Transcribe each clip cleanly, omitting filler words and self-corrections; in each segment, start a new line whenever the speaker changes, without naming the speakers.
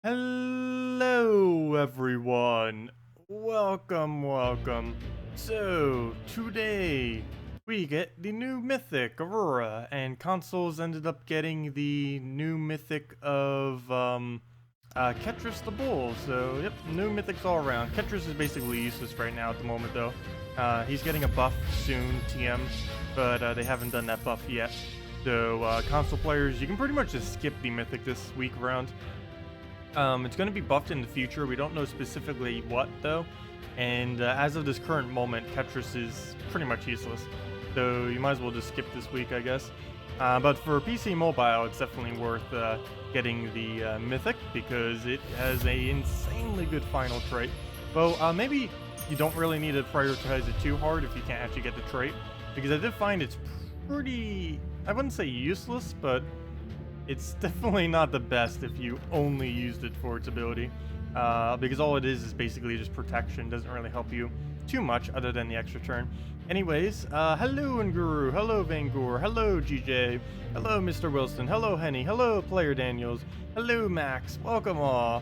Hello everyone, welcome. So today we get the new Mythic Aurora, and consoles ended up getting the new Mythic of Ketris the Bull. So yep, new Mythics all around. Ketris is basically useless right now at the moment though. He's getting a buff soon, TM, but they haven't done that buff yet. So console players, you can pretty much just skip the Mythic this week around. It's going to be buffed in the future. We don't know specifically what, though. And as of this current moment, Ketris is pretty much useless. So you might as well just skip this week, I guess. But for PC Mobile, it's definitely worth getting the Mythic because it has an insanely good final trait. Well, maybe you don't really need to prioritize it too hard if you can't actually get the trait. Because I did find it's pretty, I wouldn't say useless, but it's definitely not the best if you only used it for its ability, because all it is basically just protection. Doesn't really help you too much other than the extra turn. Anyways, hello Nguru, hello Vangoor, hello GJ, hello Mr. Wilson, hello Henny, hello Player Daniels, hello Max, welcome all.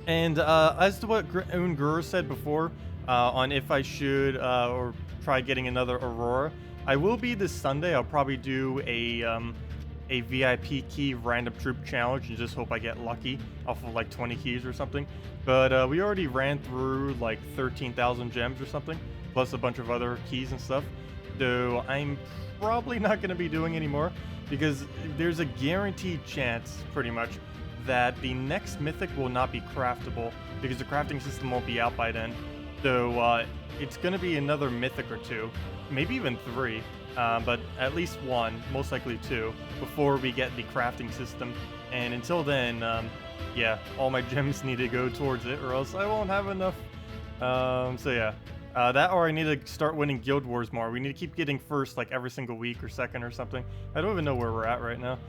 And as to what Nguru said before on if I should or try getting another Aurora, I will be this Sunday. I'll probably do a VIP key random troop challenge and just hope I get lucky off of like 20 keys or something. But we already ran through like 13,000 gems or something, plus a bunch of other keys and stuff. So I'm probably not going to be doing any more because there's a guaranteed chance, pretty much, that the next Mythic will not be craftable because the crafting system won't be out by then. So it's going to be another Mythic or two, maybe even 3. But at least 1, most likely 2, before we get the crafting system. And until then, yeah, all my gems need to go towards it, or else I won't have enough. So yeah, that or I need to start winning Guild Wars more. We need to keep getting first like every single week or second or something. I don't even know where we're at right now.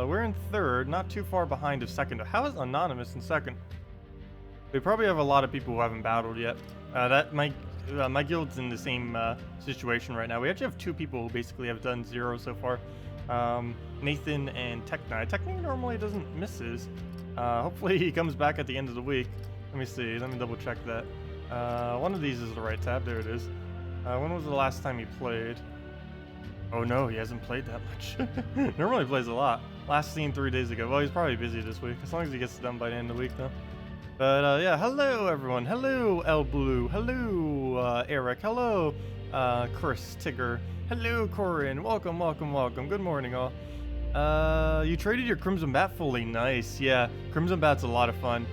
We're in 3rd, not too far behind of 2nd. How is Anonymous in 2nd? We probably have a lot of people who haven't battled yet. My guild's in the same situation right now. We actually have 2 people who basically have done 0 so far. Nathan and Techni. Techni normally doesn't miss his. Hopefully he comes back at the end of the week. Let me see. Let me double check that. One of these is the right tab. There it is. When was the last time he played? Oh no, he hasn't played that much. Normally he plays a lot. Last seen 3 days ago. Well, he's probably busy this week. As long as he gets it done by the end of the week, though. But yeah, hello everyone. Hello El Blue. Hello Eric. Hello KrissTigger. Hello Corin. Welcome. Good morning all. You traded your Crimson Bat fully. Nice. Yeah, Crimson Bat's a lot of fun.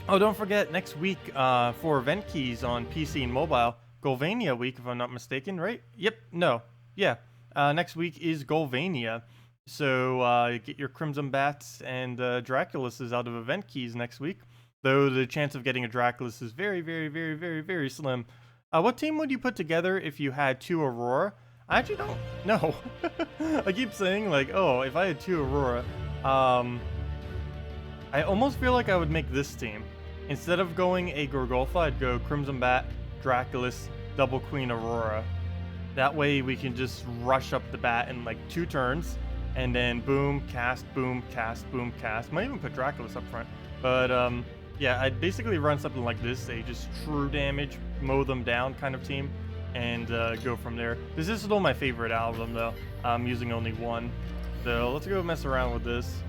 Oh, don't forget next week for event keys on PC and mobile, Golvania week if I'm not mistaken, right? Yep. No. Yeah. Next week is Golvania. So get your Crimson Bats and Draculuses out of event keys next week. Though the chance of getting a Draculus is very slim. What team would you put together if you had 2 Aurora? I actually don't know. I keep saying like, oh, if I had 2 Aurora, I almost feel like I would make this team. Instead of going a Gorgolfa, I'd go Crimson Bat, Draculus, Double Queen Aurora. That way we can just rush up the bat in like 2 turns. And then boom, cast, boom, cast, boom, cast. Might even put Draculus up front. But yeah, I'd basically run something like this, a just true damage, mow them down kind of team, and go from there. This is still my favorite out of them though. I'm using only 1. So let's go mess around with this.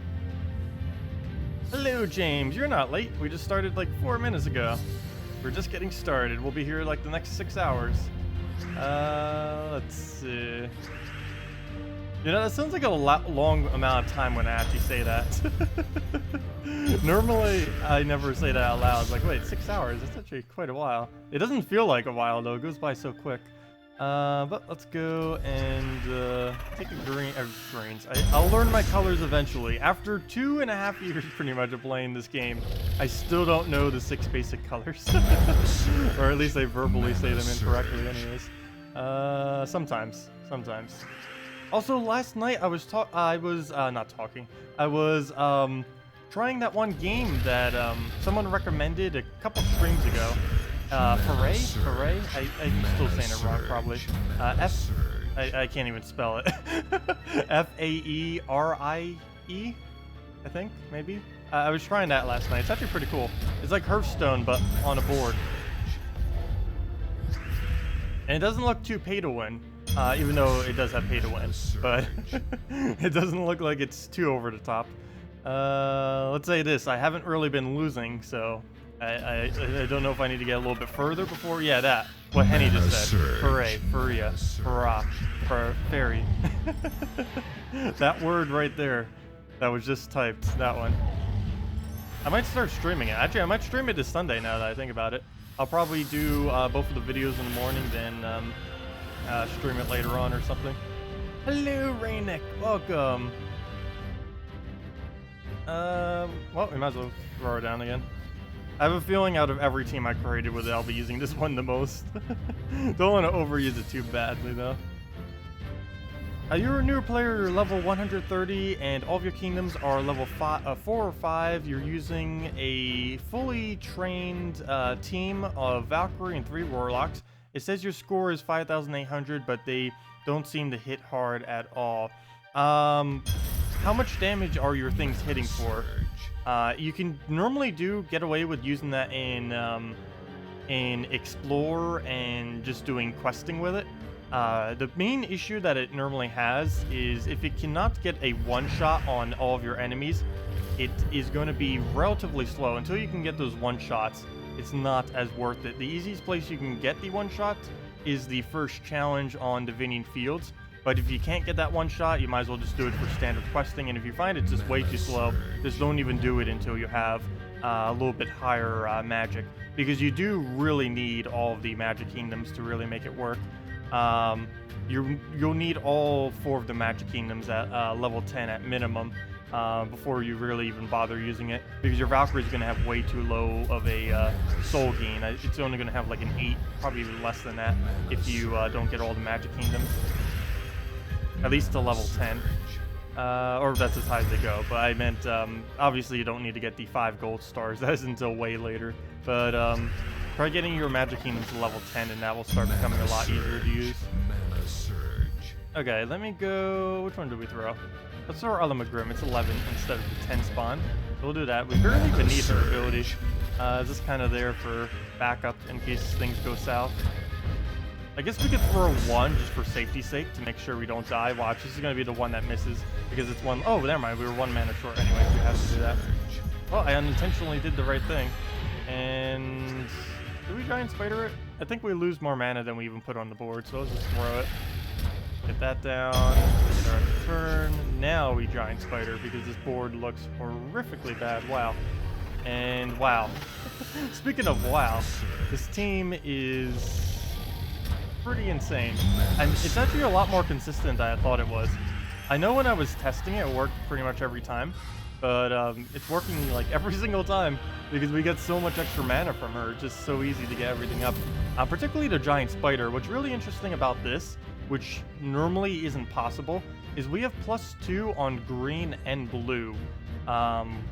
Hello James, you're not late. We just started like 4 minutes ago. We're just getting started. We'll be here like the next 6 hours. Let's see. You know, that sounds like a long amount of time when I actually say that. Normally, I never say that out loud. It's like, wait, 6 hours? That's actually quite a while. It doesn't feel like a while, though. It goes by so quick. But let's go and take a greens. I'll learn my colors eventually. After 2.5 years, pretty much, of playing this game, I still don't know the 6 basic colors. Or at least I verbally say them incorrectly anyways. Sometimes. Also, last night I was trying that one game that someone recommended a couple streams ago. Foray? I'm still saying it wrong, probably. I can't even spell it. Faerie? I think, maybe. I was trying that last night. It's actually pretty cool. It's like Hearthstone, but on a board. And it doesn't look too pay to win, even though it does have pay to win. But it doesn't look like it's too over the top. Let's say this. I haven't really been losing, so I don't know if I need to get a little bit further before. Yeah, that. What Henny just said. Hooray, Furia, hurrah, for fairy. That word right there. That was just typed, that one. I might start streaming it. Actually, I might stream it this Sunday now that I think about it. I'll probably do both of the videos in the morning, then stream it later on or something. Hello, Rainick. Welcome. Well, we might as well throw her down again. I have a feeling out of every team I created with it, I'll be using this one the most. Don't want to overuse it too badly, though. You're a newer player, you're level 130, and all of your kingdoms are level 4 or 5. You're using a fully trained team of Valkyrie and 3 Warlocks. It says your score is 5,800, but they don't seem to hit hard at all. How much damage are your things hitting for? You can normally get away with using that in Explore and just doing questing with it. The main issue that it normally has is if it cannot get a one-shot on all of your enemies, it is going to be relatively slow. Until you can get those one-shots, it's not as worth it. The easiest place you can get the one-shot is the first challenge on Divinian Fields. But if you can't get that one shot, you might as well just do it for standard questing. And if you find it's just way too slow, just don't even do it until you have a little bit higher magic. Because you do really need all of the magic kingdoms to really make it work. You'll need all 4 of the magic kingdoms at level 10 at minimum before you really even bother using it. Because your Valkyrie is going to have way too low of a soul gain. It's only going to have like an 8, probably even less than that, if you don't get all the magic kingdoms. At least to level 10. Or that's as high as they go. But I meant, obviously you don't need to get the 5 gold stars. That is until way later. But try getting your magic kingdom to level 10 and that will start becoming a lot easier to use. Okay, let me go... Which one do we throw? Let's throw our Elamagrim. It's 11 instead of the 10 spawn. So we'll do that. We barely even need her ability. It's just kind of there for backup in case things go south. I guess we could throw 1 just for safety's sake to make sure we don't die. Watch, this is going to be the one that misses because it's 1... Oh, never mind. We were 1 mana short anyway. We have to do that. Well, I unintentionally did the right thing. And... Did we Giant Spider it? I think we lose more mana than we even put on the board, so let's just throw it. Get that down. Get our turn. Now we Giant Spider because this board looks horrifically bad. Wow. And wow. Speaking of wow, this team is... pretty insane, and it's actually a lot more consistent than I thought it was. I know when I was testing it, it worked pretty much every time, but it's working like every single time because we get so much extra mana from her. It's just so easy to get everything up, particularly the Giant Spider. What's really interesting about this, which normally isn't possible, is we have +2 on green and blue,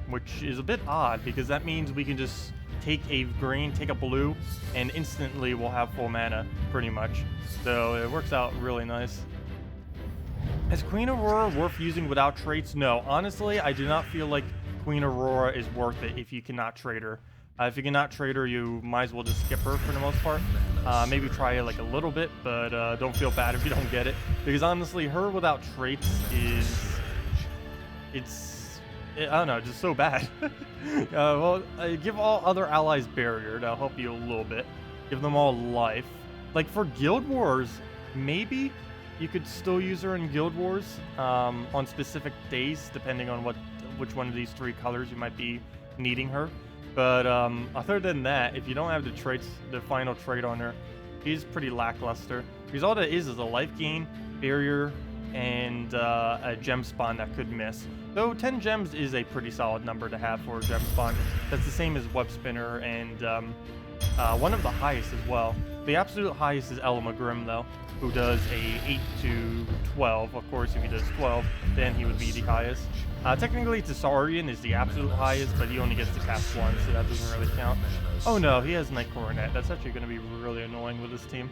which is a bit odd because that means we can just take a green, take a blue, and instantly we'll have full mana, pretty much. So it works out really nice. Is Queen Aurora worth using without traits? No, honestly, I do not feel like Queen Aurora is worth it if you cannot trade her. If you cannot trade her, you might as well just skip her for the most part. Maybe try it like a little bit, but don't feel bad if you don't get it. Because honestly, her without traits is... I don't know, just so bad. Well, give all other allies barrier. That'll help you a little bit. Give them all life. Like for Guild Wars, maybe you could still use her in Guild Wars on specific days, depending on which one of these 3 colors you might be needing her. But other than that, if you don't have the traits, the final trait on her, she's pretty lackluster. Because all that is a life gain, barrier, and a gem spawn that could miss. Though 10 gems is a pretty solid number to have for a gem spawn. That's the same as Web Spinner and one of the highest as well. The absolute highest is Elamagrim though, who does a 8 to 12. Of course, if he does 12, then he would be the highest. Technically, ssaszix is the absolute highest, but he only gets to cast 1, so that doesn't really count. Oh no, he has Night Coronet. That's actually going to be really annoying with this team.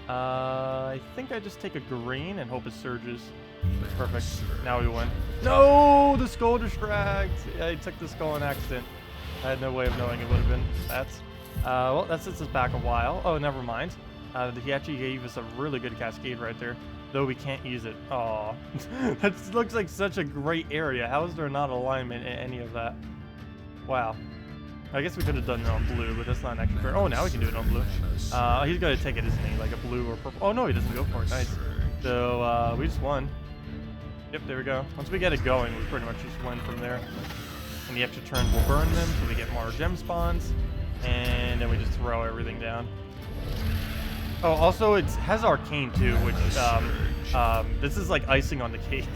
I think I just take a green and hope it surges. Perfect. Now we win. No, the skull distract. I took the skull on accident. I had no way of knowing it would have been that. Well, that sets us back a while. Oh, never mind. He actually gave us a really good cascade right there, though we can't use it. Aw, that looks like such a great area. How is there not alignment in any of that? Wow. I guess we could have done it on blue, but that's not an extra turn. Oh, now we can do it on blue. He's gonna take it, isn't he? Like a blue or purple. Oh no, he doesn't go for it. Nice. So we just won. Yep, there we go. Once we get it going, we pretty much just win from there. And the extra turns will burn them, so we get more gem spawns, and then we just throw everything down. Oh, also it has arcane too, which this is like icing on the cake.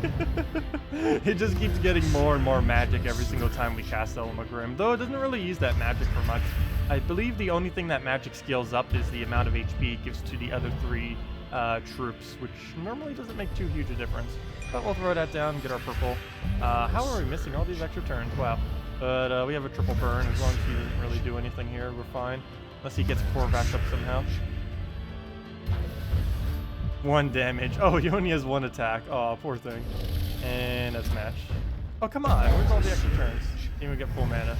It just keeps getting more and more magic every single time we cast Grim, though it doesn't really use that magic for much. I believe the only thing that magic scales up is the amount of HP it gives to the other 3 troops, which normally doesn't make too huge a difference. But we'll throw that down and get our purple. How are we missing all these extra turns? Wow. But we have a triple burn. As long as he doesn't really do anything here, we're fine. Unless he gets 4 back up somehow. 1 damage. Oh, he only has 1 attack. Oh, poor thing. And that's match. Oh, come on. Where's all the extra turns? Didn't even get full mana.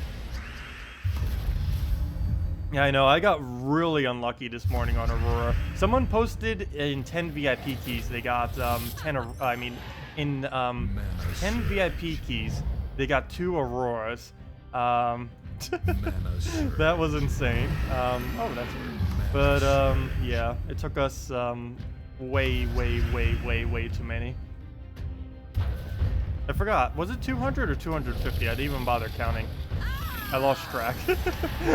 Yeah, I know. I got really unlucky this morning on Aurora. Someone posted in 10 VIP keys, they got 10 VIP keys, they got 2 Auroras. That was insane. Oh, that's weird. But yeah, it took us way too many. I forgot. Was it 200 or 250? I didn't even bother counting. I lost track.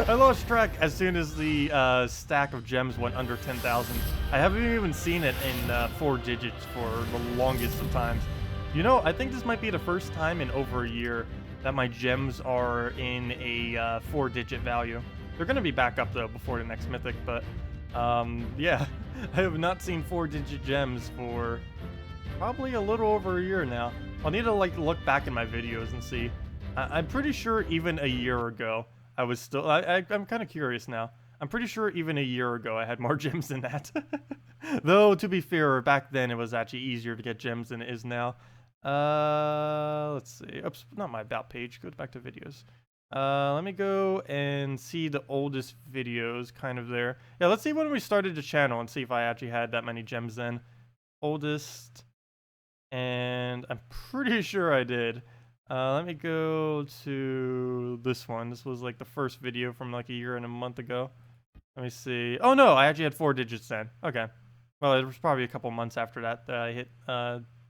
I lost track as soon as the stack of gems went under 10,000. I haven't even seen it in 4 digits for the longest of times. You know, I think this might be the first time in over a year that my gems are in a 4-digit value. They're going to be back up, though, before the next Mythic, but yeah. I have not seen 4-digit gems for probably a little over a year now. I'll need to like look back in my videos and see. I'm pretty sure even a year ago, I was still... I'm kind of curious now. I'm pretty sure even a year ago, I had more gems than that. Though, to be fair, back then, it was actually easier to get gems than it is now. Let's see. Oops, not my about page. Go back to videos. Let me go and see the oldest videos kind of there. Yeah, let's see when we started the channel and see if I actually had that many gems then. Oldest. And I'm pretty sure I did. Let me go to this one. This was like the first video from like a year and a month ago. Let me see. Oh no, I actually had 4 digits then. Okay. Well, it was probably a couple months after that that I hit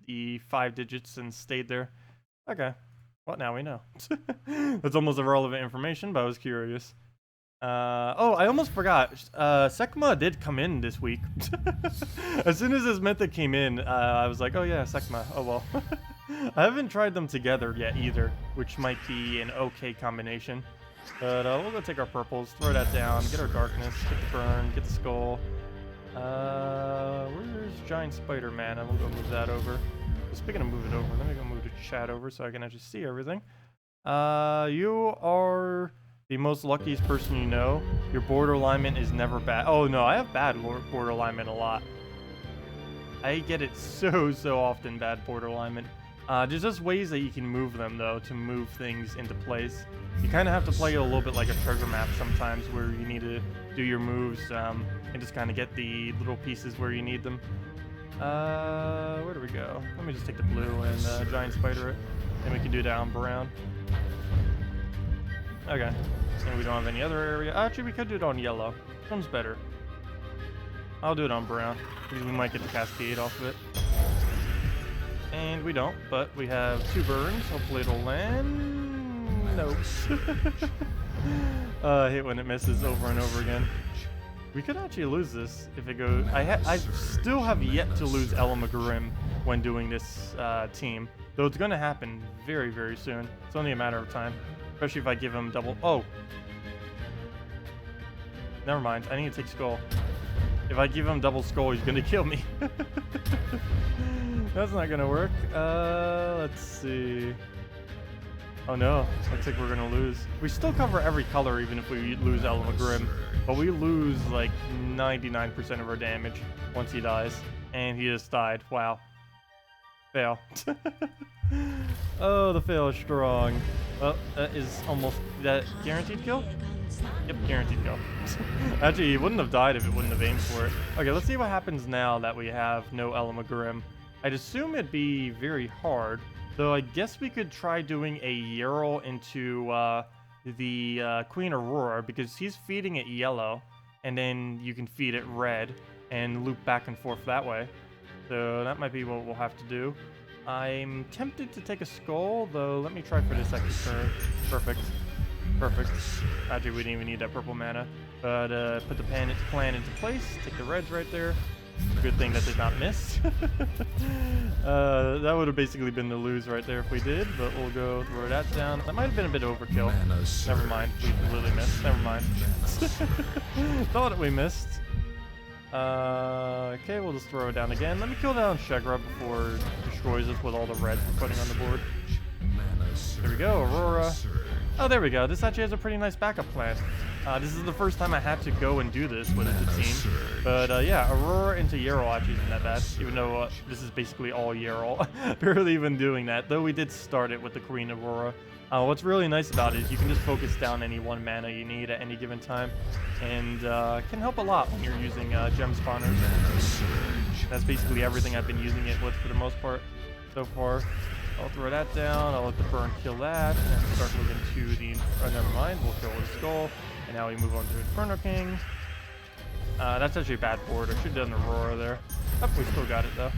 the 5 digits and stayed there. Okay. Well, now we know. That's almost irrelevant information, but I was curious. Oh, I almost forgot. Sekma did come in this week. As soon as this Mythic came in, I was like, oh yeah, Sekma. Oh well. I haven't tried them together yet either, which might be an okay combination. But we'll go take our purples, throw that down, get our darkness, get the burn, get the skull. Where's Giant Spider Man? And we'll go move that over. Well, speaking of moving over, let me go move the chat over so I can actually see everything. You are the most luckiest person you know. Your border alignment is never bad. Oh no, I have bad border alignment a lot. I get it so often, bad border alignment. There's just ways that you can move them, though, to move things into place. You kind of have to play it a little bit like a treasure map sometimes, where you need to do your moves and just kind of get the little pieces where you need them. Where do we go? Let me just take the blue and Giant Spider it. Then we can do that on brown. Okay. And we don't have any other area. Actually, we could do it on yellow. Which one's better? I'll do it on brown, because we might get the cascade off of it. And we don't, but we have 2 burns. Hopefully it'll land. Nope. I hate when it misses over and over again. We could actually lose this if it goes... I still have yet to lose Grim when doing this team. Though it's going to happen very, very soon. It's only a matter of time. Especially if I give him double... Oh! Never mind. I need to take skull. If I give him double skull, he's going to kill me. That's not going to work. Let's see... Oh no, looks like we're gonna lose. We still cover every color even if we lose Grim. but we lose like 99% of our damage once he dies. And he just died. Wow. Fail. Oh, the fail is strong. Oh, that is almost... that guaranteed kill? Yep, guaranteed kill. Actually, he wouldn't have died if it wouldn't have aimed for it. Okay, let's see what happens now that we have no Elamagrim. I'd assume it'd be very hard, though I guess we could try doing a Yarrow into the Queen Aurora, because he's feeding it yellow, and then you can feed it red, and loop back and forth that way. So that might be what we'll have to do. I'm tempted to take a skull, though let me try for this extra turn. Perfect. Perfect. Actually, we didn't even need that purple mana. But put the plan into place, take the reds right there. Good thing that did not miss. That would have basically been the lose right there if we did, but we'll go throw that down. That might have been a bit overkill. Never mind, we completely missed. Never mind. Thought we missed. Okay, we'll just throw it down again. Let me kill down Shegra before it destroys us with all the reds we're putting on the board. There we go, Aurora. Oh, there we go. This actually has a pretty nice backup plan. This is the first time I had to go and do this with the team. But yeah, Aurora into Yarrow actually isn't that bad, even though this is basically all Yarrow. Barely even doing that, though we did start it with the Queen Aurora. What's really nice about it is you can just focus down any one mana you need at any given time, and it can help a lot when you're using gem spawners. That's basically everything I've been using it with for the most part so far. I'll throw that down, I'll let the burn kill that, and start moving to the... oh, never mind, we'll kill with a skull, and now we move on to Inferno King. That's actually a bad board, I should have done Aurora there. Oh, we still got it though.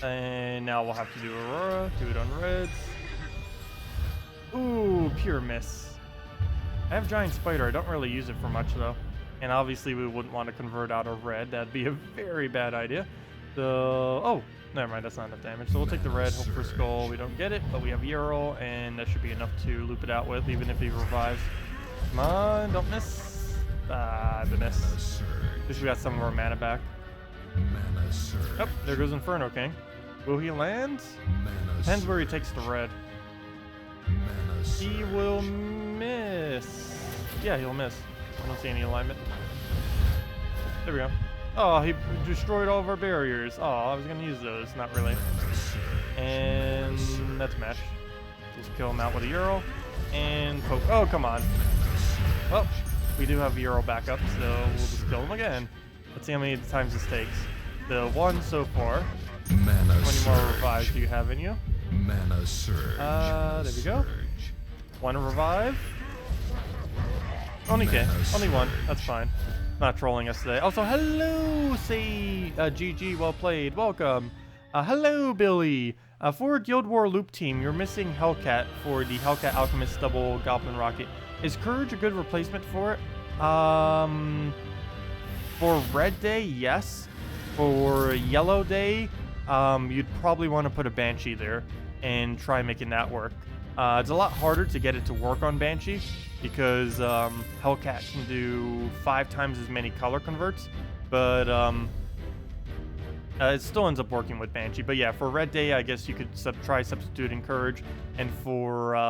And now we'll have to do Aurora, do it on reds. Ooh, pure miss. I have Giant Spider, I don't really use it for much though. And obviously we wouldn't want to convert out a red, that'd be a very bad idea. So, oh, never mind, that's not enough damage. So we'll take the red, hope for skull, we don't get it, but we have Yarrow, and that should be enough to loop it out with, even if he revives. Come on, don't miss. Ah, the miss. At least we got some of our mana back. Oh, there goes Inferno King. Will he land? Depends where he takes the red. He will miss. Yeah, he'll miss. I don't see any alignment. There we go. Oh, he destroyed all of our barriers. Oh, I was going to use those. Not really. And that's mesh. Just kill him out with a Yarrow. And poke. Oh, come on. Well, we do have Yarrow back up, so we'll just kill him again. Let's see how many times this takes. The one so far. How many more revives do you have in you?
Mana surge.
There we go. One revive. Only one. That's fine. Not trolling us today. Also, hello, say GG, well played. Welcome. Hello, Billy. For Guild War Loop Team, you're missing Hellcat for the Hellcat Alchemist Double Goblin Rocket. Is Courage a good replacement for it? For Red Day, yes. For Yellow Day, you'd probably want to put a Banshee there and try making that work. It's a lot harder to get it to work on Banshee because Hellcat can do 5 times as many color converts, but it still ends up working with Banshee. But yeah, for Red Day, I guess you could try substituting Courage, and for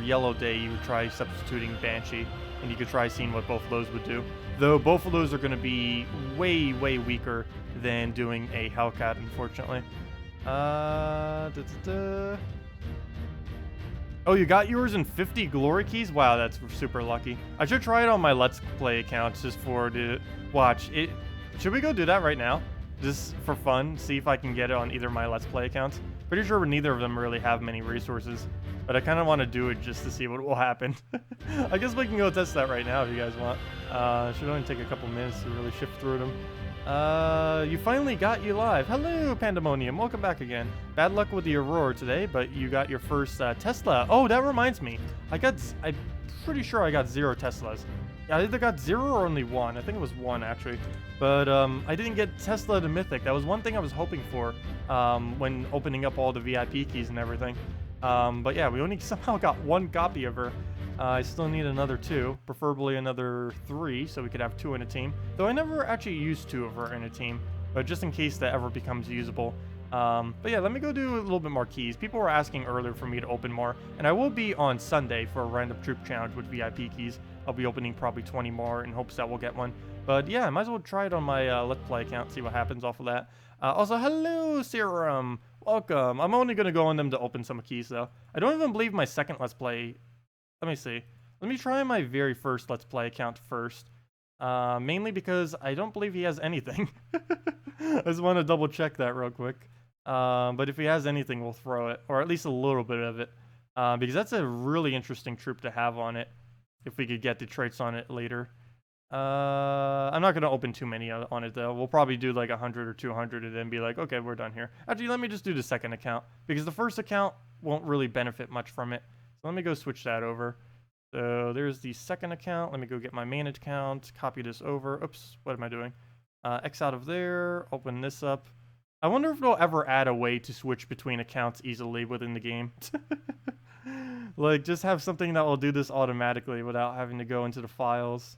Yellow Day, you would try substituting Banshee, and you could try seeing what both of those would do. Though both of those are going to be way, way weaker than doing a Hellcat, unfortunately. Oh, you got yours in 50 glory keys? Wow, that's super lucky. I should try it on my Let's Play accounts just for to watch it. Should we go do that right now? Just for fun, see if I can get it on either of my Let's Play accounts. Pretty sure neither of them really have many resources, but I kind of want to do it just to see what will happen. I guess we can go test that right now if you guys want. Should only take a couple minutes to really shift through them. You finally got you live. Hello, Pandemonium. Welcome back again. Bad luck with the Aurora today, but you got your first Tesla. Oh, that reminds me. I'm pretty sure I got 0 Teslas. I either got 0 or only 1. I think it was 1, actually. But I didn't get Tesla to Mythic. That was one thing I was hoping for when opening up all the VIP keys and everything. But yeah, we only somehow got 1 copy of her. I still need another 2, preferably another 3, so we could have 2 in a team. Though I never actually used 2 of her in a team, but just in case that ever becomes usable. But yeah, let me go do a little bit more keys. People were asking earlier for me to open more, and I will be on Sunday for a random troop challenge with VIP keys. I'll be opening probably 20 more in hopes that we'll get one. But yeah, I might as well try it on my Let's Play account, see what happens off of that. Also, hello, Serum. Welcome. I'm only going to go on them to open some keys, though. I don't even believe my second Let's Play... Let me see. Let me try my very first Let's Play account first. Mainly because I don't believe he has anything. I just want to double check that real quick. But if he has anything, we'll throw it. Or at least a little bit of it. Because that's a really interesting troop to have on it. If we could get the traits on it later. I'm not going to open too many on it, though. We'll probably do like 100 or 200 and then be like, okay, we're done here. Actually, let me just do the second account. Because the first account won't really benefit much from it. So let me go switch that over. So there's the second account. Let me go get my main account. Copy this over. Oops, what am I doing? X out of there. Open this up. I wonder if they'll ever add a way to switch between accounts easily within the game. Like, just have something that will do this automatically without having to go into the files.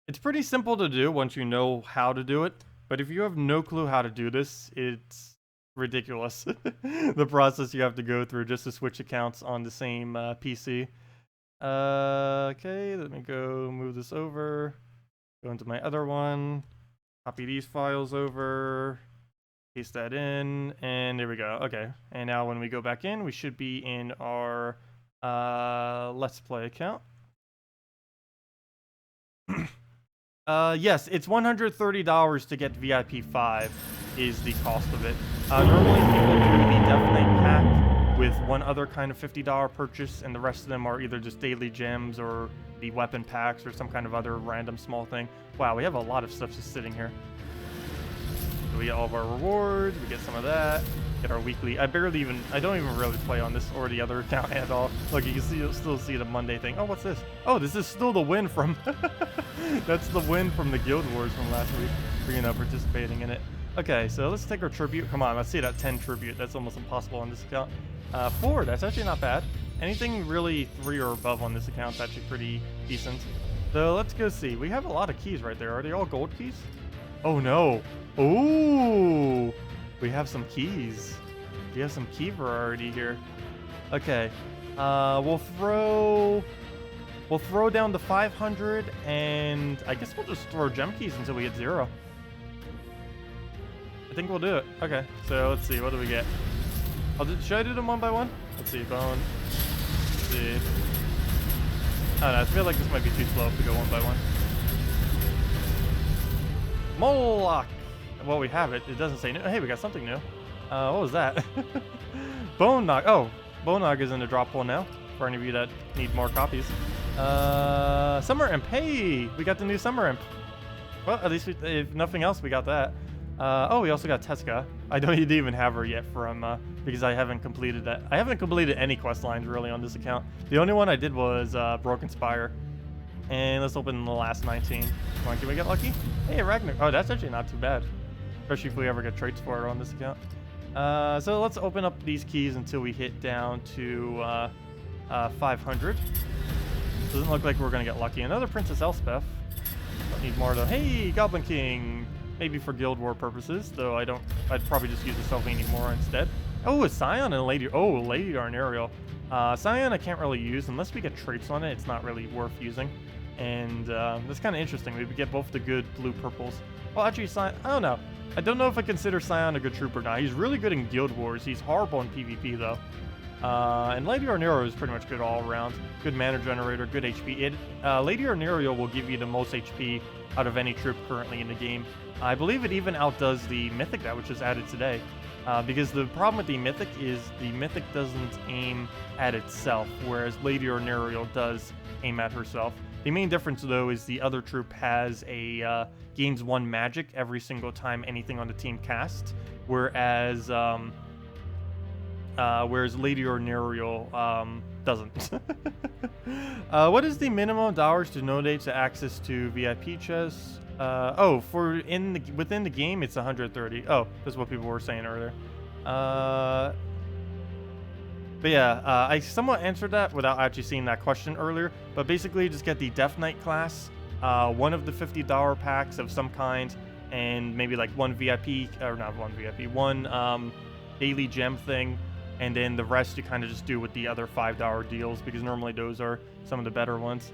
It's pretty simple to do once you know how to do it. But if you have no clue how to do this, it's ridiculous. The process you have to go through just to switch accounts on the same PC. Okay, let me go move this over. Go into my other one. Copy these files over. Paste that in. And there we go. Okay. And now when we go back in, we should be in our Let's Play account. Yes, it's $130 to get VIP 5 is the cost of it. Normally people do the Death Knight pack with one other kind of $50 purchase, and the rest of them are either just daily gems or the weapon packs or some kind of other random small thing. Wow, we have a lot of stuff just sitting here. So we get all of our rewards, we get some of that, get our weekly. I don't even really play on this or the other account at all. Look, you can still see the Monday thing. Oh, what's this? Oh, this is still the win from... That's the win from the Guild Wars from last week for, participating in it. Okay, so let's take our tribute. Come on, let's see that 10 tribute. That's almost impossible on this account. 4, that's actually not bad. Anything really 3 or above on this account is actually pretty decent. So let's go see. We have a lot of keys right there. Are they all gold keys? Oh no. Ooh, we have some keys. We have some key variety here. Okay, we'll throw down to 500, and I guess we'll just throw gem keys until we get 0. I think we'll do it. Okay, so let's see. What do we get? Should I do them one by one? Let's see. Bone. Let's see. I don't know. I feel like this might be too slow if we go one by one. Moloch. Well, we have it. It doesn't say new. Hey, we got something new. What was that? Bone Nog. Oh, Bone Nog is in the drop pool now. For any of you that need more copies. Summer Imp. Hey, we got the new Summer Imp. Well, at least if nothing else, we got that. Oh, we also got Teska. I don't even have her yet from because I haven't completed that. I haven't completed any quest lines really on this account. The only one I did was Broken Spire. And let's open the last 19. Come on, can we get lucky? Hey, Ragnar. Oh, that's actually not too bad. Especially if we ever get traits for it on this account. So let's open up these keys until we hit down to 500. Doesn't look like we're going to get lucky. Another Princess Elspeth. Don't need more though. Hey, Goblin King. Maybe for Guild War purposes, though I'd probably just use the Sylvania more instead. Oh, a Scion and Lady. Oh, Lady Arnariel. Scion I can't really use unless we get traits on it. It's not really worth using. And that's kind of interesting. We would get both the good blue purples. Well, actually, Scion, I don't know. I don't know if I consider Scion a good trooper now. He's really good in Guild Wars. He's horrible in PvP, though. And Lady Arnariel is pretty much good all around. Good mana generator, good HP. Lady Arnariel will give you the most HP out of any troop currently in the game. I believe it even outdoes the Mythic that was just added today. Because the problem with the Mythic is the Mythic doesn't aim at itself, whereas Lady Arnariel does aim at herself. The main difference, though, is the other troop has gains 1 magic every single time anything on the team casts, whereas Lady Arnariel doesn't. What is the minimum dollars to donate to access to VIP chests? Within the game, it's 130. Oh, that's what people were saying earlier. But yeah, I somewhat answered that without actually seeing that question earlier. But basically, just get the Death Knight class, one of the $50 packs of some kind, and maybe like one VIP, or not one VIP, one daily gem thing, and then the rest you kind of just do with the other $5 deals, because normally those are some of the better ones.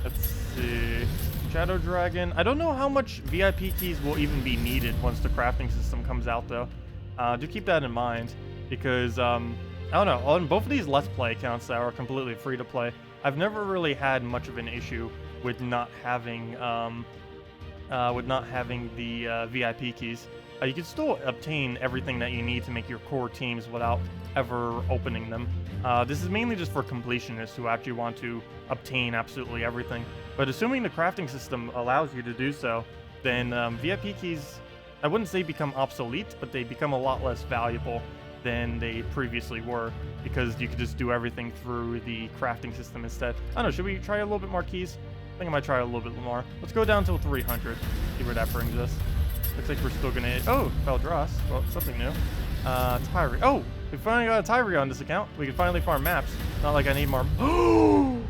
Let's see. Shadow Dragon. I don't know how much VIP keys will even be needed once the crafting system comes out, though. Do keep that in mind, because, I don't know, on both of these Let's Play accounts that are completely free to play, I've never really had much of an issue with not having, the VIP keys. You can still obtain everything that you need to make your core teams without ever opening them. This is mainly just for completionists who actually want to obtain absolutely everything. But assuming the crafting system allows you to do so, then VIP keys, I wouldn't say become obsolete, but they become a lot less valuable than they previously were, because you could just do everything through the crafting system instead. I don't know, should we try a little bit more keys? I think I might try a little bit more. Let's go down to 300, see where that brings us. Looks like we're still gonna... Oh, Veldras. Well, something new. Tyree. Oh, we finally got a Tyree on this account. We can finally farm maps. Not like I need more... Ooh!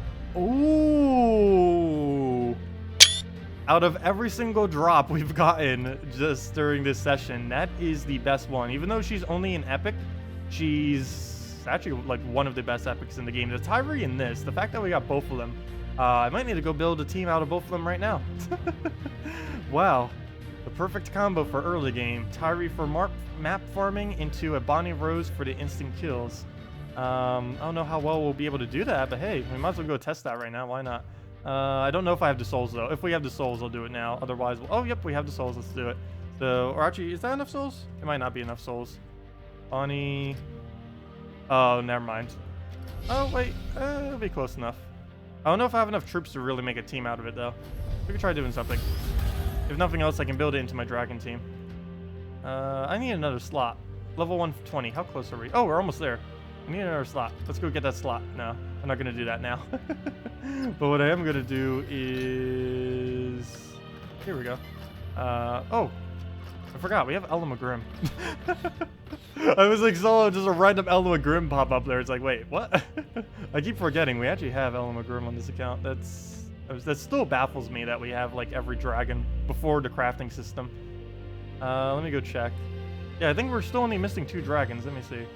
Out of every single drop we've gotten just during this session, that is the best one. Even though she's only an epic, she's actually like one of the best epics in the game. The Tyree and this, the fact that we got both of them, I might need to go build a team out of both of them right now. Wow. The perfect combo for early game. Tyree for map farming into a Bonnie Rose for the instant kills. I don't know how well we'll be able to do that, but hey, we might as well go test that right now. Why not? I don't know if I have the souls, though. If we have the souls, I'll do it now. Otherwise, oh, yep, we have the souls. Let's do it. So, or actually, is that enough souls? It might not be enough souls. Bonnie. Oh, never mind. Oh, wait. It'll be close enough. I don't know if I have enough troops to really make a team out of it, though. We could try doing something. If nothing else, I can build it into my dragon team. I need another slot. Level 120. How close are we? Oh, we're almost there. I need another slot. Let's go get that slot. No, I'm not going to do that now. But what I am going to do is... Here we go. Oh, I forgot. We have Elma Grim. I was like, so just a random Elma Grim pop up there. It's like, wait, what? I keep forgetting. We actually have Elma Grim on this account. That still baffles me that we have like every dragon before the crafting system. Let me go check. Yeah, I think we're still only missing 2 dragons. Let me see.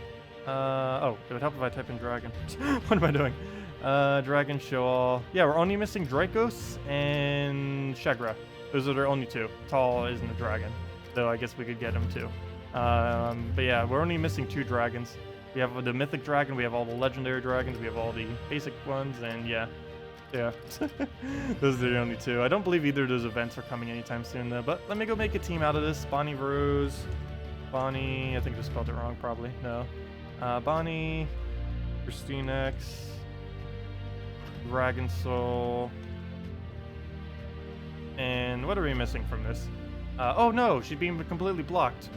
Oh, it would help if I type in dragon. What am I doing? Dragon show all. Yeah, we're only missing Dracos and Shegra. Those are the only 2. Tall isn't a dragon, though I guess we could get him too. But yeah, we're only missing 2 dragons. We have the mythic dragon, we have all the legendary dragons, we have all the basic ones, and yeah. Yeah, those are the only 2. I don't believe either of those events are coming anytime soon, though. But let me go make a team out of this. Bonnie Rose. Bonnie, I think I spelled it wrong, probably. No. Bonnie. Christine X. Dragon Soul. And what are we missing from this? Oh no, she's being completely blocked.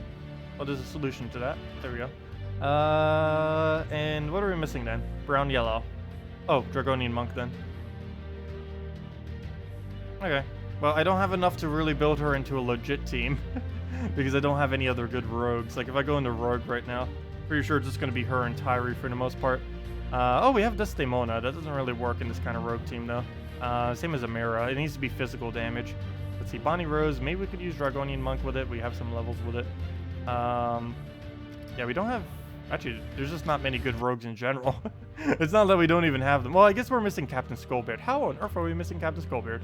Oh, there's a solution to that. There we go. And what are we missing then? Brown, yellow. Oh, Dragonian Monk then. Okay. Well, I don't have enough to really build her into a legit team because I don't have any other good rogues. Like, if I go into rogue right now, pretty sure it's just going to be her and Tyree for the most part. Oh, we have Desdemona. That doesn't really work in this kind of rogue team, though. Same as Amira. It needs to be physical damage. Let's see. Bonnie Rose. Maybe we could use Dragonian Monk with it. We have some levels with it. Yeah, we don't have... Actually, there's just not many good rogues in general. It's not that we don't even have them. Well, I guess we're missing Captain Skullbeard. How on earth are we missing Captain Skullbeard?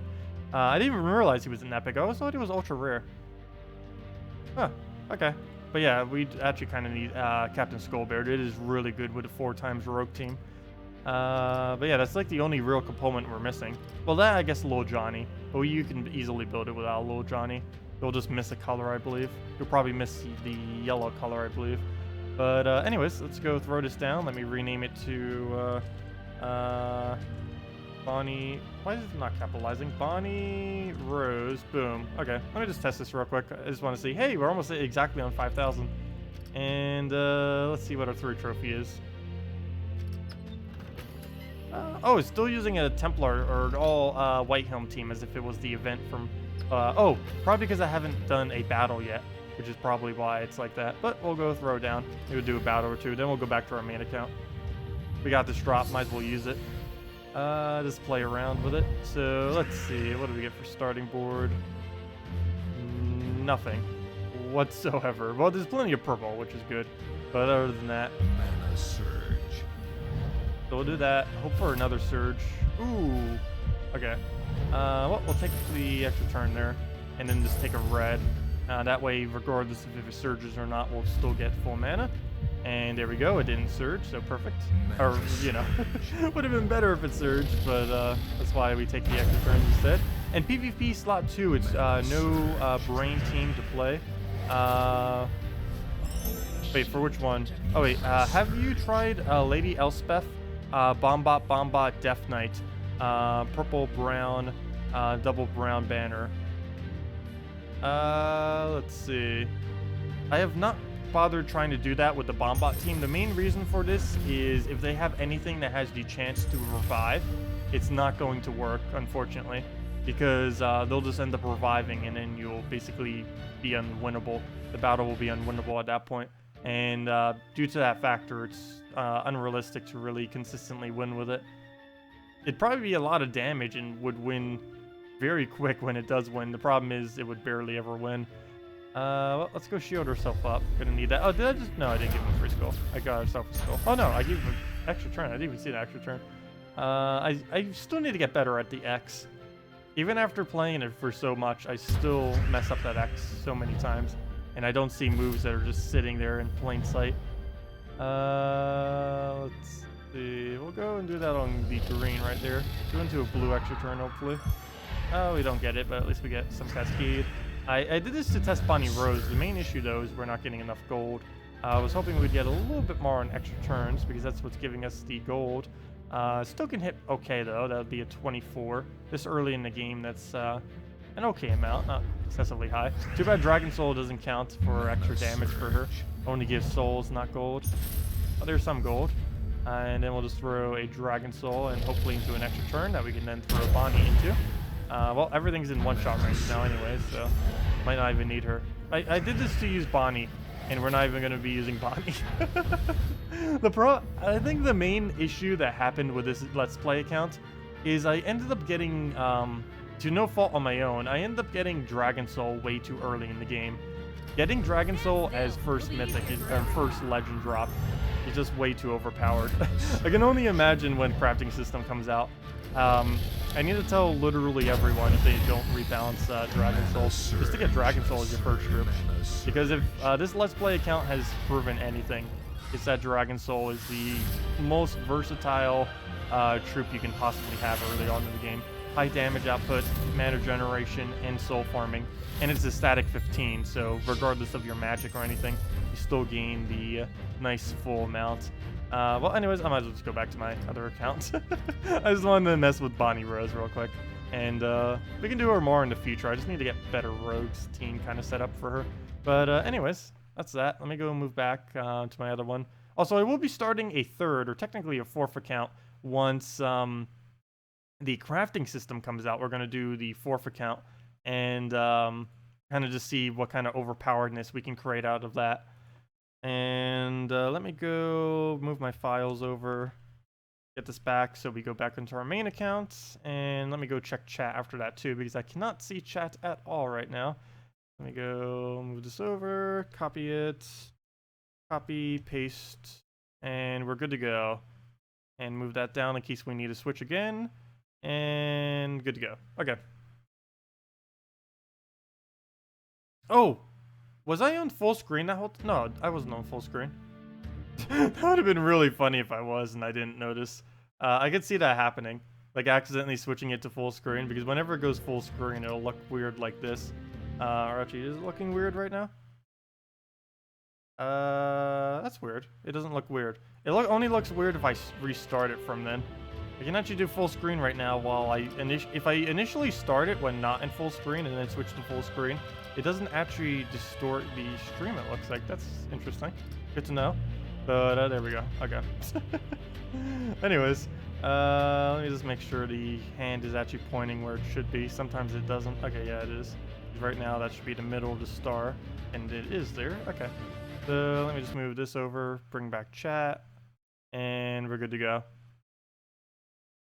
I didn't even realize he was an epic. I always thought he was ultra rare. Huh, okay. But yeah, we actually kind of need Captain Skullbeard. It is really good with a 4x rogue team. But yeah, that's like the only real component we're missing. Well, that, I guess, Lil Johnny. But you can easily build it without Lil Johnny. You'll just miss a color, I believe. You'll probably miss the yellow color, I believe. But anyways, let's go throw this down. Let me rename it to Bonnie. Why is it not capitalizing? Bonnie Rose. Boom. Okay, let me just test this real quick. I just want to see. Hey, we're almost exactly on 5,000. And let's see what our 3 trophy is. Oh, it's still using a Templar or an all White Helm team as if it was the event from... oh, probably because I haven't done a battle yet, which is probably why it's like that. But we'll go throw down. Maybe we'll do a battle or 2. Then we'll go back to our main account. We got this drop. Might as well use it. Just play around with it. So let's see, what do we get for starting board? Nothing whatsoever. Well, there's plenty of purple, which is good. But other than that,
Mana surge.
So we'll do that. Hope for another surge. Ooh. Okay. Well, we'll take the extra turn there, and then just take a red. That way, regardless of if it surges or not, we'll still get full mana. And there we go. It didn't surge, so perfect. Or, you know, would have been better if it surged, but that's why we take the extra turns instead. And PvP slot 2, it's no brain team to play. Wait, for which one? Oh, wait. Have you tried Lady Elspeth? Bombot, Death Knight. Purple, brown, double brown banner. Let's see. I have not bothered trying to do that with the Bombot team. The main reason for this is if they have anything that has the chance to revive, it's not going to work, unfortunately, because they'll just end up reviving and then you'll basically be unwinnable. The battle will be unwinnable at that point. And due to that factor, it's unrealistic to really consistently win with it. It'd probably be a lot of damage and would win very quick when it does win. The problem is it would barely ever win. Well, let's go shield herself up. Gonna need that. Oh, did I just... No, I didn't give him a free skull. I got herself a skull. Oh, no, I gave him an extra turn. I didn't even see the extra turn. I still need to get better at the X. Even after playing it for so much, I still mess up that X so many times. And I don't see moves that are just sitting there in plain sight. Let's see. We'll go and do that on the green right there. Go into a blue extra turn, hopefully. Oh, we don't get it, but at least we get some Cascade. I did this to test Bonnie Rose. The main issue, though, is we're not getting enough gold. I was hoping we'd get a little bit more on extra turns, because that's what's giving us the gold. Still can hit okay, though. That would be a 24. This early in the game, that's an okay amount, not excessively high. Too bad Dragon Soul doesn't count for extra damage for her. Only gives souls, not gold. Oh, there's some gold. And then we'll just throw a Dragon Soul and hopefully into an extra turn that we can then throw Bonnie into. Well, everything's in one-shot range now anyway, so might not even need her. I did this to use Bonnie, and we're not even going to be using Bonnie. I think the main issue that happened with this Let's Play account is I ended up getting, to no fault on my own, I ended up getting Dragon Soul way too early in the game. Getting Dragon Soul as first mythic, or first legend drop, is just way too overpowered. I can only imagine when crafting system comes out. I need to tell literally everyone if they don't rebalance Dragon Soul, just to get Dragon Soul as your first troop. Because if this Let's Play account has proven anything, it's that Dragon Soul is the most versatile troop you can possibly have early on in the game. High damage output, mana generation, and soul farming. And it's a static 15, so regardless of your magic or anything, you still gain the nice full amount. Well, anyways, I might as well just go back to my other account. I just wanted to mess with Bonnie Rose real quick. And we can do her more in the future. I just need to get better rogues team kind of set up for her. But anyways, that's that. Let me go move back to my other one. Also, I will be starting a third, or technically a fourth account, once the crafting system comes out. We're going to do the fourth account and kind of just see what kind of overpoweredness we can create out of that. And let me go move my files over, get this back so we go back into our main account, and let me go check chat after that too, because I cannot see chat at all right now. Let me go move this over, copy it, copy, paste, and we're good to go. And move that down in case we need to switch again, and good to go. Okay. Oh! Was I on full screen that whole time? No, I wasn't on full screen. That would have been really funny if I was and I didn't notice. I could see that happening. Like accidentally switching it to full screen, because whenever it goes full screen, it'll look weird like this. Or actually, is it looking weird right now? That's weird. It doesn't look weird. It only looks weird if I restart it from then. I can actually do full screen right now while if I initially start it when not in full screen and then switch to full screen, it doesn't actually distort the stream, it looks like. That's interesting. Good to know. But there we go. Okay. Anyways, let me just make sure the hand is actually pointing where it should be. Sometimes it doesn't. Okay, yeah, it is. Right now, that should be the middle of the star. And it is there. Okay. So let me just move this over, bring back chat, and we're good to go.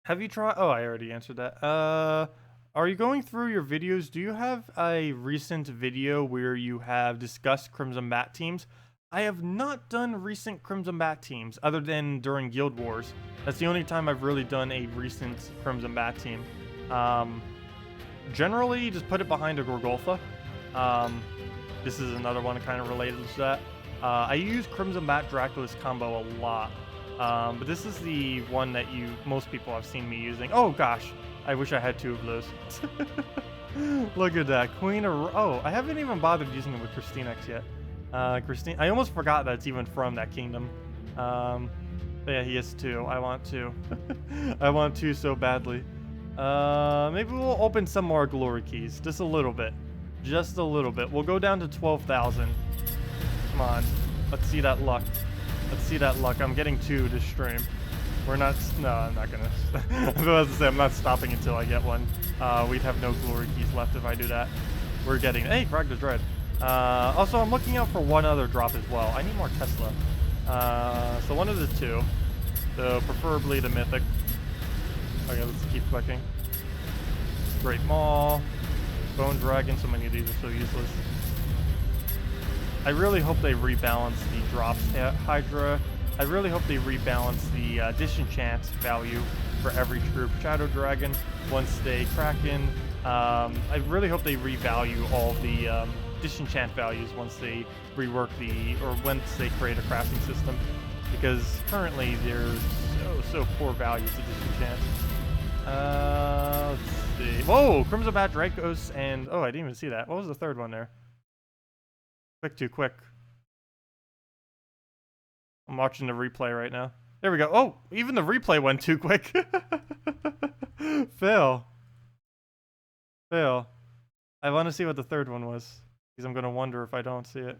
Have you tried? Oh, I already answered that. Are you going through your videos? Do you have a recent video where you have discussed Crimson Bat teams? I have not done recent Crimson Bat teams other than during Guild Wars. That's the only time I've really done a recent Crimson Bat team. Generally, just put it behind a Gorgolfa. This is another one kind of related to that. I use Crimson Bat Draculus combo a lot. But this is the one that most people have seen me using. Oh gosh, I wish I had 2 of those. Look at that, Queen of... Oh, I haven't even bothered using it with KrissTigger yet. I almost forgot that it's even from that kingdom. But yeah, he has 2. I want 2. I want 2 so badly. Maybe we'll open some more glory keys, just a little bit. Just a little bit. We'll go down to 12,000. Come on, let's see that luck. Let's see that luck. I'm getting 2 this stream. We're not... No, I'm not gonna... I was about to say, I'm not stopping until I get one. We'd have no glory keys left if I do that. We're getting... Hey, Frag the Dread. Also, I'm looking out for one other drop as well. I need more Tesla. So one of the 2. So preferably the Mythic. Okay, let's keep clicking. Great Maw. Bone Dragon. So many of these are so useless. I really hope they rebalance the drops Hydra. I really hope they rebalance the disenchant value for every troop. Shadow Dragon, once they Kraken. I really hope they revalue all the disenchant values once they rework or once they create a crafting system. Because currently there's so poor value to disenchant. Let's see. Whoa! Crimson Bat Dracos and... Oh, I didn't even see that. What was the third one there? Quick, too quick. I'm watching the replay right now. There we go. Oh, even the replay went too quick. Fail. Fail. I want to see what the third one was. Because I'm going to wonder if I don't see it.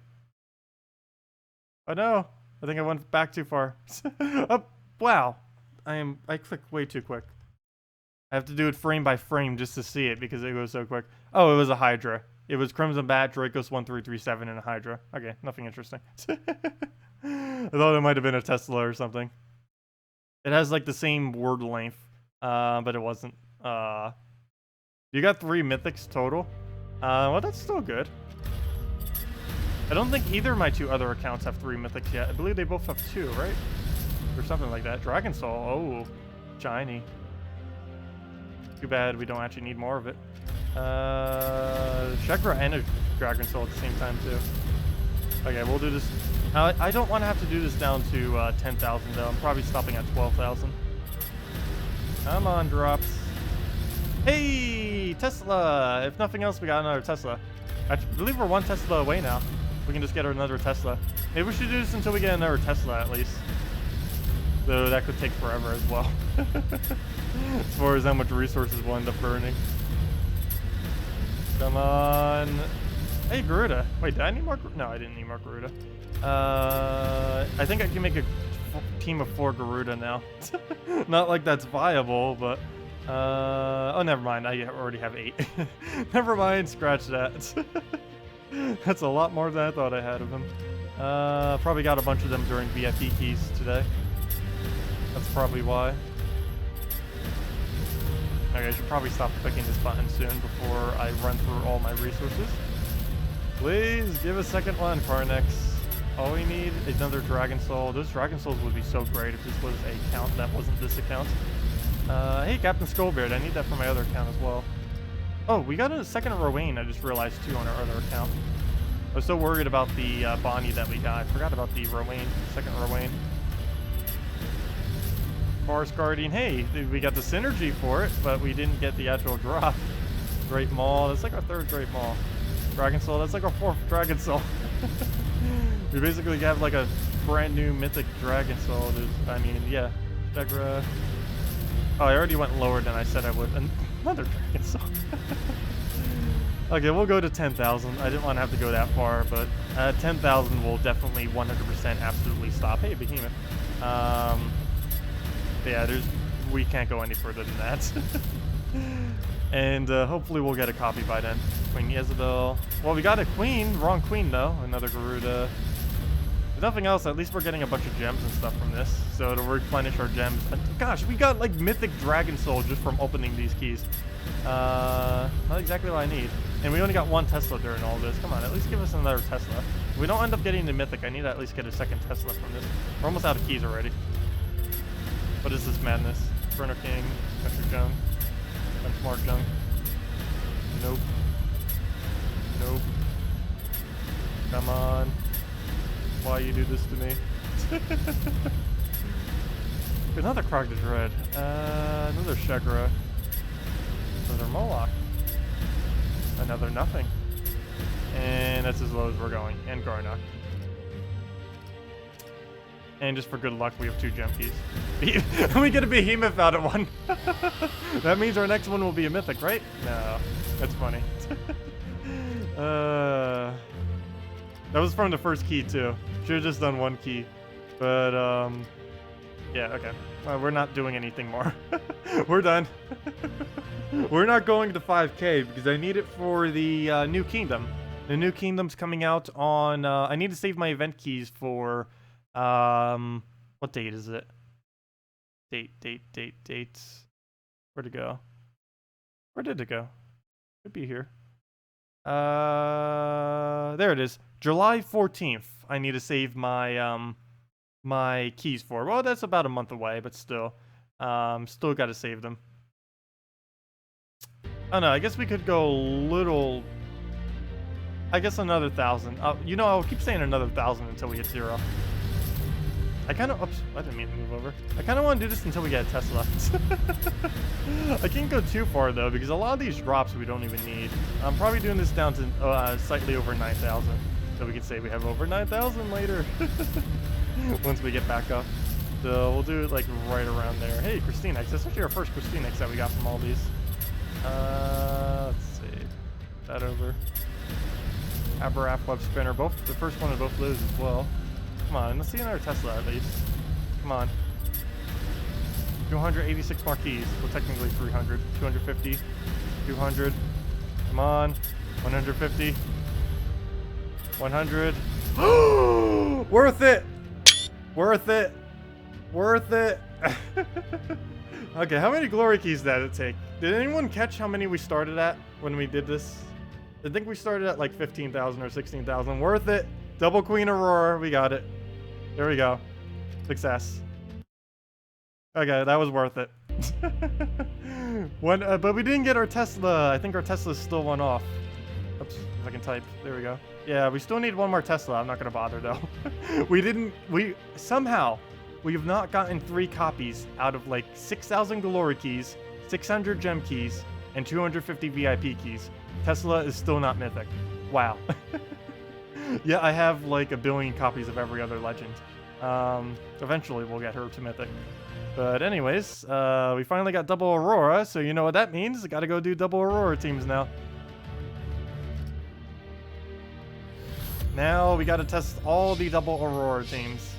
Oh no. I think I went back too far. Oh, wow. I clicked way too quick. I have to do it frame by frame just to see it because it goes so quick. Oh, it was a Hydra. It was Crimson Bat, Dracos 1337, and a Hydra. Okay, nothing interesting. I thought it might have been a Tesla or something. It has like the same word length, but it wasn't. You got 3 mythics total. Well, that's still good. I don't think either of my 2 other accounts have 3 mythics yet. I believe they both have 2, right? Or something like that. Dragon Soul. Oh, shiny. Too bad we don't actually need more of it. Chakra and a Dragon Soul at the same time too. Okay, we'll do this. I don't want to have to do this down to 10,000 though. I'm probably stopping at 12,000. Come on, drops. Hey, Tesla! If nothing else, we got another Tesla. I believe we're 1 Tesla away now. We can just get another Tesla. Maybe we should do this until we get another Tesla at least. Though that could take forever as well. As far as how much resources we'll end up burning. Come on. Hey, Garuda. Wait, did I need more? No, I didn't need more Garuda. I think I can make a team of 4 Garuda now. Not like that's viable, but... oh, never mind. I already have 8. Never mind. Scratch that. That's a lot more than I thought I had of them. Probably got a bunch of them during VIP keys today. That's probably why. Okay, I should probably stop clicking this button soon before I run through all my resources. Please give a second one, Carnix. All we need is another Dragon Soul. Those Dragon Souls would be so great if this was a account that wasn't this account. Hey, Captain Skullbeard, I need that for my other account as well. Oh, we got a second Rowan, I just realized too on our other account. I was so worried about the Bonnie that we got. I forgot about the Rowan, second Rowan. Forest Guardian, hey, we got the synergy for it, but we didn't get the actual drop. Great Maul, that's like our 3rd Great Maul. Dragon Soul, that's like our 4th Dragon Soul. We basically have like a brand new mythic Dragon Soul. I mean, yeah. Degra. Oh, I already went lower than I said I would. Another Dragon Soul. Okay, we'll go to 10,000. I didn't want to have to go that far, but 10,000 will definitely 100% absolutely stop. Hey, Behemoth. Yeah, we can't go any further than that. And hopefully we'll get a copy by then. Queen Jezebel. Well, we got a queen. Wrong queen, though. Another Garuda. nothing else, at least we're getting a bunch of gems and stuff from this. So it'll replenish our gems. And gosh, we got like mythic dragon soul just from opening these keys. Not exactly what I need. And we only got one Tesla during all this. Come on, at least give us another Tesla. If we don't end up getting the mythic, I need to at least get a second Tesla from this. We're almost out of keys already. What is this madness? Burner King, Country Junk, Benchmark Junk. Nope. Nope. Come on. Why you do this to me? Another Krog's Red. Another Shegra. Another Moloch. Another nothing. And that's as low as we're going. And Garnock. And just for good luck, we have 2 gem keys. We get a behemoth out of one. That means our next one will be a mythic, right? No. That's funny. That was from the first key too. Should have just done 1 key. But yeah, okay. Well, we're not doing anything more. We're done. We're not going to 5K because I need it for the new kingdom. The new kingdom's coming out on I need to save my event keys for what date is it? Date. Where'd it go? Where did it go? Could be here. There it is. July 14th. I need to save my my keys for. Well, that's about a month away, but still. Still got to save them. Oh no, I guess we could go a little. I guess another 1,000. You know, I'll keep saying another 1,000 until we hit 0. I kind of. Oops, I didn't mean to move over. I kind of want to do this until we get a Tesla. I can't go too far though because a lot of these drops we don't even need. I'm probably doing this down to slightly over 9,000, so we can say we have over 9,000 later once we get back up. So we'll do it like right around there. Hey, KrissTigger. That's actually our first KrissTigger that we got from all these. Let's see. That over. Aberrath Web Spinner. Both the first one of both those as well. Come on, let's see another Tesla at least. Come on. 286 more keys. Well, technically 300. 250. 200. Come on. 150. 100. Worth it! Worth it! Worth it! Okay, how many glory keys did it take? Did anyone catch how many we started at when we did this? I think we started at like 15,000 or 16,000. Worth it! Double Queen Aurora, we got it. There we go. Success. Okay, that was worth it. But we didn't get our Tesla. I think our Tesla's still one off. Oops, if I can type. There we go. Yeah, we still need one more Tesla. I'm not gonna bother though. Somehow, we have not gotten 3 copies out of like 6,000 glory keys, 600 gem keys, and 250 VIP keys. Tesla is still not mythic. Wow. Yeah, I have like 1 billion copies of every other legend. Eventually we'll get her to mythic. But anyways, we finally got double Aurora, so you know what that means. I gotta go do double Aurora teams now. Now we gotta test all the double Aurora teams.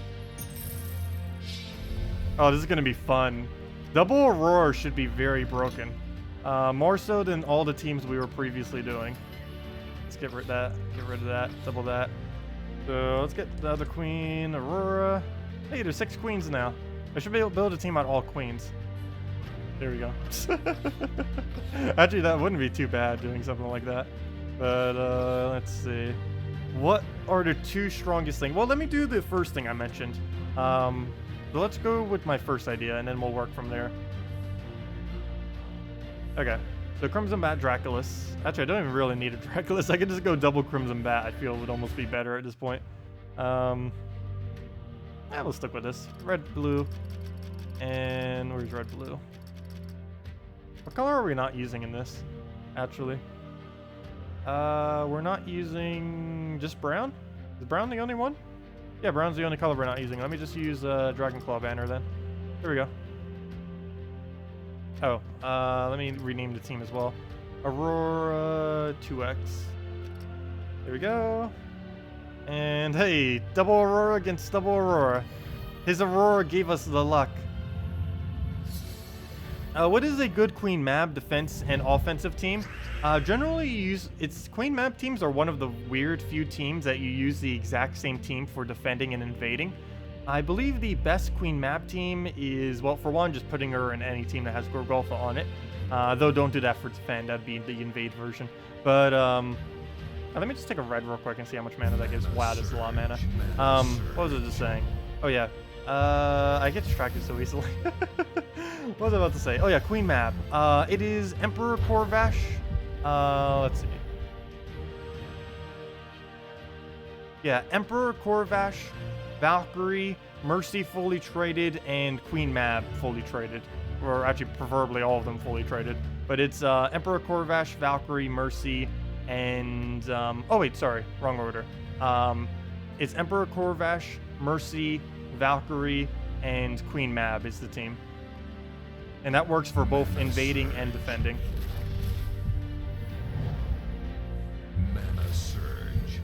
Oh, this is gonna be fun. Double Aurora should be very broken. More so than all the teams we were previously doing. Let's get rid of that. Get rid of that. Double that. So let's get the other Queen Aurora. Hey, there's 6 queens now. I should be able to build a team out all queens. There we go. Actually, that wouldn't be too bad doing something like that. But let's see. What are the 2 strongest things? Well, let me do the first thing I mentioned. So let's go with my first idea, and then we'll work from there. Okay. So Crimson Bat, Draculus. Actually, I don't even really need a Draculus. I could just go double Crimson Bat. I feel it would almost be better at this point. Yeah, we'll stick with this. Red, blue, and where's red, blue? What color are we not using in this? Actually, we're not using just brown. Is brown the only one? Yeah, brown's the only color we're not using. Let me just use Dragon Claw banner then. There we go. Oh, let me rename the team as well. Aurora 2X. There we go. And hey, double Aurora against double Aurora. His Aurora gave us the luck. What is a good Queen Mab defense and offensive team? Generally, Queen Mab teams are one of the weird few teams that you use the exact same team for defending and invading. I believe the best Queen Mab team is, well, for one, just putting her in any team that has Gorgolfa on it. Though don't do that for defend, that'd be the invade version. But, let me just take a red real quick and see how much mana that gives. Wow, that's a lot of mana. What was I just saying? Oh, yeah. I get distracted so easily. What was I about to say? Oh yeah, Queen Mab. It is Emperor Corvash. Let's see. Yeah, Emperor Corvash, Valkyrie, Mercy fully traded, and Queen Mab fully traded. Or actually, preferably all of them fully traded. But it's Emperor Corvash, Valkyrie, Mercy, and... oh wait, sorry. Wrong order. It's Emperor Corvash, Mercy, Valkyrie, and Queen Mab is the team. And that works for both invading and defending.
Mana surge.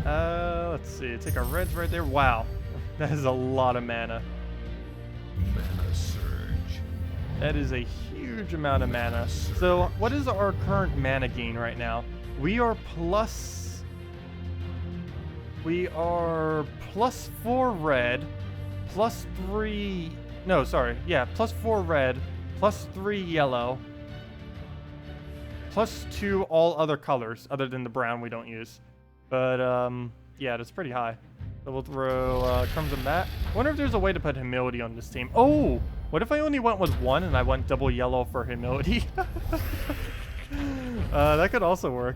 Let's see. Take our reds right there. Wow. That is a lot of mana.
Mana surge.
That is a huge amount of mana. So, what is our current mana gain right now? We are plus 4 red, plus 3... No, sorry. Yeah, plus 4 red, plus 3 yellow, plus 2 all other colors, other than the brown we don't use. But, yeah, that's pretty high. So we'll throw Crimson Bat. I wonder if there's a way to put Humility on this team. Oh! What if I only went with 1 and I went double yellow for Humility? That could also work.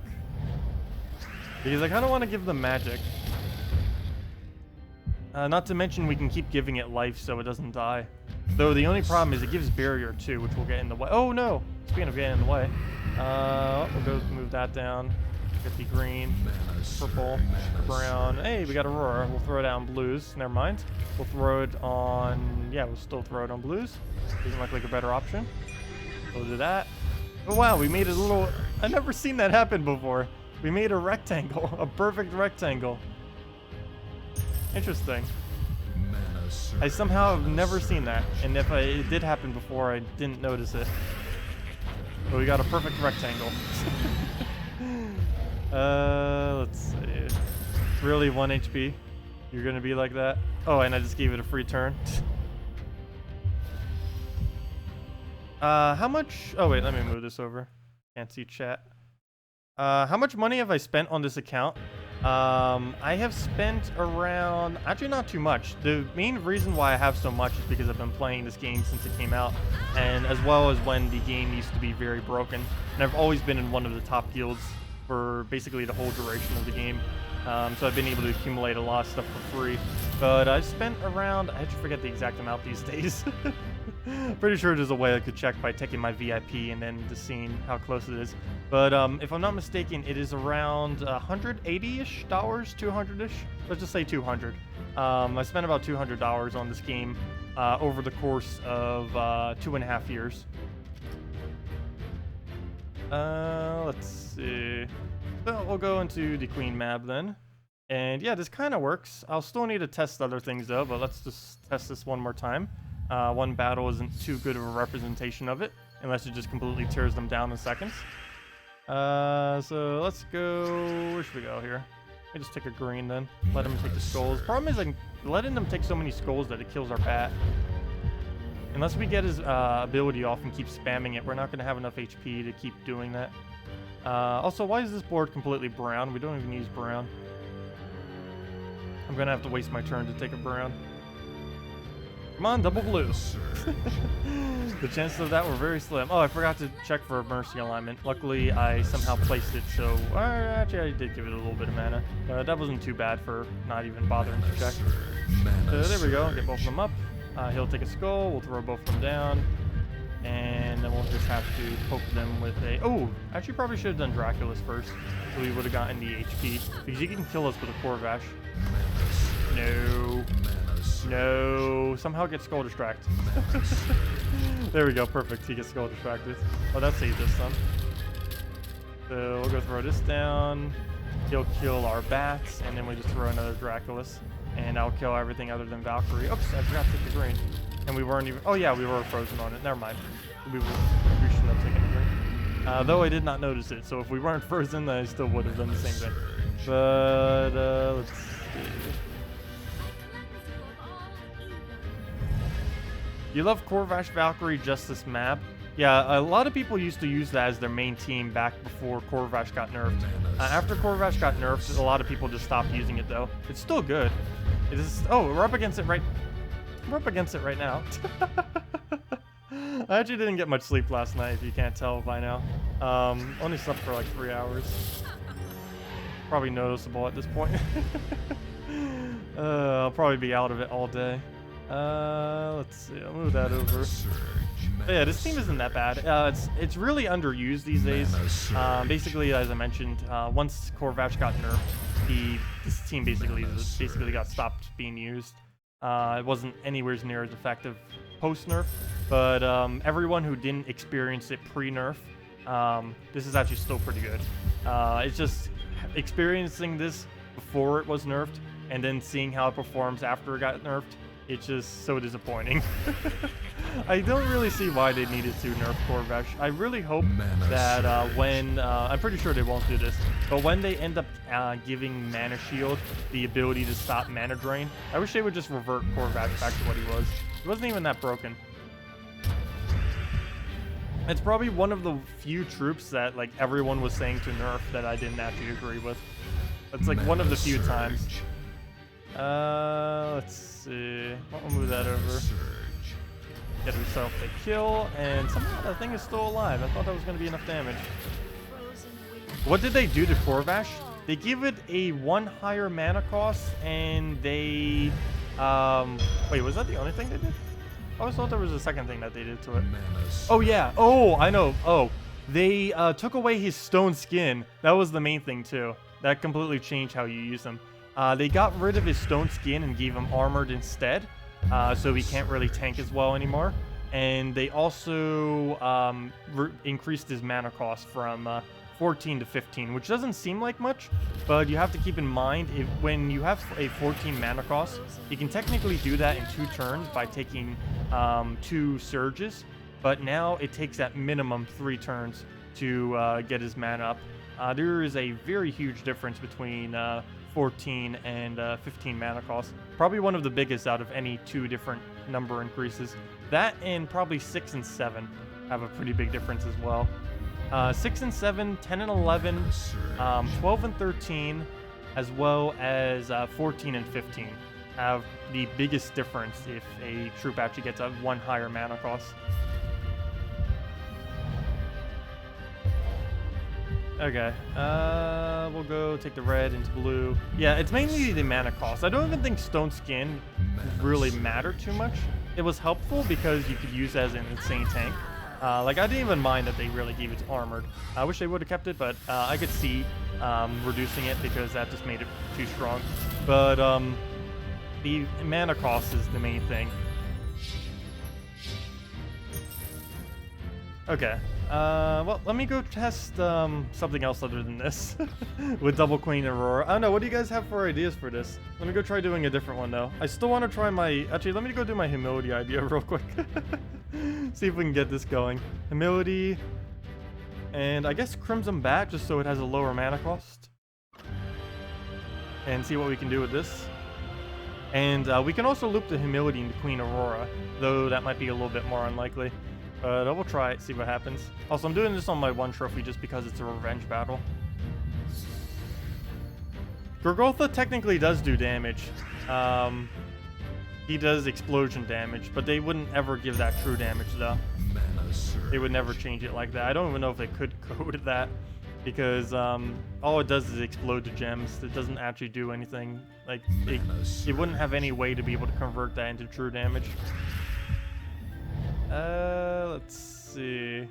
Because I kind of want to give them magic. Not to mention we can keep giving it life so it doesn't die. Though the only problem is it gives barrier too, which will get in the way. Oh no! Speaking of getting in the way. We'll go move that down. Get the green, purple, brown. Hey, we got Aurora. We'll throw it out on blues. Never mind. We'll throw it on... Yeah, we'll still throw it on blues. Doesn't look like a better option. We'll do that. Oh wow, we made a little... I've never seen that happen before. We made a rectangle. A perfect rectangle. Interesting. I somehow have never seen that, and if it did happen before, I didn't notice it. But we got a perfect rectangle. Let's see. Really, 1 HP? You're gonna be like that? Oh, and I just gave it a free turn. How much? Oh wait, let me move this over. Can't see chat. How much money have I spent on this account? I have spent around, actually not too much. The main reason why I have so much is because I've been playing this game since it came out, and as well as when the game used to be very broken. And I've always been in one of the top guilds for basically the whole duration of the game. So I've been able to accumulate a lot of stuff for free. But I spent around, I actually forget the exact amount these days. Pretty sure there's a way I could check by taking my VIP and then just seeing how close it is. But if I'm not mistaken, it is around $180-ish, 200-ish. Let's just say 200. I spent about $200 on this game over the course of 2.5 years. Let's see. So we'll go into the Queen Mab then. And yeah, this kind of works. I'll still need to test other things though, but let's just test this one more time. One battle isn't too good of a representation of it, unless it just completely tears them down in seconds. So let's go... Where should we go here? Let me just take a green then. Let them take the skulls. Problem is, like, letting them take so many skulls that it kills our bat. Unless we get his ability off and keep spamming it, we're not going to have enough HP to keep doing that. Also, why is this board completely brown? We don't even use brown. I'm going to have to waste my turn to take a brown. Come on, double blue. The chances of that were very slim. Oh, I forgot to check for Mercy alignment. Luckily, I somehow placed it, so... actually, I did give it a little bit of mana. That wasn't too bad for not even bothering to check. So there we go. Get both of them up. He'll take a skull. We'll throw both of them down. And then we'll just have to poke them with a... Oh, actually probably should have done Dracula's first. So we would have gotten the HP. Because he can kill us with a Corvash. No. No. Somehow get skull distracted. There we go. Perfect. He gets skull distracted. Oh, that saved us some. So we'll go throw this down. He'll kill our bats. And then we just throw another Dracula's. And I'll kill everything other than Valkyrie. Oops, I forgot to take the green. And we weren't even... Oh, yeah, we were frozen on it. Never mind. we shouldn't have taken a drink. Though I did not notice it, so if we weren't frozen, I still would have done the same thing. But, let's see. You love Corvash Valkyrie Justice map? Yeah, a lot of people used to use that as their main team back before Corvash got nerfed. After Corvash got nerfed, a lot of people just stopped using it though. It's still good. It is. Oh, we're up against it right. We're up against it right now. I actually didn't get much sleep last night, if you can't tell by now. Only slept for like 3 hours. Probably noticeable at this point. I'll probably be out of it all day. Let's see. I'll move that over. But yeah, this team isn't that bad. It's really underused these days. Basically, as I mentioned, once Corvash got nerfed, this team basically got stopped being used. It wasn't anywhere near as effective post-nerf, but everyone who didn't experience it pre-nerf, this is actually still pretty good. It's just experiencing this before it was nerfed, and then seeing how it performs after it got nerfed. It's just so disappointing. I don't really see why they needed to nerf Corvash. I really hope that when, I'm pretty sure they won't do this, but when they end up giving Mana Shield the ability to stop mana drain, I wish they would just revert Corvash back to what he was. He wasn't even that broken. It's probably one of the few troops that like everyone was saying to nerf that I didn't actually agree with. It's like one of the few times. Let's see. I'll move that over. Get himself a kill, and somehow that thing is still alive. I thought that was going to be enough damage. What did they do to Corvash? They give it a 1 higher mana cost, and they... wait, was that the only thing they did? I always thought there was a second thing that they did to it. Oh, yeah. Oh, I know. Oh, they took away his stone skin. That was the main thing, too. That completely changed how you use him. They got rid of his stone skin and gave him armored instead, so he can't really tank as well anymore. And they also increased his mana cost from 14 to 15, which doesn't seem like much, but you have to keep in mind when you have a 14 mana cost, you can technically do that in 2 turns by taking 2 surges, but now it takes at minimum 3 turns to get his mana up. There is a very huge difference between 14 and 15 mana cost. Probably one of the biggest out of any 2 different number increases. That and probably 6 and 7 have a pretty big difference as well. 6 and 7, 10 and 11, 12 and 13, as well as 14 and 15 have the biggest difference if a troop actually gets a 1 higher mana cost. Okay, we'll go take the red into blue. Yeah, it's mainly the mana cost. I don't even think Stone Skin really mattered too much. It was helpful because you could use it as an insane tank. Like, I didn't even mind that they really gave it to armored. I wish they would have kept it, but I could see reducing it because that just made it too strong. But the mana cost is the main thing. Okay. Well, let me go test something else other than this with Double Queen Aurora. I don't know. What do you guys have for ideas for this? Let me go try doing a different one, though. I still want to try my... Actually, let me go do my humility idea real quick. See if we can get this going. Humility. And I guess Crimson Bat, just so it has a lower mana cost. And see what we can do with this. And we can also loop the humility into Queen Aurora, though that might be a little bit more unlikely. But I will try it, see what happens. Also, I'm doing this on my 1 trophy just because it's a revenge battle. Gorgotha technically does do damage. He does explosion damage, but they wouldn't ever give that true damage, though. They would never change it like that. I don't even know if they could code that, because all it does is explode to gems. It doesn't actually do anything. Like, it wouldn't have any way to be able to convert that into true damage. Let's see.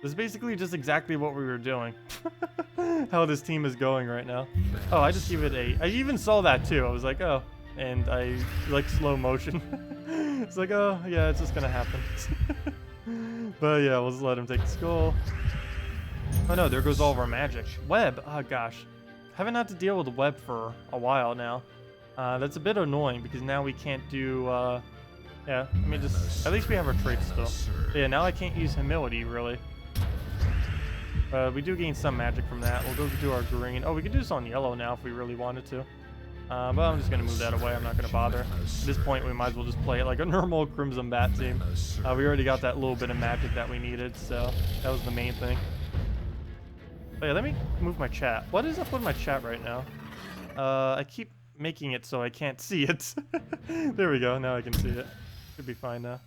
This is basically just exactly what we were doing. How this team is going right now. Oh, I just give it a... I even saw that too. I was like, oh. And I like slow motion. It's like, oh, yeah, it's just gonna happen. But yeah, we'll just let him take the skull. Oh no, there goes all of our magic. Web, oh gosh. Haven't had to deal with web for a while now. That's a bit annoying because now we can't do Yeah, I mean, just at least we have our traits still. Yeah, now I can't use humility really. We do gain some magic from that. We'll go do our green. Oh, we could do this on yellow now if we really wanted to. But I'm just gonna move that away. I'm not gonna bother. At this point, we might as well just play it like a normal Crimson Bat team. We already got that little bit of magic that we needed, so that was the main thing. But yeah, let me move my chat. What is up with my chat right now? I keep making it so I can't see it. There we go. Now I can see it. Should be fine now.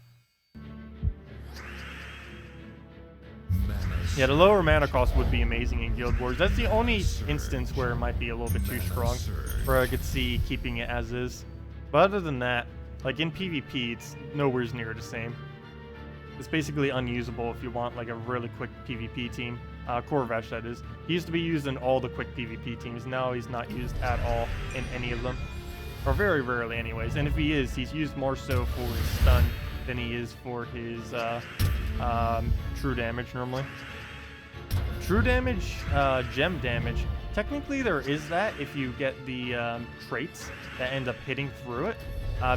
Yeah, the lower mana cost would be amazing in Guild Wars. That's the only instance where it might be a little bit too strong, where I could see keeping it as is. But other than that, like in PvP, it's nowhere near the same. It's basically unusable if you want like a really quick PvP team. Korvash, that is. He used to be used in all the quick PvP teams. Now he's not used at all in any of them. Or very rarely anyways. And if he is, he's used more so for his stun than he is for his true damage normally. True damage, gem damage. Technically there is that if you get the traits that end up hitting through it.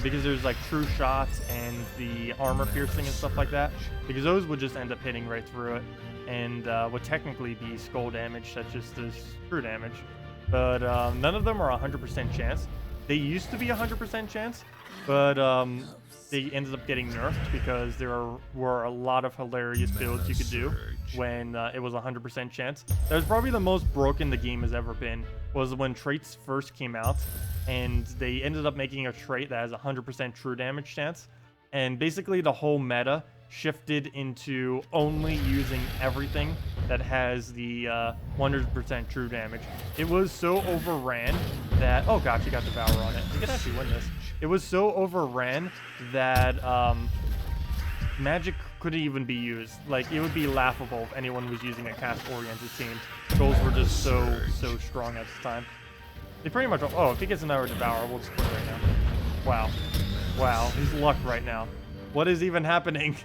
Because there's like true shots and the armor piercing and stuff like that. Because those would just end up hitting right through it. And would technically be skull damage, such as this true damage. But none of them are 100% chance. They used to be 100% chance, but they ended up getting nerfed because there were a lot of hilarious builds you could do when it was 100% chance. That was probably the most broken the game has ever been, was when traits first came out, and they ended up making a trait that has 100% true damage chance. And basically the whole meta shifted into only using everything that has the 100% true damage. It was so overran that... Oh gosh, you got Dbarrel on it. You can actually win this. It was so overran that magic couldn't even be used. Like, it would be laughable if anyone was using a cast-oriented team. Goals were just so strong at the time. They pretty much... Oh, if he gets another Dbarrel, we'll just quit right now. Wow. Wow, he's lucked right now. What is even happening?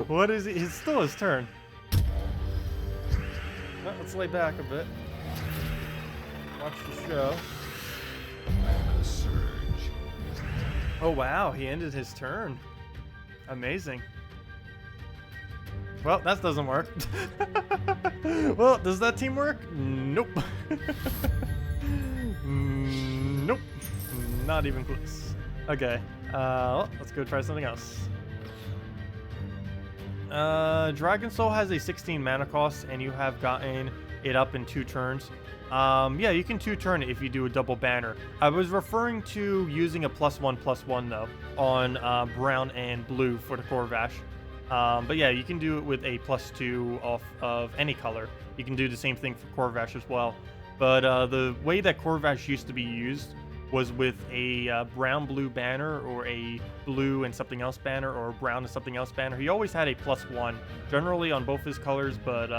What is it? It's still his turn. Well, let's lay back a bit. Watch the show. Oh wow, he ended his turn. Amazing. Well, that doesn't work. Well, does that team work? Nope. Nope. Not even close. Okay. Well, let's go try something else. Dragon Soul has a 16 mana cost, and you have gotten it up in 2 turns. Yeah, you can 2-turn it if you do a double banner. I was referring to using a +1/+1 though on brown and blue for the Korvash. But yeah, you can do it with a +2 off of any color. You can do the same thing for Korvash as well. But the way that Korvash used to be used was with a brown-blue banner, or a blue and something else banner, or a brown and something else banner. He always had a +1, generally on both his colors, but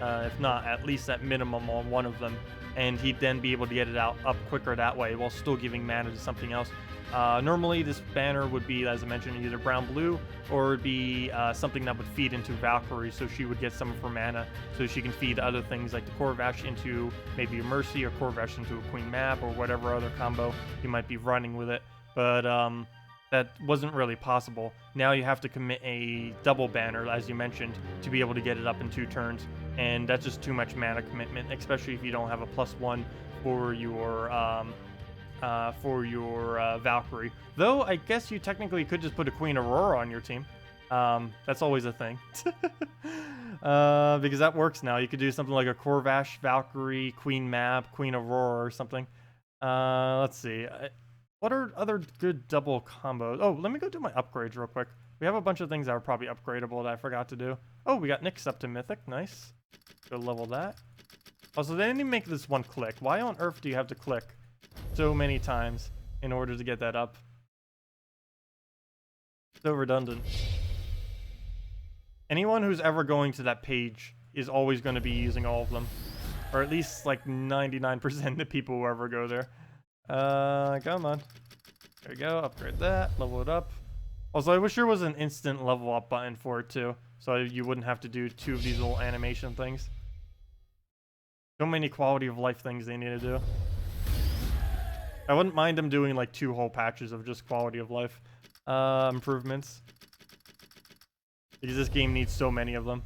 if not, at least at minimum on one of them. And he'd then be able to get it up quicker that way, while still giving mana to something else. Normally, this banner would be, as I mentioned, either brown-blue, or it would be something that would feed into Valkyrie, so she would get some of her mana, so she can feed other things like the Korvash into maybe a Mercy, or Korvash into a Queen Map, or whatever other combo you might be running with it. But that wasn't really possible. Now you have to commit a double banner, as you mentioned, to be able to get it up in 2 turns, and that's just too much mana commitment, especially if you don't have a +1 for your Valkyrie. Though, I guess you technically could just put a Queen Aurora on your team. That's always a thing. Because that works now. You could do something like a Korvash, Valkyrie, Queen Map, Queen Aurora, or something. Let's see. What are other good double combos? Oh, let me go do my upgrades real quick. We have a bunch of things that are probably upgradable that I forgot to do. Oh, we got Nyx up to Mythic. Nice. Go level that. Also, they didn't even make this one click. Why on earth do you have to click so many times in order to get that up? So redundant. Anyone who's ever going to that page is always going to be using all of them. Or at least like 99% of the people who ever go there. Come on. There we go, upgrade that, level it up. Also, I wish there was an instant level up button for it too, so you wouldn't have to do 2 of these little animation things. So many quality of life things they need to do. I wouldn't mind them doing like 2 whole patches of just quality of life improvements. Because this game needs so many of them.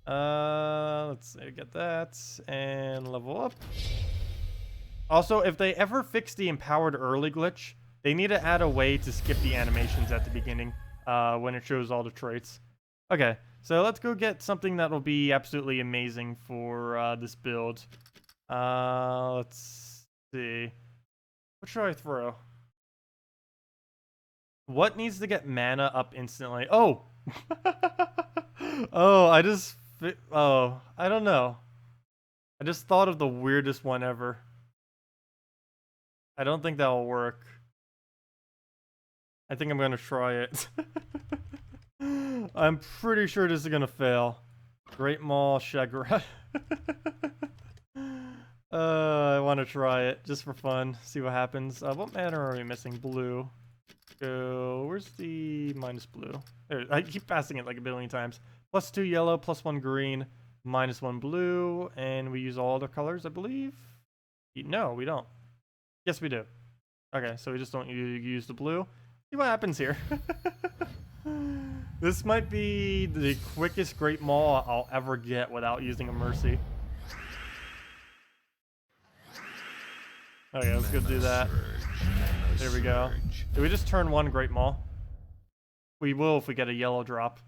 Let's get that and level up. Also, if they ever fix the empowered early glitch, they need to add a way to skip the animations at the beginning when it shows all the traits. Okay, so let's go get something that will be absolutely amazing for this build. Let's see. What should I throw? What needs to get mana up instantly? Oh! Oh, I don't know. I just thought of the weirdest one ever. I don't think that'll work. I think I'm gonna try it. I'm pretty sure this is gonna fail. Great Maul Shagra. I want to try it just for fun. See what happens. What mana are we missing? Blue. Go. Where's the minus blue? There, I keep passing it like a billion times. +2 yellow, +1 green, -1 blue, and we use all the colors, I believe. No, we don't. Yes, we do. Okay, so we just don't use the blue. See what happens here. This might be the quickest Great Maul I'll ever get without using a Mercy. Okay, let's go do that. There we go. Did we just turn 1 Great Maul? We will if we get a yellow drop.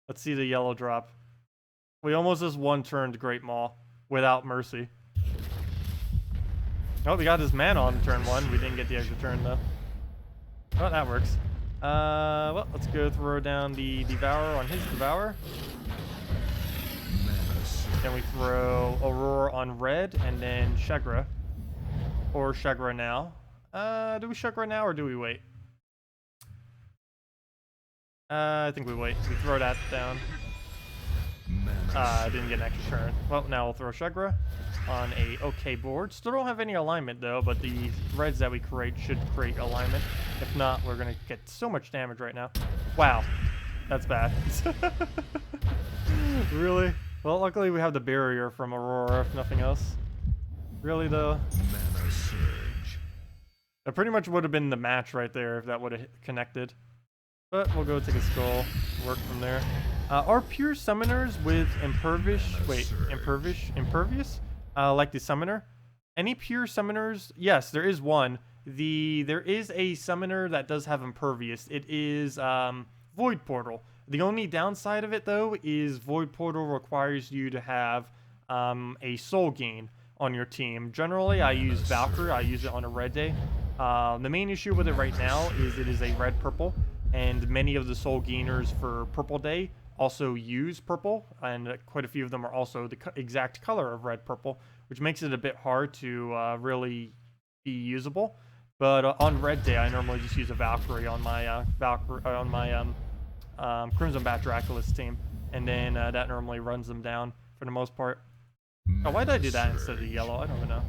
Let's see the yellow drop. We almost just 1-turned Great Maul without Mercy. Oh, we got his mana on turn 1. We didn't get the extra turn though. Oh, that works. Well, let's go throw down the Devour on his Devour. Then we throw Aurora on red and then Shagra. Or Shagra now. Do we Shagra now or do we wait? I think we wait. We throw that down. I didn't get an extra turn. Well, now we'll throw Shagra on a okay board. Still don't have any alignment though, but the reds that we create should create alignment. If not, we're gonna get so much damage right now. Wow, that's bad. Really? Well, luckily we have the barrier from Aurora, if nothing else. Really though?
Mana surge.
That pretty much would have been the match right there if that would have connected. But we'll go take a skull, work from there. Are pure summoners with impervious, like the summoner? Any pure summoners? Yes, there is one. There is a summoner that does have impervious. It is Void Portal. The only downside of it though is Void Portal requires you to have a soul gain on your team. Generally, I use Valkyrie. I use it on a red day. The main issue with it right now is it is a red-purple, and many of the soul gainers for Purple Day also use purple, and quite a few of them are also the exact color of red-purple, which makes it a bit hard to really be usable. But on red day, I normally just use a Valkyrie on my Crimson Bat Dracula's team, and then that normally runs them down for the most part. Oh, why did I do that instead of the yellow? I don't even know.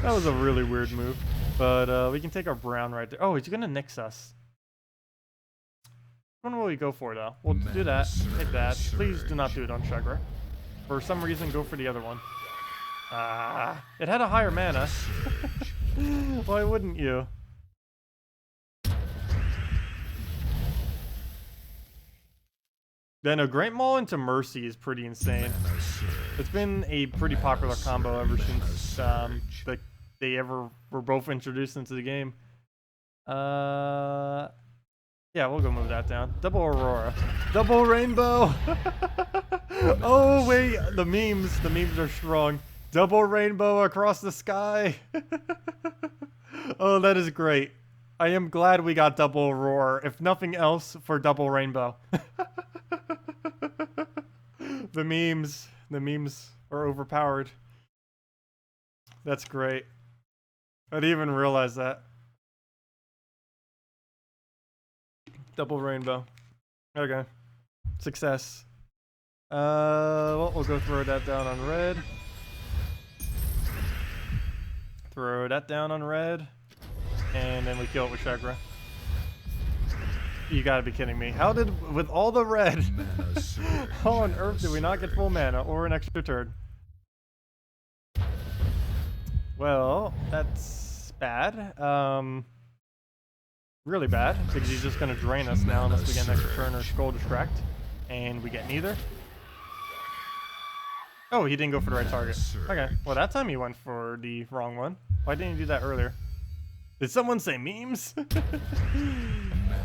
That was a really weird move. But we can take our brown right there. Oh, he's gonna nix us. Which one will we go for though? We'll do that. Take that. Please do not do it on Shagra. For some reason, go for the other one. It had a higher mana. Why wouldn't you? Then a Great Maul into Mercy is pretty insane. It's been a pretty popular combo ever since they ever were both introduced into the game. Yeah, we'll go move that down. Double Aurora. Double Rainbow! Oh, wait, the memes are strong. Double Rainbow across the sky. Oh, that is great. I am glad we got Double Aurora, if nothing else, for Double Rainbow. The memes are overpowered. That's great. I didn't even realize that. Double Rainbow. Okay. Success. Well, we'll go throw that down on red. Throw that down on red. And then we kill it with Shagra. You gotta be kidding me. How did, with all the red, how on earth did we not get full mana or an extra turn? Well, that's bad. Really bad, because he's just going to drain us now unless we get an extra turn or Skull Distract. And we get neither. Oh, he didn't go for the right target. Okay, well that time he went for the wrong one. Why didn't he do that earlier? Did someone say memes?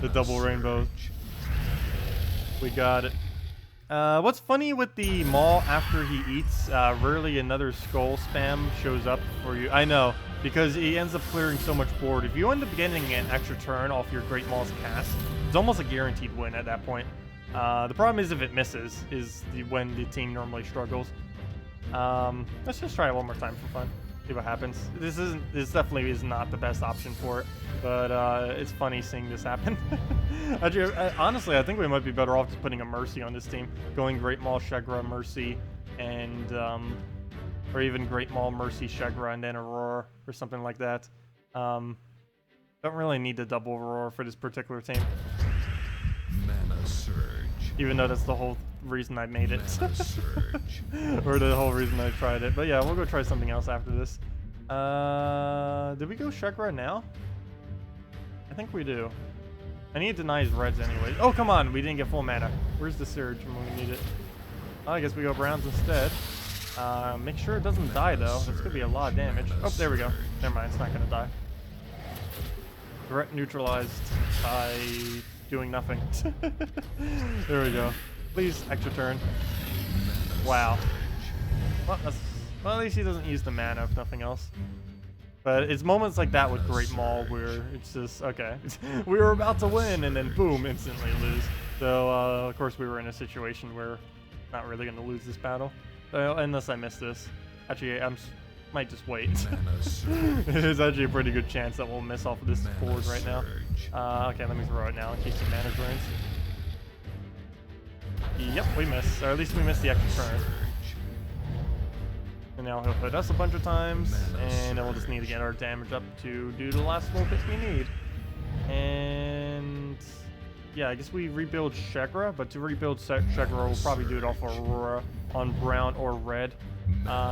The double rainbow. We got it. What's funny with the Maul after he eats, rarely another skull spam shows up for you. I know, because he ends up clearing so much board. If you end up getting an extra turn off your Great Maul's cast, it's almost a guaranteed win at that point. The problem is if it misses, when the team normally struggles. Let's just try it one more time for fun. See what happens. This definitely is not the best option for it, but it's funny seeing this happen. Honestly, I think we might be better off just putting a Mercy on this team, going Great Maul, Shegra, Mercy, and or even Great Maul, Mercy, Shegra, and then Aurora or something like that. Don't really need the double Aurora for this particular team.
Mana Surge.
Even though that's the whole reason I made it. Or the whole reason I tried it. But yeah, we'll go try something else after this. Did we go Shegra now? I think we do. I need to deny his reds anyway. Oh, come on. We didn't get full mana. Where's the Surge when we need it? Oh, I guess we go Browns instead. Make sure it doesn't die, though. That's going to be a lot of damage. Oh, there we go. Never mind. It's not going to die. Threat neutralized by doing nothing. There we go. Please, extra turn. Wow. Well, at least he doesn't use the mana, if nothing else. But it's moments like that with Great Maul where it's just, okay, we were about to win, and then boom, instantly lose. So, of course, we were in a situation where not really going to lose this battle. Unless I miss this. Actually, might just wait. There's actually a pretty good chance that we'll miss off of this board right now. Okay, let me throw it now in case the mana drains. Yep, we missed. Or at least we missed the extra turn. And now he'll hit us a bunch of times, and then we'll just need to get our damage up to do the last little bit we need. And yeah, I guess we rebuild Shegra, but to rebuild Shegra, we'll probably do it off Aurora on brown or red.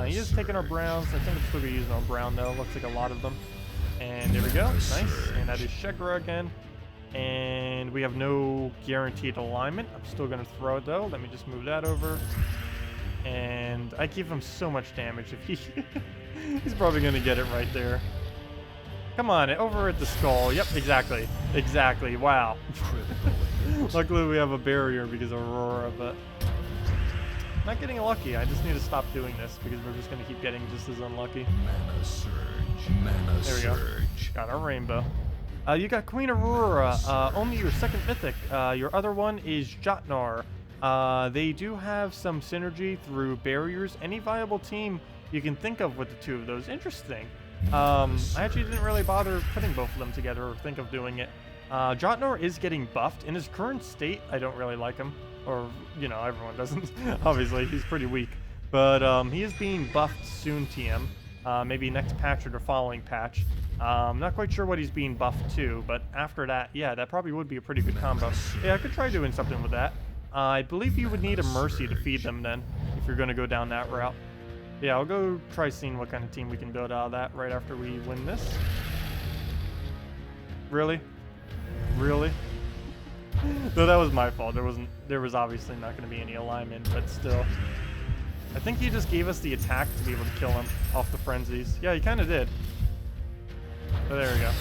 He is taking our browns. I think I'm still going to use it on brown, though. Looks like a lot of them. And there we go. Nice. And that is Shegra again. And we have no guaranteed alignment. I'm still going to throw it, though. Let me just move that over. And I give him so much damage. If he's probably going to get it right there. Come on, over at the skull. Yep, exactly. Exactly. Wow. Luckily, we have a barrier because of Aurora, but not getting lucky. I just need to stop doing this because we're just going to keep getting just as unlucky.
Mana Surge. Mana
there we go. Got our rainbow. You got Queen Aurora, only your second mythic. Your other one is Jotnar. They do have some synergy through barriers. Any viable team you can think of with the two of those. Interesting. I actually didn't really bother putting both of them together or think of doing it. Jotnar is getting buffed. In his current state, I don't really like him. Or, you know, everyone doesn't. Obviously, he's pretty weak. But he is being buffed soon, TM. Maybe next patch or the following patch. I'm not quite sure what he's being buffed to, but after that, yeah, that probably would be a pretty good combo. Yeah, I could try doing something with that. I believe you would need a Mercy to feed them then, if you're going to go down that route. Yeah, I'll go try seeing what kind of team we can build out of that right after we win this. Really? Really? No, that was my fault. There was obviously not going to be any alignment, but still. I think he just gave us the attack to be able to kill him off the frenzies. Yeah, he kind of did. So there we go.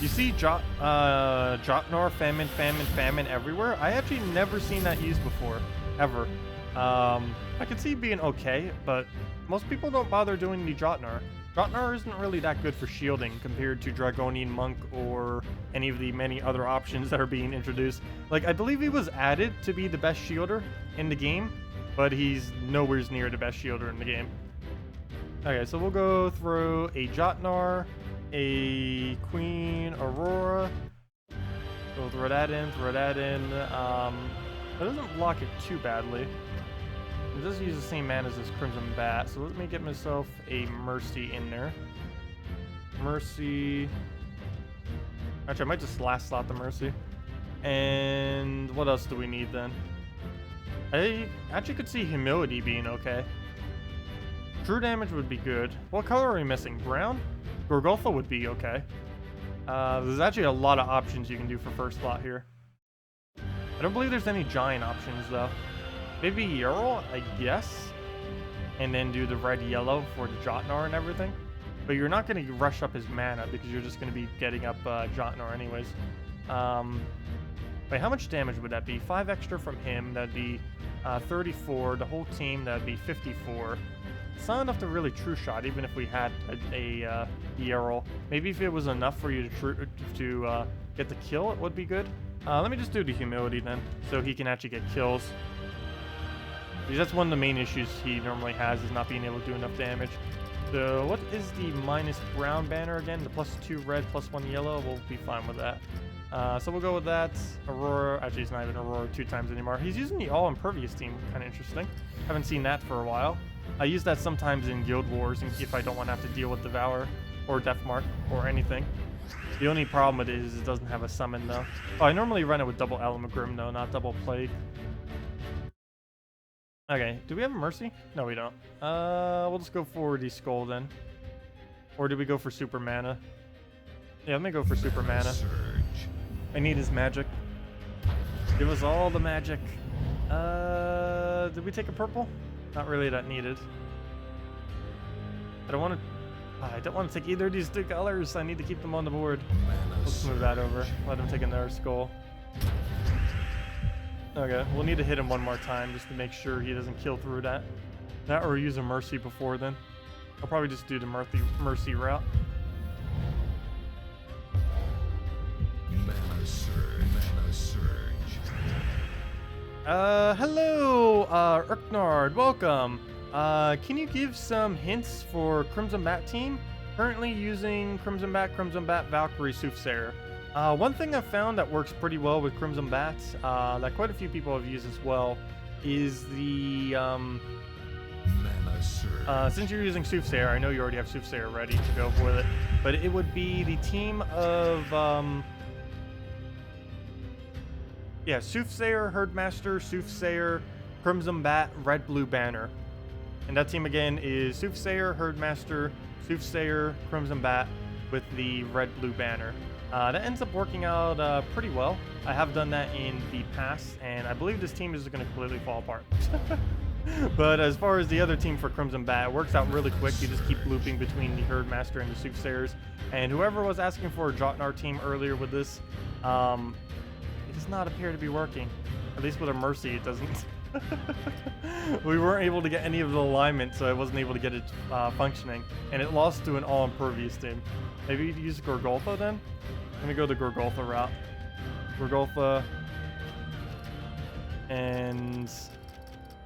You see Jotnar, famine everywhere? I actually never seen that used before, ever. I could see it being okay, but most people don't bother doing the Jotnar. Jotnar isn't really that good for shielding compared to Dragonian Monk or any of the many other options that are being introduced. Like, I believe he was added to be the best shielder in the game, but he's nowhere near the best shielder in the game. Okay, so we'll go through a Jotnar, a Queen Aurora. We'll throw that in, That doesn't block it too badly. It does use the same mana as this Crimson Bat, so let me get myself a Mercy in there. Mercy. Actually, I might just last slot the Mercy. And what else do we need then? I actually could see Humility being okay. True damage would be good. What color are we missing? Brown? Gorgolfa would be okay. There's actually a lot of options you can do for first slot here. I don't believe there's any giant options though. Maybe Earl, I guess. And then do the red-yellow for the Jotnar and everything. But you're not going to rush up his mana because you're just going to be getting up Jotnar anyways. Wait, how much damage would that be? 5 extra from him, that'd be 34. The whole team, that'd be 54. It's not enough to really true shot, even if we had a Earl. Maybe if it was enough for you to get the kill, it would be good. Let me just do the humility then, so he can actually get kills. Because that's one of the main issues he normally has, is not being able to do enough damage. So what is the minus brown banner again? The +2 red, +1 yellow? We'll be fine with that. So we'll go with that. Aurora, actually it's not even Aurora 2 times anymore. He's using the all impervious team, kind of interesting. Haven't seen that for a while. I use that sometimes in Guild Wars if I don't want to have to deal with Devour or Deathmark or anything. The only problem with it is it doesn't have a summon though. Oh, I normally run it with double Element Grim though, not double Plague. Okay, do we have a Mercy? No, we don't. We'll just go for the Skull then. Or do we go for Super Mana? Yeah, let me go for Super Mana. I need his magic. Give us all the magic. Did we take a purple? Not really that needed. I don't want to take either of these 2 colors. I need to keep them on the board. Let's move that over. Let him take another Skull. Okay, we'll need to hit him one more time just to make sure he doesn't kill through that. That or use a Mercy before then. I'll probably just do the Mercy route.
Mana surge.
Hello, Urknard, welcome. Can you give some hints for Crimson Bat team? Currently using Crimson Bat, Valkyrie, Soothsayer. One thing I've found that works pretty well with Crimson Bats, that quite a few people have used as well, is the, since you're using Soothsayer, I know you already have Soothsayer ready to go with it, but it would be the team of, yeah, Soothsayer, Herdmaster, Soothsayer, Crimson Bat, Red Blue Banner. And that team again is Soothsayer, Herdmaster, Soothsayer, Crimson Bat with the Red Blue Banner. That ends up working out pretty well. I have done that in the past, and I believe this team is going to completely fall apart. But as far as the other team for Crimson Bat, it works out really quick. You just keep looping between the Herdmaster and the Soothsayers. And whoever was asking for a Jotnar team earlier with this, it does not appear to be working. At least with a Mercy, it doesn't. We weren't able to get any of the alignment, so I wasn't able to get it functioning. And it lost to an all-impervious team. Maybe you use Gorgolfa then? Let me go the Gorgolfa route. Gorgolfa. And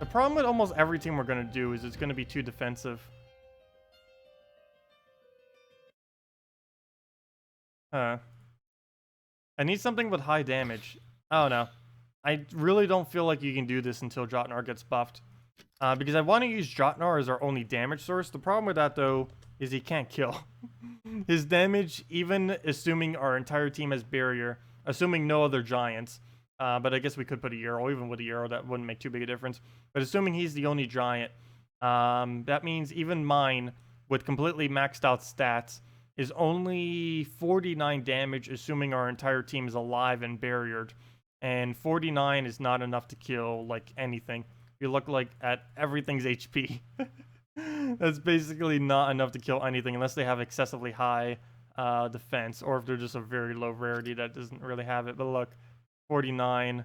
the problem with almost every team we're going to do is it's going to be too defensive. I need something with high damage. Oh no. I really don't feel like you can do this until Jotnar gets buffed. Because I want to use Jotnar as our only damage source. The problem with that though is he can't kill. His damage, even assuming our entire team has barrier, assuming no other giants, but I guess we could put a Euro. Even with a Euro, that wouldn't make too big a difference. But assuming he's the only giant, that means even mine, with completely maxed out stats, is only 49 damage, assuming our entire team is alive and barriered. And 49 is not enough to kill, like, anything. You look like at everything's HP. That's basically not enough to kill anything unless they have excessively high defense, or if they're just a very low rarity that doesn't really have it. But look, 49.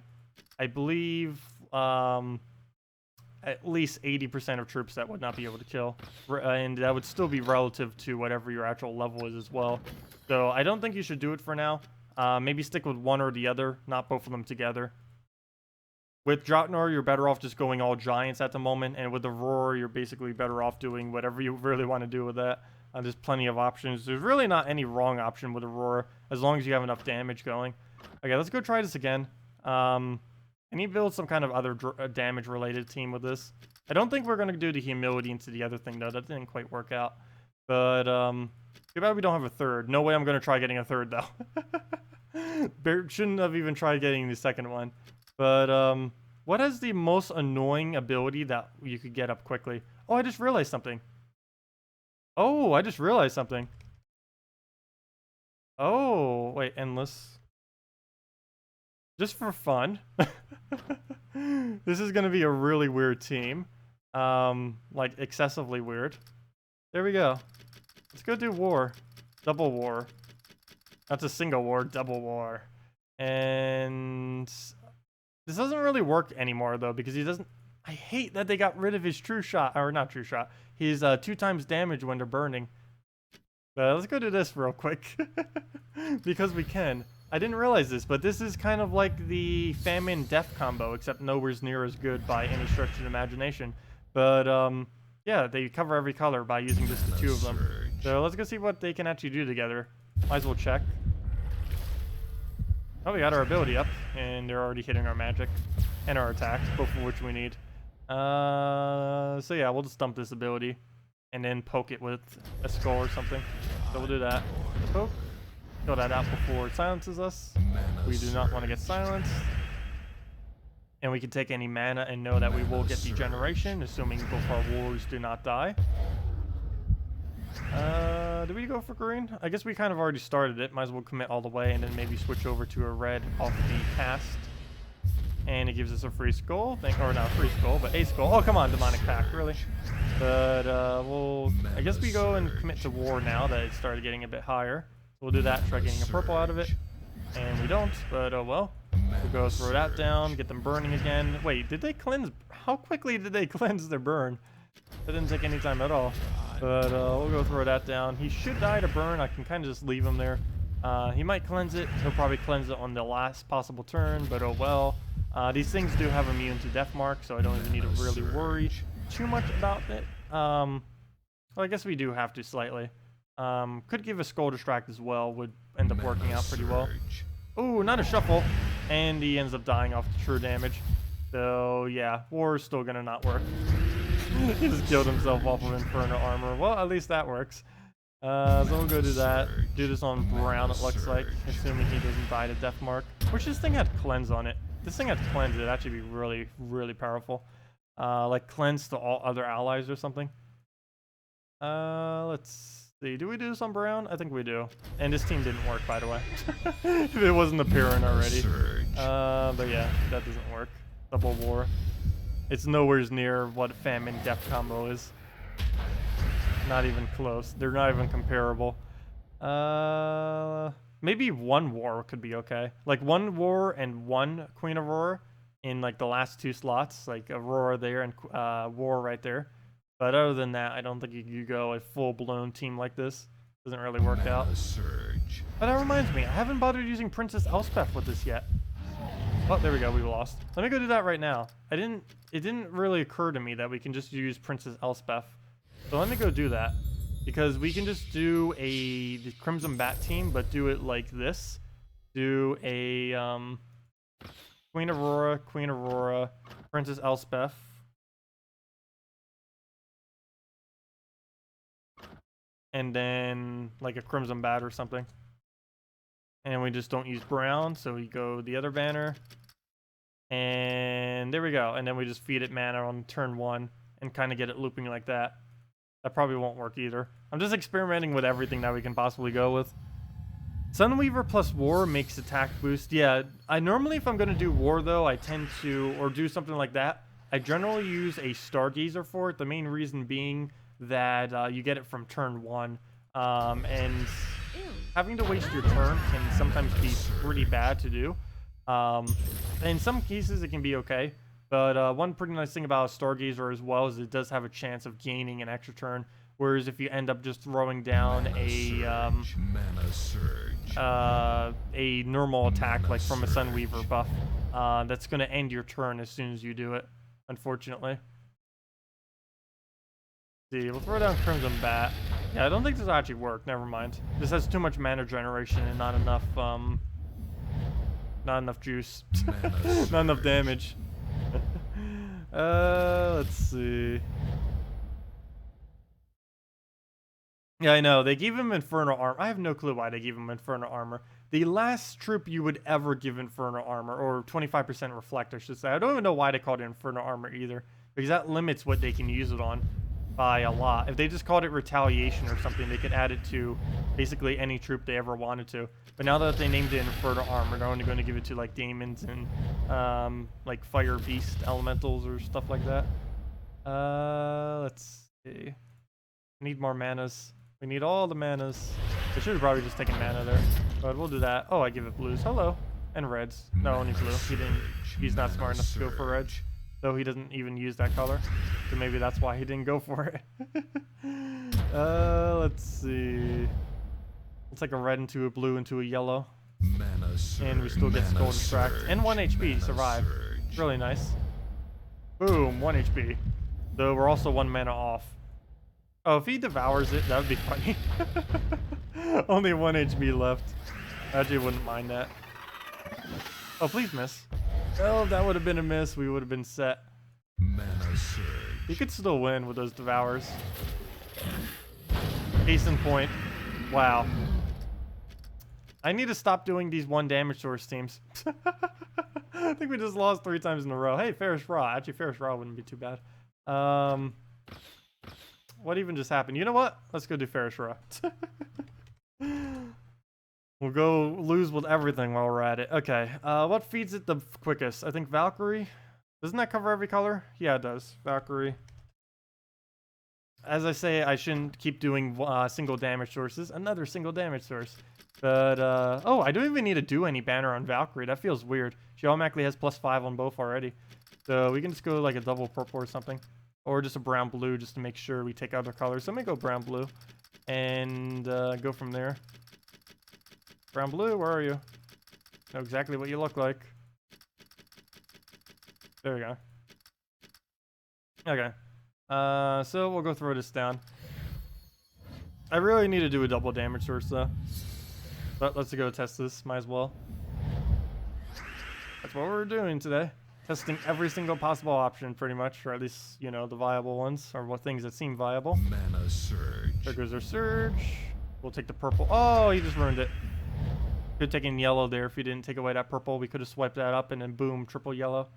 I believe at least 80% of troops that would not be able to kill. And that would still be relative to whatever your actual level is as well. So I don't think you should do it for now. Maybe stick with one or the other, not both of them together. With Jotnar, you're better off just going all giants at the moment, and with Aurora, you're basically better off doing whatever you really want to do with that. There's plenty of options. There's really not any wrong option with Aurora, as long as you have enough damage going. Okay, let's go try this again. I need to build some kind of other damage-related team with this. I don't think we're going to do the humility into the other thing, though. That didn't quite work out. But, too bad we don't have a third. No way I'm going to try getting a third, though. Shouldn't have even tried getting the second one. But, what is the most annoying ability that you could get up quickly? Oh, I just realized something. Oh, I just realized something. Oh, wait, endless. Just for fun. This is gonna be a really weird team. Like excessively weird. There we go. Let's go do war. Double war. Not a single war, double war. And this doesn't really work anymore though, because he doesn't. I hate that they got rid of his true shot, or not true shot. He's 2 times damage when they're burning. But let's go do this real quick. Because we can. I didn't realize this, but this is kind of like the famine death combo, except nowhere near as good by any stretch of imagination. But yeah, they cover every color by using just the 2 of them. So let's go see what they can actually do together. Might as well check. Oh, we got our ability up, and they're already hitting our magic and our attacks, both of which we need. So yeah, we'll just dump this ability and then poke it with a skull or something. So we'll do that. Poke. Kill that out before it silences us. We do not want to get silenced. And we can take any mana and know that we will get degeneration, assuming both our wars do not die. Do we go for green? I guess we kind of already started it. Might as well commit all the way and then maybe switch over to a red off the cast. And it gives us a free skull. Or not a free skull, but a skull. Oh, come on, demonic pact, really? But we'll... I guess we go and commit to war now that it started getting a bit higher. We'll do that, try getting a purple out of it. And we don't, but oh well. We'll go throw that down, get them burning again. Wait, did they cleanse? How quickly did they cleanse their burn? That didn't take any time at all. But we'll go throw that down. He should die to burn. I can kind of just leave him there. He might cleanse it. He'll probably cleanse it on the last possible turn, but oh well. These things do have immune to death mark, so I don't even need to really worry too much about it. Well, I guess we do have to slightly. Could give a skull distract as well, would end up working out pretty well. Ooh, not a shuffle. And he ends up dying off the true damage. So yeah, war is still gonna not work. He just killed himself off of Inferno Armor. Well, at least that works. So we'll go do that. Do this on Brown, it looks like, assuming he doesn't die to Death Mark. Which this thing had Cleanse on it. This thing had Cleanse, it'd actually be really, really powerful. Like Cleanse to all other allies or something. Let's see. Do we do this on Brown? I think we do. And this team didn't work, by the way. If it wasn't appearing already. But yeah, that doesn't work. Double War. It's nowhere near what Famine Death combo is. Not even close. They're not even comparable. Maybe one war could be okay. Like one war and one Queen Aurora in like the last 2 slots. Like Aurora there and war right there. But other than that, I don't think you could go a full-blown team like this. Doesn't really work out. But that reminds me, I haven't bothered using Princess Elspeth with this yet. Oh, there we go, we lost. Let me go do that right now. It didn't really occur to me that we can just use Princess Elspeth. So let me go do that. Because we can just do the Crimson Bat team, but do it like this. Do a Queen Aurora, Princess Elspeth. And then like a Crimson Bat or something. And we just don't use Brown, so we go the other banner. And there we go. And then we just feed it mana on turn 1 and kind of get it looping like that. That probably won't work either. I'm just experimenting with everything that we can possibly go with. Sunweaver plus War makes attack boost. Yeah, I normally, if I'm going to do War though, I tend to, or do something like that, I generally use a Stargazer for it. The main reason being that you get it from turn 1. And having to waste your turn can sometimes be pretty bad to do. In some cases, it can be okay. But one pretty nice thing about a Stargazer as well is it does have a chance of gaining an extra turn. Whereas if you end up just throwing down a normal attack, like from a Sunweaver buff, that's going to end your turn as soon as you do it, unfortunately. See, we'll throw down Crimson Bat. Yeah, I don't think this will actually work. Never mind. This has too much mana generation and not enough juice. Not enough damage. Let's see. Yeah, I know. They gave him Infernal Armor. I have no clue why they gave him Infernal Armor. The last troop you would ever give Infernal Armor, or 25% Reflect, I should say. I don't even know why they called it Infernal Armor either, because that limits what they can use it on. by a lot. If they just called it retaliation or something, they could add it to basically any troop they ever wanted to. But now that they named it Inferno Armor, they're only going to give it to like Daemons and like Fire Beast Elementals or stuff like that. Let's see. Need more manas. We need all the manas. I should have probably just taken mana there, but we'll do that. Oh, I give it blues. Hello. And reds. No, only blue. He's not smart enough to go for red. Though he doesn't even use that color. So maybe that's why he didn't go for it. Let's see. It's like a red into a blue into a yellow. And we still get Skull Distract. And 1 HP. Survive. Really nice. Boom. 1 HP. Though we're also 1 mana off. Oh, if he devours it, that would be funny. Only 1 HP left. I actually wouldn't mind that. Oh, please miss. Well, that would have been a miss. We would have been set. He could still win with those devours. Case in point. Wow. I need to stop doing these 1 damage source teams. I think we just lost 3 times in a row. Hey, Ferris Raw. Actually, Ferris Raw wouldn't be too bad. What even just happened? You know what? Let's go do Ferris Raw. We'll go lose with everything while we're at it. Okay, what feeds it the quickest? I think Valkyrie. Doesn't that cover every color? Yeah, it does. Valkyrie. As I say, I shouldn't keep doing single damage sources. Another single damage source. But, oh, I don't even need to do any banner on Valkyrie. That feels weird. She automatically has +5 on both already. So we can just go like a double purple or something. Or just a brown blue just to make sure we take other colors. So let me go brown blue. And go from there. Brown blue, where are you? Know exactly what you look like. There we go. Okay. So we'll go throw this down. I really need to do a double damage source though. But let's go test this, might as well. That's what we're doing today. Testing every single possible option pretty much, or at least, you know, the viable ones, or what things that seem viable.
Mana surge.
There goes our surge. We'll take the purple. Oh, he just ruined it. Could have taken yellow there if he didn't take away that purple. We could have swiped that up and then boom, triple yellow.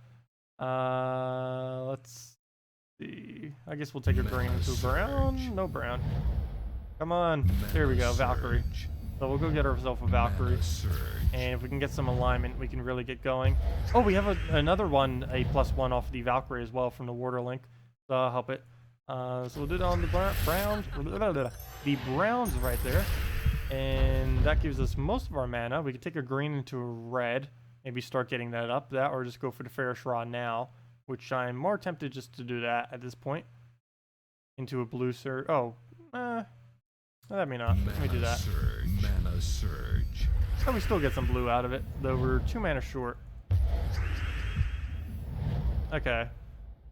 Let's see. I guess we'll take a green into brown. No brown. Come on. There we go, Valkyrie. So we'll go get ourselves a Valkyrie. And if we can get some alignment, we can really get going. Oh, we have another one, a +1 off the Valkyrie as well from the Warder link. So I'll help it. So we'll do it on the browns. The browns right there. And that gives us most of our mana. We could take a green into a red. Maybe start getting that up. That or just go for the Ferris Raw now. Which I'm more tempted just to do that at this point. Into a blue surge. Oh, let me not. Let me do that.
Mana surge.
Oh, we still get some blue out of it. Though we're 2 mana short. Okay.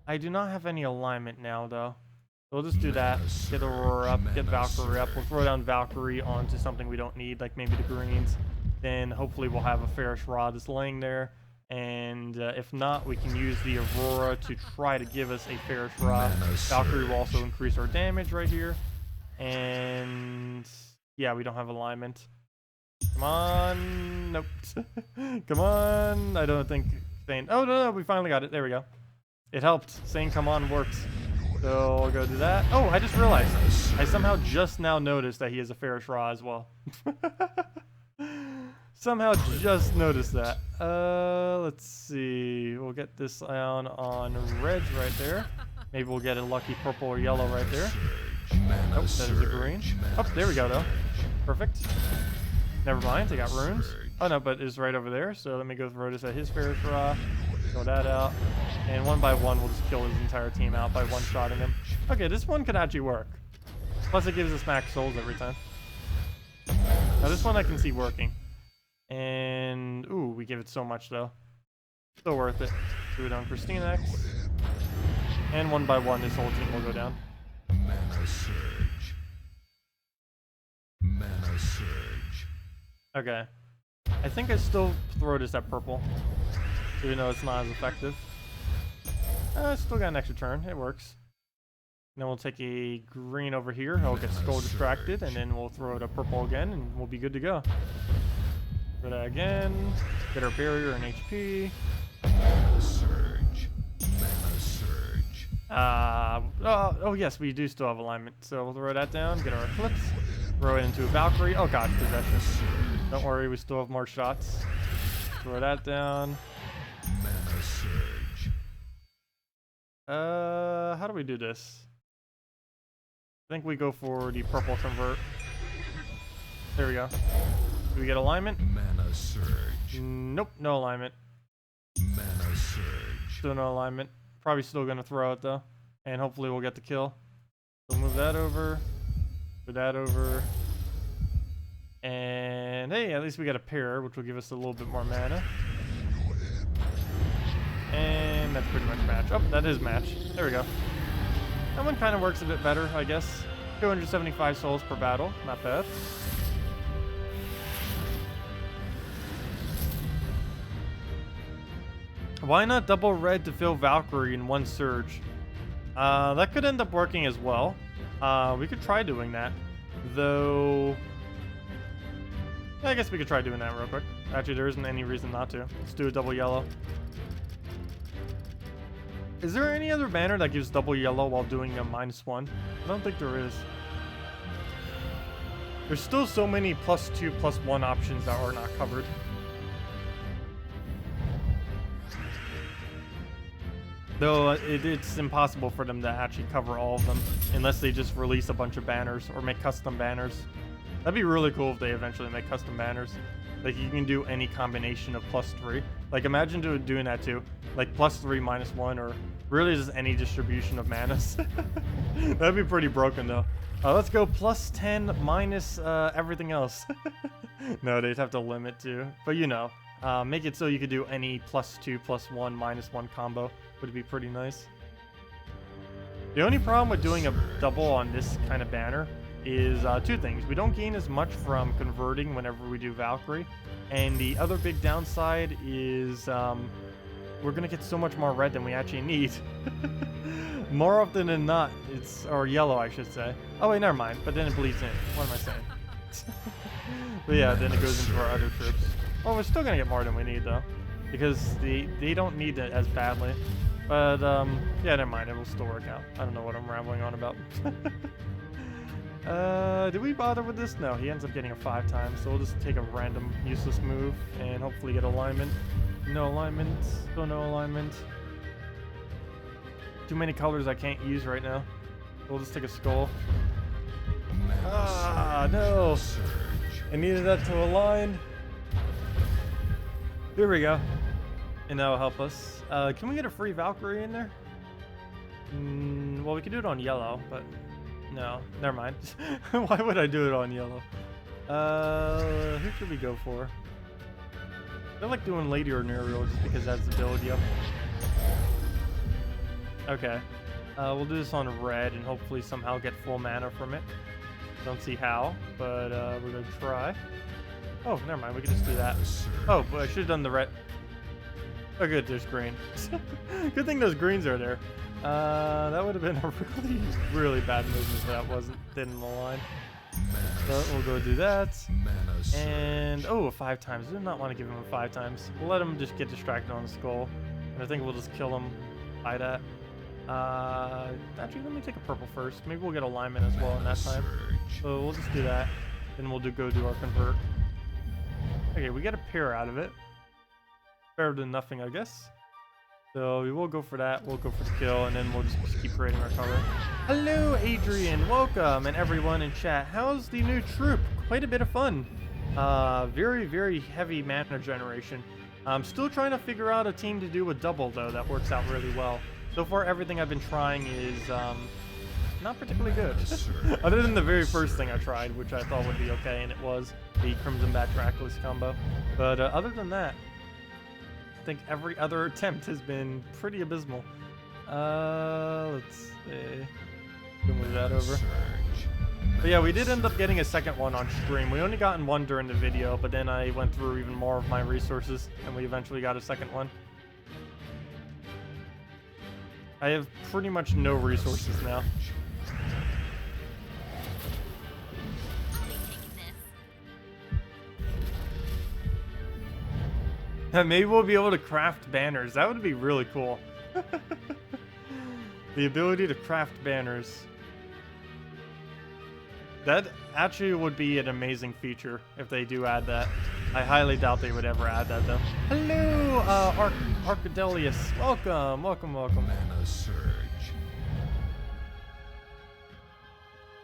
I do not have any alignment now though. We'll just do that. Get Aurora up, get Valkyrie up. We'll throw down Valkyrie onto something we don't need, like maybe the greens. Then hopefully we'll have a Ferris Rod that's laying there. And if not, we can use the Aurora to try to give us a Ferris Rod. Valkyrie will also increase our damage right here. And yeah, we don't have alignment. Come on. Nope. Come on. I don't think saying, oh no, we finally got it. There we go. It helped. Saying come on works. So I'll go do that. Oh, I just realized. I somehow just now noticed that he has a Ferris Raw as well. Somehow just noticed that. Let's see. We'll get this down on reds right there. Maybe we'll get a lucky purple or yellow right there. Nope, that is a green. Oh, there we go though. Perfect. Never mind, they got runes. Oh no, but it's right over there. So let me go throw this at his Ferris Raw. Throw that out. And 1 by 1, we'll just kill his entire team out by one-shotting him. Okay, this one could actually work. Plus it gives us max souls every time. Now this one I can see working. And, ooh, we give it so much though. Still worth it. Do it on KrissTigger. And 1 by 1, this whole team will go down.
Mana surge. Mana surge.
Okay. I think I still throw this at purple. Even though it's not as effective. Still got an extra turn. It works. Then we'll take a green over here. He'll get skull distracted. And then we'll throw it at purple again. And we'll be good to go. Throw that again. Get our barrier and HP.
Mana surge. Mana surge.
Oh yes, we do still have alignment. So we'll throw that down, get our Eclipse, throw it into a Valkyrie. Oh gosh, possession. Don't worry, we still have more shots. Throw that down.
Mana surge.
How do we do this? I think we go for the purple convert. There we go. Do we get alignment?
Mana surge.
Nope, no alignment.
Mana surge.
Still no alignment. Probably still gonna throw it though. And hopefully we'll get the kill. So move that over. Put that over. And hey, at least we got a pair, which will give us a little bit more mana. And that's pretty much match. Oh, that is match. There we go. That one kind of works a bit better, I guess. 275 souls per battle. Not bad. Why not double red to fill Valkyrie in one surge? That could end up working as well. We could try doing that. Though... yeah, I guess we could try doing that real quick. Actually, there isn't any reason not to. Let's do a double yellow. Is there any other banner that gives double yellow while doing a -1? I don't think there is. There's still so many +2, +1 options that are not covered. Though it's impossible for them to actually cover all of them unless they just release a bunch of banners or make custom banners. That'd be really cool if they eventually make custom banners. Like you can do any combination of +3. Like imagine doing that too. Like +3, -1, or really just any distribution of manas. That'd be pretty broken though. Let's go +10 minus everything else. No, they'd have to limit to. But you know, make it so you could do any +2, +1, -1 combo. Would be pretty nice. The only problem with doing a double on this kind of banner is two things. We don't gain as much from converting whenever we do Valkyrie, and the other big downside is we're gonna get so much more red than we actually need. More often than not, or yellow I should say. Oh wait, never mind, but then it bleeds in. What am I saying? But yeah, then it goes into our other troops. Well, we're still gonna get more than we need though, because they don't need it as badly. But yeah, never mind, it will still work out. I don't know what I'm rambling on about. Did we bother with this? No, he ends up getting a 5 times, so we'll just take a random useless move and hopefully get alignment. No alignment, still no alignment. Too many colors I can't use right now. We'll just take a skull. Ah, no! I needed that to align. Here we go. And that'll help us. Can we get a free Valkyrie in there? Well, we could do it on yellow, but no, never mind. Why would I do it on yellow? Who should we go for? I like doing Lady or Nerf just because that's the ability up. Okay. We'll do this on red and hopefully somehow get full mana from it. Don't see how, but we're gonna try. Oh, never mind. We can just do that. Oh, but I should have done the red. Oh, good. There's green. Good thing those greens are there. That would have been a really bad move if that didn't align. So we'll go do that. And oh, a 5 times. I do not want to give him a 5 times. We'll let him just get distracted on the skull, and I think we'll just kill him by that. Actually, let me take a purple first. Maybe we'll get alignment as well in that time. So we'll just do that. Then we'll go do our convert. Okay, we get a pair out of it. Better than nothing, I guess. So we will go for that. We'll go for the kill, and then we'll just keep creating our color. Hello, Adrian. Welcome, and everyone in chat. How's the new troop? Quite a bit of fun. Very, very heavy mana generation. I'm still trying to figure out a team to do a double, though, that works out really well. So far, everything I've been trying is not particularly good. Other than the very first thing I tried, which I thought would be okay, and it was the Crimson Bat Dracula's combo. But other than that, I think every other attempt has been pretty abysmal. Let's see. We'll move that over. But yeah, we did end up getting a second one on stream. We only gotten one during the video, but then I went through even more of my resources, and we eventually got a second one. I have pretty much no resources now. Maybe we'll be able to craft banners. That would be really cool. The ability to craft banners. That actually would be an amazing feature if they do add that. I highly doubt they would ever add that though. Hello, Arcadelius. Welcome, welcome, welcome.
Mana surge.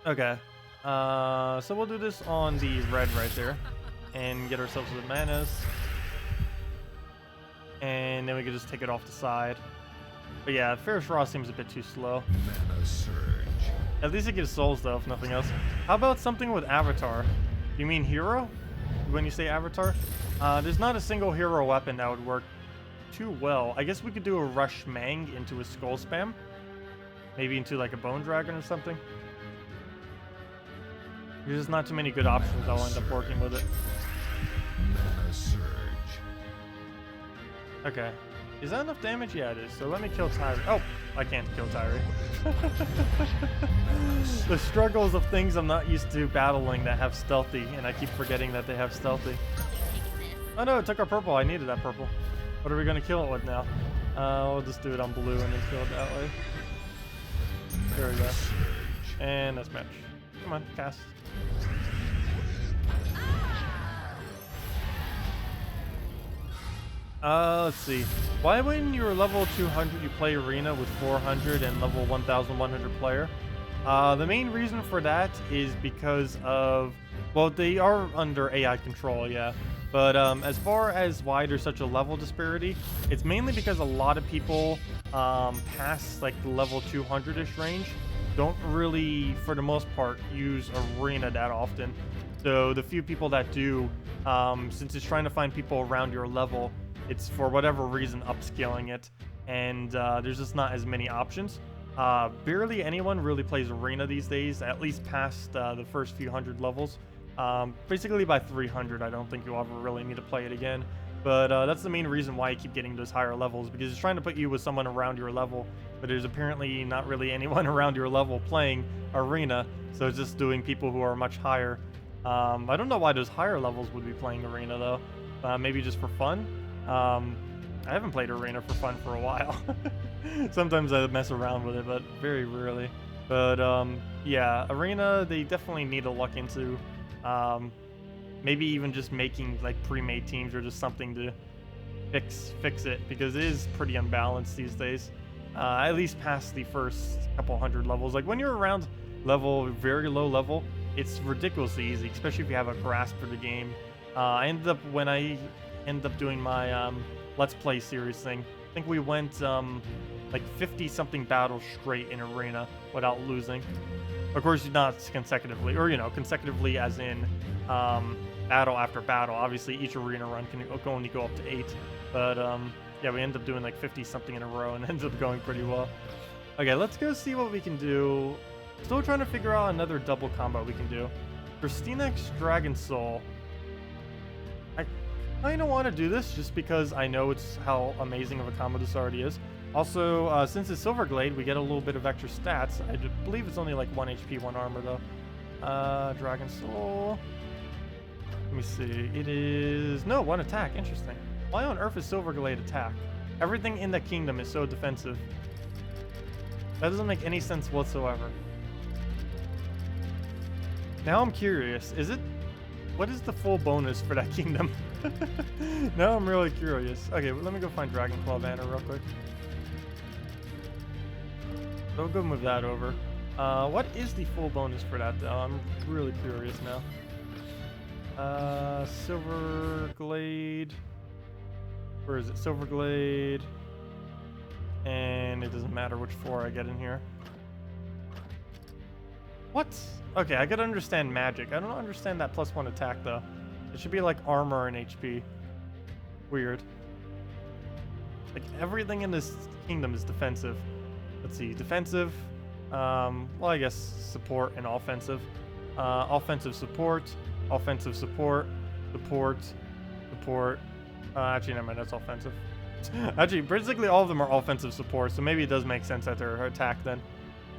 Okay. So we'll do this on the red right there. And get ourselves the manas. And then we can just take it off the side. But yeah, Ferris Raw seems a bit too slow.
Mana surge.
At least it gives souls though, if nothing else. How about something with Avatar? You mean hero? When you say Avatar? There's not a single hero weapon that would work too well. I guess we could do a Rush Mang into a Skull Spam. Maybe into like a Bone Dragon or something. There's just not too many good options that'll end up working with it.
Mana surge.
Okay. Is that enough damage? Yeah, it is. So let me kill Tyree. Oh, I can't kill Tyree. The struggles of things I'm not used to battling that have stealthy, and I keep forgetting that they have stealthy. Oh no, it took our purple. I needed that purple. What are we going to kill it with now? We'll just do it on blue and then kill it that way. There we go. And that's match. Come on, cast. Let's see. Why when you're level 200 you play arena with 400 and level 1100 player? The main reason for that is because of, well, they are under AI control, yeah. But as far as why there's such a level disparity, it's mainly because a lot of people past like the level 200-ish range don't really, for the most part, use arena that often. So the few people that do, since it's trying to find people around your level, it's for whatever reason upscaling it, and there's just not as many options. Barely anyone really plays arena these days, at least past the first few hundred levels. Basically by 300, I don't think you'll ever really need to play it again. But that's the main reason why you keep getting those higher levels, because it's trying to put you with someone around your level, but there's apparently not really anyone around your level playing arena, so it's just doing people who are much higher. I don't know why those higher levels would be playing arena though. Maybe just for fun. I haven't played arena for fun for a while. Sometimes I mess around with it, but very rarely. But yeah, arena they definitely need to look into. Maybe even just making like pre-made teams or just something to fix it, because it is pretty unbalanced these days. At least past the first couple hundred levels. Like when you're around level, very low level, it's ridiculously easy, especially if you have a grasp for the game. When I ended up doing my Let's Play series thing, I think we went like 50 something battles straight in arena without losing. Of course, not consecutively, or you know, consecutively as in battle after battle. Obviously, each arena run can only go up to 8, but yeah, we ended up doing like 50 something in a row and ended up going pretty well. Okay, let's go see what we can do. Still trying to figure out another double combo we can do. Christina's Dragon Soul. I kind of want to do this just because I know it's how amazing of a combo this already is. Also, since it's Silverglade, we get a little bit of extra stats. I believe it's only like 1 HP, 1 armor though. Dragon Soul. Let me see. It is... No, 1 attack. Interesting. Why on earth is Silverglade attack? Everything in the kingdom is so defensive. That doesn't make any sense whatsoever. Now I'm curious. Is it... What is the full bonus for that kingdom? Now I'm really curious. Okay, well, let me go find Dragon Claw banner real quick. I'll go move that over. What is the full bonus for that though? I'm really curious now. Silverglade. Where is it? Silverglade. And it doesn't matter which 4 I get in here. What? Okay, I gotta understand magic. I don't understand that +1 attack though. It should be like armor and HP. Weird. Like everything in this kingdom is defensive. Let's see, defensive. Well, I guess support and offensive. Offensive support, offensive support, support. Actually, never mind, that's offensive. Actually, basically all of them are offensive support, so maybe it does make sense that they're attack then.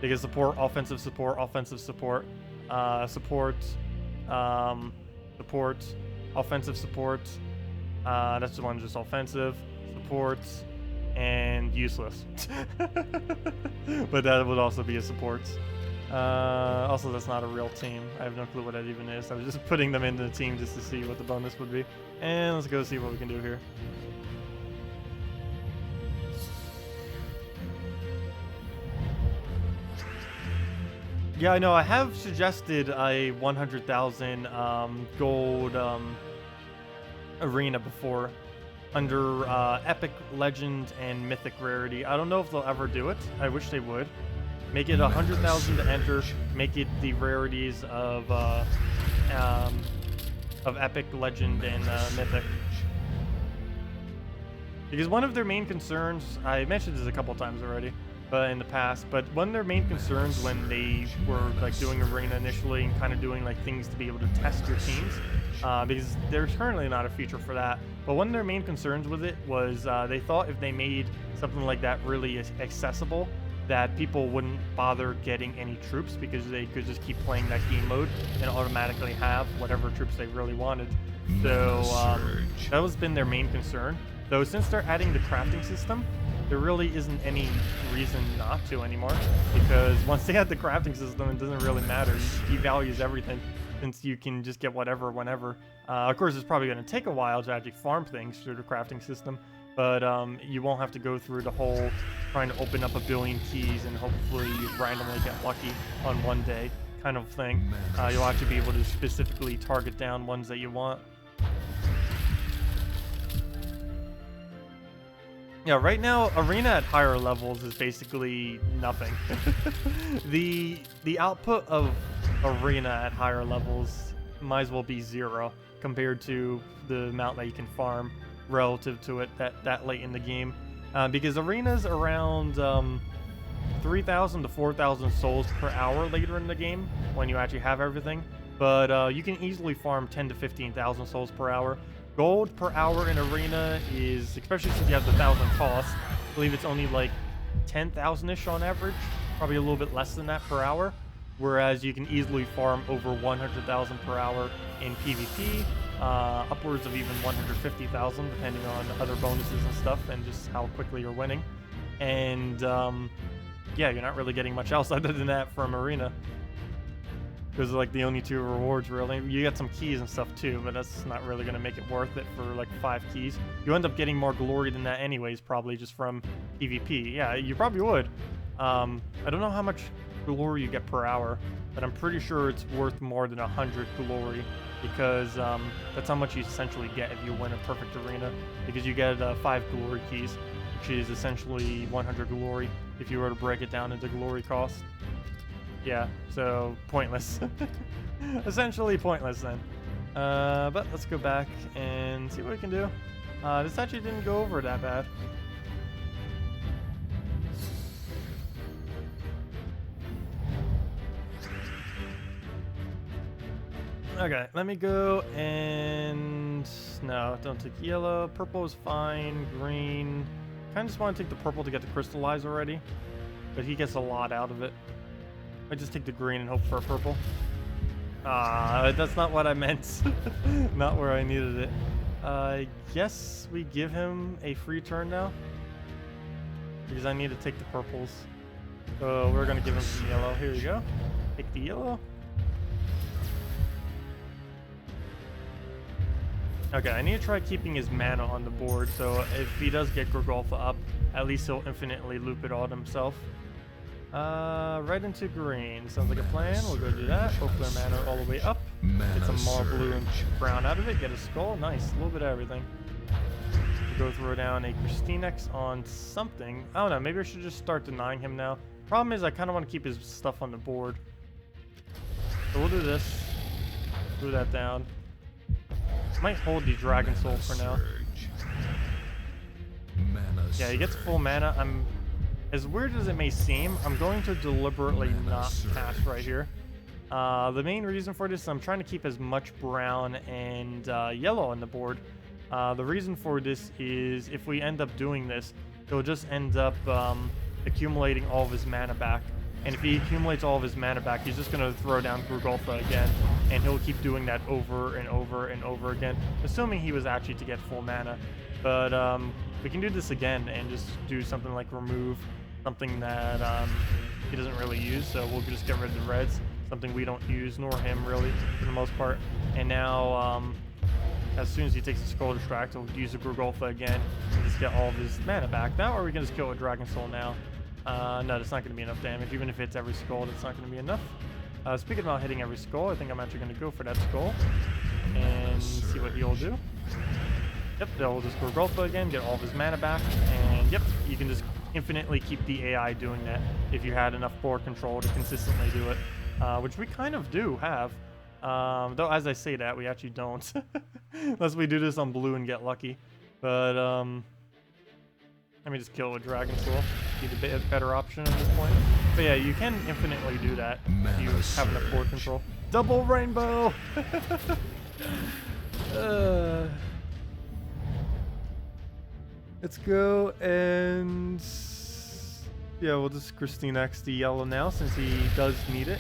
Because support, offensive support, offensive support, support, offensive support. That's the one just offensive, support, and useless. But that would also be a support. Also, that's not a real team. I have no clue what that even is. I was just putting them into the team just to see what the bonus would be. And let's go see what we can do here. Yeah, I know. I have suggested a 100,000 gold arena before under epic, legend, and mythic rarity. I don't know if they'll ever do it. I wish they would. Make it 100,000 to enter. Make it the rarities of epic, legend, and mythic. Because one of their main concerns, I mentioned this a couple times already, but in the past, but one of their main concerns when they were like doing arena initially and kind of doing like things to be able to test your teams, because there's currently not a feature for that, but one of their main concerns with it was they thought if they made something like that really accessible, that people wouldn't bother getting any troops because they could just keep playing that game mode and automatically have whatever troops they really wanted. So that has been their main concern. Though since they're adding the crafting system, there really isn't any reason not to anymore, because once they add the crafting system, it doesn't really matter. It devalues everything since you can just get whatever whenever. Of course, it's probably going to take a while to actually farm things through the crafting system, but you won't have to go through the whole trying to open up a billion keys and hopefully randomly get lucky on one day kind of thing. You'll actually be able to specifically target down ones that you want. Yeah, right now, arena at higher levels is basically nothing. The output of arena at higher levels might as well be 0 compared to the amount that you can farm relative to it that late in the game. Because arena's around 3,000 to 4,000 souls per hour later in the game when you actually have everything. But you can easily farm 10 to 15,000 souls per hour. Gold per hour in arena is, especially since you have the 1,000 cost, I believe it's only like 10,000-ish on average, probably a little bit less than that per hour, whereas you can easily farm over 100,000 per hour in PvP, upwards of even 150,000 depending on other bonuses and stuff and just how quickly you're winning. And yeah, you're not really getting much else other than that from arena. Those are like the only 2 rewards really. You get some keys and stuff too, but that's not really going to make it worth it for like 5 keys. You end up getting more glory than that anyways, probably just from PvP. Yeah, you probably would. I don't know how much glory you get per hour, but I'm pretty sure it's worth more than 100 glory, because that's how much you essentially get if you win a perfect arena, because you get 5 glory keys, which is essentially 100 glory if you were to break it down into glory cost. Yeah, so pointless. Essentially pointless then. But let's go back and see what we can do. This actually didn't go over that bad. Okay, let me go and... No, don't take yellow. Purple is fine. Green. Kind of just want to take the purple to get the crystallize already, but he gets a lot out of it. I just take the green and hope for a purple. That's not what I meant. Not where I needed it. I guess we give him a free turn now, because I need to take the purples. So we're gonna give him some yellow. Here you go. Take the yellow. Okay, I need to try keeping his mana on the board, so if he does get Grogolfa up, at least he'll infinitely loop it on himself. Right into green. Sounds like a plan. We'll go do that. Hopefully our mana all the way up. Get some more blue and brown out of it. Get a skull. Nice. A little bit of everything. We'll go throw down a KrissTigger on something. I don't know. Maybe I should just start denying him now. Problem is I kind of want to keep his stuff on the board. So we'll do this. Throw that down. Might hold the Dragon Soul for now. Yeah, he gets full mana. As weird as it may seem, I'm going to deliberately not pass right here. The main reason for this is I'm trying to keep as much brown and yellow on the board. The reason for this is if we end up doing this, he'll just end up accumulating all of his mana back. And if he accumulates all of his mana back, he's just going to throw down Grogolfa again. And he'll keep doing that over and over and over again, assuming he was actually to get full mana. But We can do this again and just do something like remove something that he doesn't really use. So we'll just get rid of the reds, something we don't use, nor him really, for the most part. And now, as soon as he takes the Skull Distract, he'll use the Grugolfa again and just get all of his mana back. Now, or we can just kill a Dragon Soul now. No, that's not going to be enough damage. Even if it hits every skull, that's not going to be enough. Speaking about hitting every skull, I think I'm actually going to go for that skull and see what he'll do. Yep, they'll just Grugolfa again, get all of his mana back, and yep, you can just infinitely keep the AI doing that if you had enough board control to consistently do it, which we kind of do have. Though as I say that, we actually don't, unless we do this on blue and get lucky. But let me just kill a Dragon Soul, be the better option at this point. But yeah, you can infinitely do that if you have enough board control. Double rainbow! Let's go and yeah, we'll just KrissTigger the yellow now since he does need it.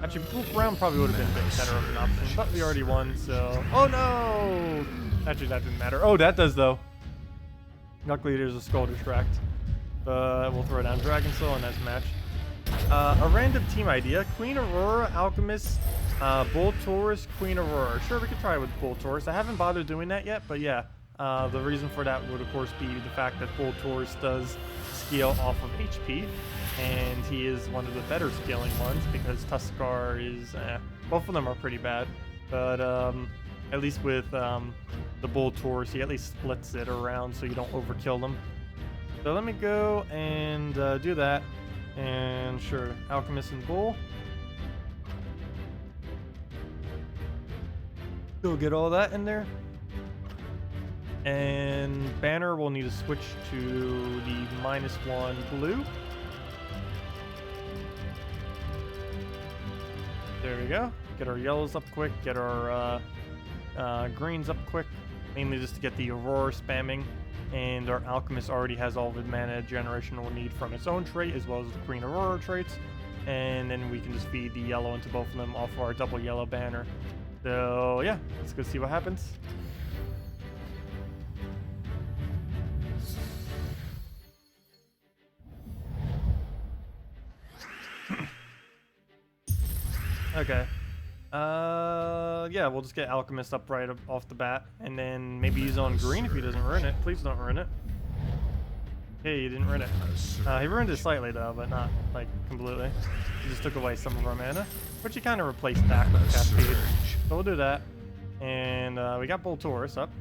Actually, blue brown probably would have been a bit better of an option, but we already won, so oh no! Actually, that didn't matter. Oh, that does though. Luckily, there's a Skull Distract. We'll throw down Dragon Soul and that's a match. A random team idea: Queen Aurora, Alchemist, Bull Taurus, Queen Aurora. Sure, we could try with Bull Taurus. I haven't bothered doing that yet, but yeah. The reason for that would of course be the fact that Bull Taurus does scale off of HP, and he is one of the better scaling ones because Tuskar is, both of them are pretty bad, but at least with the Bull Taurus, he at least splits it around so you don't overkill them. So let me go and do that, and sure, Alchemist and Bull. Go get all that in there. And Banner will need to switch to the -1 blue. There we go. Get our yellows up quick, get our greens up quick, mainly just to get the Aurora spamming. And our Alchemist already has all the mana generation we'll need from its own trait, as well as the Queen Aurora traits. And then we can just feed the yellow into both of them off of our double yellow banner. So yeah, let's go see what happens. Okay. Yeah, we'll just get Alchemist up right off the bat, and then maybe use on green if he doesn't ruin it. Please don't ruin it. Hey, he didn't ruin it. He ruined it slightly though, but not like completely. He just took away some of our mana, which he kind of replaced back with Cascade. So we'll do that. And we got Bull Taurus up.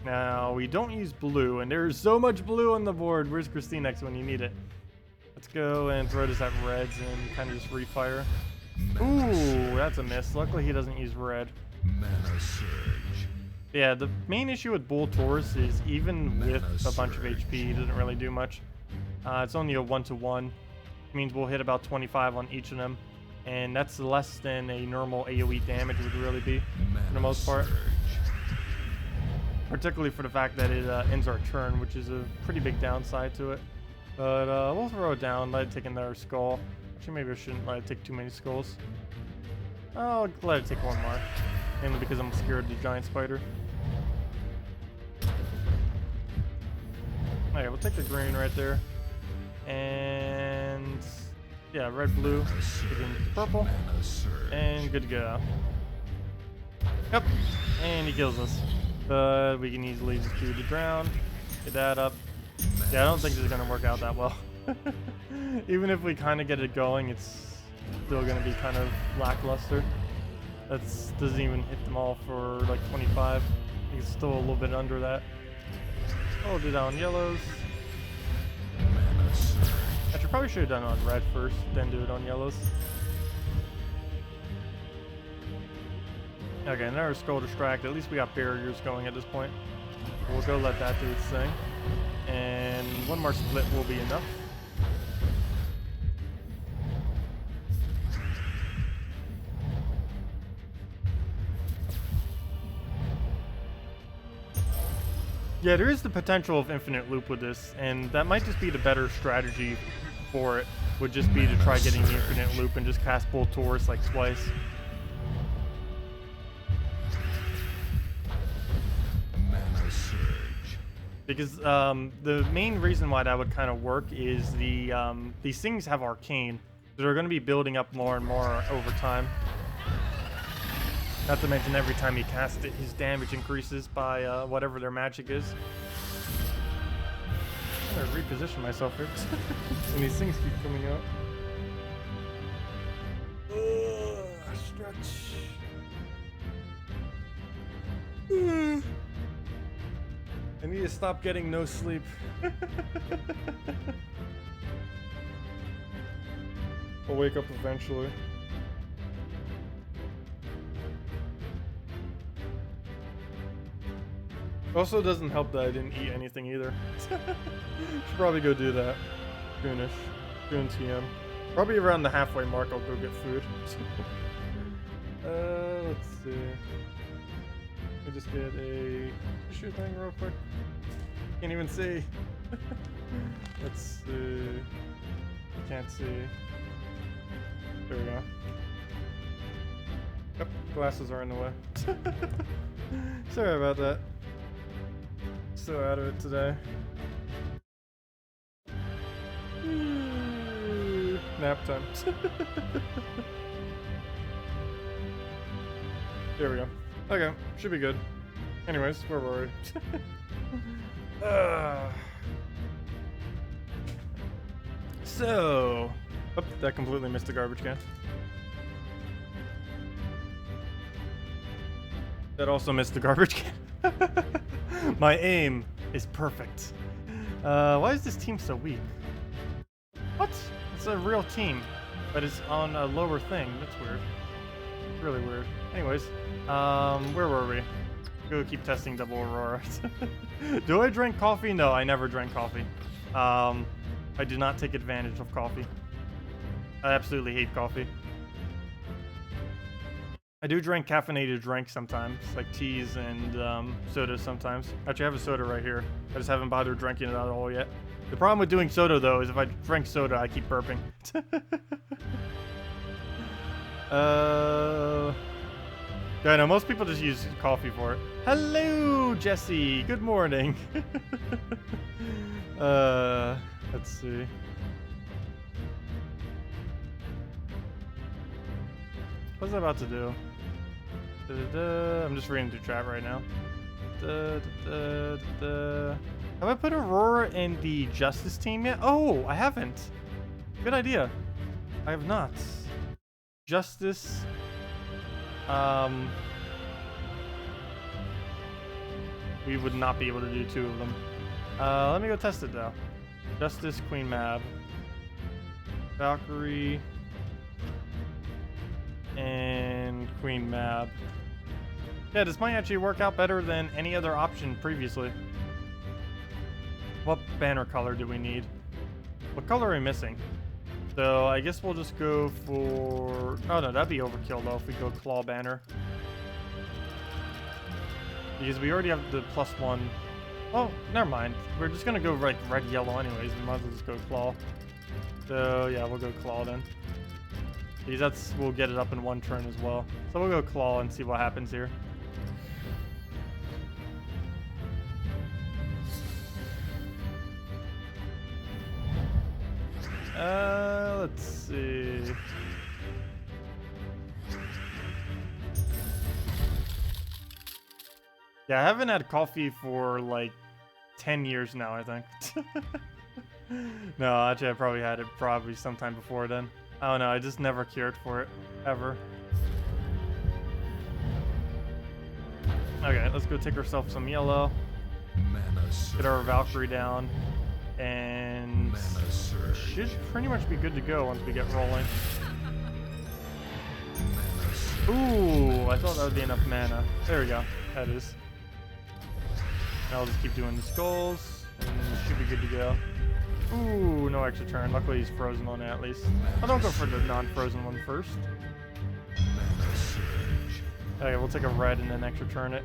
Now we don't use blue, and there's so much blue on the board. Where's KrissTigger when you need it? Let's go and throw this at reds and kind of just refire. Ooh, that's a miss. Luckily, he doesn't use red.
Mana surge.
Yeah, the main issue with Bull Taurus is even with a bunch of HP, he doesn't really do much. It's only a 1-to-1. It means we'll hit about 25 on each of them, and that's less than a normal AoE damage would really be, for the most part. Particularly for the fact that it ends our turn, which is a pretty big downside to it. But we'll throw it down, let it take another skull. Actually, maybe I shouldn't let it take too many skulls. I'll let it take one more. Mainly because I'm scared of the giant spider. Okay, we'll take the green right there. And yeah, red, blue, purple. And good to go. Yep, and he kills us. But we can easily just do the drown. Get that up. Yeah, I don't think this is going to work out that well. Even if we kind of get it going, it's still going to be kind of lackluster. That doesn't even hit them all for like 25. I think it's still a little bit under that. I'll do that on yellows. Actually, probably should have done it on red first, then do it on yellows. Okay, another Skull Distract. At least we got barriers going at this point. We'll go let that do its thing. And one more split will be enough. Yeah, there is the potential of infinite loop with this, and that might just be the better strategy for it. Would just be to try getting the infinite loop and just cast Bull Taurus like twice. Because the main reason why that would kind of work is these things have arcane. So they're going to be building up more and more over time. Not to mention every time he casts it, his damage increases by whatever their magic is. I'm going to reposition myself here. And these things keep coming out. Stretch. I need to stop getting no sleep. I'll wake up eventually. Also doesn't help that I didn't eat anything either. Should probably go do that. Soonish. Soon TM. Probably around the halfway mark I'll go get food. Let's see. Let me just get a tissue thing real quick. Can't even see. Let's see. Can't see. There we go. Yep, glasses are in the way. Sorry about that. So out of it today. Nap time. There we go. Okay, should be good. Anyways, where were we? So, oh, that completely missed the garbage can. That also missed the garbage can. My aim is perfect. Why is this team so weak? What? It's a real team, but it's on a lower thing. That's weird. Really weird. Anyways, where were we? Go keep testing double Aurora. Do I drink coffee? No, I never drank coffee. I do not take advantage of coffee. I absolutely hate coffee. I do drink caffeinated drinks sometimes, like teas and sodas sometimes. Actually, I have a soda right here. I just haven't bothered drinking it at all yet. The problem with doing soda, though, is if I drink soda, I keep burping. Yeah, I know, most people just use coffee for it. Hello, Jesse. Good morning. Let's see. What's I about to do? I'm just reading through chat right now. Have I put Aurora in the Justice team yet? Oh, I haven't. Good idea. I have not. Justice. We would not be able to do two of them. Let me go test it though. Justice, Queen Mab, Valkyrie, and Queen Mab. Yeah, this might actually work out better than any other option previously. What banner color do we need? What color are we missing? So I guess we'll just go for... Oh no, that'd be overkill though if we go claw banner. Because we already have the +1. Oh, never mind. We're just gonna go like red, yellow anyways. We might as well just go claw. So yeah, we'll go claw then. Because we'll get it up in one turn as well. So we'll go claw and see what happens here. Let's see. Yeah, I haven't had coffee for like 10 years now, I think. No, actually I probably had it sometime before then. I don't know, I just never cared for it, ever. Okay, let's go take ourselves some yellow. Get our Valkyrie down. And should pretty much be good to go once we get rolling. Ooh, I thought that would be enough mana. There we go, that is. And I'll just keep doing the skulls, and it should be good to go. Ooh, no extra turn. Luckily he's frozen on it at least. I don't go for the non-frozen one first. Okay, we'll take a red and then extra turn it.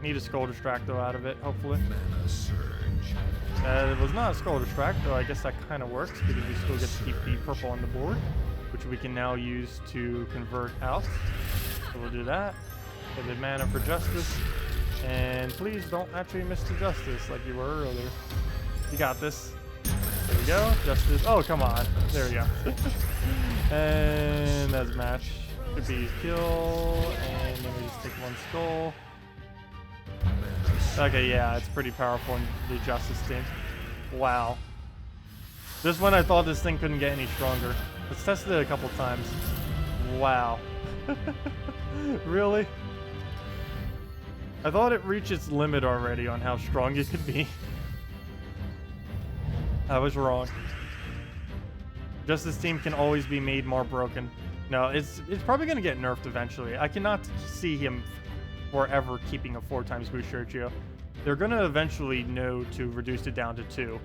Need a Skull Distract though out of it, hopefully. It was not a Skull Distract, though I guess that kind of works because we still get to keep the purple on the board, which we can now use to convert out. So we'll do that. Get the mana for Justice. And please don't actually miss the Justice like you were earlier. You got this. There we go. Justice. Oh, come on. There we go. And that's a match. Should be kill. And then we just take one skull. Okay, yeah, it's pretty powerful in the Justice team. Wow. Just when I thought this thing couldn't get any stronger. Let's test it a couple times. Wow. Really? I thought it reached its limit already on how strong it could be. I was wrong. Justice team can always be made more broken. No, it's probably going to get nerfed eventually. I cannot see him forever keeping a 4x boost Churchill. They're going to eventually know to reduce it down to 2.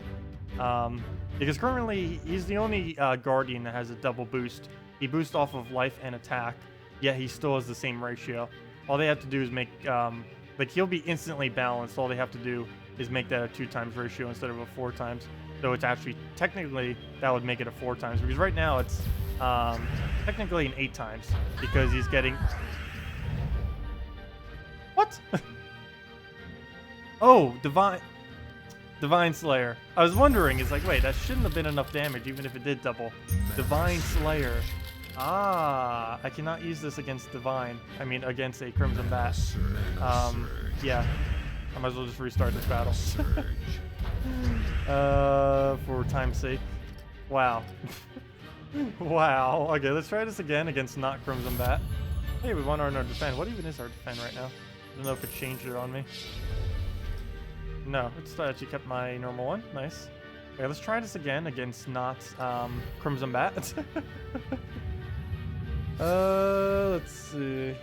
Because currently, he's the only Guardian that has a double boost. He boosts off of life and attack, yet he still has the same ratio. All they have to do is make, like, he'll be instantly balanced. All they have to do is make that a 2x ratio instead of a 4x. So it's actually, technically, that would make it a 4x. Because right now, it's technically an 8x. Because he's getting... What? Oh, Divine Slayer. I was wondering, it's like, wait, that shouldn't have been enough damage, even if it did double. Divine Slayer. Ah, I cannot use this against Divine. I mean, against a Crimson Bat. Yeah. I might as well just restart this battle. For time's sake. Wow. Wow. Okay, let's try this again against not Crimson Bat. Hey, we won our defend. What even is our defend right now? I don't know if it changed it on me. No, it's actually kept my normal one. Nice. Okay, let's try this again against not Crimson Bat. Let's see.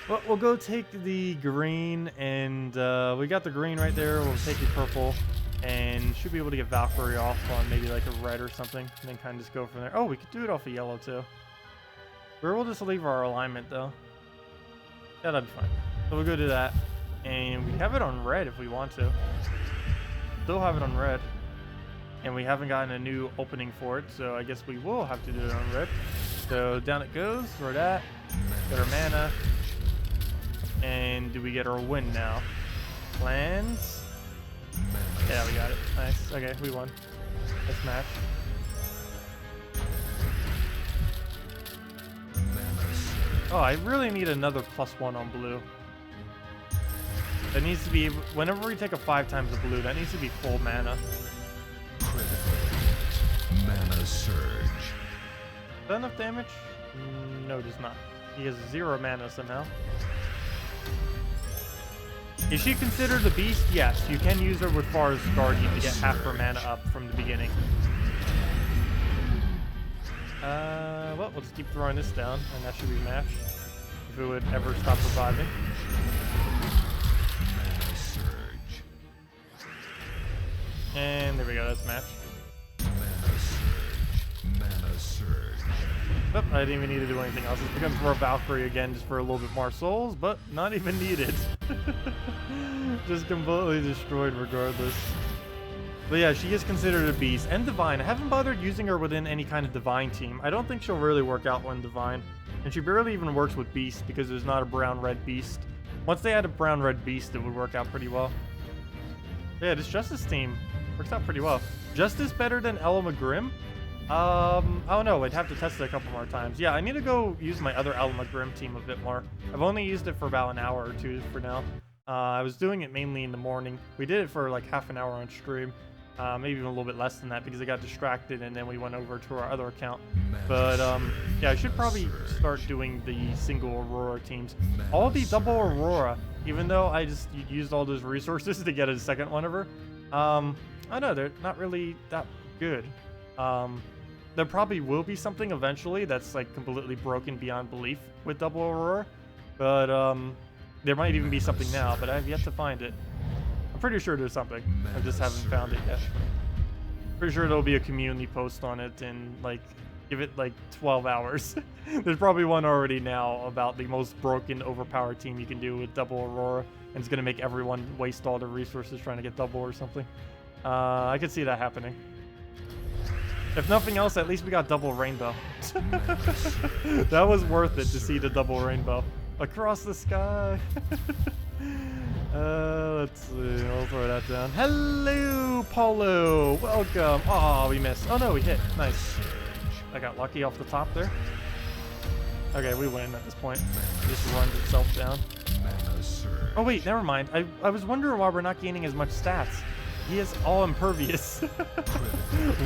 Well, we'll go take the green, and we got the green right there. We'll take the purple, and should be able to get Valkyrie off on maybe like a red or something, and then kind of just go from there. Oh, we could do it off of yellow too. Where we'll just leave our alignment though. Yeah, that'd be fine. So we'll go do that. And we have it on red if we want to. Still have it on red. And we haven't gotten a new opening for it, so I guess we will have to do it on red. So down it goes for that. Get our mana. And do we get our win now? Lands. Yeah, we got it. Nice. Okay, we won. Let's match. Oh, I really need another +1 on blue. That needs to be, whenever we take a 5x the blue, that needs to be full mana.
Critical. Mana surge.
Is that enough damage? No, it does not. He has 0 mana somehow. Is she considered a beast? Yes, you can use her with Far's Guardian to get half her mana up from the beginning. Well, we'll just keep throwing this down, and that should be matched. If it would ever stop reviving. And there we go, that's match.
Mana surge.
Nope, I didn't even need to do anything else. It becomes more Valkyrie again just for a little bit more souls, but not even needed. Just completely destroyed regardless. But yeah, she is considered a beast. And Divine. I haven't bothered using her within any kind of Divine team. I don't think she'll really work out when Divine. And she barely even works with Beast because there's not a brown-red Beast. Once they had a brown-red Beast, it would work out pretty well. Yeah, this Justice team works out pretty well. Justice better than Ella Grim? I don't know. I'd have to test it a couple more times. Yeah, I need to go use my other Ella Grim team a bit more. I've only used it for about an hour or two for now. I was doing it mainly in the morning. We did it for like half an hour on stream. Maybe even a little bit less than that because I got distracted and then we went over to our other account. But yeah, I should probably start doing the single Aurora teams. All the double Aurora, even though I just used all those resources to get a second one of her. I don't know, they're not really that good. There probably will be something eventually that's like completely broken beyond belief with double Aurora. But there might even be something now, but I have yet to find it. I'm pretty sure there's something. I just haven't found it yet. Pretty sure there'll be a community post on it and like give it like 12 hours. There's probably one already now about the most broken, overpowered team you can do with double Aurora, and it's gonna make everyone waste all their resources trying to get double or something. I could see that happening. If nothing else, at least we got double rainbow. That was worth it to see the double rainbow. across the sky. Let's see. I'll throw that down. Hello, Paulo. Welcome. Oh, we missed. Oh no, we hit. Nice. I got lucky off the top there. Okay, we win at this point. It just runs itself down. Oh wait, never mind. I was wondering why we're not gaining as much stats. He is all impervious.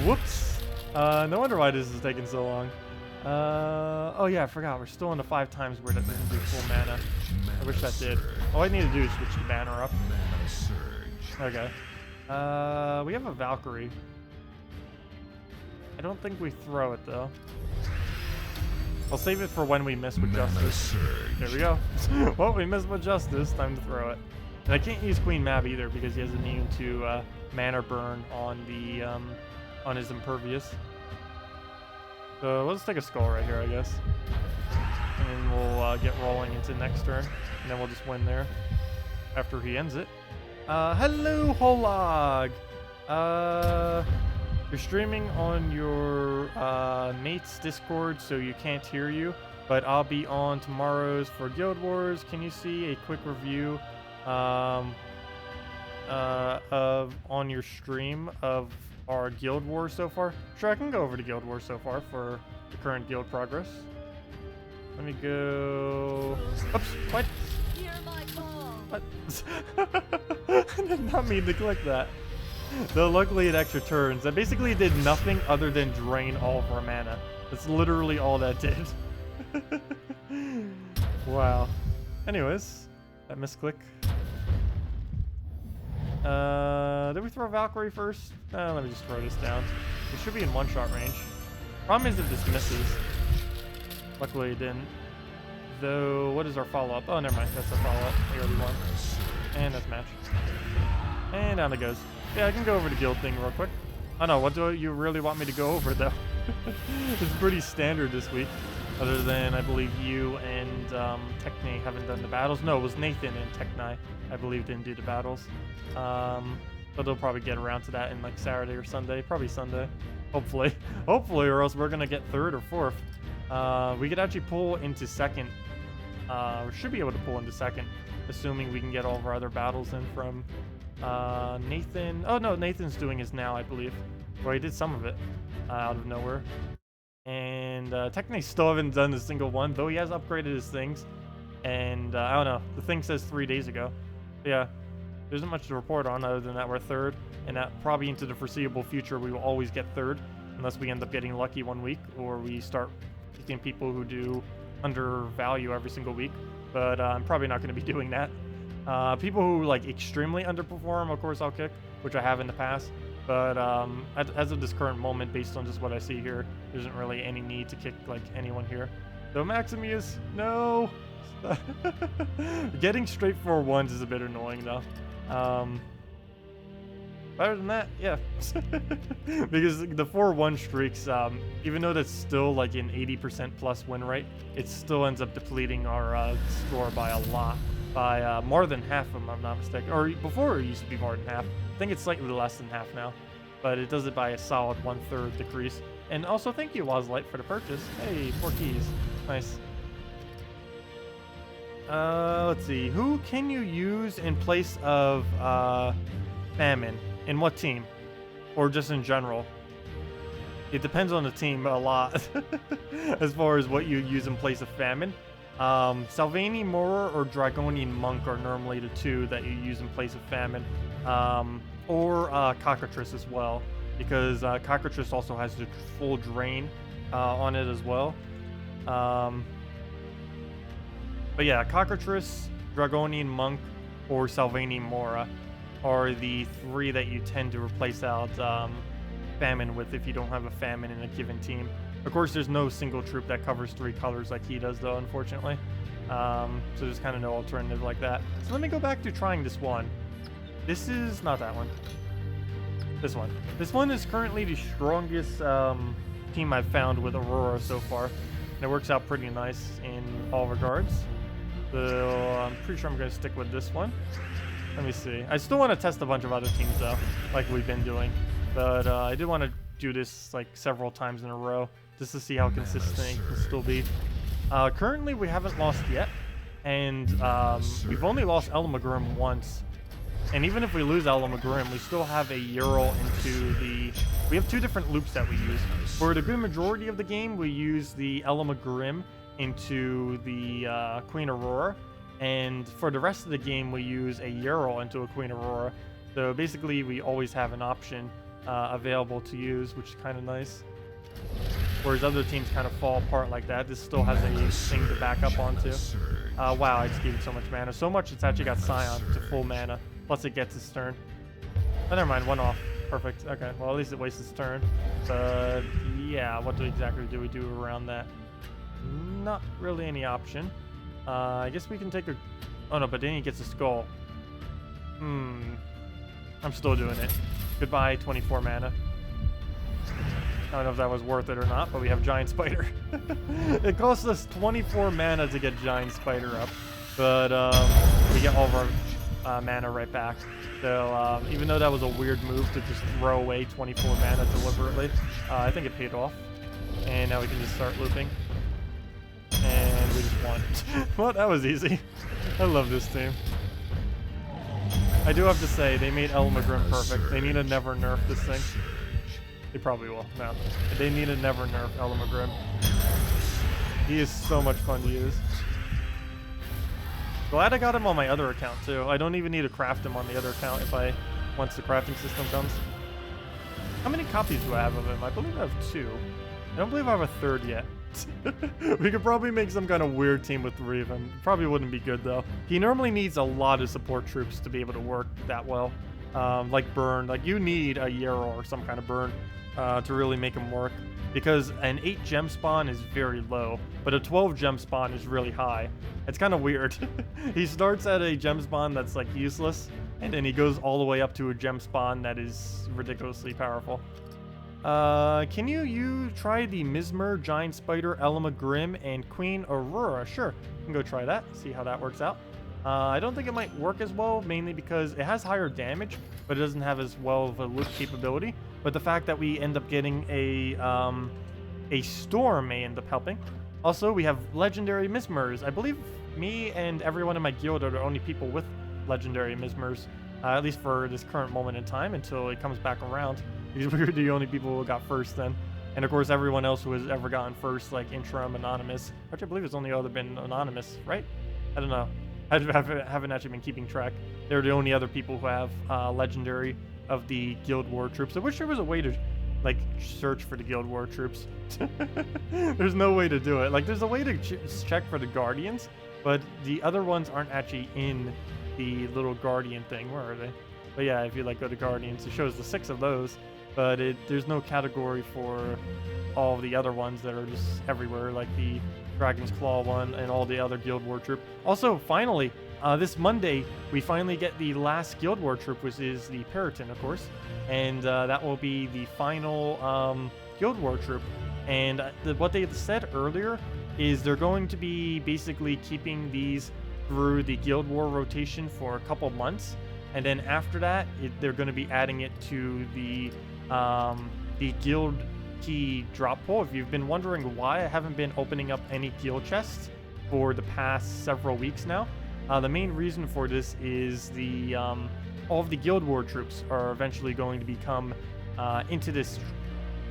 Whoops. No wonder why this is taking so long. Oh yeah, I forgot. We're still in the 5 times where that doesn't do full mana. I wish that did. All I need to do is switch the banner up. Okay. We have a Valkyrie. I don't think we throw it though. I'll save it for when we miss with Justice. There we go. Well, we missed with Justice. Time to throw it. And I can't use Queen Mab either because he has immune to mana burn on the on his impervious. So let's take a skull right here, I guess. And then we'll get rolling into next turn. And then we'll just win there after he ends it. Hello, Holag! You're streaming on your mate's Discord, so you can't hear you. But I'll be on tomorrow's for Guild Wars. Can you see a quick review of on your stream of our Guild Wars so far? Sure, I can go over to Guild Wars so far for the current guild progress. Let me go. Oops, what? What? I did not mean to click that. Though luckily it extra turns. That basically did nothing other than drain all of our mana. That's literally all that did. Wow. Anyways, that misclick. Did we throw Valkyrie first? Let me just throw this down. It should be in one-shot range. Problem is if this misses. Luckily it didn't. Though, what is our follow-up? Oh, never mind. That's our follow-up. We already won. And that's match. And down it goes. Yeah, I can go over the guild thing real quick. Oh no, what do you really want me to go over though? It's pretty standard this week. Other than, I believe you and Techni haven't done the battles. No, it was Nathan and Techni, I believe, didn't do the battles. But they'll probably get around to that in like Saturday or Sunday. Probably Sunday. Hopefully. Hopefully, or else we're going to get 3rd or 4th. We could actually pull into 2nd. We should be able to pull into 2nd, assuming we can get all of our other battles in from Nathan. Oh no, Nathan's doing his now, I believe. Well, he did some of it out of nowhere. And technically still haven't done a single one, though he has upgraded his things. And I don't know, the thing says 3 days ago. But yeah, there isn't much to report on other than that we're 3rd. And that probably into the foreseeable future we will always get 3rd. Unless we end up getting lucky one week, or we start picking people who do undervalue every single week. But I'm probably not going to be doing that. People who like extremely underperform, of course I'll kick, which I have in the past. But as of this current moment, based on just what I see here, there isn't really any need to kick like anyone here. Though Maximus, no! Getting straight 4-1s is a bit annoying though. Other than that, yeah. Because the 4-1 streaks, even though that's still like an 80% plus win rate, it still ends up depleting our score by a lot. By more than half, if I'm not mistaken. Or before it used to be more than half. I think it's slightly less than half now. But it does it by a solid 1/3 decrease. And also thank you, Wozzy, for the purchase. Hey, 4 keys. Nice. Let's see. Who can you use in place of Famine? In what team? Or just in general? It depends on the team a lot. As far as what you use in place of Famine. Salvani Mora or Dragonian Monk are normally the 2 that you use in place of Famine. Or Cockatrice as well. Because Cockatrice also has the full drain on it as well. But yeah, Cockatrice, Dragonian Monk, or Salvani Mora are the 3 that you tend to replace out Famine with if you don't have a Famine in a given team. Of course, there's no single troop that covers 3 colors like he does, though, unfortunately. So there's kind of no alternative like that. So let me go back to trying this one. This is not that one. This one. This one is currently the strongest team I've found with Aurora so far. And it works out pretty nice in all regards. So I'm pretty sure I'm going to stick with this one. Let me see. I still want to test a bunch of other teams, though, like we've been doing. But I did want to do this like several times in a row, just to see how consistent it can still be. Currently, we haven't lost yet. and we've only lost Elamagrim once. And even if we lose Elamagrim, we still have a Ural into the... We have two different loops that we use. For the good majority of the game, we use the Elamagrim into the Queen Aurora. And for the rest of the game, we use a Ural into a Queen Aurora. So basically, we always have an option available to use, which is kind of nice. Whereas other teams kind of fall apart like that. This still has a thing to back up onto. Wow, I just gave it so much mana. So much it's actually got Scion to full mana. Plus it gets its turn. Oh, never mind, one off. Perfect. Okay, well, at least it wastes its turn. But yeah, what exactly do we do around that? Not really any option. I guess we can take a... Oh no, but then he gets a skull. I'm still doing it. Goodbye, 24 mana. I don't know if that was worth it or not, but we have Giant Spider. It costs us 24 mana to get Giant Spider up. But we get all of our mana right back. So even though that was a weird move to just throw away 24 mana deliberately, I think it paid off. And now we can just start looping. And we just won. Well, that was easy. I love this team. I do have to say, they made Elamagrim perfect. They need to never nerf this thing. They probably will. No. They need to never nerf Elamagrim. He is so much fun to use. Glad I got him on my other account too. I don't even need to craft him on the other account once the crafting system comes. How many copies do I have of him? I believe I have 2. I don't believe I have a 3rd yet. We could probably make some kind of weird team with 3 of them. Probably wouldn't be good though. He normally needs a lot of support troops to be able to work that well. Like burn. Like you need a Ural or some kind of burn to really make him work. Because an 8 gem spawn is very low, but a 12 gem spawn is really high. It's kind of weird. He starts at a gem spawn that's like useless, and then he goes all the way up to a gem spawn that is ridiculously powerful. Can you try the Mizmer, Giant Spider, Elamagrim, and Queen Aurora? Sure, you can go try that, see how that works out. I don't think it might work as well, mainly because it has higher damage, but it doesn't have as well of a loop capability. But the fact that we end up getting a storm may end up helping. Also, we have legendary Mizmers. I believe me and everyone in my guild are the only people with legendary Mizmers, at least for this current moment in time, until it comes back around. Because we're the only people who got first then. And of course, everyone else who has ever gotten first, like Interim, Anonymous, which I believe has only other been Anonymous, right? I don't know. I haven't actually been keeping track. They're the only other people who have legendary of the Guild War troops. I wish there was a way to like search for the Guild War troops. There's no way to do it. Like there's a way to check for the Guardians, but the other ones aren't actually in the little Guardian thing. Where are they? But yeah, if you like go to Guardians, it shows the 6 of those, but there's no category for all of the other ones that are just everywhere, like the Dragon's Claw one and all the other Guild War troop. Also, finally, this Monday, we finally get the last Guild War troop, which is the Periton, of course. And that will be the final Guild War troop. And what they said earlier is they're going to be basically keeping these through the Guild War rotation for a couple months. And then after that, they're going to be adding it to the Guild Key drop pool. If you've been wondering why I haven't been opening up any guild chests for the past several weeks now, the main reason for this is all of the Guild War troops are eventually going to become into this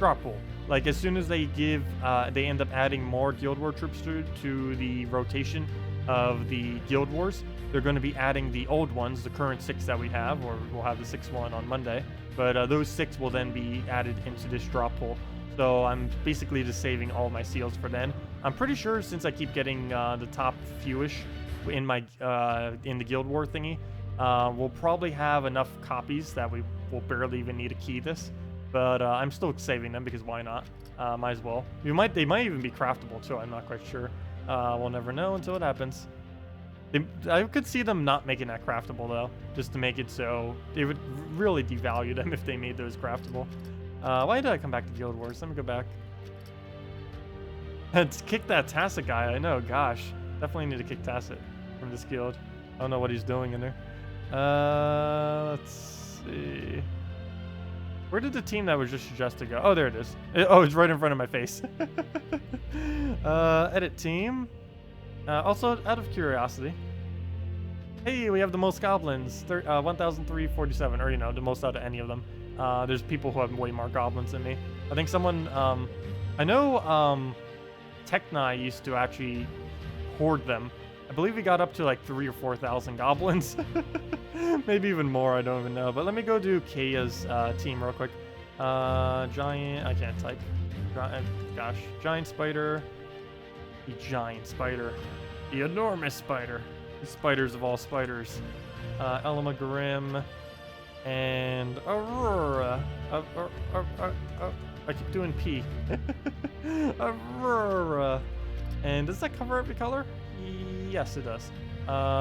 drop pool. Like as soon as they end up adding more Guild War troops to the rotation of the Guild Wars, they're going to be adding the old ones, the current 6 that we have, or we'll have the 6th one on Monday. But those 6 will then be added into this drop pool. So I'm basically just saving all my seals for then. I'm pretty sure since I keep getting the top fewish in my in the Guild War thingy, we'll probably have enough copies that we will barely even need to key this. But I'm still saving them because why not? Might as well. They might even be craftable too. I'm not quite sure. We'll never know until it happens. I could see them not making that craftable though, just to make it so they would really devalue them if they made those craftable. Why did I come back to Guild Wars? Let me go back. Let's kick that Tacet guy. I know, gosh. Definitely need to kick Tacet from this guild. I don't know what he's doing in there. Let's see. Where did the team that was just suggested go? Oh, there it is. Oh, it's right in front of my face. Edit team. Also, out of curiosity, hey, we have the most goblins, 1,347, or, you know, the most out of any of them. There's people who have way more goblins than me. I think someone, I know, Techni used to actually hoard them. I believe we got up to like 3,000 or 4,000 goblins. Maybe even more, I don't even know. But let me go do Kaya's team real quick. Giant, I can't type. Gosh, giant spider. The giant spider. The enormous spider. The spiders of all spiders. Elma Grim. And Aurora. I keep doing P. Aurora. And does that cover every color? Yes, it does.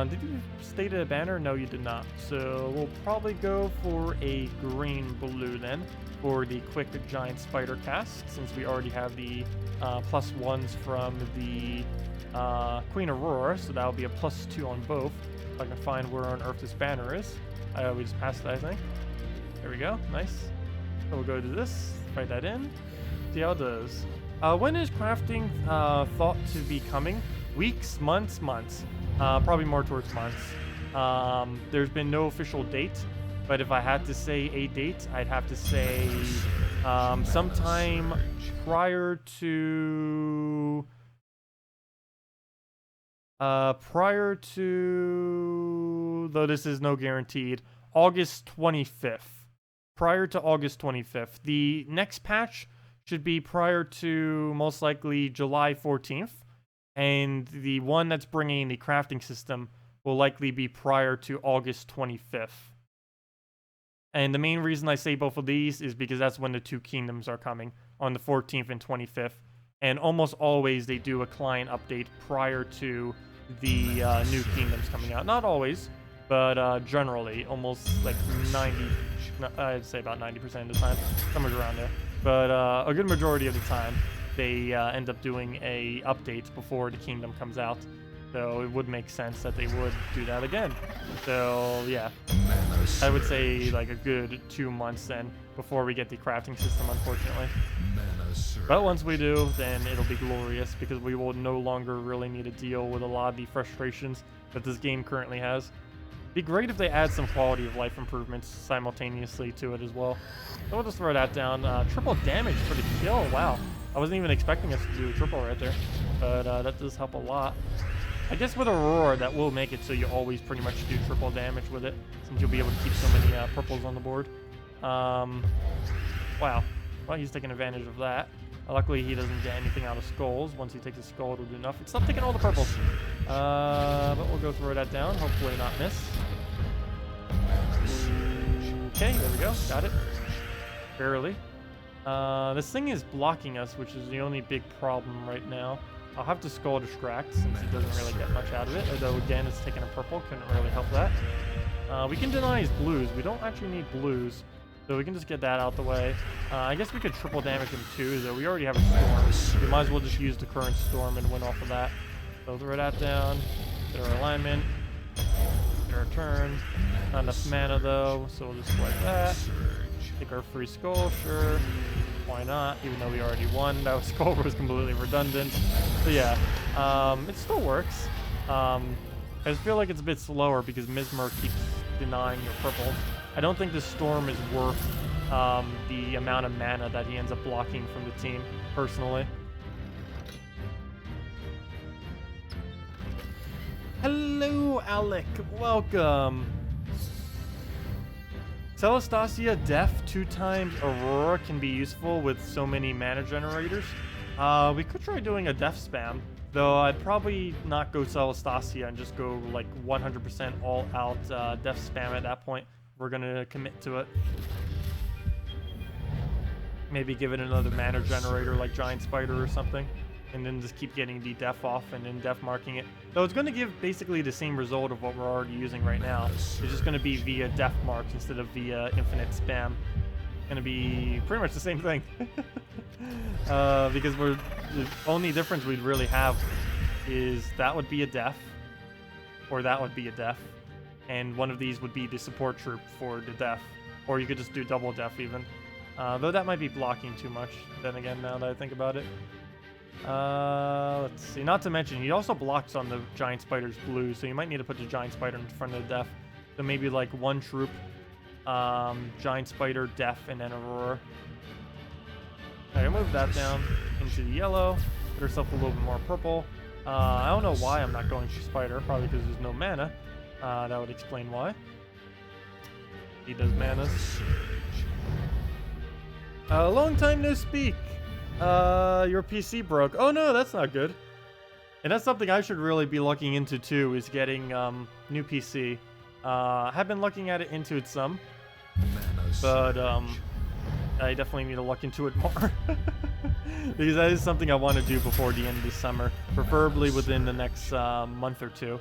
Did you state a banner? No, you did not. So we'll probably go for a green-blue then for the quick giant spider cast, since we already have the +1s from the Queen Aurora, so that'll be a +2 on both. If I can find where on earth this banner is. We just passed it, I think. There we go. Nice. So we'll go to this, write that in, see how it does. When is crafting thought to be coming? Weeks, months, months. Probably more towards months. There's been no official date, but if I had to say a date, I'd have to say sometime prior to though this is no guaranteed, August 25th. Prior to August 25th. The next patch should be prior to most likely July 14th. And the one that's bringing the crafting system will likely be prior to August 25th. And the main reason I say both of these is because that's when the two kingdoms are coming, on the 14th and 25th. And almost always they do a client update prior to the new kingdoms coming out. Not always, but generally, almost like I'd say about 90% of the time, somewhere around there. But a good majority of the time, they end up doing a update before the kingdom comes out. So it would make sense that they would do that again. So yeah, I would say like a good 2 months then before we get the crafting system, unfortunately. But once we do, then it'll be glorious because we will no longer really need to deal with a lot of the frustrations that this game currently has. Be great if they add some quality of life improvements simultaneously to it as well. So we'll just throw that down. Triple damage for the kill. Wow. I wasn't even expecting us to do a triple right there. But that does help a lot. I guess with Aurora, that will make it so you always pretty much do triple damage with it, since you'll be able to keep so many purples on the board. Wow. Well, he's taking advantage of that. Luckily, he doesn't get anything out of skulls. Once he takes a skull, it'll do enough. Stop taking all the purples. But we'll go throw that down. Hopefully not miss. Okay, there we go. Got it. Barely. This thing is blocking us, which is the only big problem right now. I'll have to skull distract since he doesn't really get much out of it. Although again, it's taking a purple. Couldn't really help that. We can deny his blues. We don't actually need blues. So we can just get that out the way. I guess we could triple damage him too, though we already have a storm. We might as well just use the current storm and win off of that. So throw that down. Get our alignment. Get our turn. Not enough mana though, so we'll just swipe that. Take our free skull, sure. Why not? Even though we already won. That skull was completely redundant. So yeah, it still works. I just feel like it's a bit slower because Mizmer keeps denying your purple. I don't think the storm is worth the amount of mana that he ends up blocking from the team, personally. Hello, Alec. Welcome. Celestasia Def 2x Aurora can be useful with so many mana generators. We could try doing a Def spam, though I'd probably not go Celestasia and just go like 100% all out Def spam at that point. We're gonna commit to it. Maybe give it another mana generator like Giant Spider or something, and then just keep getting the def off and then def marking it. Though it's gonna give basically the same result of what we're already using right now. It's just gonna be via def marks instead of via infinite spam. It's gonna be pretty much the same thing. Because the only difference we'd really have is that would be a def, or that would be a def. And one of these would be the support troop for the def. Or you could just do double def even. Though that might be blocking too much, then again, now that I think about it. Let's see. Not to mention, he also blocks on the giant spider's blue, so you might need to put the giant spider in front of the death. So maybe like one troop, giant spider, death, and then Aurora. Okay, move that down into the yellow. Get herself a little bit more purple. I don't know why I'm not going for spider. Probably because there's no mana. That would explain why. He does manas. Long time no speak. Your PC broke. Oh no, that's not good. And that's something I should really be looking into too, is getting new PC. I have been looking at it into it some, but I definitely need to look into it more. Because that is something I want to do before the end of the summer, preferably within the next month or two.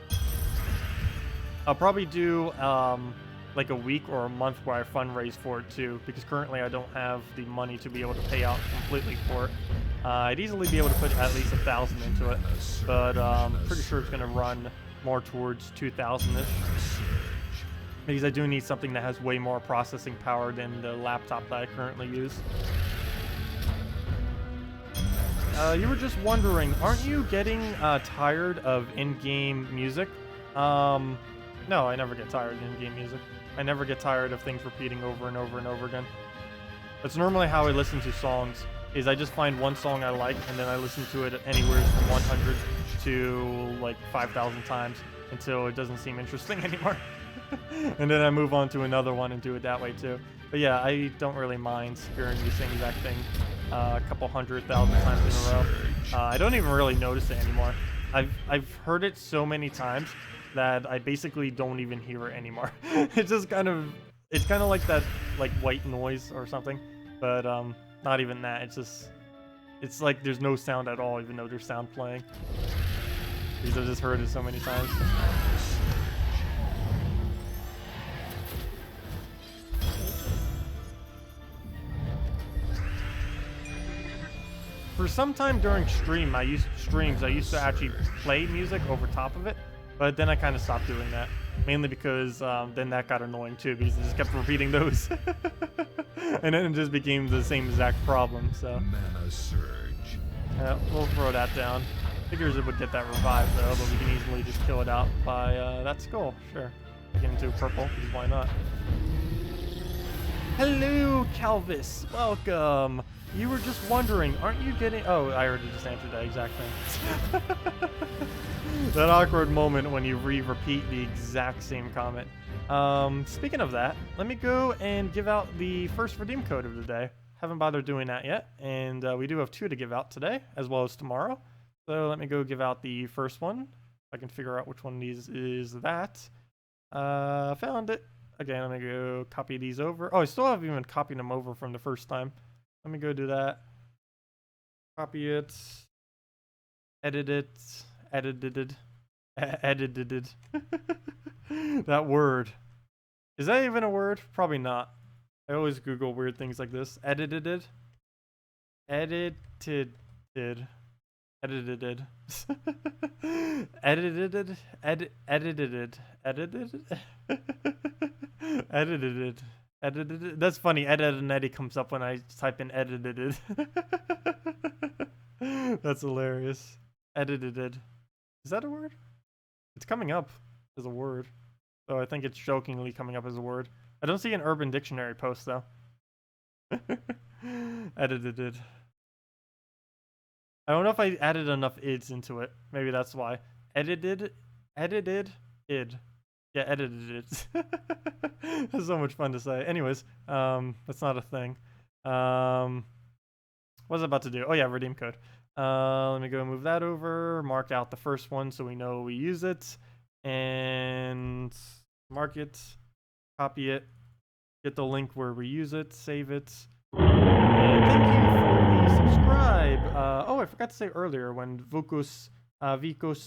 I'll probably do like a week or a month where I fundraise for it too, because currently I don't have the money to be able to pay out completely for it. I'd easily be able to put at least 1,000 into it, but pretty sure it's going to run more towards 2,000-ish. Because I do need something that has way more processing power than the laptop that I currently use. You were just wondering, aren't you getting tired of in-game music? No, I never get tired of in-game music. I never get tired of things repeating over and over and over again. That's normally how I listen to songs, is I just find one song I like, and then I listen to it anywhere from 100 to like 5,000 times until it doesn't seem interesting anymore. And then I move on to another one and do it that way too. But yeah, I don't really mind hearing the same exact thing a couple 100,000 times in a row. I don't even really notice it anymore. I've heard it so many times that I basically don't even hear it anymore. It's just kind of like that, like white noise or something, but not even that. It's like there's no sound at all, even though there's sound playing. Because I've just heard it so many times. For some time during streams, I used to actually play music over top of it, but then I kind of stopped doing that. Mainly because then that got annoying too, because it just kept repeating those. And then it just became the same exact problem, so.
Mana surge.
We'll throw that down. Figures it would get that revived though, but we can easily just kill it out by that skull, sure. Get into purple, because why not? Hello, Calvis, welcome. You were just wondering, aren't you getting... Oh, I already just answered that exact thing. That awkward moment when you repeat the exact same comment. Speaking of that, let me go and give out the first redeem code of the day. Haven't bothered doing that yet, and we do have 2 to give out today, as well as tomorrow. So let me go give out the first one. If I can figure out which one of these is that. Found it. Okay, let me go copy these over. Oh, I still haven't even copied them over from the first time. Let me go do that. Copy it. Edit it. Edited. Edited. That word. Is that even a word? Probably not. I always Google weird things like this. Edited. Edited. Edited. Edited. Edited. Edited. Edited. Edited. That's funny. Edit and Eddie comes up when I type in edited. That's hilarious. Edited. Is that a word? It's coming up as a word. So I think it's jokingly coming up as a word. I don't see an Urban Dictionary post though. Edited. I don't know if I added enough ids into it. Maybe that's why. Edited. Id. Yeah, edited it. That's so much fun to say. Anyways, that's not a thing. What was I about to do? Oh yeah, redeem code. Let me go move that over, mark out the first one so we know we use it, and mark it, copy it, get the link where we use it, save it. And thank you for the subscribe. Oh, I forgot to say earlier when Vicus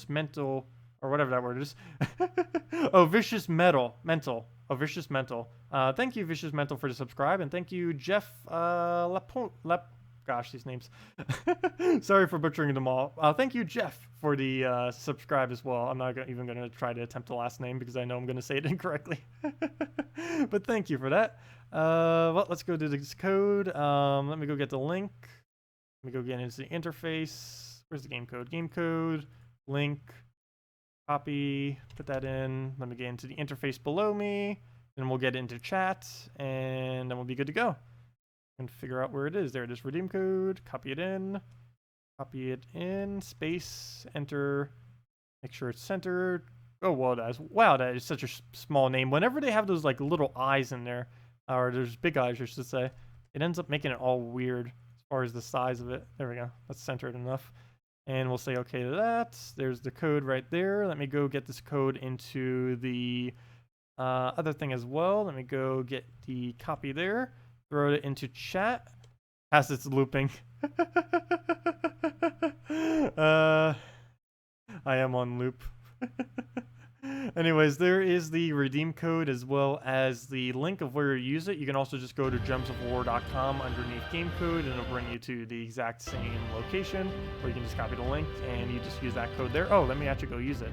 Mental, or whatever that word is. Oh, Vicious Mental. Oh, Vicious Mental. Thank you, Vicious Mental, for the subscribe, and thank you, Jeff gosh, these names. Sorry for butchering them all. Thank you, Jeff, for the subscribe as well. I'm not even going to try to attempt the last name because I know I'm going to say it incorrectly. But thank you for that. Well, let's go do this code. Let me go get the link. Let me go get into the interface. Where's the game code? Game code, link, copy, put that in. Let me get into the interface below me. Then we'll get into chat, and then we'll be good to go. And figure out where it is. There it is, redeem code, copy it in, space, enter, make sure it's centered. Oh, well, that is such a small name. Whenever they have those like little eyes in there, or there's big eyes, I should say, it ends up making it all weird as far as the size of it. There we go, that's centered enough. And we'll say okay to that. There's the code right there. Let me go get this code into the other thing as well. Let me go get the copy there. Throw it into chat. As it's looping. I am on loop. Anyways, there is the redeem code as well as the link of where you use it. You can also just go to gemsofwar.com underneath game code, and it'll bring you to the exact same location, or you can just copy the link and you just use that code there. Oh, let me actually go use it.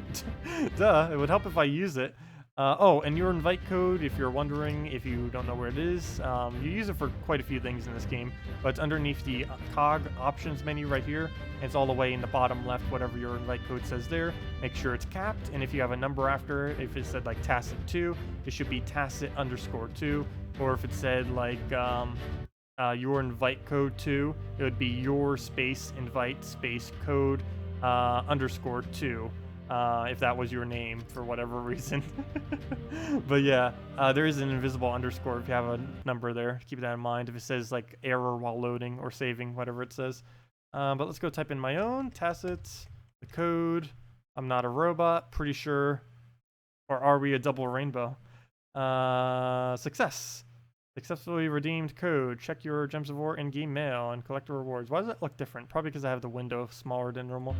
Duh, it would help if I use it. Oh, and your invite code, if you're wondering, if you don't know where it is, you use it for quite a few things in this game, but it's underneath the cog options menu right here, and it's all the way in the bottom left, whatever your invite code says there. Make sure it's capped, and if you have a number after it, if it said like Tacet 2, it should be Tacet_2, or if it said like your invite code 2, it would be your space invite space code _2. If that was your name for whatever reason. But yeah, there is an invisible underscore if you have a number there. Keep that in mind if it says like error while loading or saving, whatever it says. But let's go type in my own Tacet, the code. I'm not a robot, pretty sure. Or are we a double rainbow? Success. Successfully redeemed code. Check your Gems of War in-game mail and collect the rewards. Why does that look different? Probably because I have the window smaller than normal.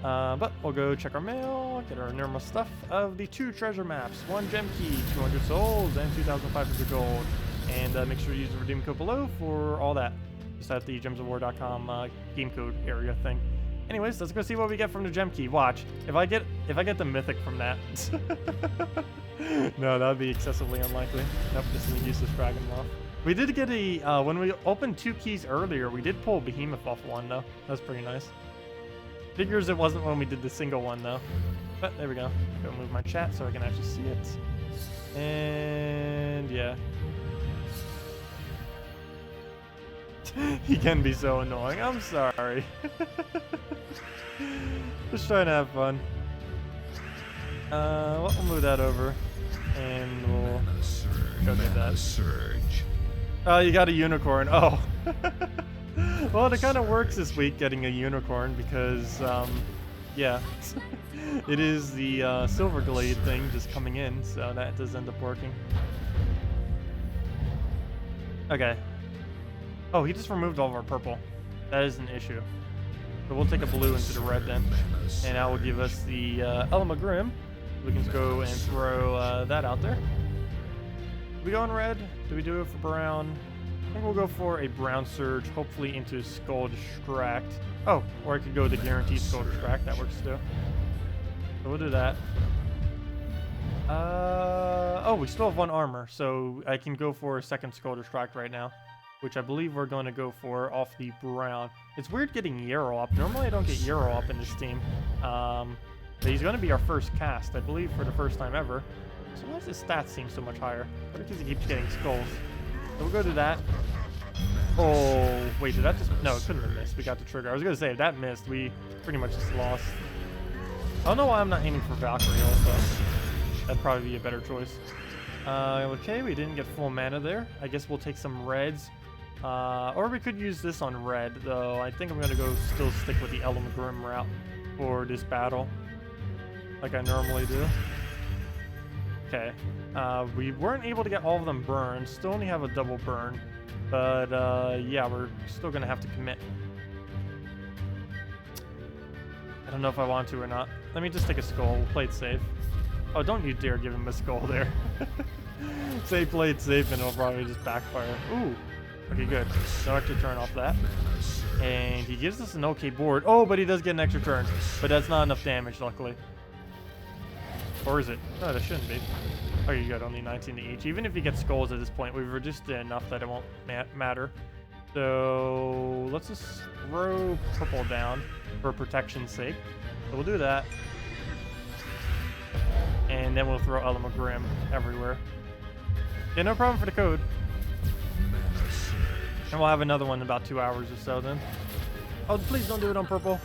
But we'll go check our mail, get our normal stuff of the 2 treasure maps, 1 gem key, 200 souls, and 2,500 gold. And make sure to use the redeem code below for all that. Just at the gemsofwar.com game code area thing. Anyways, let's go see what we get from the gem key. Watch, if I get the mythic from that. No, that would be excessively unlikely. Nope, this is a useless dragon moth. We did get a when we opened 2 keys earlier, we did pull behemoth off one though. That's pretty nice. Figures it wasn't when we did the single one though. But there we go. Go move my chat so I can actually see it. And yeah. He can be so annoying. I'm sorry. Just trying to have fun. Well, we'll move that over. And we'll go get that. Oh, you got a unicorn. Oh. Well, it kind of works this week getting a unicorn because, yeah, it is the silver glade thing just coming in, so that does end up working. Okay. Oh, he just removed all of our purple. That is an issue. So we'll take a blue into the red then, and that will give us the Grim. We can go and throw that out there. Do we go in red? Do we do it for brown? I think we'll go for a brown surge, hopefully into skull distract. Oh, or I could go the guaranteed skull distract. That works too. So we'll do that. Oh, we still have 1 armor, so I can go for a second skull distract right now, which I believe we're going to go for off the brown. It's weird getting Yarrow up. Normally I don't get Yarrow up in this team. But he's going to be our first cast, I believe, for the first time ever. So why does his stats seem so much higher? Probably because he keeps getting skulls. So we'll go to that. Oh, wait, did that just... No, it couldn't have missed. We got the trigger. I was going to say, if that missed, we pretty much just lost. I don't know why I'm not aiming for Valkyrie also. That'd probably be a better choice. Okay, we didn't get full mana there. I guess we'll take some reds. Or we could use this on red, though. I think I'm going to go still stick with the Grim route for this battle, like I normally do. Okay. We weren't able to get all of them burned. Still only have a double burn. But, yeah, we're still going to have to commit. I don't know if I want to or not. Let me just take a skull. We'll play it safe. Oh, don't you dare give him a skull there. Say play it safe and it'll probably just backfire. Ooh. Okay, good. No extra turn off that. And he gives us an okay board. Oh, but he does get an extra turn. But that's not enough damage, luckily. Or is it? No, that shouldn't be. Okay, good. Only 19 to each. Even if he gets skulls at this point, we've reduced it enough that it won't matter. So let's just throw purple down. for protection's sake. So we'll do that. And then we'll throw Grim everywhere. Yeah, no problem for the code. And we'll have another one in about 2 hours or so then. Oh, please don't do it on purple.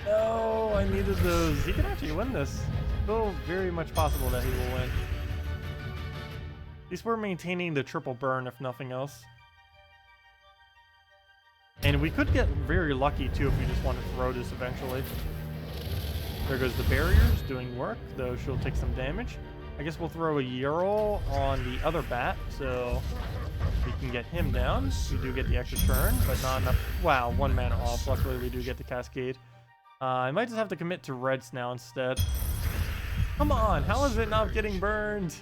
No, I needed those. He can actually win this. Still very much possible that he will win. At least we're maintaining the triple burn if nothing else. And we could get very lucky too if we just want to throw this eventually. There goes the barriers doing work, though she'll take some damage. I guess we'll throw a Ural on the other bat, so we can get him down. We do get the extra turn, but not enough. Wow, 1 mana off. Luckily, we do get the Cascade. I might just have to commit to reds now instead. Come on, how is it not getting burned?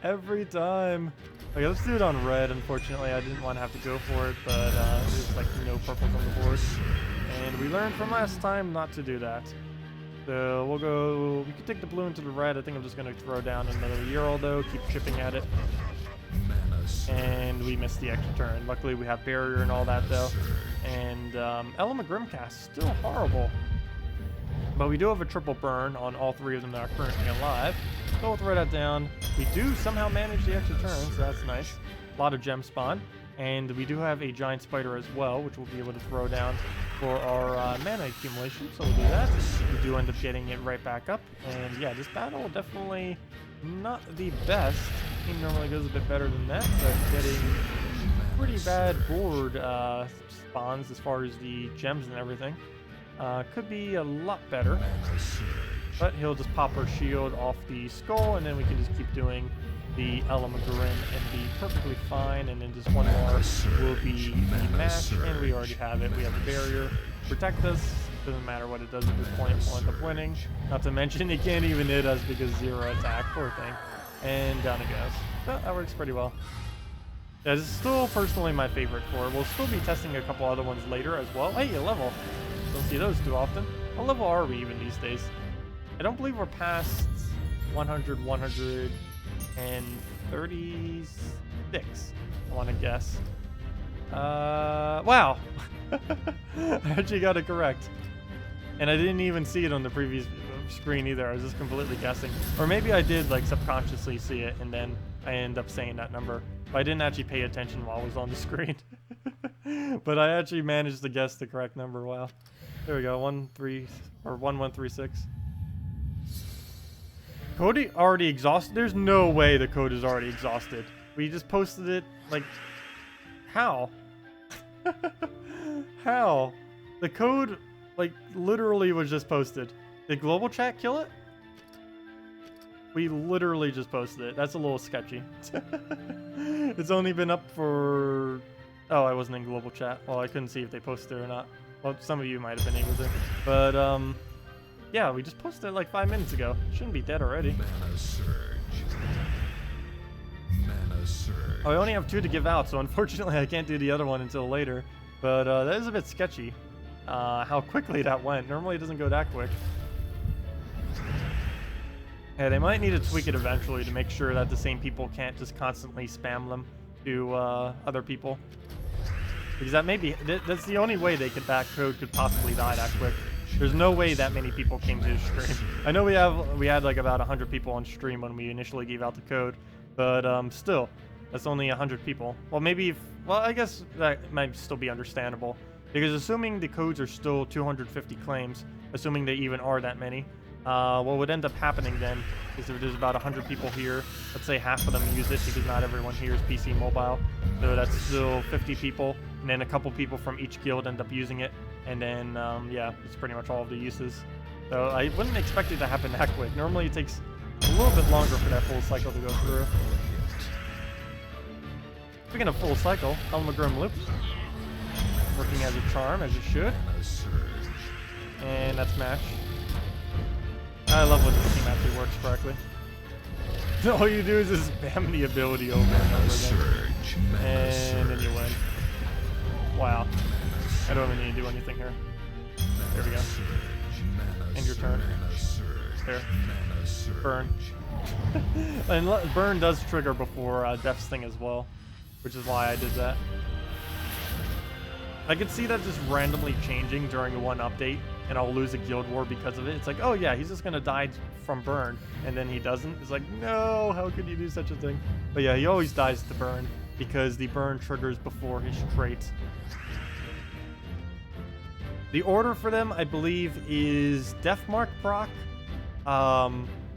Every time. Okay, let's do it on red. Unfortunately, I didn't want to have to go for it, but there's like no purples on the board. And we learned from last time not to do that. So we'll go, we could take the blue into the red. I think I'm just going to throw down another Ural though, keep chipping at it. And we missed the extra turn. Luckily we have barrier and all that though. And Grimcast, still horrible. But we do have a triple burn on all 3 of them that are currently alive. So we'll throw that down. We do somehow manage the extra turn, so that's nice. A lot of gem spawn. And we do have a giant spider as well, which we'll be able to throw down for our mana accumulation. So we'll do that. We do end up getting it right back up. And yeah, this battle definitely not the best. Team normally goes a bit better than that, but getting pretty bad board spawns as far as the gems and everything. Could be a lot better. But he'll just pop our shield off the skull, and then we can just keep doing the Grim and be perfectly fine. And then just one more will be the mash, and we already have it. We have the barrier, protect us. Doesn't matter what it does at this point, we'll end up winning. Not to mention it can't even hit us because 0 attack, poor thing. And down it goes. So that works pretty well. Yeah, this is still personally my favorite for it. We'll still be testing a couple other ones later as well. Hey, a level. Don't see those too often. What level are we even these days? I don't believe we're past 100, 136, I want to guess. Wow! I actually got it correct. And I didn't even see it on the previous screen either. I was just completely guessing. Or maybe I did like subconsciously see it and then I end up saying that number. But I didn't actually pay attention while I was on the screen. But I actually managed to guess the correct number. Wow. There we go. 1136. Code already exhausted? There's no way the code is already exhausted. We just posted it, like, how? How? The code, like, literally was just posted. Did global chat kill it? We literally just posted it. That's a little sketchy. It's only been up for... Oh, I wasn't in global chat. Well, I couldn't see if they posted it or not. Well, some of you might have been able to. But, yeah, we just posted it like 5 minutes ago. Shouldn't be dead already.
Mana surge. Mana surge.
Oh, I only have 2 to give out, so unfortunately I can't do the other one until later. But that is a bit sketchy, how quickly that went. Normally it doesn't go that quick. Yeah, they might need to tweak it eventually to make sure that the same people can't just constantly spam them to other people. Because that may be, that's the only way that code could possibly die that quick. There's no way that many people came to the stream. I know we had like about 100 people on stream when we initially gave out the code, but still, that's only 100 people. Well, maybe, well, I guess that might still be understandable. Because assuming the codes are still 250 claims, assuming they even are that many, what would end up happening then is if there's about 100 people here, let's say half of them use it because not everyone here is PC mobile, so that's still 50 people, and then a couple people from each guild end up using it, and then yeah, it's pretty much all of the uses. So I wouldn't expect it to happen that quick. Normally it takes a little bit longer for that full cycle to go through. Speaking of full cycle, Grim loops, working as a charm, as it should, and that's match. I love when this team actually works correctly. All you do is just spam the ability over and over again. And then you win. Wow. I don't even need to do anything here. There we go. End your turn. There. Burn. And burn does trigger before Death's Thing as well, which is why I did that. I could see that just randomly changing during one update, and I'll lose a guild war because of it. It's like, oh yeah, he's just gonna die from burn, and then he doesn't. It's like, no, how could you do such a thing? But yeah, he always dies to burn, because the burn triggers before his trait. The order for them, I believe, is Deathmark proc,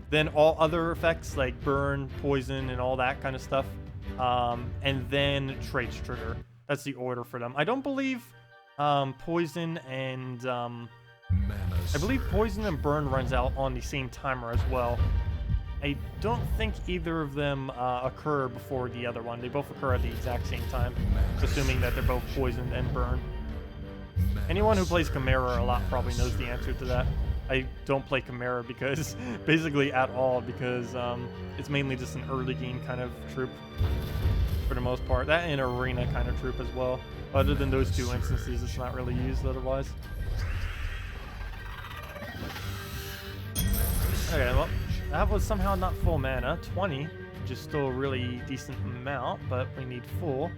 then all other effects like burn, poison, and all that kind of stuff, and then traits trigger. That's the order for them. I don't believe poison and I believe poison and burn runs out on the same timer as well. I don't think either of them occur before the other one. They both occur at the exact same time, assuming that they're both poisoned and burn. Anyone who plays Chimera a lot probably knows the answer to that. I don't play Chimera because, basically at all, because it's mainly just an early game kind of troop for the most part. That and arena kind of troop as well. Other than those two instances, it's not really used otherwise. Okay, well, that was somehow not full mana. 20, which is still a really decent amount, but we need full.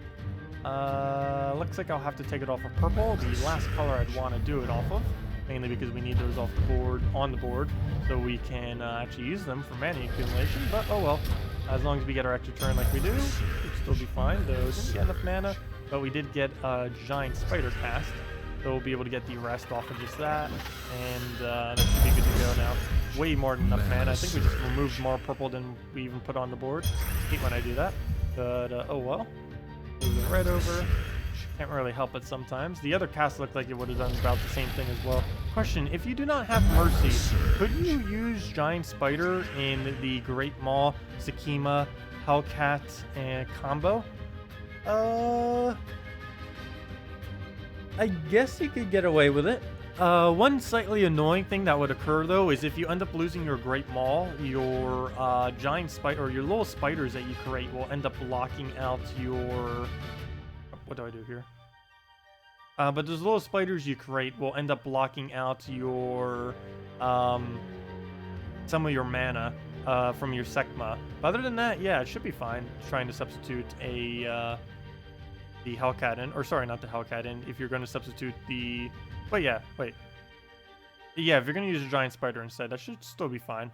Looks like I'll have to take it off of purple, the last color I'd want to do it off of. Mainly because we need those off the board, on the board, so we can actually use them for mana accumulation, but oh well. As long as we get our extra turn like we do, we'll still be fine. Though didn't get enough mana, but we did get a giant spider cast, so we'll be able to get the rest off of just that, and that should be good to go now. Way more than enough mana. I think we just removed more purple than we even put on the board. Hate when I do that, but oh well. Move the red over. Can't really help it sometimes. The other cast looked like it would have done about the same thing as well. Question, if you do not have Mercy, could you use Giant Spider in the Great Maw, Sakima, Hellcat, and combo? I guess you could get away with it. One slightly annoying thing that would occur though is if you end up losing your Great Maw, your Giant Spider, or your little spiders that you create will end up blocking out your... What do I do here? But those little spiders you create will end up blocking out your some of your mana from your Sekma. But other than that, yeah, it should be fine. Trying to substitute a the Hellcat in, or sorry, not the Hellcat in. If you're going to substitute the, yeah, if you're going to use a giant spider instead, that should still be fine.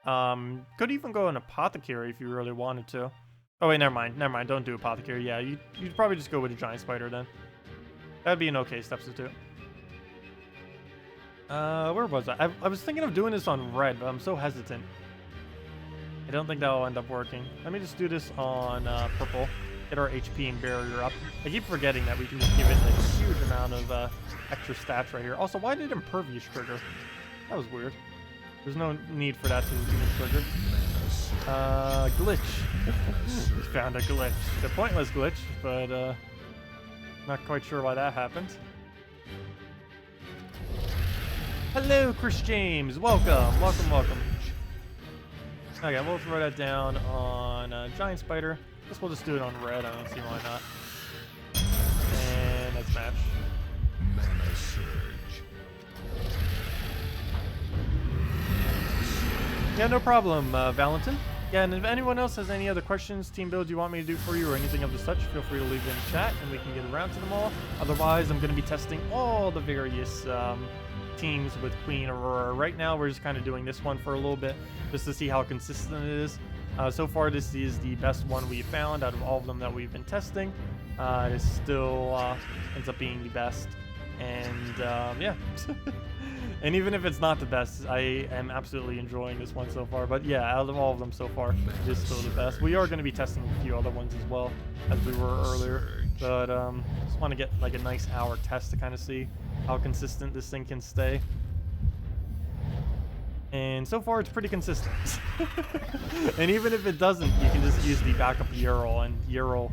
Could even go an apothecary if you really wanted to. Oh wait, never mind, don't do apothecary. Yeah, you'd probably just go with a giant spider then. That'd be an okay substitute. Where was I? I was thinking of doing this on red, but I'm so hesitant. I don't think that'll end up working. Let me just do this on purple. Get our HP and barrier up. I keep forgetting that we can just give it a huge amount of extra stats right here. Also, why did Impervious trigger? That was weird. There's no need for that to even trigger. Glitch. We found a glitch. It's a pointless glitch, but not quite sure why that happened. Hello, Chris James. Welcome. Okay, we'll throw that down on Giant Spider. Guess we'll just do it on red. I don't see why not. And let's match.
Mana surge.
Yeah, no problem, Valentin. Yeah, and if anyone else has any other questions, team builds you want me to do for you, or anything of the such, feel free to leave it in chat, and we can get around to them all. Otherwise, I'm going to be testing all the various teams with Queen Aurora. Right now, we're just kind of doing this one for a little bit, just to see how consistent it is. So far, this is the best one we've found out of all of them that we've been testing. It still ends up being the best, and yeah. And even if it's not the best, I am absolutely enjoying this one so far. But yeah, out of all of them so far, it is still the best. We are going to be testing a few other ones as well, as we were earlier. But just want to get like a nice hour test to kind of see how consistent this thing can stay. And so far, it's pretty consistent. And even if it doesn't, you can just use the backup Ural, and Ural,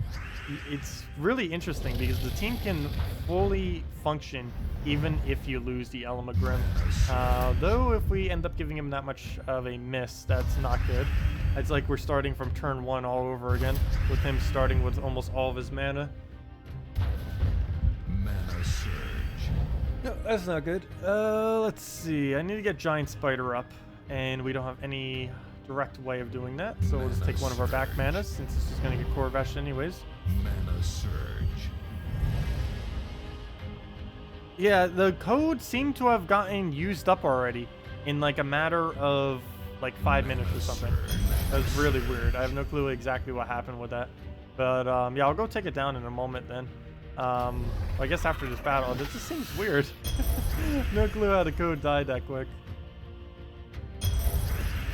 it's really interesting because the team can fully function even if you lose the Element Grim. Though if we end up giving him that much of a miss, that's not good. It's like we're starting from turn 1 all over again, with him starting with almost all of his mana.
Mana surge.
No, that's not good. Let's see. I need to get Giant Spider up, and we don't have any direct way of doing that, so we'll just take one of our back manas, since it's just going to get Corvash anyways.
Mana surge.
Yeah, the code seemed to have gotten used up already in like a matter of like 5 minutes or something. That was really weird. I have no clue exactly what happened with that. But yeah, I'll go take it down in a moment then. I guess after this battle, this just seems weird. No clue how the code died that quick.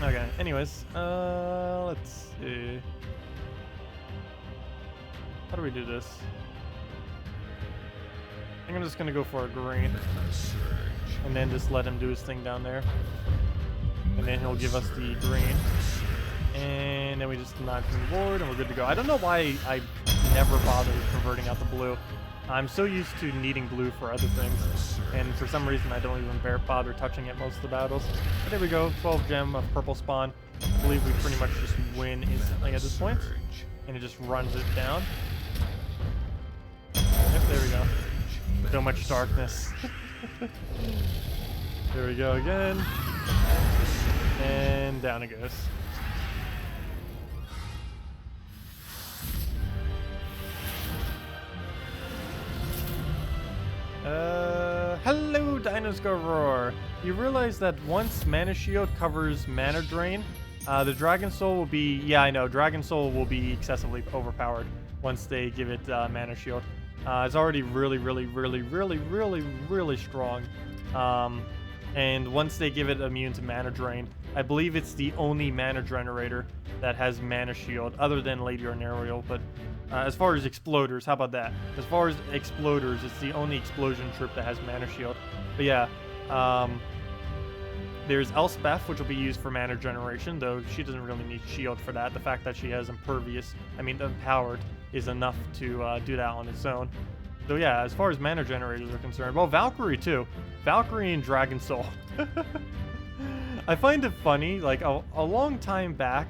Okay, anyways, let's see. How do we do this? I think I'm just gonna go for a green. And then just let him do his thing down there. And then he'll give us the green. And then we just deny from the board and we're good to go. I don't know why I never bothered converting out the blue. I'm so used to needing blue for other things. And for some reason I don't even bother touching it most of the battles. But there we go, 12 gem of purple spawn. I believe we pretty much just win instantly at this point. And it just runs it down. Yep, there we go. So much darkness. There we go again. And down it goes. Hello, Dinosaur Roar. You realize that once Mana Shield covers Mana Drain, the Dragon Soul will be, yeah, I know, Dragon Soul will be excessively overpowered once they give it Mana Shield. It's already really strong. And once they give it immune to Mana Drain, I believe it's the only Mana Generator that has Mana Shield, other than Lady Arnerial, but as far as Exploders, how about that? As far as Exploders, it's the only Explosion troop that has Mana Shield. But yeah, there's Elspeth, which will be used for Mana Generation, though she doesn't really need Shield for that. The fact that she has Empowered, is enough to do that on its own. So yeah, as far as Mana Generators are concerned, well, Valkyrie too. Valkyrie and Dragon Soul. I find it funny, like a long time back,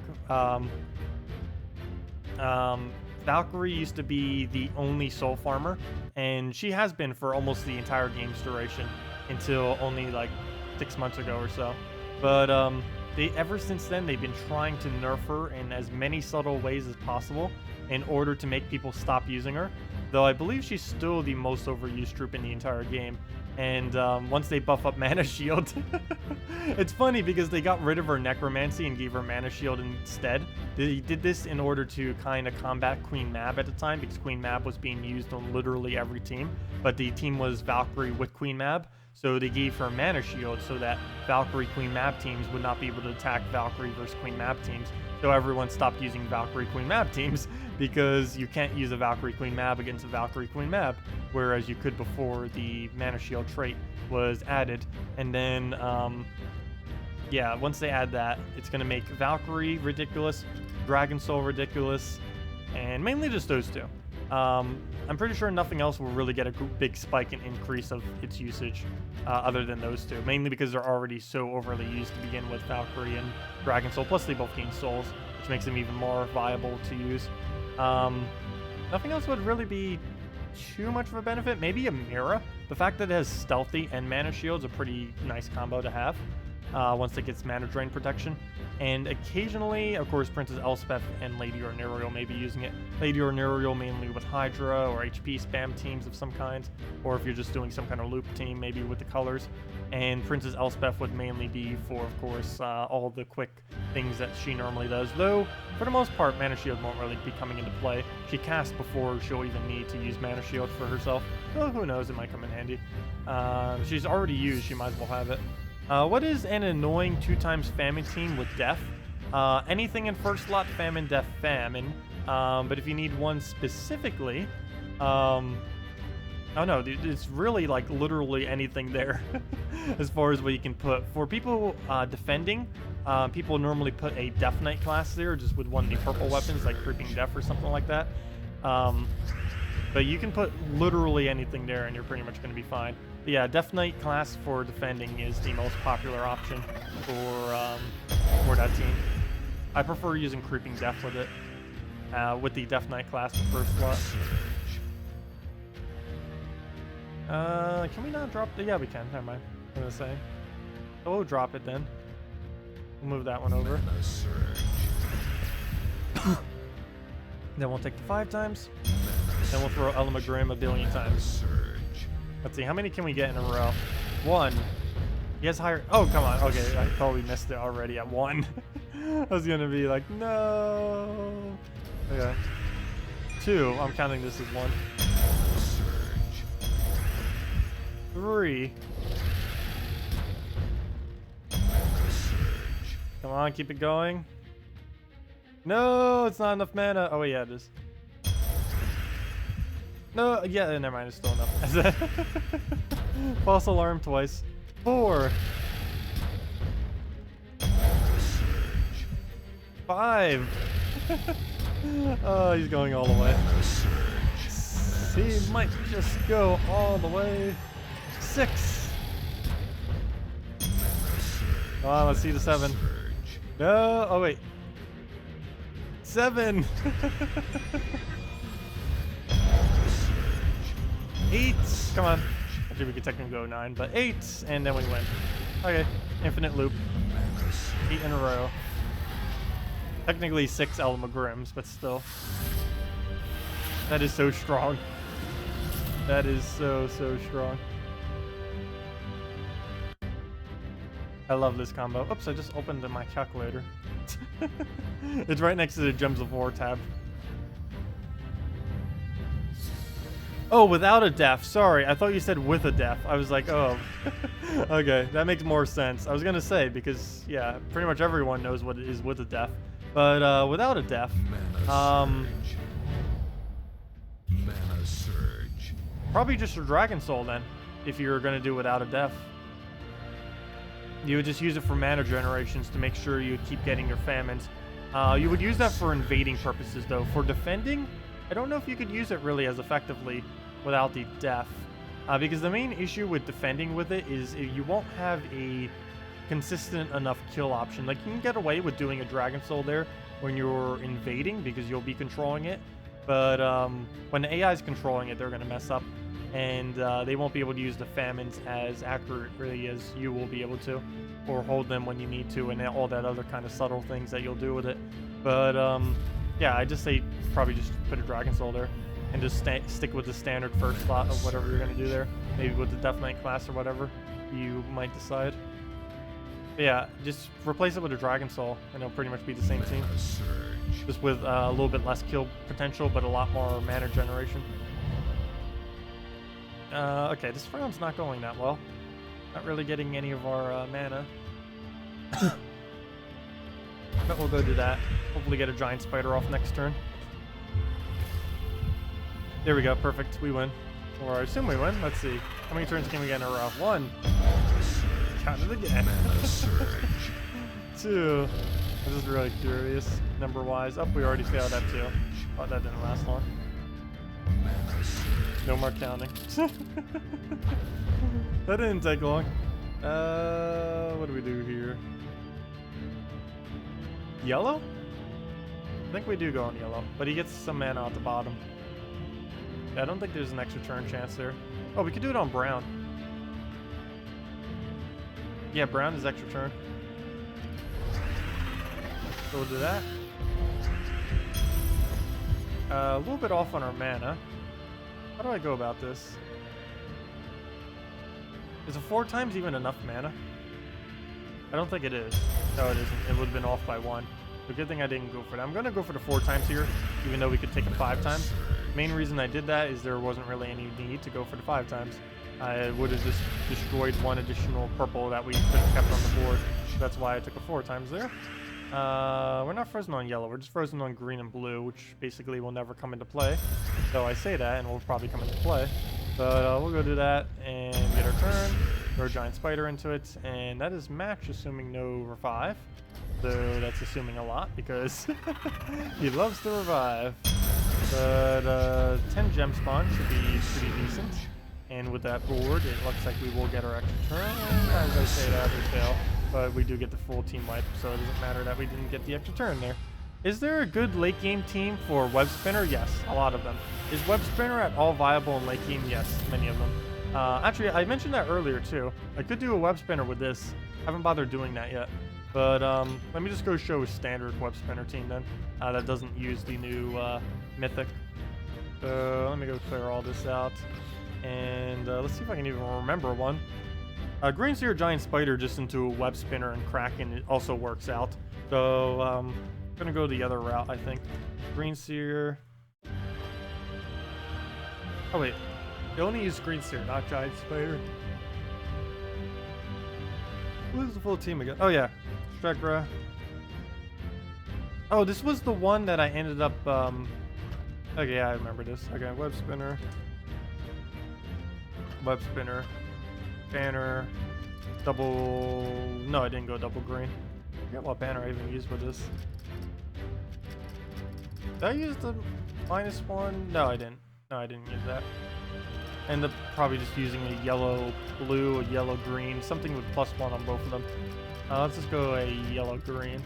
Valkyrie used to be the only soul farmer, and she has been for almost the entire game's duration until only like 6 months ago or so. But ever since then, they've been trying to nerf her in as many subtle ways as possible in order to make people stop using her. Though I believe she's still the most overused troop in the entire game. And once they buff up Mana Shield, it's funny because they got rid of her Necromancy and gave her Mana Shield instead. They did this in order to kind of combat Queen Mab at the time, because Queen Mab was being used on literally every team. But the team was Valkyrie with Queen Mab, so they gave her Mana Shield so that Valkyrie Queen Mab teams would not be able to attack Valkyrie versus Queen Mab teams. So everyone stopped using Valkyrie Queen Mab teams because you can't use a Valkyrie Queen Mab against a Valkyrie Queen Mab, whereas you could before the Mana Shield trait was added. And then, yeah, once they add that, it's going to make Valkyrie ridiculous, Dragon Soul ridiculous, and mainly just those two. I'm pretty sure nothing else will really get a big spike in increase of its usage other than those two, mainly because they're already so overly used to begin with, Valkyrie and Dragon Soul, plus they both gain souls, which makes them even more viable to use. Nothing else would really be too much of a benefit. Maybe a Mira. The fact that it has Stealthy and Mana Shield is a pretty nice combo to have once it gets Mana Drain protection. And occasionally, of course, Princess Elspeth and Lady Arnerial may be using it. Lady Arnerial mainly with Hydra or HP spam teams of some kind, or if you're just doing some kind of loop team, maybe with the colors. And Princess Elspeth would mainly be for, of course, all the quick things that she normally does, though for the most part, Mana Shield won't really be coming into play. She casts before she'll even need to use Mana Shield for herself. Well, who knows, it might come in handy. She's already used, she might as well have it. What is an annoying 2x famine team with death? Anything in first slot, famine, death, famine. But if you need one specifically, oh no, it's really like literally anything there as far as what you can put. For people defending, people normally put a Death Knight class there, just with one of the purple weapons, like Creeping Death or something like that. But you can put literally anything there and you're pretty much going to be fine. But yeah, Death Knight class for defending is the most popular option for that team. I prefer using Creeping Death with it, with the Death Knight class in first slot. Can we not drop the... Yeah, we can. Never mind. I'm going to say. So we'll drop it then. We'll move that one over. Then we'll take the 5 times. Then we'll throw Elamagrim a billion times. Let's see, how many can we get in a row? 1. He has higher. Oh, come on. Okay, I thought we missed it already at 1. I was gonna be like, no. Okay. 2. I'm counting this as 1. 3. Come on, keep it going. No, it's not enough mana. Oh, wait, yeah, it is. No, yeah, never mind. It's still enough. False alarm twice. 4. 5. Oh, he's going all the way. He might just go all the way. 6. Come on, let's see the 7. No, oh wait. 7. 8. Come on. Actually, we could technically go 9, but 8, and then we win. Okay, infinite loop. 8 in a row. Technically 6 Elmagrims, but still. That is so strong. That is so strong. I love this combo. Oops, I just opened my calculator. It's right next to the Gems of War tab. Oh, without a def. Sorry, I thought you said with a def. I was like, oh. Okay, that makes more sense. I was gonna say, because, yeah, pretty much everyone knows what it is with a def. But without a def,
Mana surge.
probably just a Dragon Soul then, if you're gonna do without a def. You would just use it for mana generations to make sure you keep getting your famines. You would use that for invading purposes though. For defending, I don't know if you could use it really as effectively without the def. Because the main issue with defending with it is you won't have a consistent enough kill option. Like, you can get away with doing a Dragon Soul there when you're invading because you'll be controlling it. But when the AI is controlling it, they're going to mess up. And they won't be able to use the famines as accurately as you will be able to, or hold them when you need to, and all that other kind of subtle things that you'll do with it. But yeah, I just say probably just put a Dragon Soul there, and just stick with the standard first slot of whatever you're gonna do there. Maybe with the Death Knight class or whatever you might decide. But yeah, just replace it with a Dragon Soul, and it'll pretty much be the same team, just with a little bit less kill potential, but a lot more mana generation. Okay, this round's not going that well. Not really getting any of our mana. But we'll go do that. Hopefully get a giant spider off next turn. There we go, perfect. We win. Or I assume we win. Let's see. How many turns can we get in a row? 1. Count it again. 2. I'm just really curious, number-wise. Oh, we already failed that too. Oh, that didn't last long. No more counting. That didn't take long. What do we do here? Yellow? I think we do go on yellow, but he gets some mana at the bottom. Yeah, I don't think there's an extra turn chance there. Oh, we could do it on brown. Yeah, brown is extra turn. So we'll do that. A little bit off on our mana. How do I go about this? Is a 4 times even enough mana? I don't think it is. No, it isn't. It would have been off by 1. But good thing I didn't go for that. I'm going to go for the 4 times here, even though we could take it 5 times. Main reason I did that is there wasn't really any need to go for the 5 times. I would have just destroyed 1 additional purple that we could have kept on the board. So that's why I took a 4 times there. We're not frozen on yellow, we're just frozen on green and blue, which basically will never come into play. So I say that, and will probably come into play. But we'll go do that and get our turn, throw a giant spider into it, and that is match, assuming no revive. So that's assuming a lot, because he loves to revive. But 10 gem spawn should be pretty decent. And with that board, it looks like we will get our extra turn. As I say that, we fail. But we do get the full team wipe, so it doesn't matter that we didn't get the extra turn there. Is there a good late game team for Web Spinner? Yes, a lot of them. Is Web Spinner at all viable in late game? Yes, many of them. Actually, I mentioned that earlier too. I could do a Web Spinner with this. Haven't bothered doing that yet. But let me just go show a standard Web Spinner team then. That doesn't use the new Mythic. So let me go clear all this out. And let's see if I can even remember one. Green Seer Giant Spider just into a Web Spinner and Kraken, it also works out. So I'm gonna go the other route, I think. Green Seer. Oh wait, they only use Green Seer, not Giant Spider. Who's the full team again? Oh yeah, Strekra. Oh, this was the one that I ended up. Okay, yeah, I remember this. Okay, Web Spinner. Web Spinner. Banner. Double. No, I didn't go double green. I forget what banner I even used with this. Did I use the -1? No, I didn't. No, I didn't use that. End up probably just using a yellow blue, a yellow green, something with +1 on both of them. Let's just go a yellow green.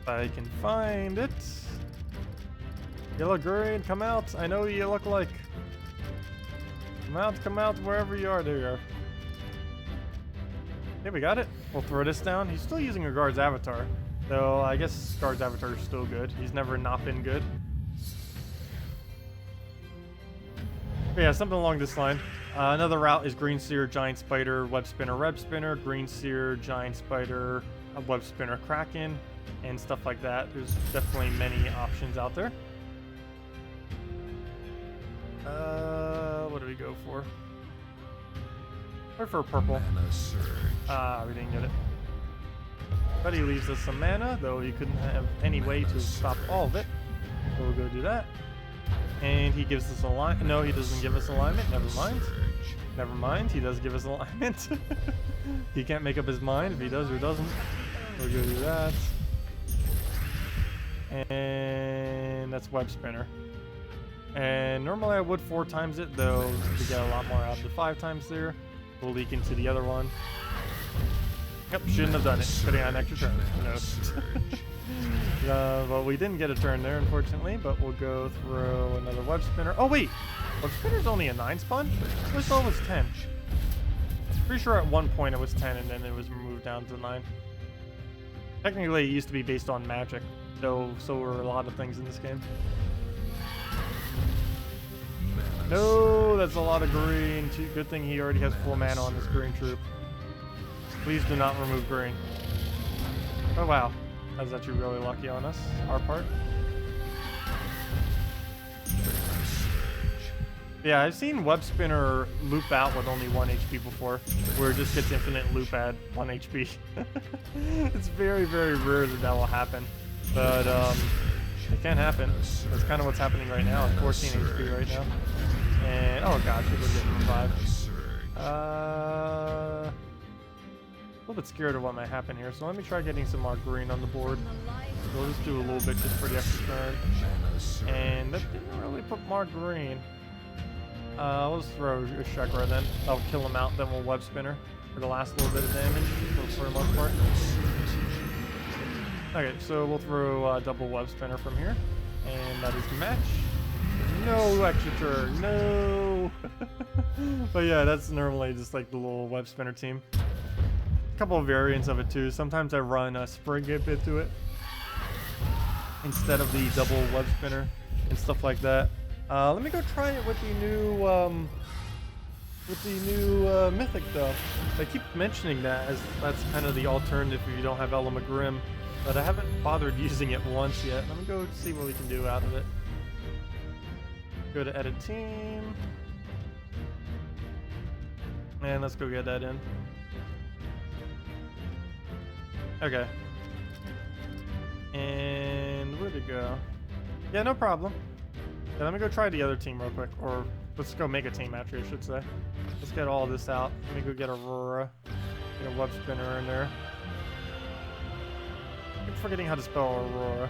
If I can find it. Yellow green, come out. I know who you look like. Come out wherever you are. There you are. Okay, we got it. We'll throw this down. He's still using a guard's avatar. So I guess guard's avatar is still good. He's never not been good. But yeah, something along this line. Another route is Green Seer, Giant Spider, Web Spinner, Green Seer, Giant Spider, Web Spinner, Kraken, and stuff like that. There's definitely many options out there. What do we go for? Or for purple. We didn't get it. But he leaves us some mana, though he couldn't have any way to stop all of it. So we'll go do that. And he gives us alignment. No, he doesn't give us alignment. Never mind. Never mind. He does give us alignment. He can't make up his mind if he does or doesn't. We'll go do that. And that's Web Spinner. And normally I would 4 times it, though to get a lot more out of the 5 times there. We'll leak into the other one. Yep, shouldn't have done it. Putting on an extra turn. Who knows? Well, we didn't get a turn there, unfortunately, but we'll go through another Web Spinner. Oh, wait! Web Spinner's only a 9 spawn? I thought it was 10. Pretty sure at one point it was 10 and then it was moved down to 9. Technically, it used to be based on magic, though so were a lot of things in this game. No, that's a lot of green. Good thing he already has full mana on this green troop. Please do not remove green. Oh wow, that's actually really lucky on us, our part. Yeah, I've seen Web Spinner loop out with only 1 HP before, where it just gets infinite loop at 1 HP. It's very, very rare that will happen, but it can happen. That's kind of what's happening right now. It's 14 HP right now. And oh gosh, we're getting revived. A little bit scared of what might happen here, so let me try getting some more green on the board. We'll just do a little bit just for the extra turn. And that didn't really put more green. We'll just throw a Chakra then. That'll kill him out, then we'll Web Spinner for the last little bit of damage for the most part. Okay, so we'll throw a double Web Spinner from here. And that is the match. No extra turn, no! But yeah, that's normally just like the little Web Spinner team. A couple of variants of it too. Sometimes I run a Spring Imp into it instead of the double Web Spinner and stuff like that. Let me go try it with the new Mythic though. I keep mentioning that as that's kind of the alternative if you don't have Grim, but I haven't bothered using it once yet. Let me go see what we can do out of it. Go to edit team. And let's go get that in. Okay. And where'd it go? Yeah, no problem. Yeah, let me go try the other team real quick. Or let's go make a team actually, I should say. Let's get all this out. Let me go get Aurora. Get a Web Spinner in there. I keep forgetting how to spell Aurora.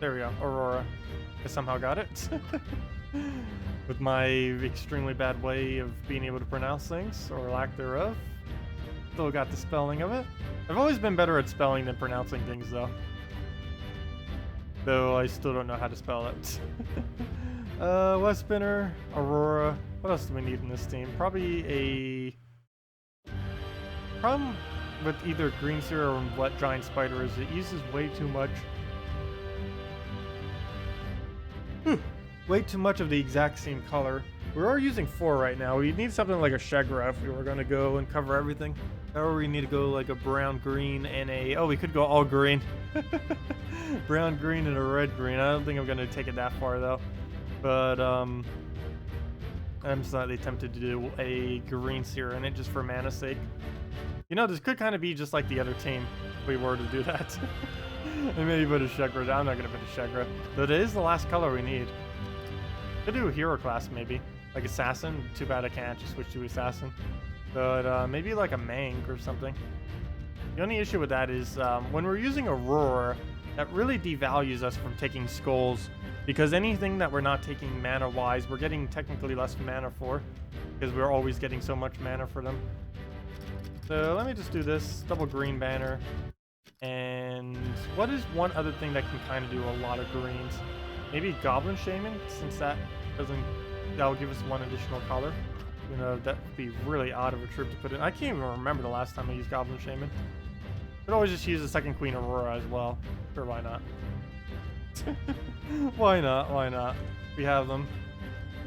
There we go, Aurora. I somehow got it. With my extremely bad way of being able to pronounce things, or lack thereof. Still got the spelling of it. I've always been better at spelling than pronouncing things though. Though I still don't know how to spell it. Web Spinner, Aurora. What else do we need in this team? Probably a... Problem with either Green Seer or what Giant Spider is it uses way too much way too much of the exact same color. We are using 4 right now. We need something like a Shegra if we were going to go and cover everything. Or we need to go like a brown, green, and a... Oh, we could go all green. Brown, green, and a red, green. I don't think I'm going to take it that far, though. But, I'm slightly tempted to do a green seer in it just for mana's sake. You know, this could kind of be just like the other team if we were to do that. And maybe put a Shegra. I'm not going to put a Shegra. But it is the last color we need. Could do a hero class, maybe. Like Assassin. Too bad I can't just switch to Assassin. But maybe like a Mank or something. The only issue with that is when we're using Aurora, that really devalues us from taking skulls. Because anything that we're not taking mana-wise, we're getting technically less mana for. Because we're always getting so much mana for them. So let me just do this. Double green banner. And what is one other thing that can kind of do a lot of greens? Maybe Goblin Shaman, since that will give us one additional color. You know, that would be really odd of a troop to put in. I can't even remember the last time I used Goblin Shaman. Could always just use the second Queen Aurora as well. Sure, why not? Why not? Why not? We have them.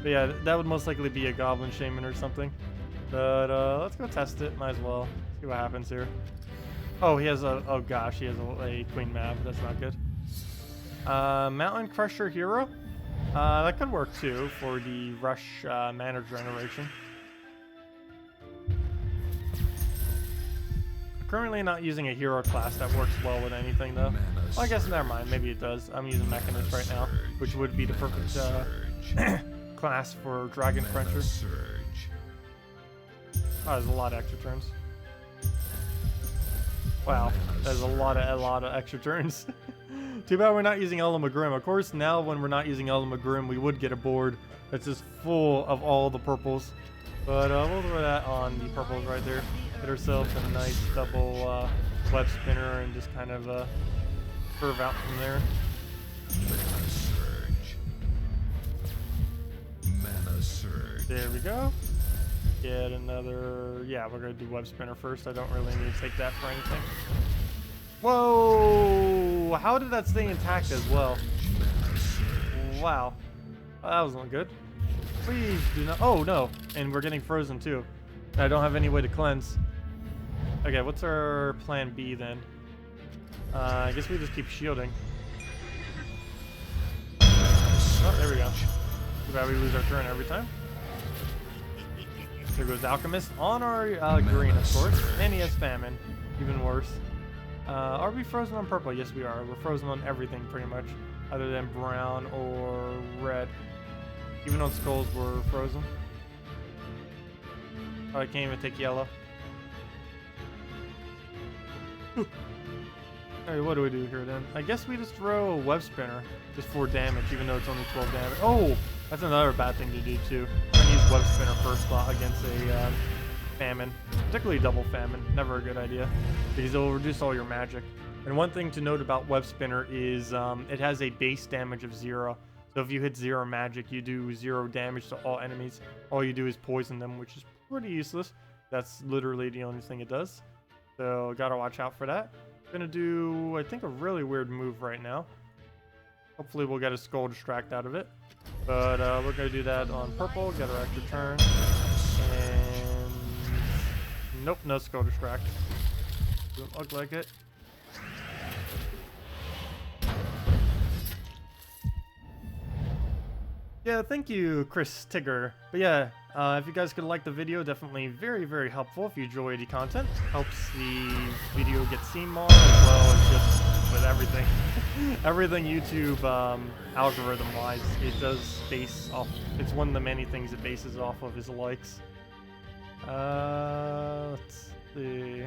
But yeah, that would most likely be a Goblin Shaman or something. But let's go test it. Might as well. See what happens here. Oh, he has a... Oh gosh, he has a Queen Mab. That's not good. Mountain Crusher Hero? That could work too for the rush mana generation. Currently not using a hero class that works well with anything though. Well, I guess never mind, maybe it does. I'm using Mechanist right now, which would be the perfect class for Dragon Cruncher. Oh, there's a lot of extra turns. Wow, there's a lot of extra turns. Too bad we're not using Ella Grim. Of course, now when we're not using Ella Grim, we would get a board that's just full of all the purples. But we'll throw that on the purples right there. Get ourselves a nice double web spinner and just kind of curve out from there.
Mana surge.
There we go. Get another... Yeah, we're going to do web spinner first. I don't really need to take that for anything. Whoa! How did that stay intact as well? Wow. Well, that wasn't good. Please do not... Oh, no. And we're getting frozen, too. I don't have any way to cleanse. Okay, what's our plan B, then? I guess we just keep shielding. Oh, there we go. Too bad we lose our turn every time. There goes Alchemist on our green, of course. And he has Famine. Even worse. Are we frozen on purple? Yes, we are. We're frozen on everything, pretty much. Other than brown or red. Even on skulls, we're frozen. Oh, I can't even take yellow. Alright, what do we do here, then? I guess we just throw a web spinner. Just for damage, even though it's only 12 damage. Oh! That's another bad thing to do, too. I'm gonna use web spinner first slot against a... Famine, particularly double famine, never a good idea because it will reduce all your magic. And one thing to note about web spinner is it has a base damage of 0. So if you hit 0 magic, you do 0 damage to all enemies. All you do is poison them, which is pretty useless. That's literally the only thing it does. So gotta watch out for that. Gonna do, I think, a really weird move right now. Hopefully we'll get a skull distract out of it. But we're gonna do that on purple, get our extra turn. And nope, no skull distract. Doesn't look like it. Yeah, thank you, KrissTigger. But yeah, if you guys could like the video, definitely very, very helpful if you enjoy the content. Helps the video get seen more, as well as just with everything. Everything YouTube algorithm-wise, it does base off. It's one of the many things it bases off of is likes. Let's see.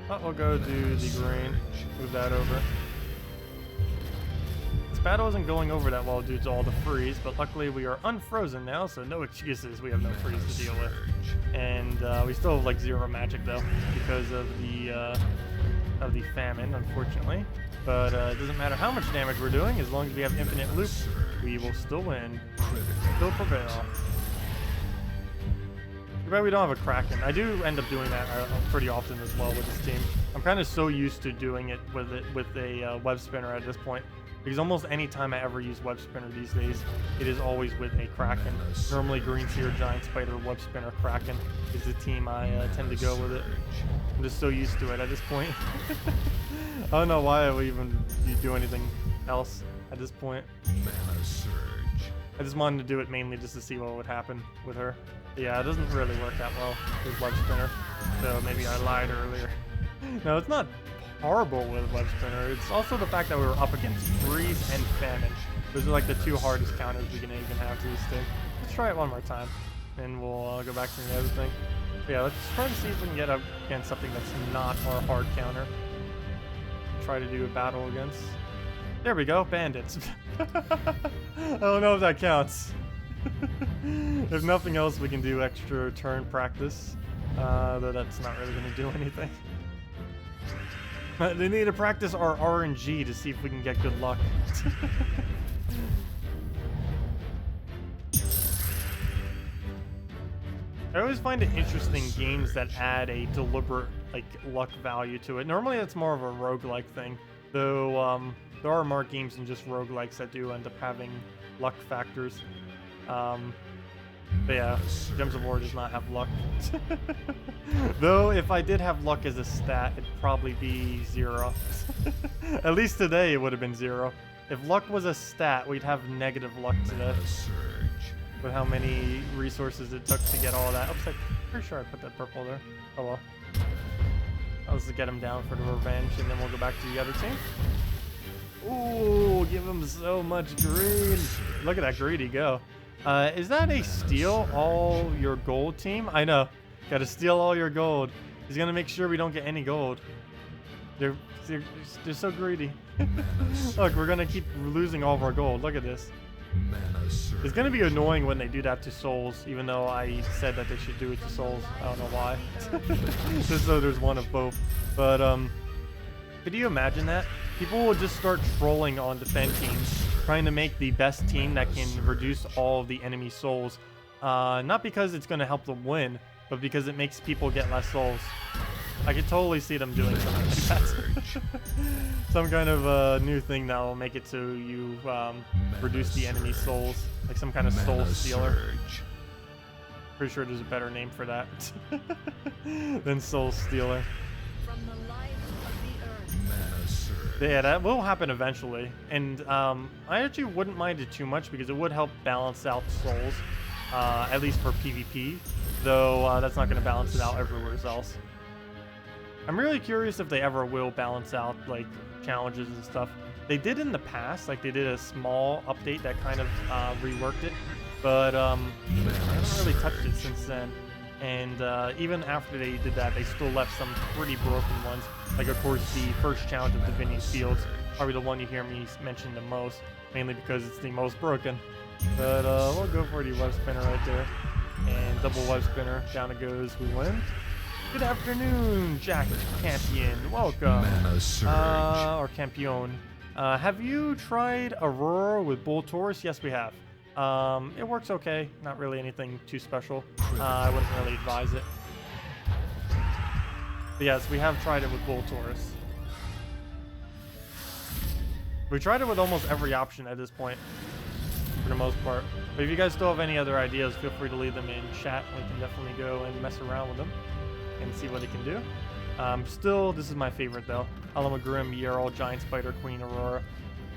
Oh, we'll go do the green. Move that over. This battle isn't going over that well due to all the freeze, but luckily we are unfrozen now, so no excuses. We have no freeze to deal with. And we still have like 0 magic though, because of the famine, unfortunately. But it doesn't matter how much damage we're doing, as long as we have infinite loop, we will still win. Still prevail. Too bad we don't have a Kraken. I do end up doing that pretty often as well with this team. I'm kind of so used to doing it with a web spinner at this point Because almost any time I ever use Web Spinner these days, it is always with a Kraken. Normally Green Seer, Giant Spider, Web Spinner, Kraken is the team I tend to go with it. I'm just so used to it at this point. I don't know why I would even do anything else at this point.
Mana surge.
I just wanted to do it mainly just to see what would happen with her. But yeah, it doesn't really work that well with Web Spinner, so maybe I lied earlier. No, it's not horrible with Web Spinner. It's also the fact that we were up against Freeze and Famine. Those are like the two hardest counters we can even have to this thing. Let's try it one more time, and we'll go back to the other thing. But yeah, let's try to see if we can get up against something that's not our hard counter. Try to do a battle against. There we go, bandits. I don't know if that counts. If nothing else, we can do extra turn practice. Though that's not really going to do anything. They need to practice our RNG to see if we can get good luck. I always find it interesting games that add a deliberate like luck value to it. Normally it's more of a roguelike thing, though there are more games than just roguelikes that do end up having luck factors. But yeah, Gems of War does not have luck. Though if I did have luck as a stat, it'd probably be 0. At least today it would have been 0. If luck was a stat, we'd have negative luck today. With how many resources it took to get all that. Oops, I'm pretty sure I put that purple there. Oh well. I'll just get him down for the revenge, and then we'll go back to the other team. Ooh, give him so much green. Look at that greedy go. Is that a steal all your gold team? I know. Gotta steal all your gold. He's gonna make sure we don't get any gold. They're so greedy. Look, we're gonna keep losing all of our gold. Look at this. It's gonna be annoying when they do that to souls, even though I said that they should do it to souls. I don't know why. Just so there's one of both. But could you imagine that? People will just start trolling on defend teams, trying to make the best team that can reduce all of the enemy souls. Not because it's gonna help them win, but because it makes people get less souls. I could totally see them doing something like that. Some kind of new thing that will make it so you reduce the enemy souls, like some kind of soul stealer. Pretty sure there's a better name for that than soul stealer.
From the life of the earth.
Yeah, that will happen eventually, and I actually wouldn't mind it too much because it would help balance out souls, at least for PvP. Though that's not going to balance it out everywhere else. I'm really curious if they ever will balance out like challenges and stuff. They did in the past, like they did a small update that kind of reworked it, but I haven't really touched it since then. And even after they did that, they still left some pretty broken ones. Like of course the first challenge of Divinity's Fields, probably the one you hear me mention the most, mainly because it's the most broken. But we'll go for the web spinner right there. And double web spinner, down it goes, we win. Good afternoon, Jack Campion. Welcome. Or Campion. Have you tried Aurora with Bull Taurus? Yes, we have. It works okay. Not really anything too special. I wouldn't really advise it. But yes, we have tried it with Bull Taurus. We tried it with almost every option at this point, for the most part. But if you guys still have any other ideas, feel free to leave them in chat. We can definitely go and mess around with them and see what it can do. Still, this is my favorite though. Alamagrim, Yarl, Giant Spider, Queen Aurora.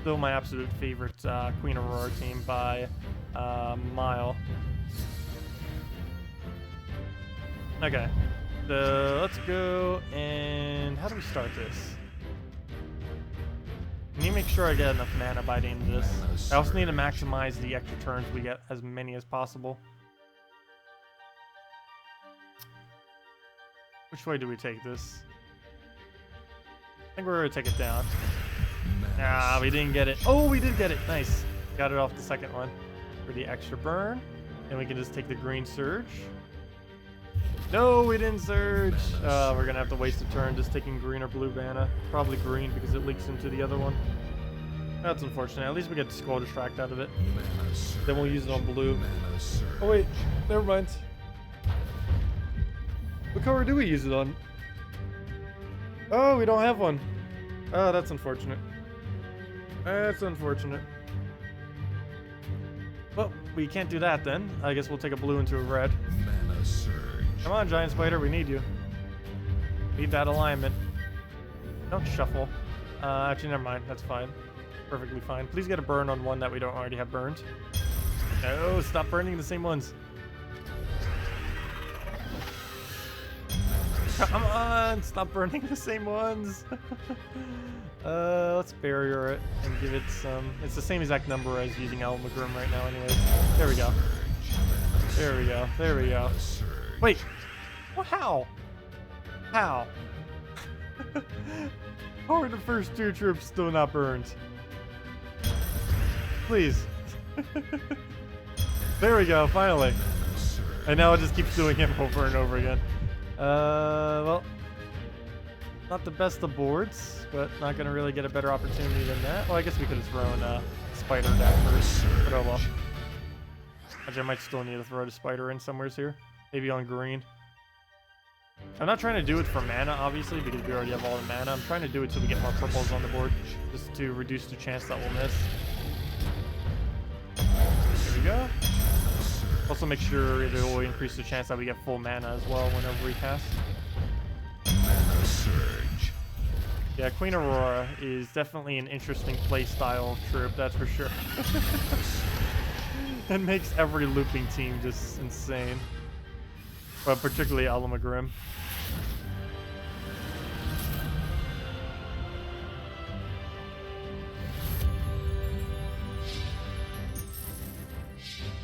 Still my absolute favorite Queen Aurora team by a mile. Okay, so let's go and how do we start this? I need to make sure I get enough mana by the end of this. I also need to maximize the extra turns we get, as many as possible. Which way do we take this? I think we're gonna take it down. Ah, we didn't get it. Oh, we did get it. Nice. Got it off the second one for the extra burn. And we can just take the green surge. No, we didn't surge. We're gonna have to waste a turn just taking green or blue mana. Probably green because it leaks into the other one. That's unfortunate. At least we get the Scroll Distract out of it. Then we'll use it on blue. Oh wait, never mind. What color do we use it on? Oh, we don't have one. Oh, that's unfortunate. That's unfortunate. Well, we can't do that then. I guess we'll take a blue into a red.
Mana surge.
Come on, Giant Spider, we need you. Need that alignment. Don't shuffle. Actually, never mind. That's fine. Perfectly fine. Please get a burn on one that we don't already have burned. No, stop burning the same ones. Come on, stop burning the same ones. Let's barrier it and give it some. It's the same exact number as using Almagrim right now, anyways. There we go. There we go. There we go. Wait. Well, how? How? How are the first two troops still not burned? Please. There we go, finally. And now it just keeps doing it over and over again. Well, not the best of boards, but not gonna really get a better opportunity than that. Well, I guess we could have thrown Spider down first, but oh well. Actually, I might still need to throw the Spider in somewheres here. Maybe on green. I'm not trying to do it for mana, obviously, because we already have all the mana. I'm trying to do it so we get more purples on the board, just to reduce the chance that we'll miss. There we go. Also make sure it will increase the chance that we get full mana as well whenever we cast.
Mana surge.
Yeah, Queen Aurora is definitely an interesting playstyle troop, that's for sure. It makes every looping team just insane. But particularly Almagrim.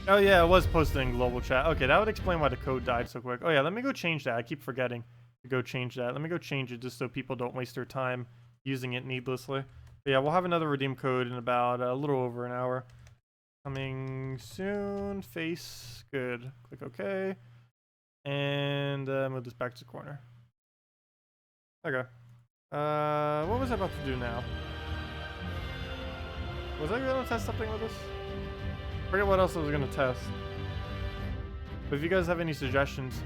Oh yeah, I was posted in global chat. Okay, that would explain why the code died so quick. Oh yeah, let me go change that. I keep forgetting to go change that. Let me go change it just so people don't waste their time using it needlessly. But yeah, we'll have another redeem code in about a little over an hour. Coming soon. Face. Good. Click OK. And move this back to the corner. Okay. What was I about to do now? Was I going to test something with this? I forget what else I was going to test. But if you guys have any suggestions,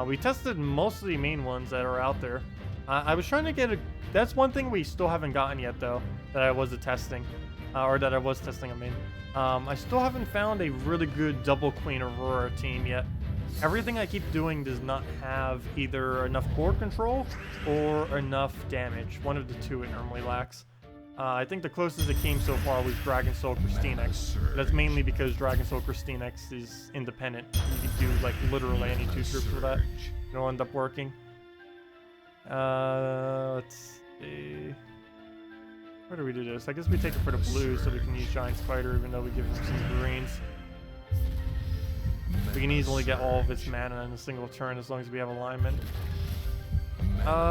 we tested most of the main ones that are out there. I was trying to get a... That's one thing we still haven't gotten yet, though, that I was testing. Or that I was testing, I mean. I still haven't found a really good double Queen Aurora team yet. Everything I keep doing does not have either enough board control or enough damage. One of the two it normally lacks. I think the closest it came so far was Dragon Soul KrissTigger. That's mainly because Dragon Soul KrissTigger is independent. You can do like literally any two troops with that. It'll end up working. Let's see. Where do we do this? I guess we take it for the blue so we can use Giant Spider even though we give him some greens. We can easily get all of its mana in a single turn as long as we have alignment.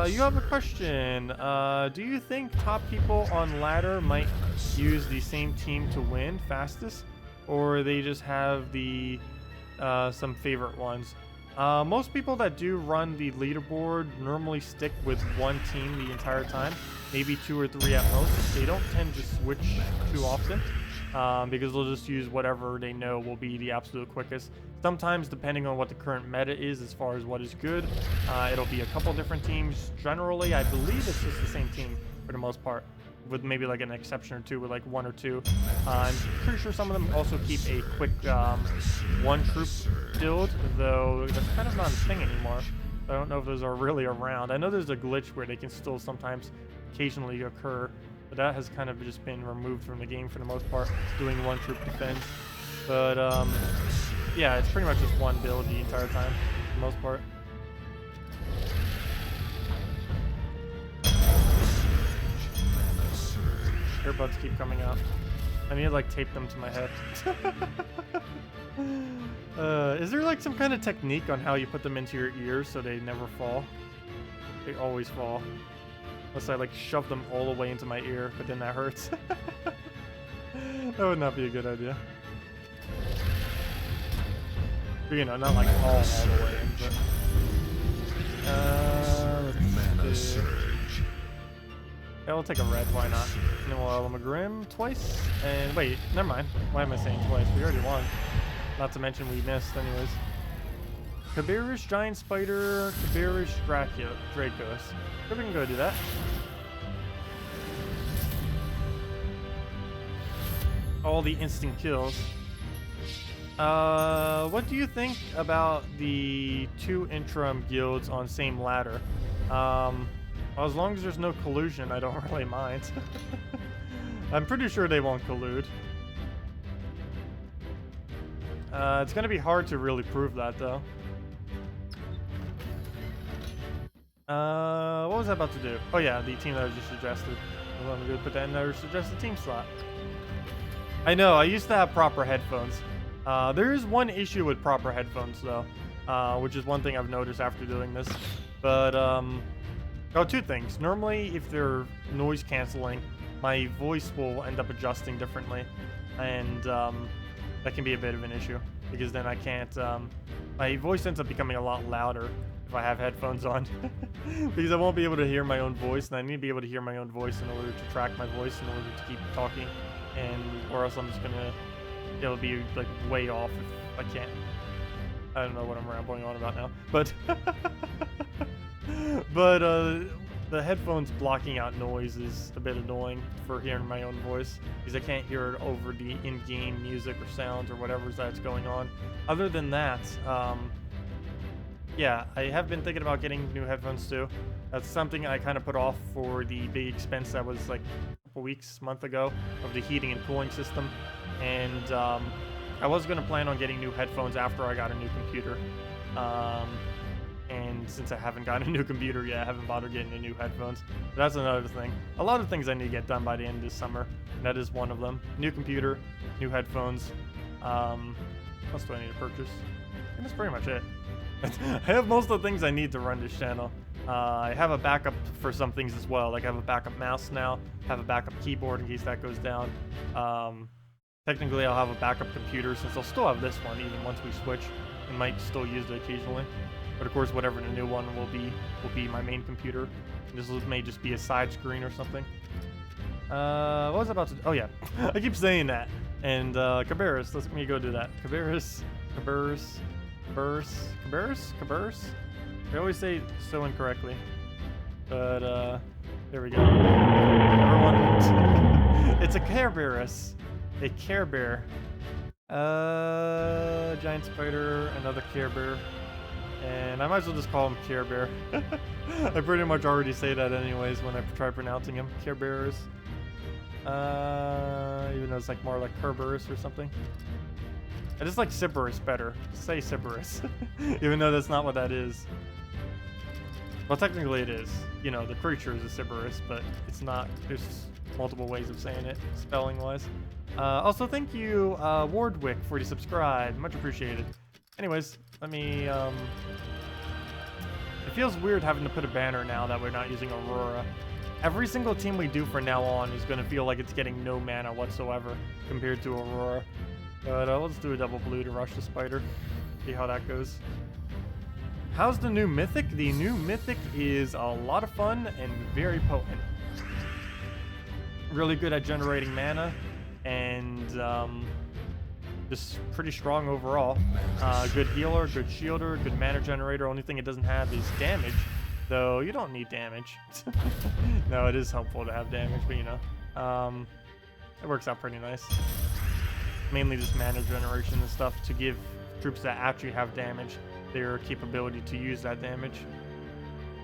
You have a question. Do you think top people on ladder might use the same team to win fastest? Or they just have the some favorite ones? Most people that do run the leaderboard normally stick with one team the entire time. Maybe 2 or 3 at most. They don't tend to switch too often. Because they'll just use whatever they know will be the absolute quickest. Sometimes, depending on what the current meta is as far as what is good, it'll be a couple different teams. Generally, I believe it's just the same team for the most part, with maybe like an exception or two with like 1 or 2. I'm pretty sure some of them also keep a quick one troop build, though that's kind of not a thing anymore. I don't know if those are really around. I know there's a glitch where they can still sometimes occasionally occur. But that has kind of just been removed from the game for the most part, doing one troop defense. But yeah, it's pretty much just one build the entire time, for the most part. Earbuds keep coming out. I need to like tape them to my head. Is there like some kind of technique on how you put them into your ears so they never fall? They always fall. Unless I like shove them all the way into my ear, but then that hurts. That would not be a good idea. But, you know, not like all the way in, but... let's see. Yeah, we'll take a red, why not? And then we'll Almagrim twice. And wait, never mind. Why am I saying twice? We already won. Not to mention we missed anyways. Kabirish, Giant Spider, Kabirish, Dracos. We can go do that. all the instant kills. What do you think about the 2 interim guilds on same ladder? Well, as long as there's no collusion, I don't really mind. I'm pretty sure they won't collude. It's gonna be hard to really prove that, though. What was I about to do? Oh yeah, the team that I just suggested. I'm gonna put that in their suggested team slot. I know, I used to have proper headphones. There is one issue with proper headphones, though, which is one thing I've noticed after doing this. But, oh, 2 things. Normally, if they're noise canceling, my voice will end up adjusting differently, and that can be a bit of an issue, because then I can't, my voice ends up becoming a lot louder if I have headphones on, because I won't be able to hear my own voice, and I need to be able to hear my own voice in order to track my voice, in order to keep talking, and or else I'm just gonna, it'll be like way off if I can't. I don't know what I'm rambling on about now, but but the headphones blocking out noise is a bit annoying for hearing my own voice, because I can't hear it over the in-game music or sounds or whatever that's going on. Other than that, yeah, I have been thinking about getting new headphones too. That's something I kind of put off for the big expense that was like a couple weeks, month ago, of the heating and cooling system. And I was going to plan on getting new headphones after I got a new computer. And since I haven't gotten a new computer yet, I haven't bothered getting the new headphones. But that's another thing. A lot of things I need to get done by the end of this summer. And that is one of them. New computer, new headphones. What else do I need to purchase? And that's pretty much it. I have most of the things I need to run this channel. I have a backup for some things as well. Like I have a backup mouse now. Have a backup keyboard in case that goes down. Technically, I'll have a backup computer since I'll still have this one even once we switch, and might still use it occasionally. But of course, whatever the new one will be my main computer. This may just be a side screen or something. What was I about to do? Oh yeah, I keep saying that. And Cabarrus, let me go do that. Cabarrus. I always say so incorrectly. But there we go. Everyone, it's a Cabarrus. A Care Bear. Giant spider, another Care Bear. And I might as well just call him Care Bear. I pretty much already say that anyways when I try pronouncing him. Care Bears. Even though it's like more like Kerberos or something. I just like Cyberus better. Just say Cyberus. Even though that's not what that is. Well, technically it is. You know, the creature is a Cyberus, but it's not. There's multiple ways of saying it, spelling-wise. Also, thank you, Wardwick, for the subscribe. Much appreciated. Anyways, let me, It feels weird having to put a banner now that we're not using Aurora. Every single team we do from now on is going to feel like it's getting no mana whatsoever compared to Aurora. But let's do a double blue to rush the spider. See how that goes. How's the new Mythic? The new Mythic is a lot of fun and very potent. Really good at generating mana, and just pretty strong overall. Good healer, good shielder, good mana generator. Only thing it doesn't have is damage, though you don't need damage. No, it is helpful to have damage, but you know, it works out pretty nice. Mainly just mana generation and stuff to give troops that actually have damage their capability to use that damage.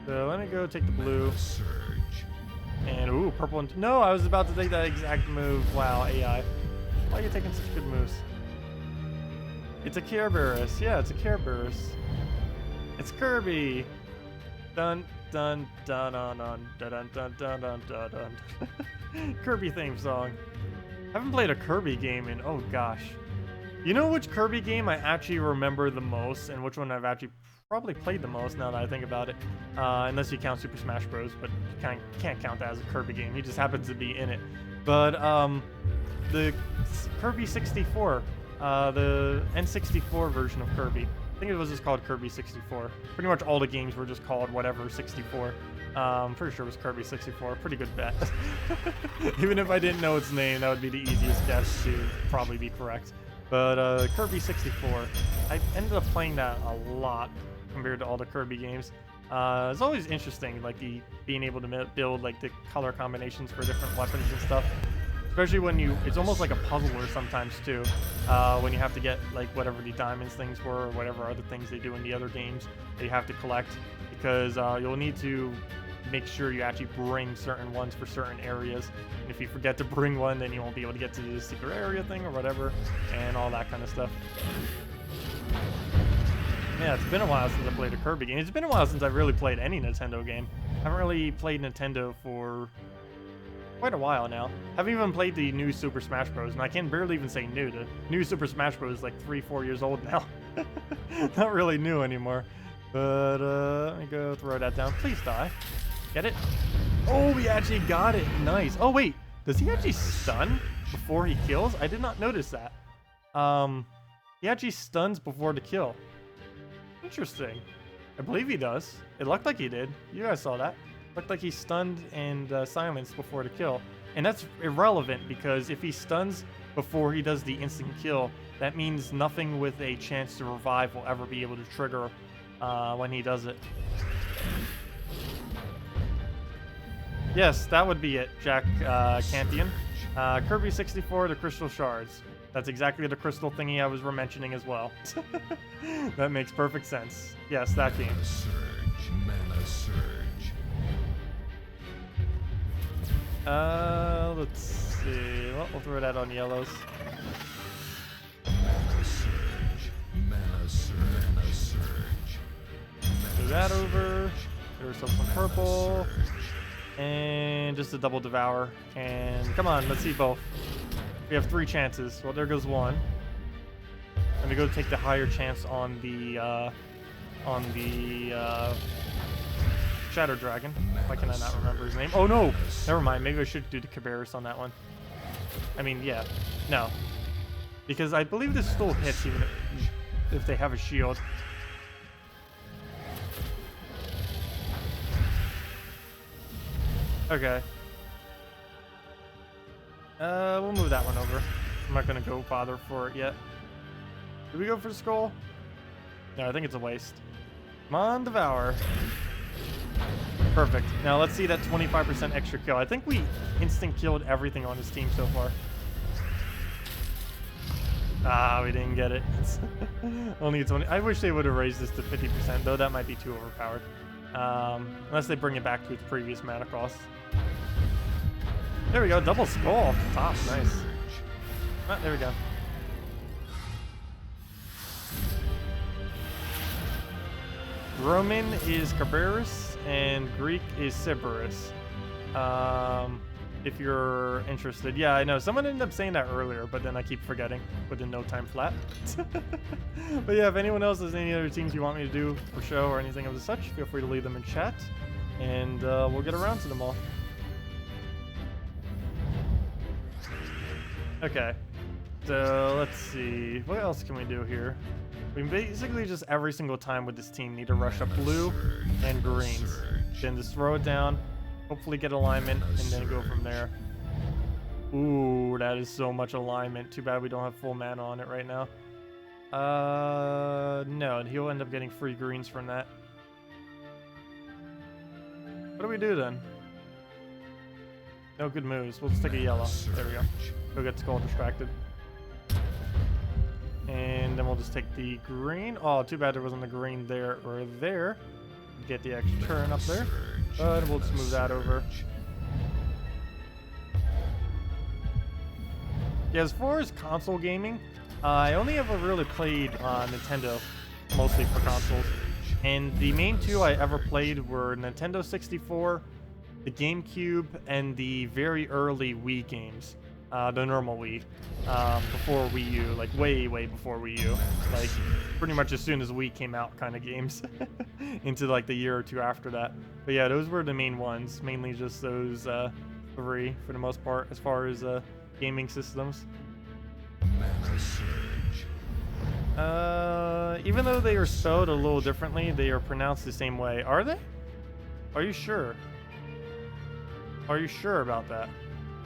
So let me go take the blue. And ooh, purple and no, I was about to take that exact move. Wow, AI. Why are you taking such good moves? It's a Kerberos. Yeah, it's a Kerberos. It's Kirby. Dun dun dun dun dun dun dun dun dun dun dun. Kirby theme song. I haven't played a Kirby game in, oh gosh. You know which Kirby game I actually remember the most, and which one I've actually probably played the most now that I think about it? Unless you count Super Smash Bros, but you can't count that as a Kirby game. He just happens to be in it. But the Kirby 64, the N64 version of Kirby. I think it was just called Kirby 64. Pretty much all the games were just called whatever 64. I'm pretty sure it was Kirby 64. Pretty good bet. Even if I didn't know its name, that would be the easiest guess to probably be correct. But Kirby 64, I ended up playing that a lot compared to all the Kirby games. It's always interesting, like being able to build like the color combinations for different weapons and stuff. Especially when it's almost like a puzzler sometimes too, when you have to get like whatever the diamonds things were or whatever other things they do in the other games that you have to collect, because you'll need to make sure you actually bring certain ones for certain areas. And if you forget to bring one, then you won't be able to get to the secret area thing or whatever, and all that kind of stuff. Yeah, it's been a while since I played a Kirby game. It's been a while since I've really played any Nintendo game. I haven't really played Nintendo for quite a while now. Haven't even played the new Super Smash Bros. And I can barely even say new. The new Super Smash Bros. Is like 3-4 years old now. Not really new anymore. But let me go throw that down. Please die. Get it? Oh, we actually got it. Nice. Oh wait, does he actually stun before he kills? I did not notice that. He actually stuns before the kill. Interesting. I believe he does. It looked like he did. You guys saw that. Looked like he stunned and silenced before the kill. And that's irrelevant because if he stuns before he does the instant kill, that means nothing with a chance to revive will ever be able to trigger when he does it. Yes, that would be it, Jack Cantian. Kirby 64, the Crystal Shards. That's exactly the crystal thingy I was mentioning as well. That makes perfect sense. Yes, that game.
Mana surge. Mana surge.
Let's see. Well, we'll throw that on yellows.
Mana surge. Mana surge. Mana surge.
Do that over. Get ourselves some purple. And just a double devour. And come on, let's see both. We have 3 chances. Well, there goes one. Let me go take the higher chance on the Shadow Dragon. Why can I not remember his name? Oh no! Never mind. Maybe I should do the Cabarrus on that one. I mean, yeah. No. Because I believe this still hits even if they have a shield. Okay. We'll move that one over. I'm not gonna go bother for it yet. Did we go for the skull? No, I think it's a waste. Come on, Devour. Perfect. Now let's see that 25% extra kill. I think we instant killed everything on his team so far. Ah, we didn't get it. Only 20. I wish they would have raised this to 50%, though that might be too overpowered. Unless they bring it back to its previous mana cost. There we go, double skull off the top, nice. Ah, there we go. Roman is Cabarrus, and Greek is Sybaris. If you're interested. Yeah, I know, someone ended up saying that earlier, but then I keep forgetting within no time flat. But yeah, if anyone else has any other teams you want me to do for show or anything of the such, feel free to leave them in chat, and we'll get around to them all. Okay, so let's see. What else can we do here? We basically just every single time with this team need to rush up blue and greens. Then just throw it down, hopefully get alignment, and then go from there. Ooh, that is so much alignment. Too bad we don't have full mana on it right now. No, he'll end up getting free greens from that. What do we do then? No good moves. We'll just take a yellow. There we go. Go get Skull distracted. And then we'll just take the green. Oh, too bad there wasn't a green there or there. Get the extra turn up there. But we'll just move that over. Yeah, as far as console gaming, I only ever really played Nintendo, mostly for consoles. And the main 2 I ever played were Nintendo 64, the GameCube, and the very early Wii games. The normal Wii, before Wii U, like way before Wii U, like pretty much as soon as Wii came out kind of games, into like the year or 2 after that. But yeah, those were the main ones, mainly just those 3 for the most part as far as gaming systems.
Mana surge.
Even though they are spelled a little differently, they are pronounced the same way. Are they? Are you sure? Are you sure about that?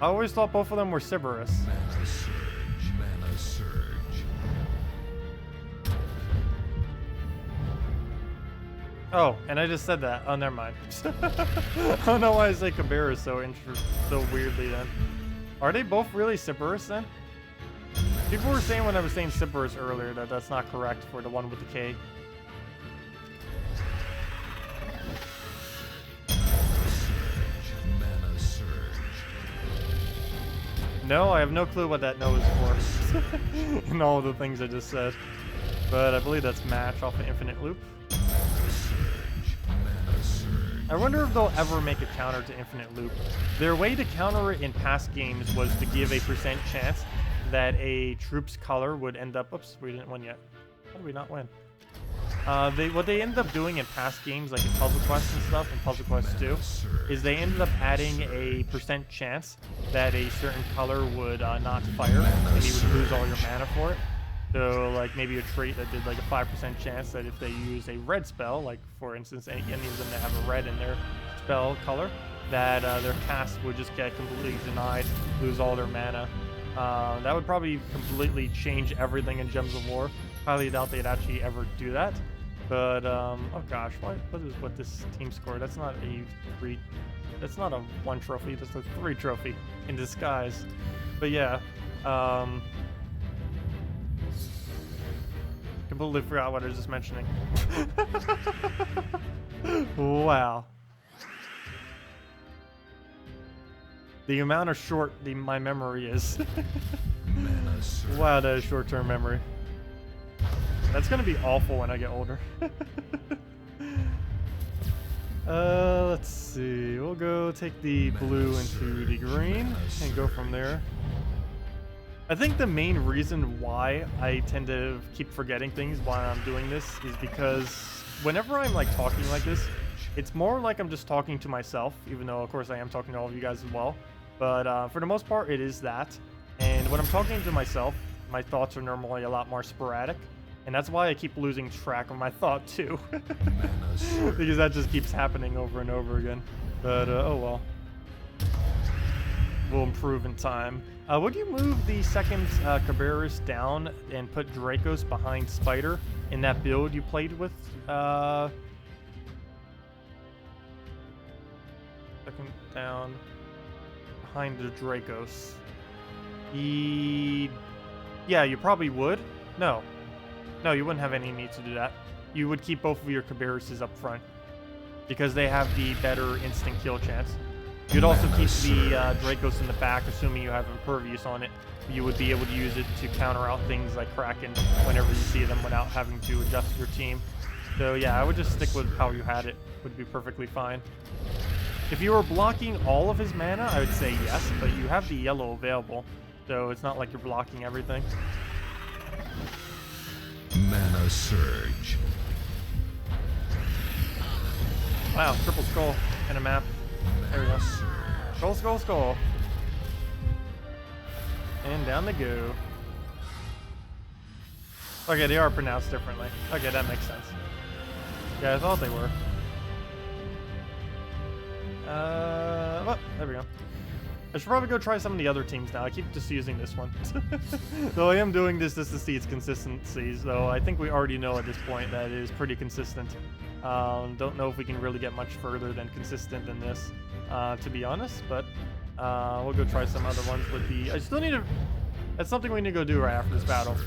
I always thought both of them were Sybaris.
Mana surge. Mana surge.
Oh, and I just said that. Oh, never mind. I don't know why I say Cabarrus so weirdly then. Are they both really Cerberus then? People were saying when I was saying Cerberus earlier that that's not correct for the one with the K.
Mana surge.
No, I have no clue what that no is for. And all the things I just said. But I believe that's match off of Infinite Loop.
Mana surge.
I wonder if they'll ever make a counter to Infinite Loop. Their way to counter it in past games was to give a % chance that a troop's color would end up... Oops, we didn't win yet. How did we not win? What they ended up doing in past games, like in Puzzle Quest and stuff, and Puzzle Quest 2, is they ended up adding a % chance that a certain color would not fire, and you would lose all your mana for it. So, like, maybe a trait that did, like, a 5% chance that if they use a red spell, like, for instance, any of them that have a red in their spell color, that their cast would just get completely denied, lose all their mana. That would probably completely change everything in Gems of War. Highly doubt they'd actually ever do that. But, oh gosh, what this team scored? That's not a 3, that's not a 1 trophy, that's a 3 trophy in disguise. But yeah, completely forgot what I was just mentioning. Wow. The amount of short my memory is.
Mana surge.
Wow, that is short-term memory. That's gonna be awful when I get older. Let's see. We'll go take the blue into the green and go from there. I think the main reason why I tend to keep forgetting things while I'm doing this is because whenever I'm like talking like this, it's more like I'm just talking to myself, even though of course I am talking to all of you guys as well. But for the most part, it is that. And when I'm talking to myself, my thoughts are normally a lot more sporadic. And that's why I keep losing track of my thought too.
Mana surge.
Because that just keeps happening over and over again. But oh well. We'll improve in time. Would you move the second Cabarrus down and put Dracos behind Spider in that build you played with? Second down behind the Dracos. Yeah, you probably would. No, you wouldn't have any need to do that. You would keep both of your Cabarruses up front because they have the better instant kill chance. You'd also keep the Dracos in the back, assuming you have Impervious on it. You would be able to use it to counter out things like Kraken whenever you see them without having to adjust your team. So yeah, I would just stick with how you had it. Would be perfectly fine. If you were blocking all of his mana, I would say yes, but you have the yellow available, so it's not like you're blocking everything.
Mana surge.
Wow, triple skull and a map. There we go. Skull, skull, skull. And down they go. Okay, they are pronounced differently. Okay, that makes sense. Yeah, I thought they were. Well, there we go. I should probably go try some of the other teams now. I keep just using this one. Though I am doing this just to see its consistency, so I think we already know at this point that it is pretty consistent. Don't know if we can really get much further than consistent than this, to be honest, but we'll go try some other ones with the... I still need to... That's something we need to go do right after this battle.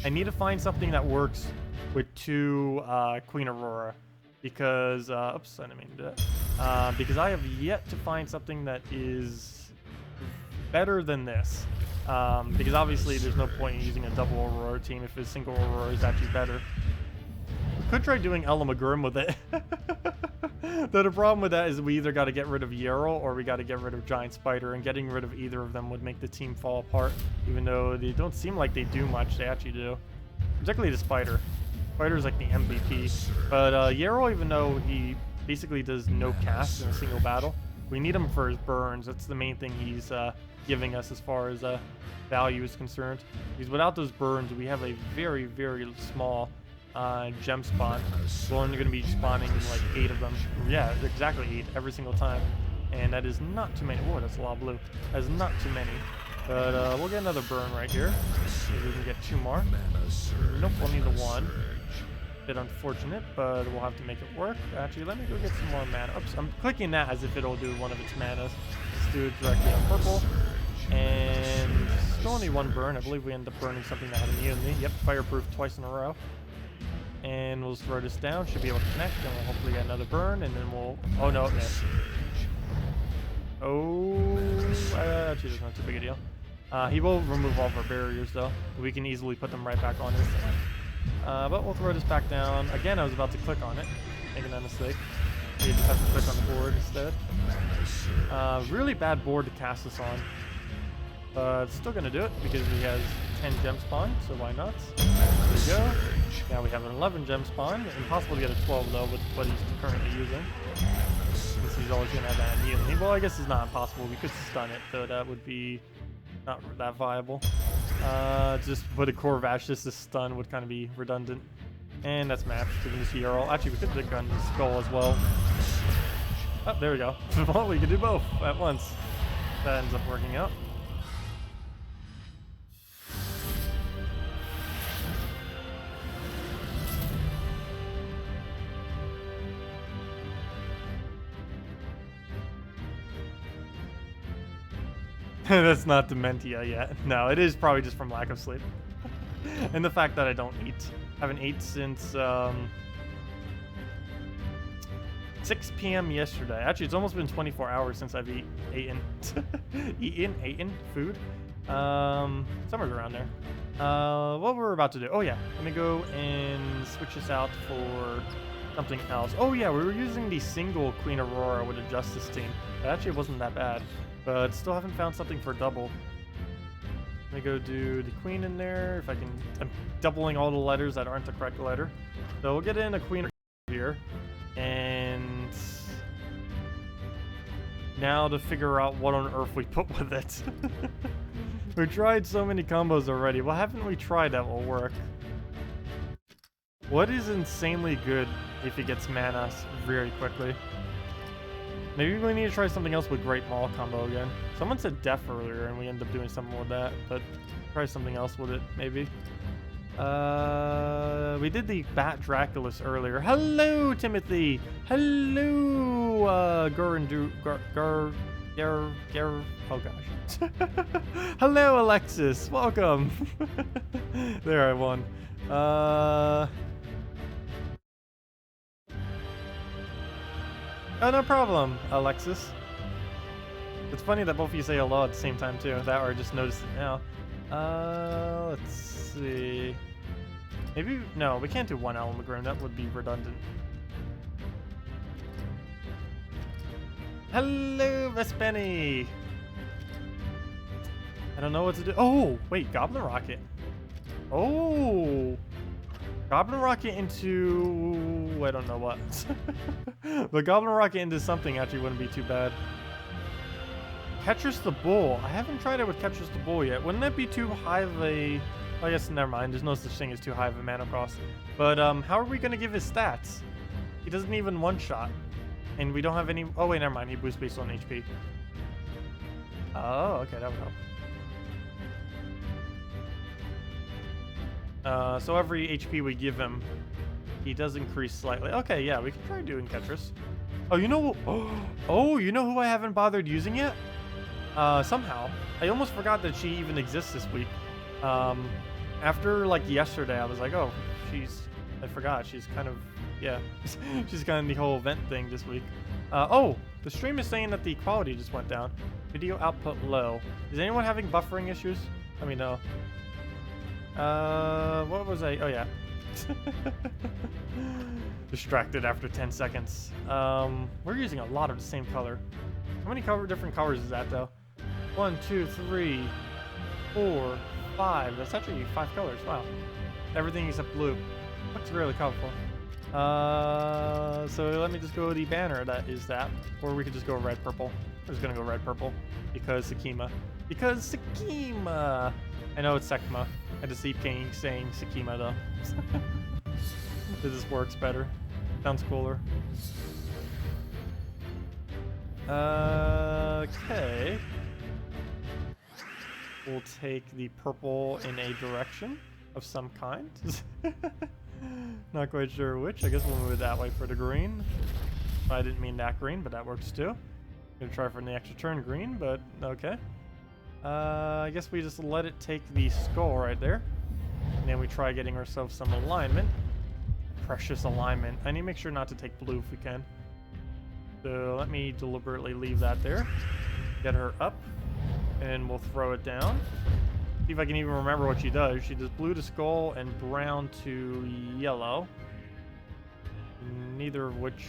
I need to find something that works with 2 Queen Aurora. Because, oops, I didn't mean to do that. Because I have yet to find something that is better than this. Because obviously there's no point in using a double Aurora team if a single Aurora is actually better. We could try doing Elamagrim with it. Though the problem with that is we either got to get rid of Yarrow or we got to get rid of Giant Spider, and getting rid of either of them would make the team fall apart, even though they don't seem like they do much. They actually do. Particularly the Spider. Spider's like the MVP. But Yarrow, even though he basically does no cast in a single battle, we need him for his burns. That's the main thing he's giving us as far as value is concerned. Because without those burns, we have a very, very small gem spawn. We're only going to be spawning like 8 of them. Yeah, exactly 8 every single time. And that is not too many. Whoa, that's a lot of blue. That is not too many. But we'll get another burn right here. Maybe we can get 2 more. Nope, we'll need the 1. Bit unfortunate, but we'll have to make it work. Actually, let me go get some more mana. Oops, I'm clicking that as if it'll do one of its manas. Let's do it directly on purple. And still only one burn. I believe we end up burning something that had immunity. Yep, fireproof twice in a row. And we'll throw this down. Should be able to connect. And we'll hopefully get another burn. And then we'll... Oh, no. No. Oh, actually, that's not too big a deal. He will remove all of our barriers, though. We can easily put them right back on this time. But we'll throw this back down. Again, I was about to click on it, making that mistake. You just have to click on the board instead. Really bad board to cast this on. But still going to do it because he has 10 gem spawn, so why not? There we go. Now we have an 11 gem spawn. Impossible to get a 12, though, with what he's currently using. Since he's always going to have that immunity. Well, I guess it's not impossible. We could stun it, though that would be not that viable. Just put a core vash just to stun would kind of be redundant. And that's matched to the Hero. Actually, we could have done the skull as well. Oh, there we go. Well, we could do both at once. That ends up working out. That's not Dementia yet. No, it is probably just from lack of sleep. And the fact that I don't eat. I haven't ate since 6 p.m. yesterday. Actually, it's almost been 24 hours since I've eaten food. Somewhere around there. What we're about to do. Oh yeah, let me go and switch this out for something else. Oh yeah, we were using the single Queen Aurora with a Justice team. It actually wasn't that bad. But still haven't found something for double. Let me go do the queen in there. If I can, I'm doubling all the letters that aren't the correct letter. So we'll get in a queen here. And now to figure out what on earth we put with it. We tried so many combos already. What haven't we tried that will work? What is insanely good if he gets mana very quickly? Maybe we need to try something else with Great Maul combo again. Someone said Death earlier, and we end up doing something with that, but try something else with it, maybe. We did the Bat Draculus earlier. Hello, Timothy! Hello, oh gosh. Hello, Alexis! Welcome! There, I won. Oh, no problem, Alexis. It's funny that both of you say hello at the same time, too. That or I just noticed it now. Let's see. Maybe, no, we can't do one element groom. That would be redundant. Hello, Miss Benny! I don't know what to do. Oh, wait, Goblin Rocket. Oh! Goblin Rocket into... I don't know what. But Goblin Rocket into something actually wouldn't be too bad. Ketris the Bull. I haven't tried it with Ketris the Bull yet. Wouldn't that be too high of a... I guess never mind. There's no such thing as too high of a mana cost. But how are we going to give his stats? He doesn't even one-shot. And we don't have any... Oh, wait, never mind. He boosts based on HP. Oh, okay. That would help. So every HP we give him, he does increase slightly. Okay, yeah, we can try doing Ketris. Oh, you know... Oh, you know who I haven't bothered using yet? Somehow. I almost forgot that she even exists this week. After, like, yesterday, I was like, oh, I forgot. She's kind of... Yeah. She's kind of the whole event thing this week. Oh, the stream is saying that the quality just went down. Video output low. Is anyone having buffering issues? Let me know. What was I? Oh, yeah. Distracted after 10 seconds. We're using a lot of the same color. How many different colors is that, though? 1, 2, 3, 4, 5. That's actually 5 colors. Wow. Everything except blue. Looks really colorful. So let me just go with the banner that is that. Or we could just go red purple. We're just gonna go red purple. Because Sakima. Because Sakima! I know it's Sekma. I just keep saying Sakima though. This works better. Sounds cooler. Okay. We'll take the purple in a direction of some kind. Not quite sure which. I guess we'll move it that way for the green. I didn't mean that green, but that works too. Gonna try for the extra turn green, but okay. I guess we just let it take the skull right there. And then we try getting ourselves some alignment. Precious alignment. I need to make sure not to take blue if we can. So let me deliberately leave that there. Get her up. And we'll throw it down. See if I can even remember what she does. She does blue to skull and brown to yellow. Neither of which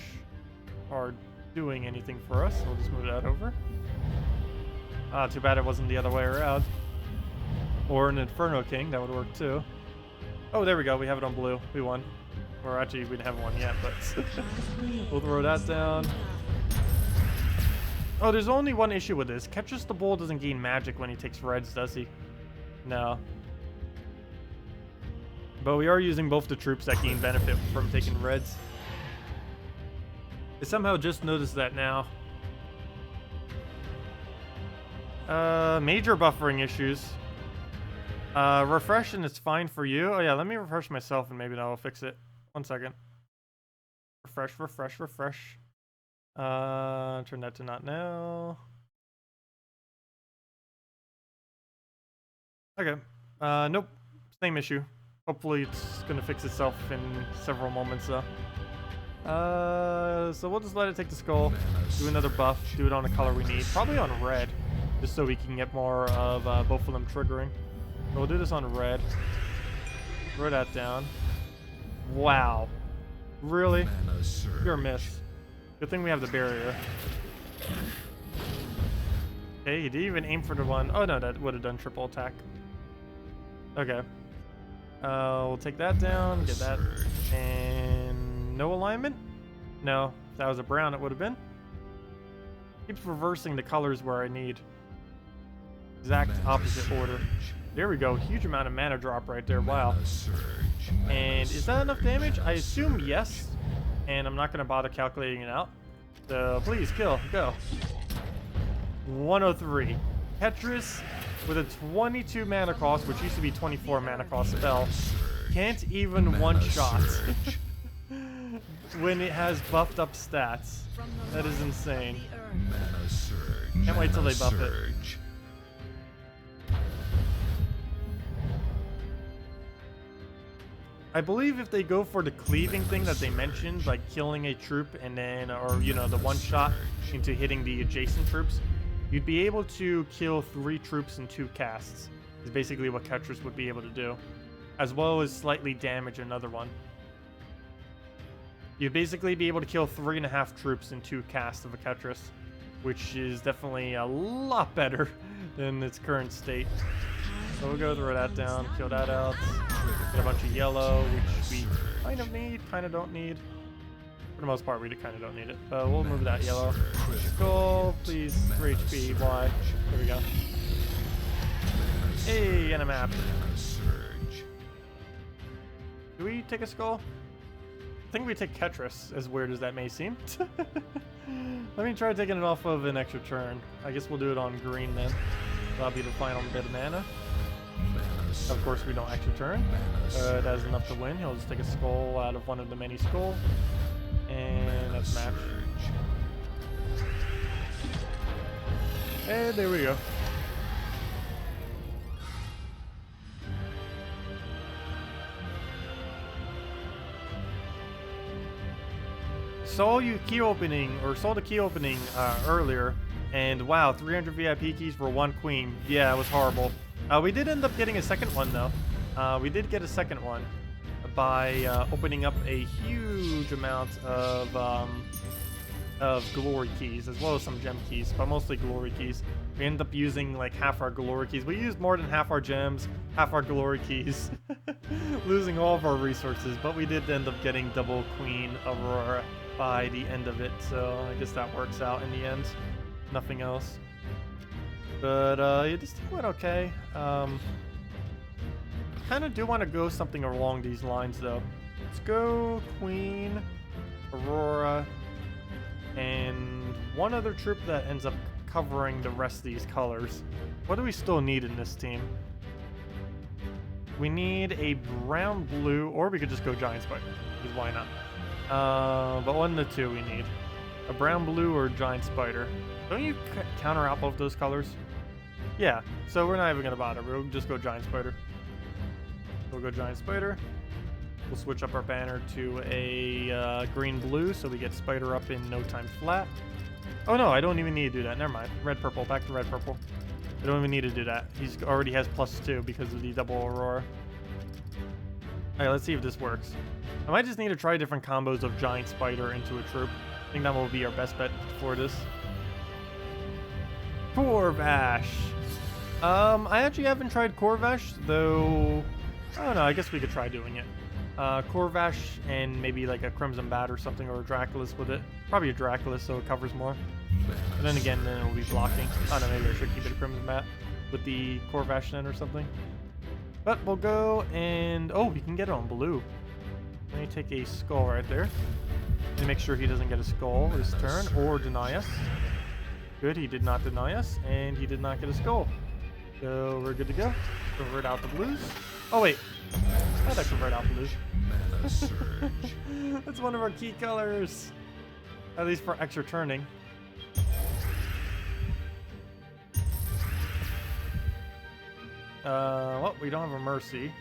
are doing anything for us. So we'll just move that over. Ah, too bad it wasn't the other way around. Or an Inferno King, that would work too. Oh, there we go. We have it on blue. We won. Or actually, we didn't have one yet, but we'll throw that down. Oh, there's only one issue with this. Kettrus the Bull doesn't gain magic when he takes reds, does he? No. But we are using both the troops that gain benefit from taking reds. I somehow just noticed that now. Major buffering issues. Refresh and it's fine for you. Oh yeah, let me refresh myself and maybe that'll fix it. 1 second. Refresh, refresh, refresh. Turn that to not now. Okay. Nope. Same issue. Hopefully it's gonna fix itself in several moments though. So we'll just let it take the skull. Do another buff. Do it on the color we need. Probably on red. Just so we can get more of both of them triggering. So we'll do this on red. Throw that down. Wow. Really? You're a miss. Good thing we have the barrier. Okay, he didn't even aim for the one. Oh no, that would have done triple attack. Okay. We'll take that down, get that. And no alignment? No. If that was a brown, it would have been. Keeps reversing the colors where I need. Exact opposite order. There we go. Huge amount of mana drop right there. Wow. And is that enough damage? I assume yes. And I'm not going to bother calculating it out. So please kill. Go. 103. Kettrus with a 22 mana cost, which used to be 24 mana cost spell, can't even one-shot when it has buffed up stats. That is insane. Can't wait till they buff it. I believe if they go for the cleaving thing that they mentioned, like killing a troop and then, or you know, the one shot into hitting the adjacent troops, you'd be able to kill 3 troops in 2 casts. Is basically what Kettrus would be able to do, as well as slightly damage another one. You'd basically be able to kill 3.5 troops in 2 casts of a Kettrus, which is definitely a lot better than its current state. So we'll go throw that down, kill that out. Get a bunch of yellow, which we kind of need, kind of don't need. For the most part, we kind of don't need it. But we'll move that yellow. Skull, please. 3 HP. Why? There we go. Hey, and a map. Do we take a skull? I think we take Kettrus, as weird as that may seem. Let me try taking it off of an extra turn. I guess we'll do it on green then. That'll be the final bit of mana. Of course, we don't extra turn. It has enough to win. He'll just take a skull out of one of the many skulls. And that's match. And there we go. Saw the key opening earlier, and wow, 300 VIP keys for 1 queen. Yeah, it was horrible. We did end up getting a second one though. We did get a second one by opening up a huge amount of glory keys, as well as some gem keys, but mostly glory keys. We ended up using like half our glory keys. We used more than half our gems, half our glory keys, losing all of our resources, but we did end up getting double Queen Aurora by the end of it, so I guess that works out in the end. Nothing else. But yeah, this thing went okay. Kind of do want to go something along these lines though. Let's go Queen Aurora and one other troop that ends up covering the rest of these colors. What do we still need in this team? We need a brown blue, or we could just go giant spider, because why not? But one of the two we need. A brown blue or giant spider. Don't you counter out both those colors? Yeah, so we're not even gonna bother. We'll just go giant spider. We'll go giant spider. We'll switch up our banner to a green-blue so we get spider up in no time flat. Oh no, I don't even need to do that. Never mind. Red-purple. Back to red-purple. I don't even need to do that. He's already has +2 because of the double Aurora. Alright, let's see if this works. I might just need to try different combos of giant spider into a troop. I think that will be our best bet for this. Corvash. I actually haven't tried Corvash, though. I don't know. I guess we could try doing it. Corvash and maybe like a Crimson Bat or something, or a Draculus with it. Probably a Draculus so it covers more. But then again, then it'll be blocking. I don't know, maybe I should keep it a Crimson Bat with the Corvash then or something. But we'll go and... oh, we can get it on blue. Let me take a skull right there. And make sure he doesn't get a skull this turn or deny us. Good, he did not deny us, and he did not get a skull. So we're good to go. Convert out the blues. Oh wait, how'd I convert out blues?
Mana surge.
That's one of our key colors. At least for extra turning. Well, we don't have a mercy.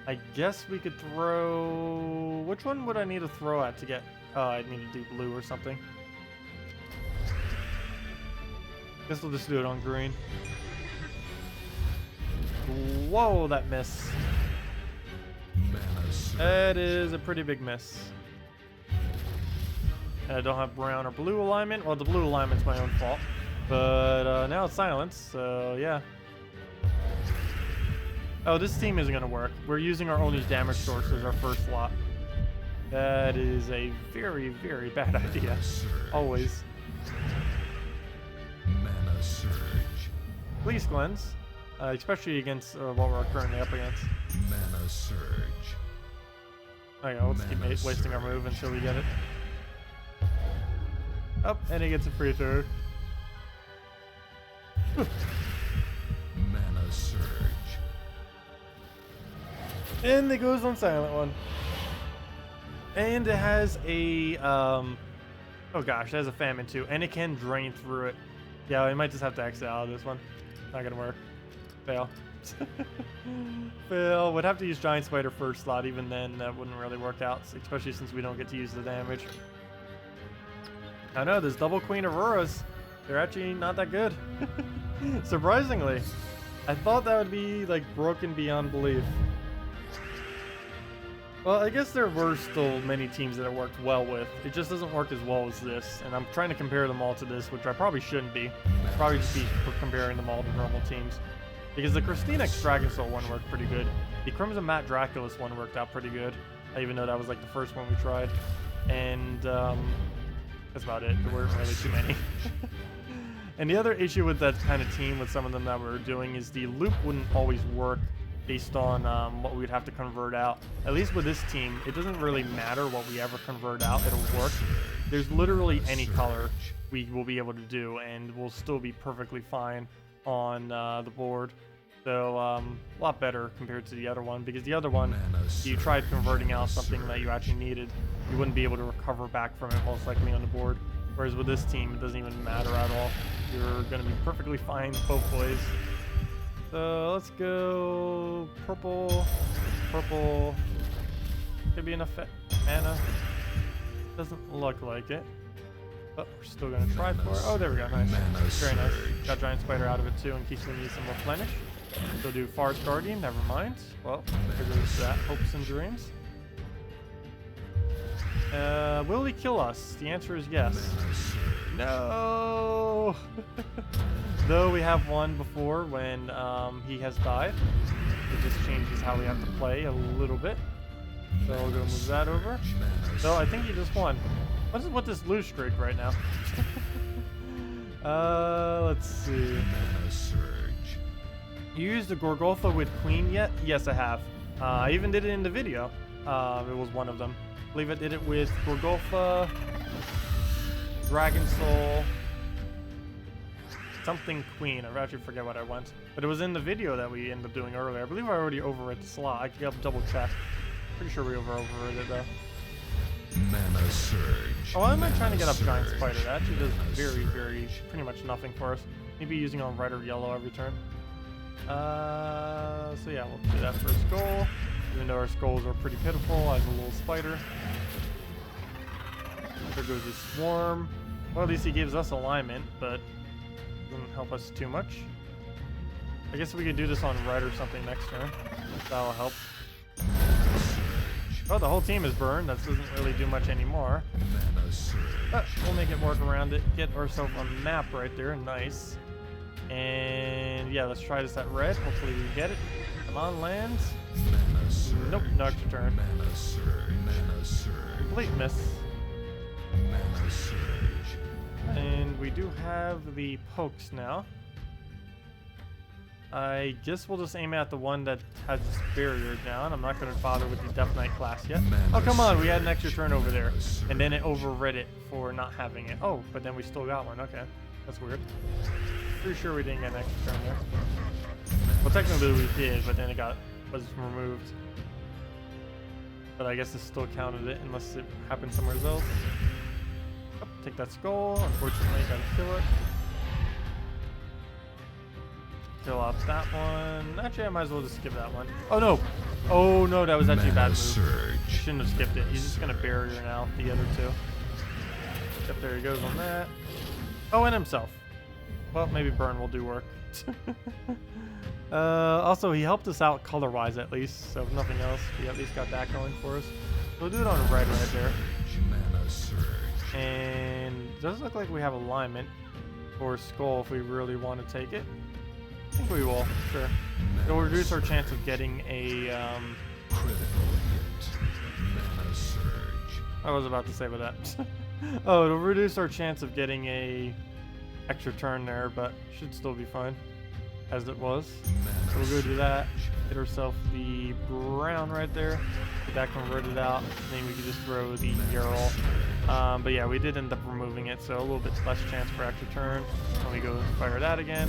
I guess we could throw... which one would I need to throw at to get... oh, I need to do blue or something. Guess we'll just do it on green. Whoa, that miss.
Mana surge.
That is a pretty big miss. And I don't have brown or blue alignment. Well, the blue alignment's my own fault. But now it's silence, so yeah. Oh, this team isn't going to work. We're using our only damage source as our first slot. That is a very, very bad idea. Always.
Mana surge.
Please cleanse. Especially against what we're currently up against.
Mana surge.
Okay, let's keep wasting our move until we get it. Oh, and he gets a free turn.
Mana surge.
And it goes on silent one. And it has a, oh gosh, it has a famine too. And it can drain through it. Yeah, we might just have to exit out of this one. Not gonna work. Fail. Fail. Would have to use Giant Spider first slot. Even then, that wouldn't really work out. Especially since we don't get to use the damage. I know, there's double Queen Auroras. They're actually not that good. Surprisingly. I thought that would be, like, broken beyond belief. Well, I guess there were still many teams that it worked well with. It just doesn't work as well as this. And I'm trying to compare them all to this, which I probably shouldn't be. Probably just be comparing them all to normal teams. Because the Christina X Dragon Soul one worked pretty good. The Crimson Matte Draculus one worked out pretty good. I even know that was like the first one we tried. And that's about it. There weren't really too many. And the other issue with that kind of team, with some of them that we're doing, is the loop wouldn't always work based on what we'd have to convert out. At least with this team, it doesn't really matter what we ever convert out, it'll work. There's literally any color we will be able to do, and we'll still be perfectly fine on the board. So, a lot better compared to the other one, because the other one, if you tried converting out something that you actually needed, you wouldn't be able to recover back from it most likely on the board. Whereas with this team, it doesn't even matter at all. You're going to be perfectly fine both ways. So let's go purple, purple. Could be enough mana. Doesn't look like it. But we're still going to try for it. Oh, there we go. Nice. Very nice. Got Giant Spider out of it too in case we need some replenish. So do Forest Guardian. Never mind. Well, there goes that. Hopes and dreams. Will he kill us? The answer is yes. No! Though we have won before when he has died. It just changes how we have to play a little bit. So we'll go move that over. So I think he just won. What is with this lose streak right now? Let's see. You used the Gorgolfa with Queen yet? Yes, I have. I even did it in the video. It was one of them. I believe I did it with Gorgolfa, Dragon Soul, something Queen. I actually forget what I went. But it was in the video that we ended up doing earlier. I believe I already overwrote the slot. I could double check. Pretty sure we overwrote it though.
Mana surge.
Oh, why am I trying to get up Giant Spider? That actually does very, pretty much nothing for us. maybe using on red or yellow every turn. So yeah, we'll do that for a skull. Even though our skulls are pretty pitiful as a little spider. There goes his swarm. Well, at least he gives us alignment, but doesn't help us too much. I guess we could do this on red or something next turn. That'll help. Oh, the whole team is burned. That doesn't really do much anymore. But we'll make it work around it. Get ourselves a map right there. Nice. And yeah, let's try this at red. Hopefully we get it. Come on, land. Nope, no extra turn. Complete miss. And we do have the pokes now. I guess we'll just aim at the one that has this barrier down. I'm not going to bother with the Death Knight class yet. Oh, come on. We had an extra turn over there. And then it overrid it for not having it. Oh, but then we still got one. Okay. That's weird. Pretty sure we didn't get an extra turn there. Well, technically we did, but then it was removed. But I guess it still counted it unless it happened somewhere else. Oh, take that skull. Unfortunately, gotta kill it. Kill off that one. Actually, I might as well just skip that one. Oh no! Oh no, that was actually a bad move. Shouldn't have skipped it. He's just gonna barrier now, the other two. Yep, there he goes on that. Oh, and himself. Well, maybe burn will do work. Also, he helped us out color-wise at least, so if nothing else, we at least got that going for us. We'll do it on red right there. And it does look like we have alignment for skull if we really want to take it. I think we will, sure. It'll reduce our chance of getting a, I was about to say about that. Oh, it'll reduce our chance of getting a extra turn there, but should still be fine, as it was. So we'll go do that. Get ourselves the brown right there. Get that converted out. Then we can just throw the Yarrow. But yeah, we did end up removing it, so a little bit less chance for extra turn. When we go fire that again,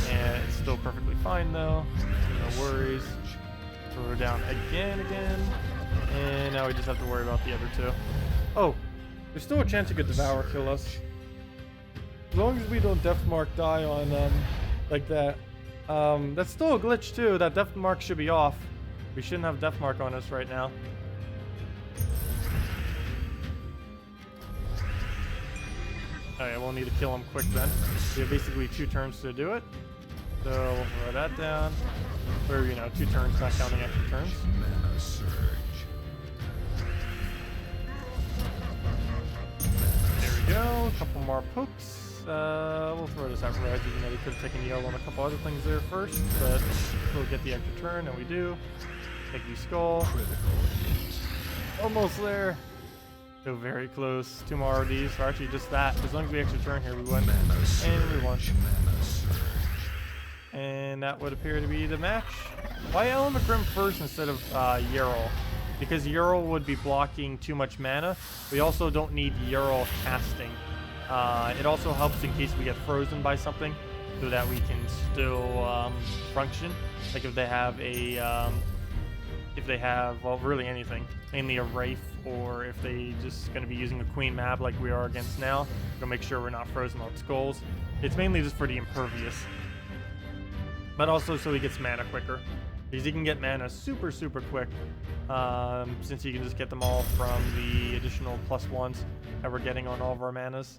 and it's still perfectly fine though. No worries. Throw it down again, and now we just have to worry about the other two. Oh, there's still a chance it could devour kill us. As long as we don't Death Mark die on like that. That's still a glitch too. That Death Mark should be off. We shouldn't have Death Mark on us right now. Alright, we'll need to kill him quick then. We have basically 2 turns to do it. So we'll throw that down. Or, you know, 2 turns, not counting extra turns. There we go. A couple more pokes. We'll throw this out red, even though we could have taken yellow on a couple other things there first. But we'll get the extra turn, and we do. Take the skull. Almost there. So very close. 2 more RDs, or actually just that. As long as we extra turn here, we win. And we won. And that would appear to be the match. Why Element Grim first instead of Yarrow? Because Yarrow would be blocking too much mana. We also don't need Yarrow casting. It also helps in case we get frozen by something, so that we can still function. Like if they have a, well, really anything, mainly a Wraith, or if they just going to be using a Queen map like we are against now, to make sure we're not frozen on skulls. It's mainly just for the impervious, but also so he gets mana quicker, because he can get mana super quick, since you can just get them all from the additional +1s that we're getting on all of our manas.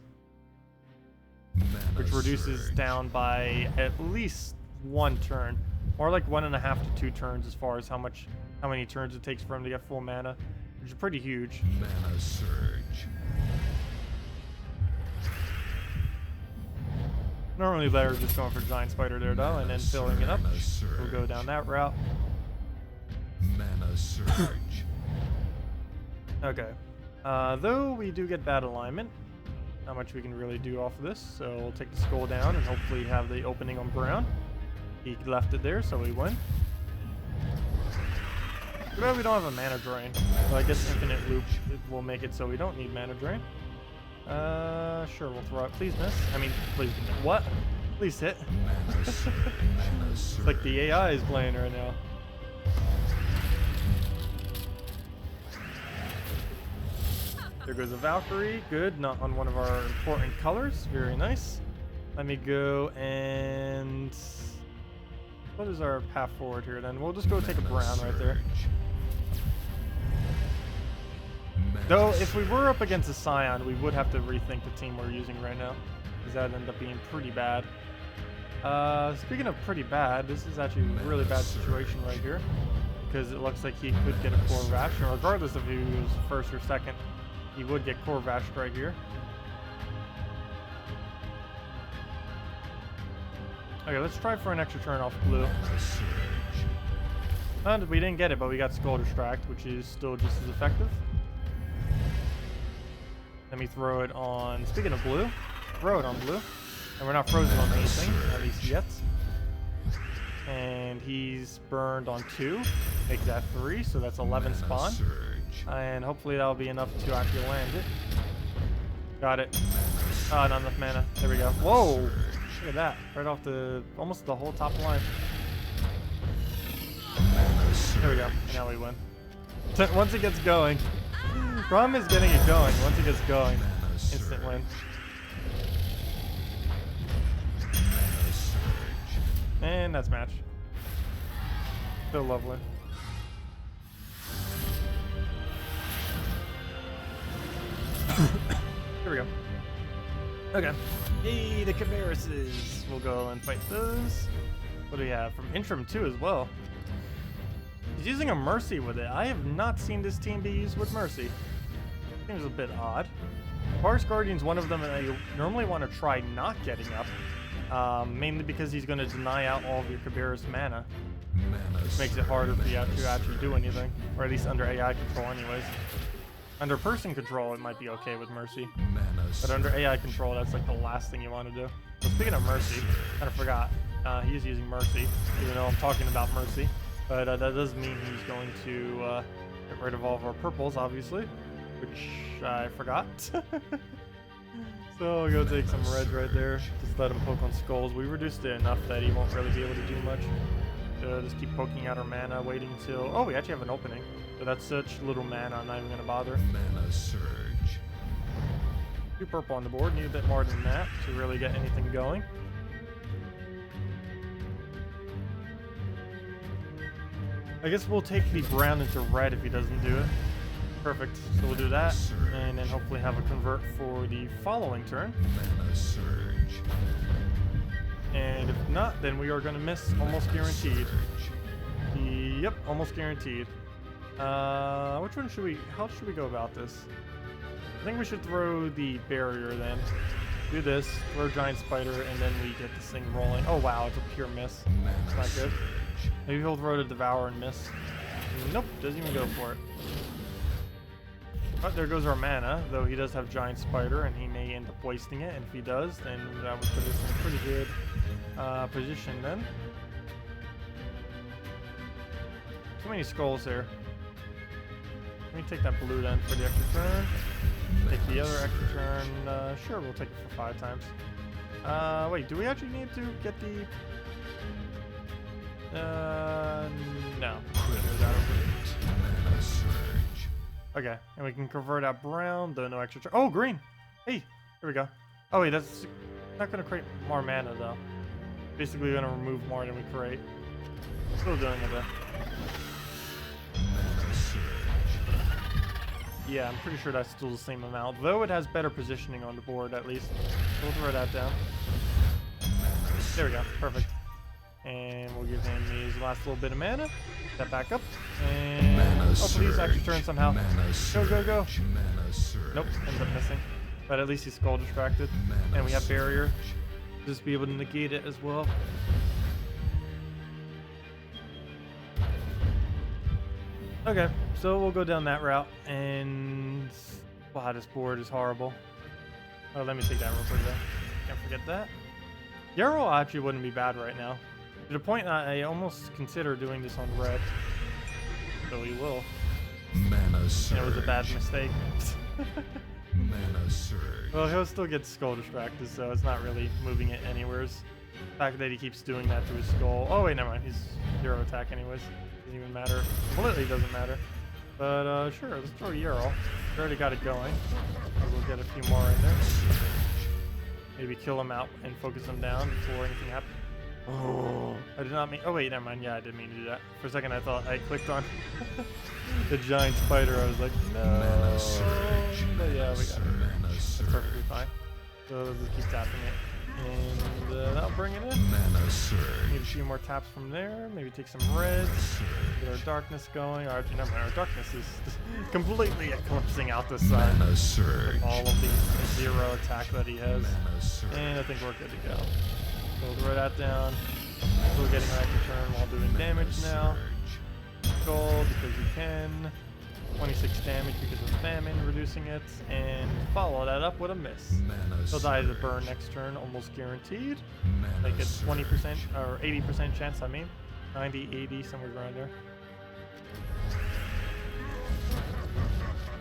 Which reduces down by at least 1 turn, or like 1.5 to 2 turns as far as how many turns it takes for him to get full mana, which is pretty huge.
Mana surge.
Normally better just going for Giant Spider there though, and then filling it up. We'll go down that route.
Mana surge.
Okay. Though we do get bad alignment, not much we can really do off of this, so we'll take the skull down and hopefully have the opening on brown. He left it there, so we win. Too bad we don't have a mana drain. Well, I guess infinite loop will make it so we don't need mana drain. Sure, we'll throw it. Please miss. I mean, please. What? Please hit. It's like the AI is playing right now. There goes a Valkyrie. Good. Not on one of our important colors. Very nice. Let me go and... What is our path forward here then? We'll just go take a brown right there. Though, if we were up against a Scion, we would have to rethink the team we're using right now. Because that would end up being pretty bad. Speaking of pretty bad, this is actually a really bad situation right here. Because it looks like he could get a core vash, and regardless of if he was first or second, he would get core vashed right here. Okay, let's try for an extra turn off blue. And we didn't get it, but we got Skull Distract, which is still just as effective. Let me throw it on, speaking of blue, throw it on blue. And we're not frozen on anything, at least yet. And he's burned on 2, make that 3, so that's 11 spawn. And hopefully that'll be enough to actually land it. Got it. Ah, not enough mana. There we go. Whoa! Look at that. Right off the, almost the whole top line. There we go. And now we win. Once it gets going. Problem is getting it going. Once it gets going, instant win. And that's match. Still lovely. Here we go. Okay. Hey, the Chimeruses. We'll go and fight those. What do we have? From Interim 2 as well. He's using a Mercy with it. I have not seen this team be used with Mercy. Seems a bit odd. Forest Guardian's one of them that I normally want to try not getting up. Mainly because he's going to deny out all of your Kabira's mana. Which makes it harder for you to actually do anything. Or at least under AI control anyways. Under person control, it might be okay with Mercy. But under AI control, that's like the last thing you want to do. So speaking of Mercy, kind of forgot. He is using Mercy, even though I'm talking about Mercy. But that does mean he's going to get rid of all of our purples, obviously. Which I forgot. So I'll go take some reds right there. Just let him poke on skulls. We reduced it enough that he won't really be able to do much. Just keep poking out our mana, waiting till... Oh, we actually have an opening. But that's such little mana, I'm not even going to bother.
Mana surge.
2 purple on the board. Need a bit more than that to really get anything going. I guess we'll take the brown into red if he doesn't do it. Perfect. So we'll do that, and then hopefully have a convert for the following turn.
Mana surge.
And if not, then we are going to miss almost guaranteed. Yep, almost guaranteed. Which one should we... How should we go about this? I think we should throw the barrier then. Do this, throw Giant Spider, and then we get this thing rolling. Oh wow, it's a pure miss. It's not good. Maybe he'll throw to Devour and miss. Nope, doesn't even go for it. But there goes our mana, though he does have Giant Spider, and he may end up wasting it. And if he does, then that would put us in a pretty good position then. Too many skulls here. Let me take that blue then for the extra turn. Take the other extra turn. Sure, we'll take it for 5 times. Wait, do we actually need to get the... no. Okay, and we can convert out brown, though no extra turn. Oh, green! Hey, here we go. Oh wait, that's not going to create more mana though. Basically going to remove more than we create. Still doing it though. Yeah, I'm pretty sure that's still the same amount, though it has better positioning on the board at least. We'll throw that down. There we go, perfect. And we'll give him his last little bit of mana. Step back up. And hopefully he's actually turn somehow. Go, go, go. Nope, ends up missing. But at least he's skull distracted. And we have barrier. Just be able to negate it as well. Okay, so we'll go down that route. And wow, this board is horrible. Oh, let me take that real quick though. Can't forget that. Yarrow actually wouldn't be bad right now. To the point that I almost consider doing this on red. So we will.
Mana surge.
And it was a bad mistake.
Mana surge.
Well, he'll still get skull distracted, so it's not really moving it anywheres. The fact that he keeps doing that to his skull. Oh wait, never mind. He's 0 attack anyways. Doesn't even matter. Completely doesn't matter. But sure, let's throw Yarrow. We already got it going. So we'll get a few more in there. Maybe kill them out and focus them down before anything happens. Oh, I did not mean. Oh wait, never mind. Yeah, I did mean to do that. For a second, I thought I clicked on the giant spider. I was like, no. But yeah, we got it. That's perfectly fine. So let's just keep tapping it, and that'll bring it in.
Mana surge.
Need a few more taps from there. Maybe take some reds. Get our darkness going. Or actually, never mind. Our darkness is completely eclipsing out this side.
Mana surge.
All of the 0 attack that he has,
Mana surge.
and I think we're good to go. So we'll throw that down. Still getting right return while doing damage now. Gold because you can. 26 damage because of famine, reducing it, and follow that up with a miss. He'll die to the burn next turn, almost guaranteed. Like a 20% or 80% chance, I mean. 90, 80, somewhere around there.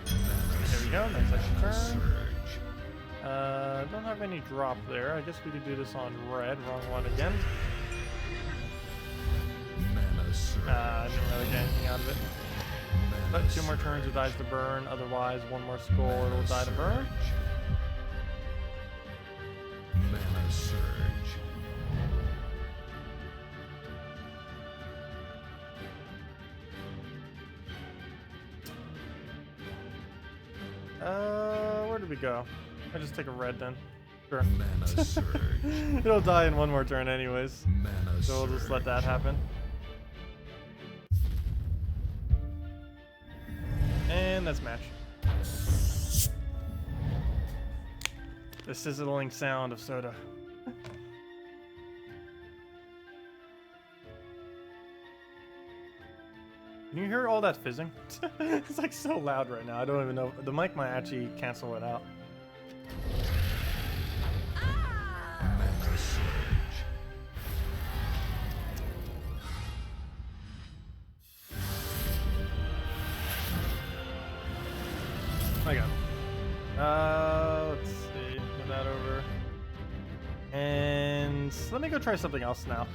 There we go, nice extra turn. Don't have any drop there. I guess we could do this on red. Wrong one again. I didn't really get anything out of it. But 2 more turns it dies to burn. Otherwise, 1 more skull it'll die to burn.
Mana surge.
Where did we go? I just take a red then. Sure.
Mana surge.
It'll die in 1 more turn anyways.
Mana
So we'll just let that happen. And that's match. The sizzling sound of soda. Can you hear all that fizzing? It's like so loud right now. I don't even know. The mic might actually cancel it out.
Mana surge.
Okay. Let's see. Put that over. And let me go try something else now.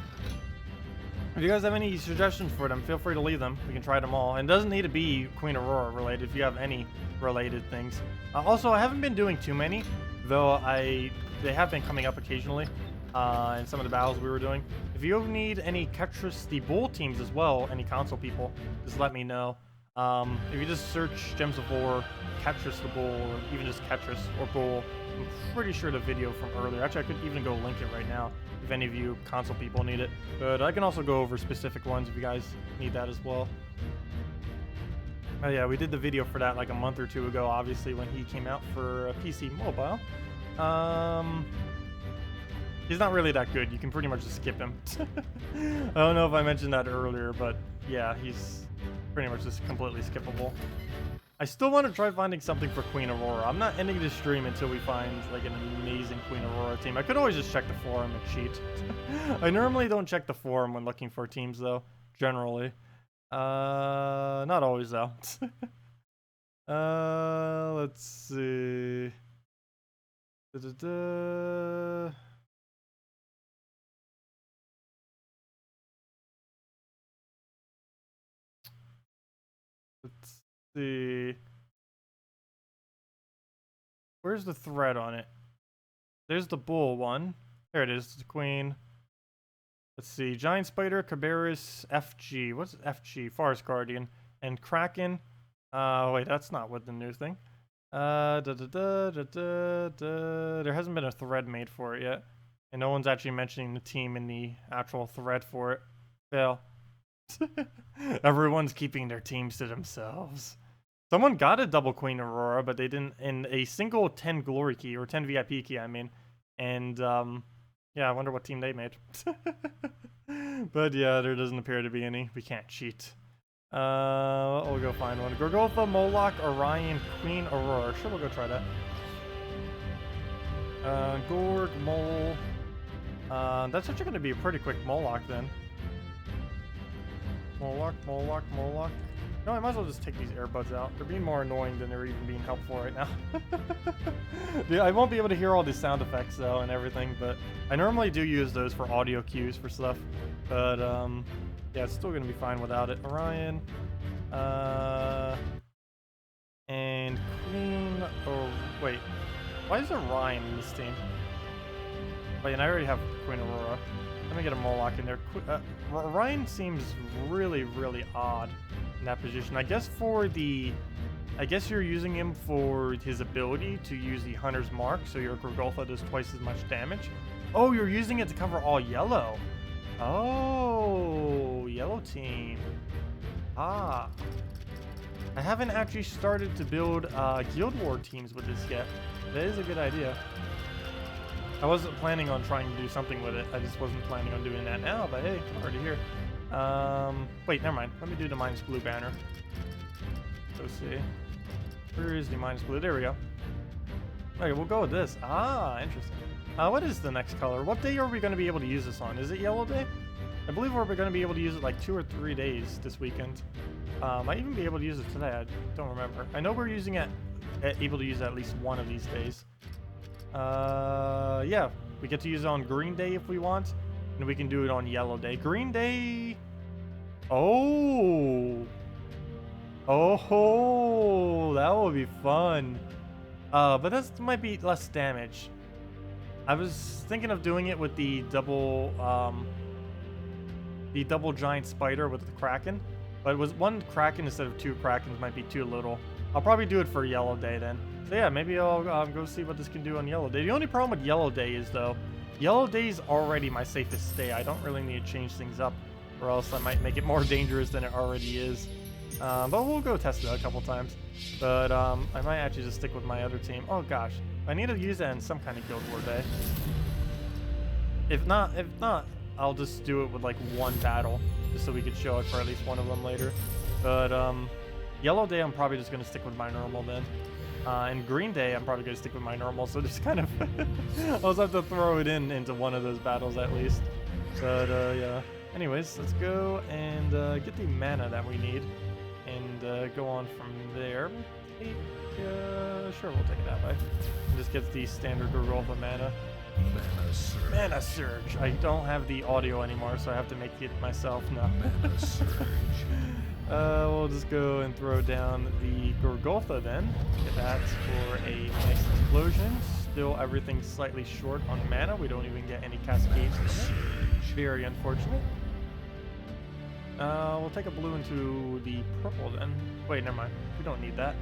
If you guys have any suggestions for them, feel free to leave them. We can try them all. And it doesn't need to be Queen Aurora related if you have any related things. Also, I haven't been doing too many, though they have been coming up occasionally in some of the battles we were doing. If you need any Ketris the Bull teams as well, any console people, just let me know. If you just search Gems of War, Ketris the Bull, or even just Ketris or Bull, I'm pretty sure the video from earlier. Actually, I could even go link it right now if any of you console people need it. But I can also go over specific ones if you guys need that as well. Oh yeah, we did the video for that like a month or 2 ago, obviously, when he came out for PC Mobile. He's not really that good. You can pretty much just skip him. I don't know if I mentioned that earlier, but yeah, he's pretty much just completely skippable. I still want to try finding something for Queen Aurora. I'm not ending the stream until we find like an amazing Queen Aurora team. I could always just check the forum and cheat. I normally don't check the forum when looking for teams though, generally. Not always though. Let's see. Let's see. Where's the thread on it? There's the bull one. There it is, the queen. Let's see. Giant Spider, Cabarrus, FG. What's FG? Forest Guardian. And Kraken. Wait, that's not what the new thing. There hasn't been a thread made for it yet. And no one's actually mentioning the team in the actual thread for it. Fail. Everyone's keeping their teams to themselves. Someone got a double Queen Aurora, but they didn't in a single 10 glory key, or 10 VIP key, I mean. And, yeah, I wonder what team they made. But yeah, there doesn't appear to be any. We can't cheat. We'll go find one. Gorgotha, Moloch, Orion, Queen Aurora. Sure, we'll go try that. Gorg, Mole. That's actually going to be a pretty quick Moloch then. Moloch. No, I might as well just take these earbuds out. They're being more annoying than they're even being helpful right now. Yeah, I won't be able to hear all these sound effects though and everything, but I normally do use those for audio cues for stuff. But yeah, it's still gonna be fine without it. Orion, and Queen. Oh wait, why is Orion in this team? Wait, and I already have Queen Aurora. Let me get a Moloch in there. Orion seems really, really odd in that position. I guess you're using him for his ability to use the Hunter's Mark, so your Golgotha does twice as much damage. Oh, you're using it to cover all yellow. Oh, yellow team. Ah. I haven't actually started to build Guild War teams with this yet. That is a good idea. I wasn't planning on trying to do something with it. I just wasn't planning on doing that now, but hey, I'm already here. Wait, never mind. Let me do the minus blue banner. Let's see. Where is the minus blue? There we go. Okay, we'll go with this. Ah, interesting. What is the next color? What day are we going to be able to use this on? Is it yellow day? I believe we're going to be able to use it like 2 or 3 days this weekend. Might even be able to use it today. I don't remember. I know we're using it, able to use it at least one of these days. Yeah, we get to use it on green day if we want, and we can do it on yellow day. Green day. Oh, that would be fun. But that might be less damage. I was thinking of doing it with the double giant spider with the Kraken, but it was one Kraken instead of 2 Krakens might be too little. I'll probably do it for yellow day then. So yeah, maybe I'll go see what this can do on yellow day. The only problem with yellow day is though, yellow day is already my safest day. I don't really need to change things up, or else I might make it more dangerous than it already is. But we'll go test it a couple times. But I might actually just stick with my other team. Oh gosh, I need to use that in some kind of Guild War day. If not, I'll just do it with like one battle, just so we could show it for at least one of them later. But yellow day, I'm probably just gonna stick with my normal then. And green day, I'm probably gonna stick with my normal. So just kind of, I'll just have to throw it into one of those battles at least. But yeah. Anyways, let's go and get the mana that we need, and go on from there. Sure, we'll take it that way. And just get the standard Golgotha mana. Mana Surge. I don't have the audio anymore, so I have to make it myself now.
Mana Surge.
We'll just go and throw down the Golgotha then. Get that for a nice explosion. Still everything slightly short on mana. We don't even get any cascades from it. Very unfortunate. We'll take a blue into the purple then. Wait, never mind. We don't need that.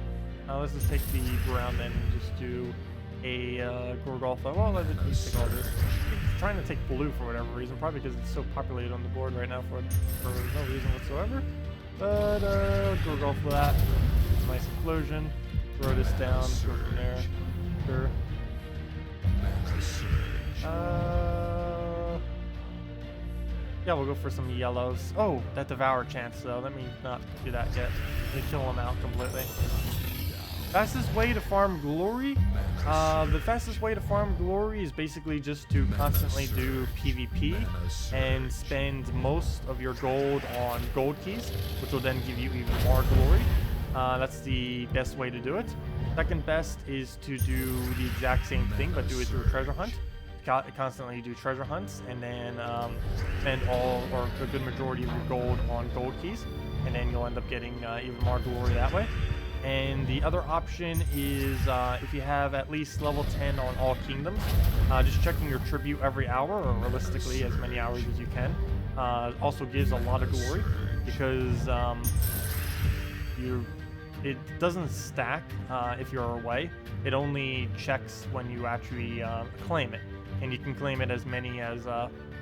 Let's just take the brown then and just do a Golgotha. Well, let it take all this. I'm trying to take blue for whatever reason, probably because it's so populated on the board right now for no reason whatsoever. But Golgotha that. It's a nice explosion. Throw this down. Go from there. Sure. Yeah, we'll go for some yellows. Oh, that Devour chance though. Let me not do that yet. Let me kill him out completely. Fastest way to farm glory? The fastest way to farm glory is basically just to constantly do PvP and spend most of your gold on gold keys, which will then give you even more glory. That's the best way to do it. Second best is to do the exact same thing, but do it through a treasure hunt. Constantly do treasure hunts, and then spend all or a good majority of your gold on gold keys, and then you'll end up getting even more glory that way. And the other option is if you have at least level 10 on all kingdoms, just checking your tribute every hour, or realistically as many hours as you can, also gives a lot of glory, because it doesn't stack if you're away. It only checks when you actually claim it, and you can claim it as many as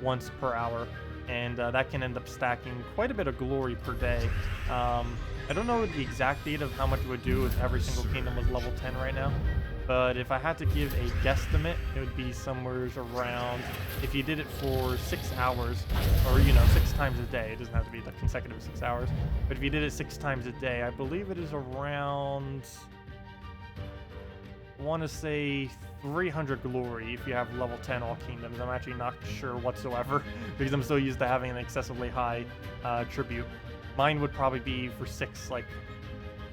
once per hour, and that can end up stacking quite a bit of glory per day. I don't know the exact date of how much it would do if every single kingdom was level 10 right now, but if I had to give a guesstimate, it would be somewhere around, if you did it for 6 hours, or 6 times a day. It doesn't have to be the consecutive 6 hours, but if you did it 6 times a day, I believe it is around, I want to say 300 glory if you have level 10 all kingdoms. I'm actually not sure whatsoever because I'm so used to having an excessively high tribute. Mine would probably be for 6, like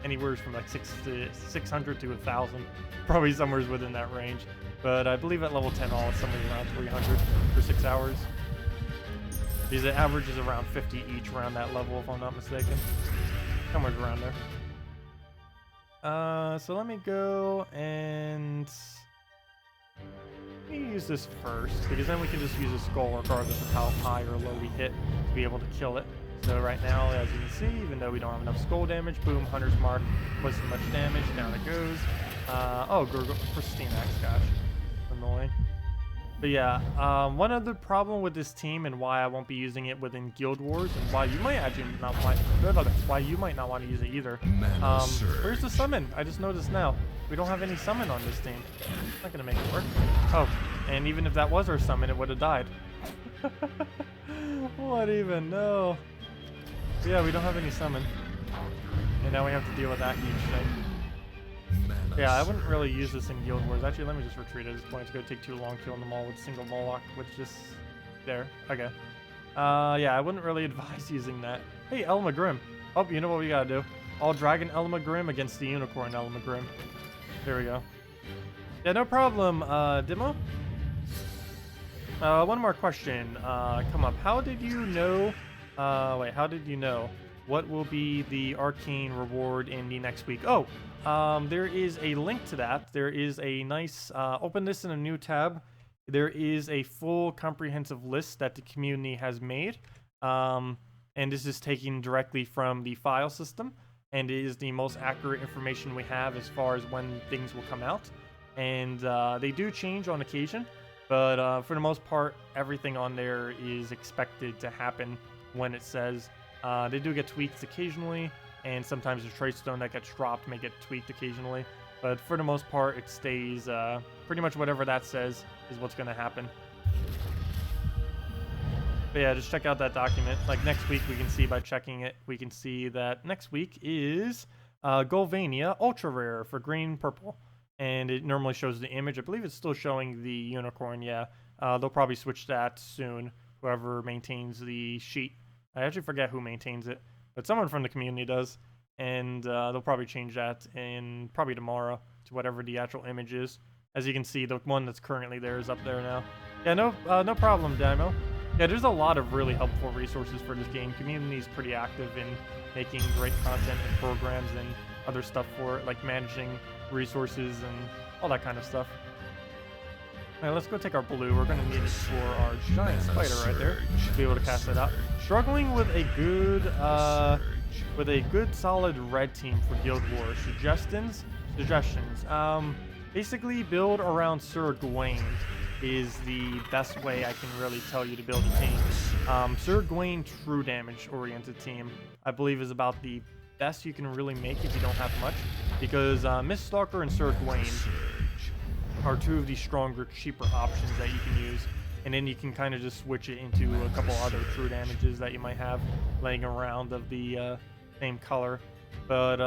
anywhere from like 600 to 1,000, probably somewhere within that range. But I believe at level 10 all, it's somewhere around 300 for 6 hours. Because the average is around 50 each around that level, if I'm not mistaken. Somewhere around there. So let me go and me use this first, because then we can just use a skull regardless of how high or low we hit to be able to kill it. So right now, as you can see, even though we don't have enough skull damage, boom, Hunter's Mark, wasn't much damage, down it goes. Oh, Pristine Axe, gosh, annoying. But yeah, one other problem with this team and why I won't be using it within Guild Wars, and why you might actually not want, why you might not want to use it either. Where's the summon? I just noticed now. We don't have any summon on this team. It's not gonna make it work. Oh, and even if that was our summon, it would have died. What even? No. Yeah, we don't have any summon. And now we have to deal with that huge thing. Yeah, I wouldn't really use this in Guild Wars. Actually, let me just retreat at this point. It's going to take too long killing them all with single Moloch, which just... There. Okay. Yeah, I wouldn't really advise using that. Hey, Elmagrim. Oh, you know what we gotta do? All Dragon Elmagrim against the Unicorn Elmagrim. There we go. Yeah, no problem, Demo. One more question. Come up. How did you know... wait, how did you know what will be the arcane reward in the next week? Oh, there is a link to that. There is a nice, open this in a new tab. There is a full comprehensive list that the community has made. And this is taken directly from the file system. And it is the most accurate information we have as far as when things will come out. And they do change on occasion. But for the most part, everything on there is expected to happen when it says. They do get tweaked occasionally, and sometimes the Traitstone that gets dropped may get tweaked occasionally, but for the most part it stays pretty much whatever that says is what's going to happen. But yeah, just check out that document. Like next week we can see by checking it, we can see that next week is Golvania Ultra Rare for green purple, and it normally shows the image. I believe it's still showing the unicorn. Yeah, they'll probably switch that soon, whoever maintains the sheet. I actually forget who maintains it, but someone from the community does, and they'll probably change that in probably tomorrow to whatever the actual image is. As you can see, the one that's currently there is up there now. Yeah, no problem, Demo. Yeah, there's a lot of really helpful resources for this game. Community is pretty active in making great content and programs and other stuff for it, like managing resources and all that kind of stuff. Alright, let's go take our blue. We're going to need it for our giant spider right there to be able to cast it out. Struggling with a good solid red team for Guild Wars. Suggestions. Basically build around Sir Gawain is the best way I can really tell you to build a team. Sir Gawain true damage oriented team I believe is about the best you can really make if you don't have much, because Miststalker and Sir Gawain are two of the stronger, cheaper options that you can use, and then you can kind of just switch it into a couple other true damages that you might have laying around of the same color. But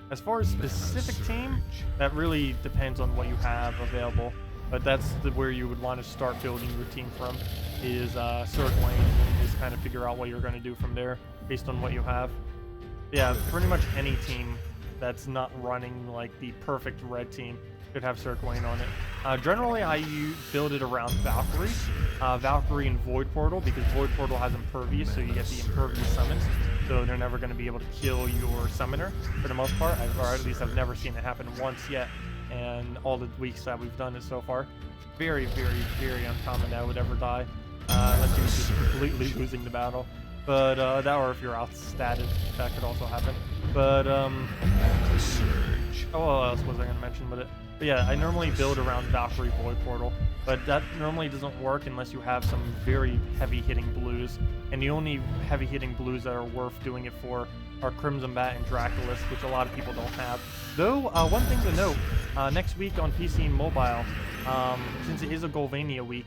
as far as specific team, that really depends on what you have available. But that's where you would want to start building your team from, is Sir Gawain, and just kind of figure out what you're going to do from there based on what you have. Yeah, pretty much any team that's not running like the perfect red team should have Sir Gawain on it. Generally, I build it around Valkyrie. Valkyrie and Void Portal, because Void Portal has Impervious, so you get the Impervious summons. So they're never going to be able to kill your summoner, for the most part. Or at least I've never seen it happen once yet, and all the weeks that we've done it so far. Very, very, very uncommon that would ever die, unless you're just completely losing the battle. But, that, or if you're outstatted, that could also happen. But, oh, what else was I going to mention with it? But yeah, I normally build around Valkyrie Void Portal, but that normally doesn't work unless you have some very heavy-hitting blues, and the only heavy-hitting blues that are worth doing it for are Crimson Bat and Draculus, which a lot of people don't have. Though, one thing to note, next week on PC and mobile, since it is a Golvania week,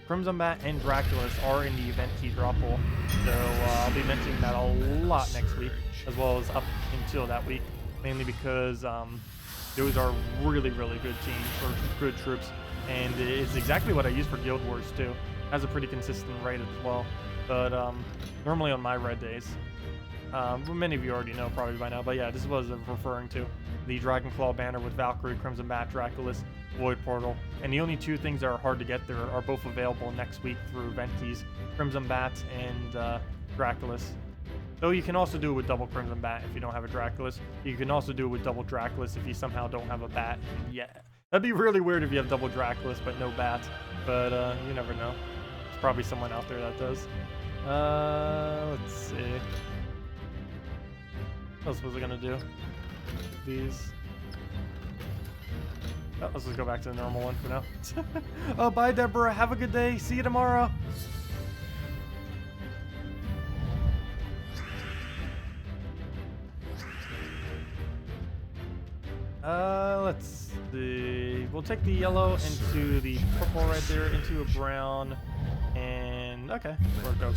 Crimson Bat and Draculus are in the event key drop hole, so I'll be mentioning that a lot next week, as well as up until that week, mainly because those are really, really good teams, or good troops, and it's exactly what I use for Guild Wars too. Has a pretty consistent rate as well, but normally on my red days, many of you already know probably by now, but yeah, this is what I was referring to. The Dragonclaw banner with Valkyrie, Crimson Bat, Draculus, Void Portal, and the only two things that are hard to get there are both available next week through event keys, Crimson Bat and Draculus. Though you can also do it with double Crimson Bat if you don't have a Draculus. You can also do it with double Draculus if you somehow don't have a Bat yet. That'd be really weird if you have double Draculus but no bat. But you never know. There's probably someone out there that does. Let's see. What else was I gonna do? These. Oh, let's just go back to the normal one for now. Oh, bye, Dbarrel. Have a good day. See you tomorrow. Let's see. We'll take the yellow into the purple right there, into a brown, and okay, we'll go.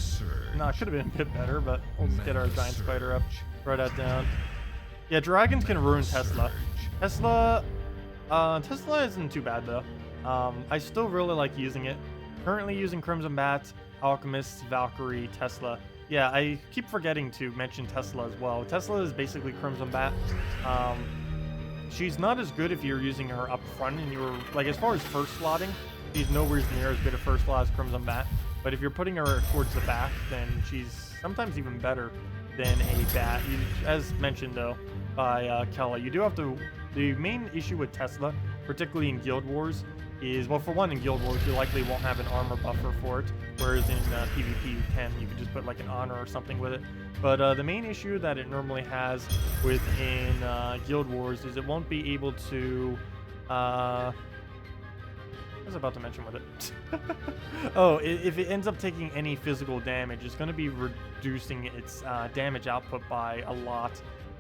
No, it could have been a bit better, but we'll just get our giant spider up, throw that down. Yeah, dragons can ruin Tesla. Tesla isn't too bad though. I still really like using it. Currently using Crimson Bat, Alchemist, Valkyrie, Tesla. Yeah, I keep forgetting to mention Tesla as well. Tesla is basically Crimson Bat. She's not as good if you're using her up front and you're, like, as far as first slotting, she's nowhere near as good a first slot as Crimson Bat. But if you're putting her towards the back, then she's sometimes even better than a bat. As mentioned, though, by Kella, you do have to... The main issue with Tesla, particularly in Guild Wars, is, well, for one, in Guild Wars, you likely won't have an armor buffer for it, whereas in PvP you can. You could just put, like, an honor or something with it. But the main issue that it normally has within Guild Wars is it won't be able to... I was about to mention with it. Oh, if it ends up taking any physical damage, it's going to be reducing its damage output by a lot.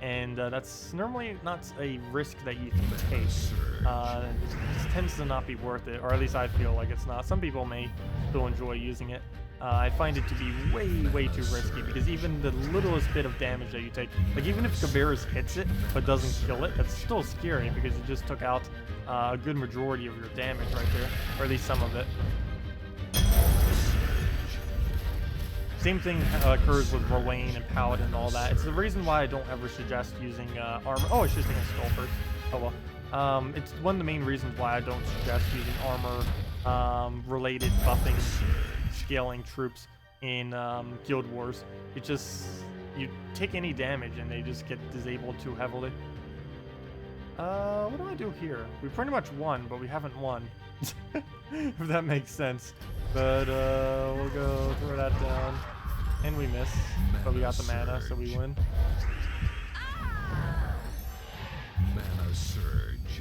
And that's normally not a risk that you can take. It tends to not be worth it, or at least I feel like it's not. Some people may still enjoy using it. I find it to be way too risky, because even the littlest bit of damage that you take, like even if Cabarrus hits it but doesn't kill it, that's still scary because you just took out a good majority of your damage right there, or at least some of it. Same thing occurs with Rowan and Paladin and all that. It's the reason why I don't ever suggest using armor. Oh, it's just a skull first. Oh well. It's one of the main reasons why I don't suggest using armor related buffing, scaling troops in Guild Wars. It just, you take any damage and they just get disabled too heavily. What do I do here? We pretty much won, but we haven't won. If that makes sense. But we'll go throw that down. And we miss, but we got the mana, so we win.
Mana surge.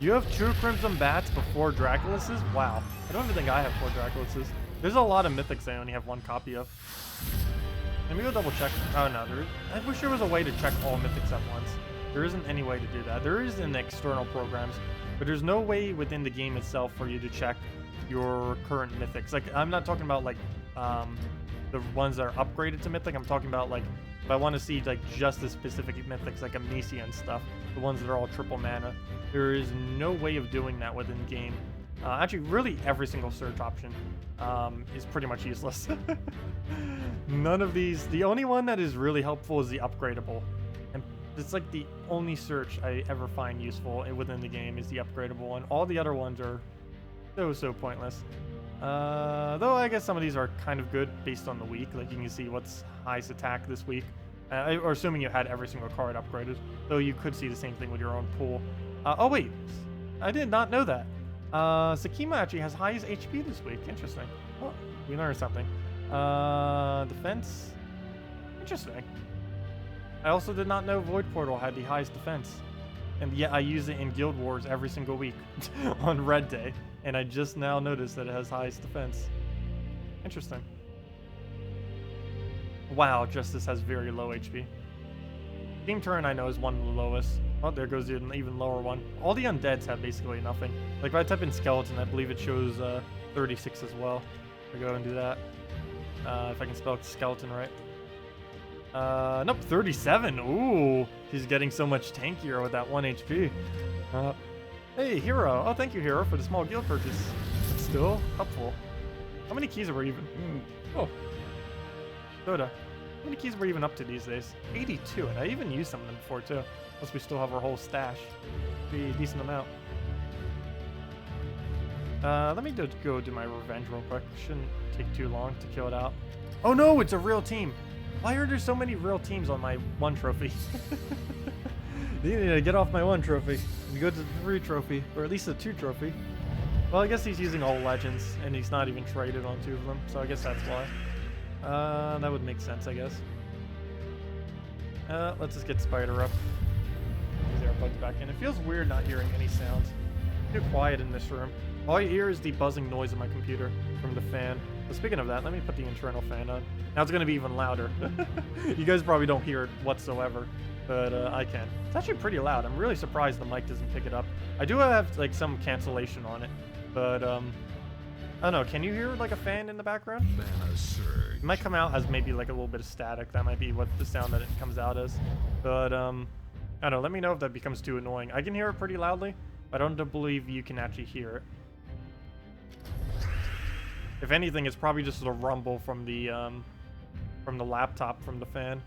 You have 2 Crimson Bats before Draculuses? Wow. I don't even think I have 4 Draculuses. There's a lot of Mythics I only have 1 copy of. Let me go double check. Oh no, I wish there was a way to check all Mythics at once. There isn't any way to do that. There is in external programs, but there's no way within the game itself for you to check your current Mythics. Like, I'm not talking about like the ones that are upgraded to Mythic. I'm talking about like if I want to see like just the specific Mythics like Amnesia and stuff, the ones that are all triple mana. There is no way of doing that within the game. Actually, really every single search option is pretty much useless. None of these. The only one that is really helpful is the upgradable. And it's like the only search I ever find useful within the game is the upgradable one. All the other ones are so pointless. Though I guess some of these are kind of good based on the week. Like you can see what's highest attack this week. Or assuming you had every single card upgraded. Though you could see the same thing with your own pool. Oh wait, I did not know that. Sakima actually has highest HP this week. Interesting. Oh, we learned something. Defense. Interesting. I also did not know Void Portal had the highest defense. And yet I use it in Guild Wars every single week on Red Day. And I just now noticed that it has highest defense. Interesting. Wow, Justice has very low HP. Team Turn I know is one of the lowest. Oh, there goes an even lower one. All the undeads have basically nothing. Like if I type in skeleton, I believe it shows 36 as well. I go and do that. If I can spell skeleton right. Nope, 37. Ooh, he's getting so much tankier with that 1 HP. Hey, Hero. Oh, thank you, Hero, for the small guild purchase. It's still helpful. How many keys are we even? Oh, Soda. How many keys are we even up to these days? 82, and I even used some of them before too. Plus we still have our whole stash. Be a decent amount. Let me go do my revenge real quick. Shouldn't take too long to kill it out. Oh no, it's a real team. Why are there so many real teams on my one trophy? You need to get off my 1 trophy and go to the 3 trophy, or at least the 2 trophy. Well, I guess he's using all legends, and he's not even traded on 2 of them, so I guess that's why. That would make sense, I guess. Let's just get Spider up. Easier plugged back in. It feels weird not hearing any sounds. Too quiet in this room. All you hear is the buzzing noise of my computer from the fan. But speaking of that, let me put the internal fan on. Now it's going to be even louder. You guys probably don't hear it whatsoever, but I can. It's actually pretty loud. I'm really surprised the mic doesn't pick it up. I do have like some cancellation on it, but I don't know. Can you hear like a fan in the background?
Mana surge.
It might come out as maybe like a little bit of static. That might be what the sound that it comes out as. But I don't know. Let me know if that becomes too annoying. I can hear it pretty loudly. I don't believe you can actually hear it. If anything, it's probably just a rumble from the laptop from the fan.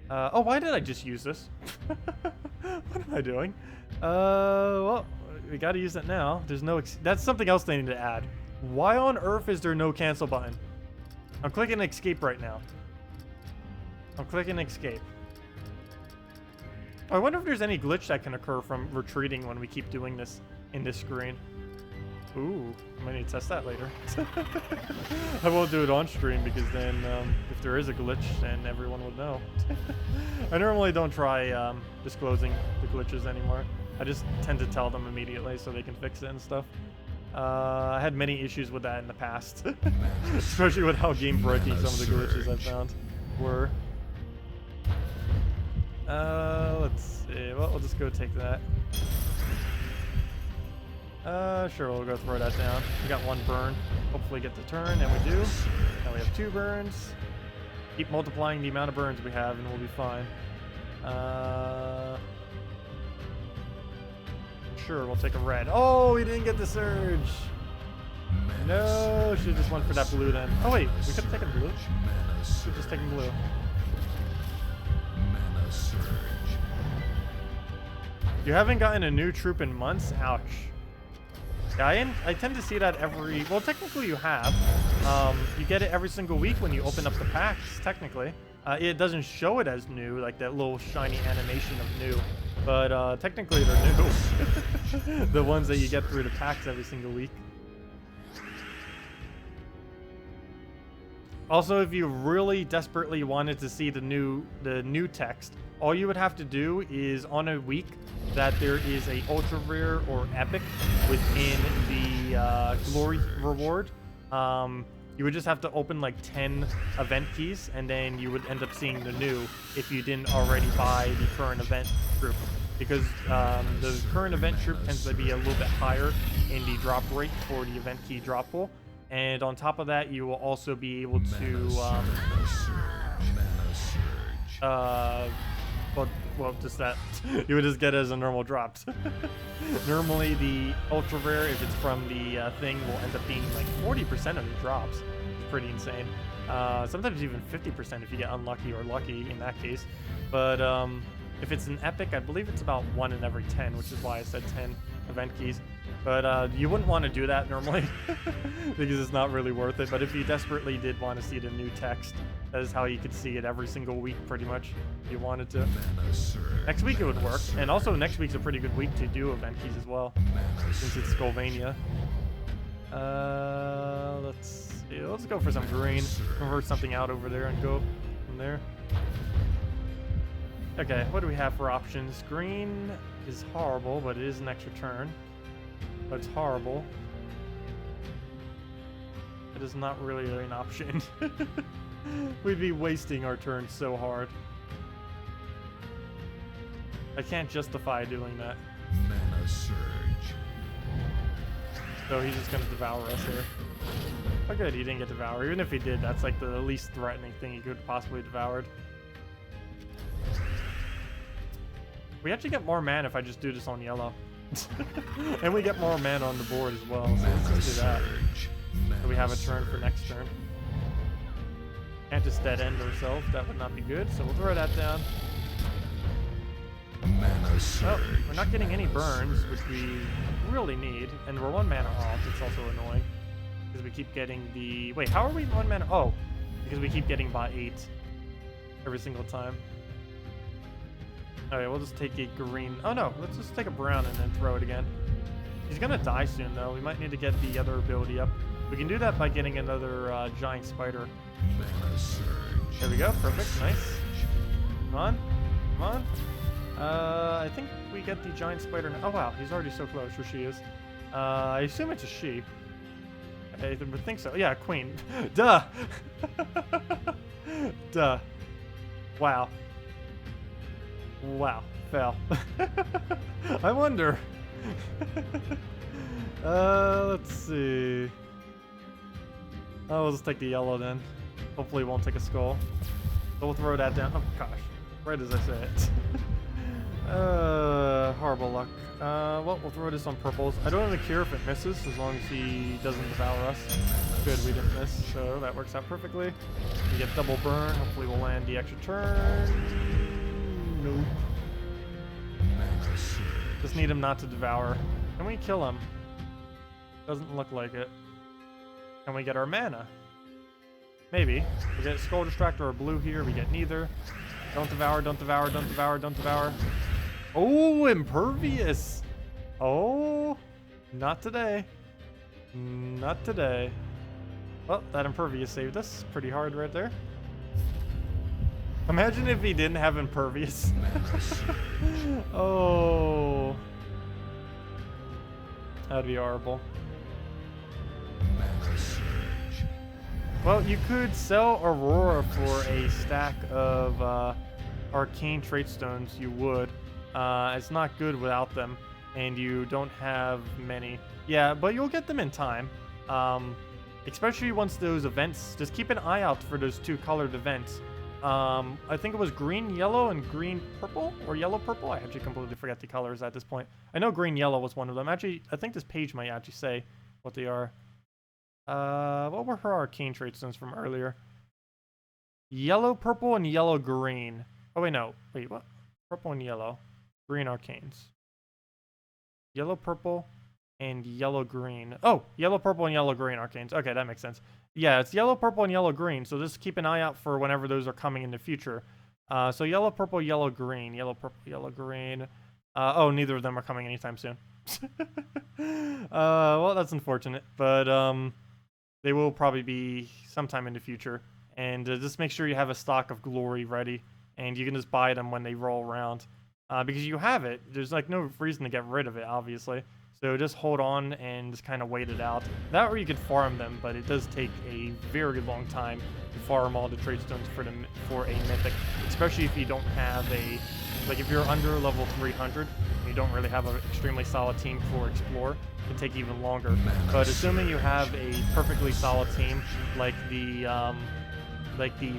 Oh, why did I just use this? What am I doing? Well, we gotta use it now. There's no. That's something else they need to add. Why on earth is there no cancel button? I'm clicking escape right now. I'm clicking escape. I wonder if there's any glitch that can occur from retreating when we keep doing this in this screen. Ooh, I might need to test that later. I won't do it on stream because then if there is a glitch, then everyone will know. I normally don't try disclosing the glitches anymore. I just tend to tell them immediately so they can fix it and stuff. I had many issues with that in the past, especially with how game breaking some of the glitches I found were. Let's see. Well, we'll just go take that. Sure, we'll go throw that down. We got 1 burn. Hopefully get the turn, and we do. Now we have 2 burns. Keep multiplying the amount of burns we have, and we'll be fine. Sure, we'll take a red. Oh, we didn't get the surge. No, should have just went for that blue then. Oh wait, we could have taken blue. Should have just taken blue.
Mana surge.
You haven't gotten a new troop in months? Ouch. Yeah, I tend to see that every... Well, technically you have. You get it every single week when you open up the packs, technically. It doesn't show it as new, like that little shiny animation of new. But technically they're new. The ones that you get through the packs every single week. Also, if you really desperately wanted to see the new text, all you would have to do is on a week that there is a ultra rare or epic within the glory reward, you would just have to open like 10 event keys, and then you would end up seeing the new if you didn't already buy the current event troop. Because the current event troop tends to be a little bit higher in the drop rate for the event key drop pool. And on top of that, you will also be able to, well, just that. You would just get it as a normal drop. Normally, the ultra rare, if it's from the thing, will end up being like 40% of the drops. It's pretty insane. Sometimes even 50% if you get unlucky or lucky in that case. But if it's an epic, I believe it's about 1 in every 10, which is why I said 10 event keys. But you wouldn't want to do that normally because it's not really worth it. But if you desperately did want to see the new text, that is how you could see it every single week pretty much if you wanted to. Next week it would work. And also next week's a pretty good week to do event keys as well, since it's Skullvania. Let's see. Let's go for some green. Convert something out over there and go from there. Okay, what do we have for options? Green is horrible, but it is an extra turn. But it's horrible. It is not really an option. We'd be wasting our turn so hard. I can't justify doing that.
Mana surge.
So he's just gonna devour us here. Oh good, he didn't get devoured. Even if he did, that's like the least threatening thing he could possibly devoured. We actually get more mana if I just do this on yellow. And we get more mana on the board as well, so let's just do that. So we have a turn for next turn. Can't just dead end ourselves, that would not be good, so we'll throw that down. Oh, we're not getting any burns, which we really need, and we're 1 mana off. It's also annoying because we keep getting the... Wait, how are we 1 mana? Oh, because we keep getting by 8 every single time. Okay, we'll just take a green. Oh no, let's just take a brown and then throw it again. He's gonna die soon though. We might need to get the other ability up. We can do that by getting another giant spider.
Mana surge.
There we go, perfect, nice. Come on, come on. I think we get the giant spider now. Oh wow, he's already so close, or she is. I assume it's a she. I would think so. Yeah, queen. Duh! Duh. Wow. Wow, fell. I wonder. Let's see. Oh, we'll just take the yellow then. Hopefully it won't take a skull. So we'll throw that down. Oh gosh, right as I say it. Horrible luck. Well, we'll throw this on purples. I don't even care if it misses, as long as he doesn't devour us. Good, we didn't miss, so that works out perfectly. We get double burn. Hopefully we'll land the extra turn. Nope.
Mana surge.
Just need him not to devour. Can we kill him? Doesn't look like it. Can we get our mana? Maybe. We get Skull Distractor or blue here. We get neither. Don't devour, don't devour, don't devour, don't devour. Oh, impervious. Oh, not today. Not today. Well, that impervious saved us pretty hard right there. Imagine if he didn't have impervious. Oh. That'd be horrible.
Mana surge.
Well, you could sell Aurora for a stack of arcane Traitstones. You would. It's not good without them, and you don't have many. Yeah, but you'll get them in time. Especially once those events. Just keep an eye out for those two colored events. I think it was green, yellow, and green, purple, or yellow, purple. I actually completely forget the colors at this point. I know green, yellow was one of them. Actually, I think this page might actually say what they are. What were her arcane Traitstones from earlier? Yellow, purple, and yellow, green. Oh, wait, no. Wait, what? Purple and yellow. Green arcanes. Yellow, purple, and yellow, green. Oh, yellow, purple, and yellow, green arcanes. Okay, that makes sense. Yeah, it's yellow, purple, and yellow, green. So just keep an eye out for whenever those are coming in the future. So yellow, purple, yellow, green. Yellow, purple, yellow, green. Oh, neither of them are coming anytime soon. Well, that's unfortunate. But they will probably be sometime in the future. And just make sure you have a stock of glory ready. And you can just buy them when they roll around. Because you have it. There's like no reason to get rid of it, obviously. So just hold on and just kind of wait it out. That or you could farm them, but it does take a very long time to farm all the Traitstones for a mythic. Especially if you don't have a... Like if you're under level 300, and you don't really have an extremely solid team for Explore, it can take even longer. But assuming you have a perfectly solid team, like the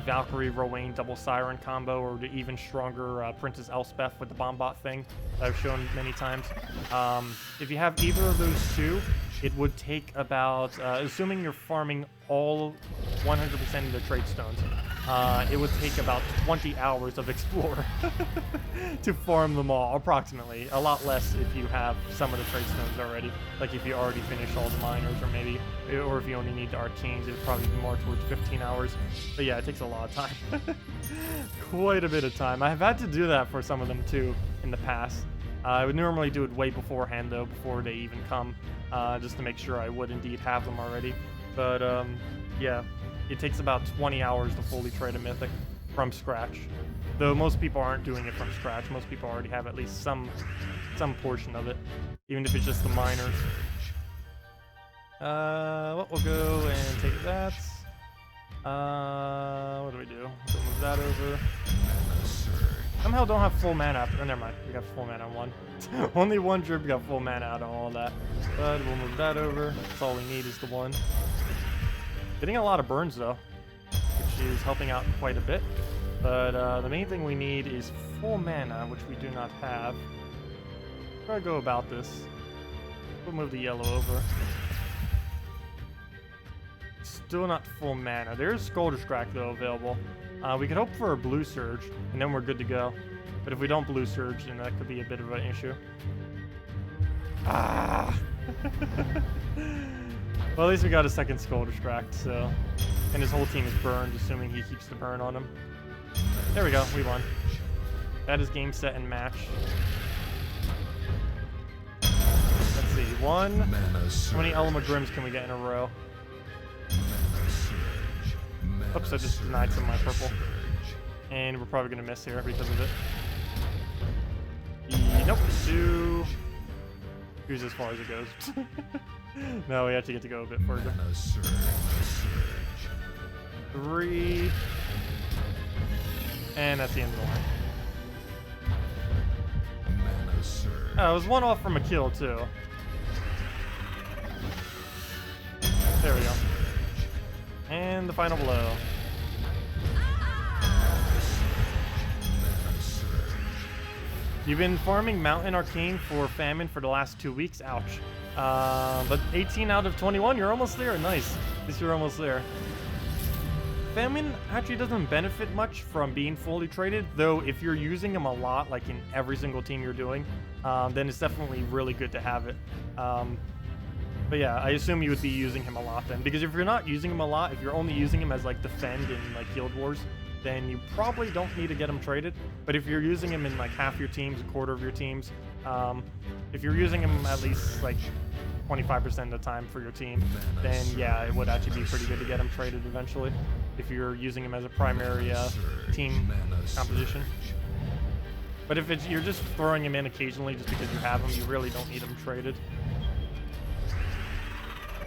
Valkyrie Rowan double Siren combo, or the even stronger Princess Elspeth with the Bombot thing that I've shown many times. If you have either of those two, it would take about, assuming you're farming all 100% of the Traitstones, it would take about 20 hours of Explorer to farm them all, approximately. A lot less if you have some of the Traitstones already, like if you already finished all the miners, or if you only need the arcanes, it would probably be more towards 15 hours. But yeah, it takes a lot of time. Quite a bit of time. I have had to do that for some of them too in the past. I would normally do it way beforehand though, before they even come, just to make sure I would indeed have them already. But yeah, it takes about 20 hours to fully trade a mythic from scratch. Though most people aren't doing it from scratch. Most people already have at least some portion of it, even if it's just the miners. Well, we'll go and take that. What do we do? We'll move that over. Somehow don't have full mana after. Oh, never mind. We got full mana on one. Only one drip, we got full mana out of all that. But we'll move that over. That's all we need is the one. Getting a lot of burns though, which is helping out quite a bit. But the main thing we need is full mana, which we do not have. How do I go about this? We'll move the yellow over. Still not full mana. There's Skull Distract though available. We could hope for a blue surge, and then we're good to go. But if we don't blue surge, then that could be a bit of an issue. Ah! Well, at least we got a second Skull Distract, so... And his whole team is burned, assuming he keeps the burn on him. There we go, we won. That is game, set, and match. Let's see. How many Grims can we get in a row? Oops, I just denied some of my purple. And we're probably going to miss here because of it. Nope, 2. Here's as far as it goes. No, we actually get to go a bit further. 3. And that's the end of the line. Oh, it was 1 off from a kill, too. There we go. And the final blow. You've been farming Mountain Arcane for Famine for the last 2 weeks. Ouch. But 18 out of 21, you're almost there. Nice. At least you're almost there. Famine actually doesn't benefit much from being fully traded, though if you're using him a lot, like in every single team you're doing, then it's definitely really good to have it. But yeah, I assume you would be using him a lot then, because if you're not using him a lot, if you're only using him as like defend in like Guild Wars, then you probably don't need to get him traded. But if you're using him in like half your teams, a quarter of your teams, if you're using him at least like 25% of the time for your team, then yeah, it would actually be pretty good to get him traded eventually, if you're using him as a primary team composition. But if you're just throwing him in occasionally just because you have him, you really don't need him traded.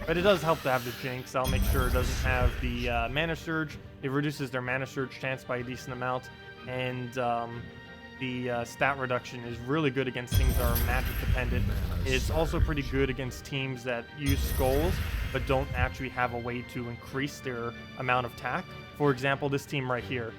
But it does help to have the Jinx. I'll make sure it doesn't have the Mana Surge. It reduces their Mana Surge chance by a decent amount. And the stat reduction is really good against things that are magic dependent. It's also pretty good against teams that use skulls but don't actually have a way to increase their amount of attack. For example, this team right here.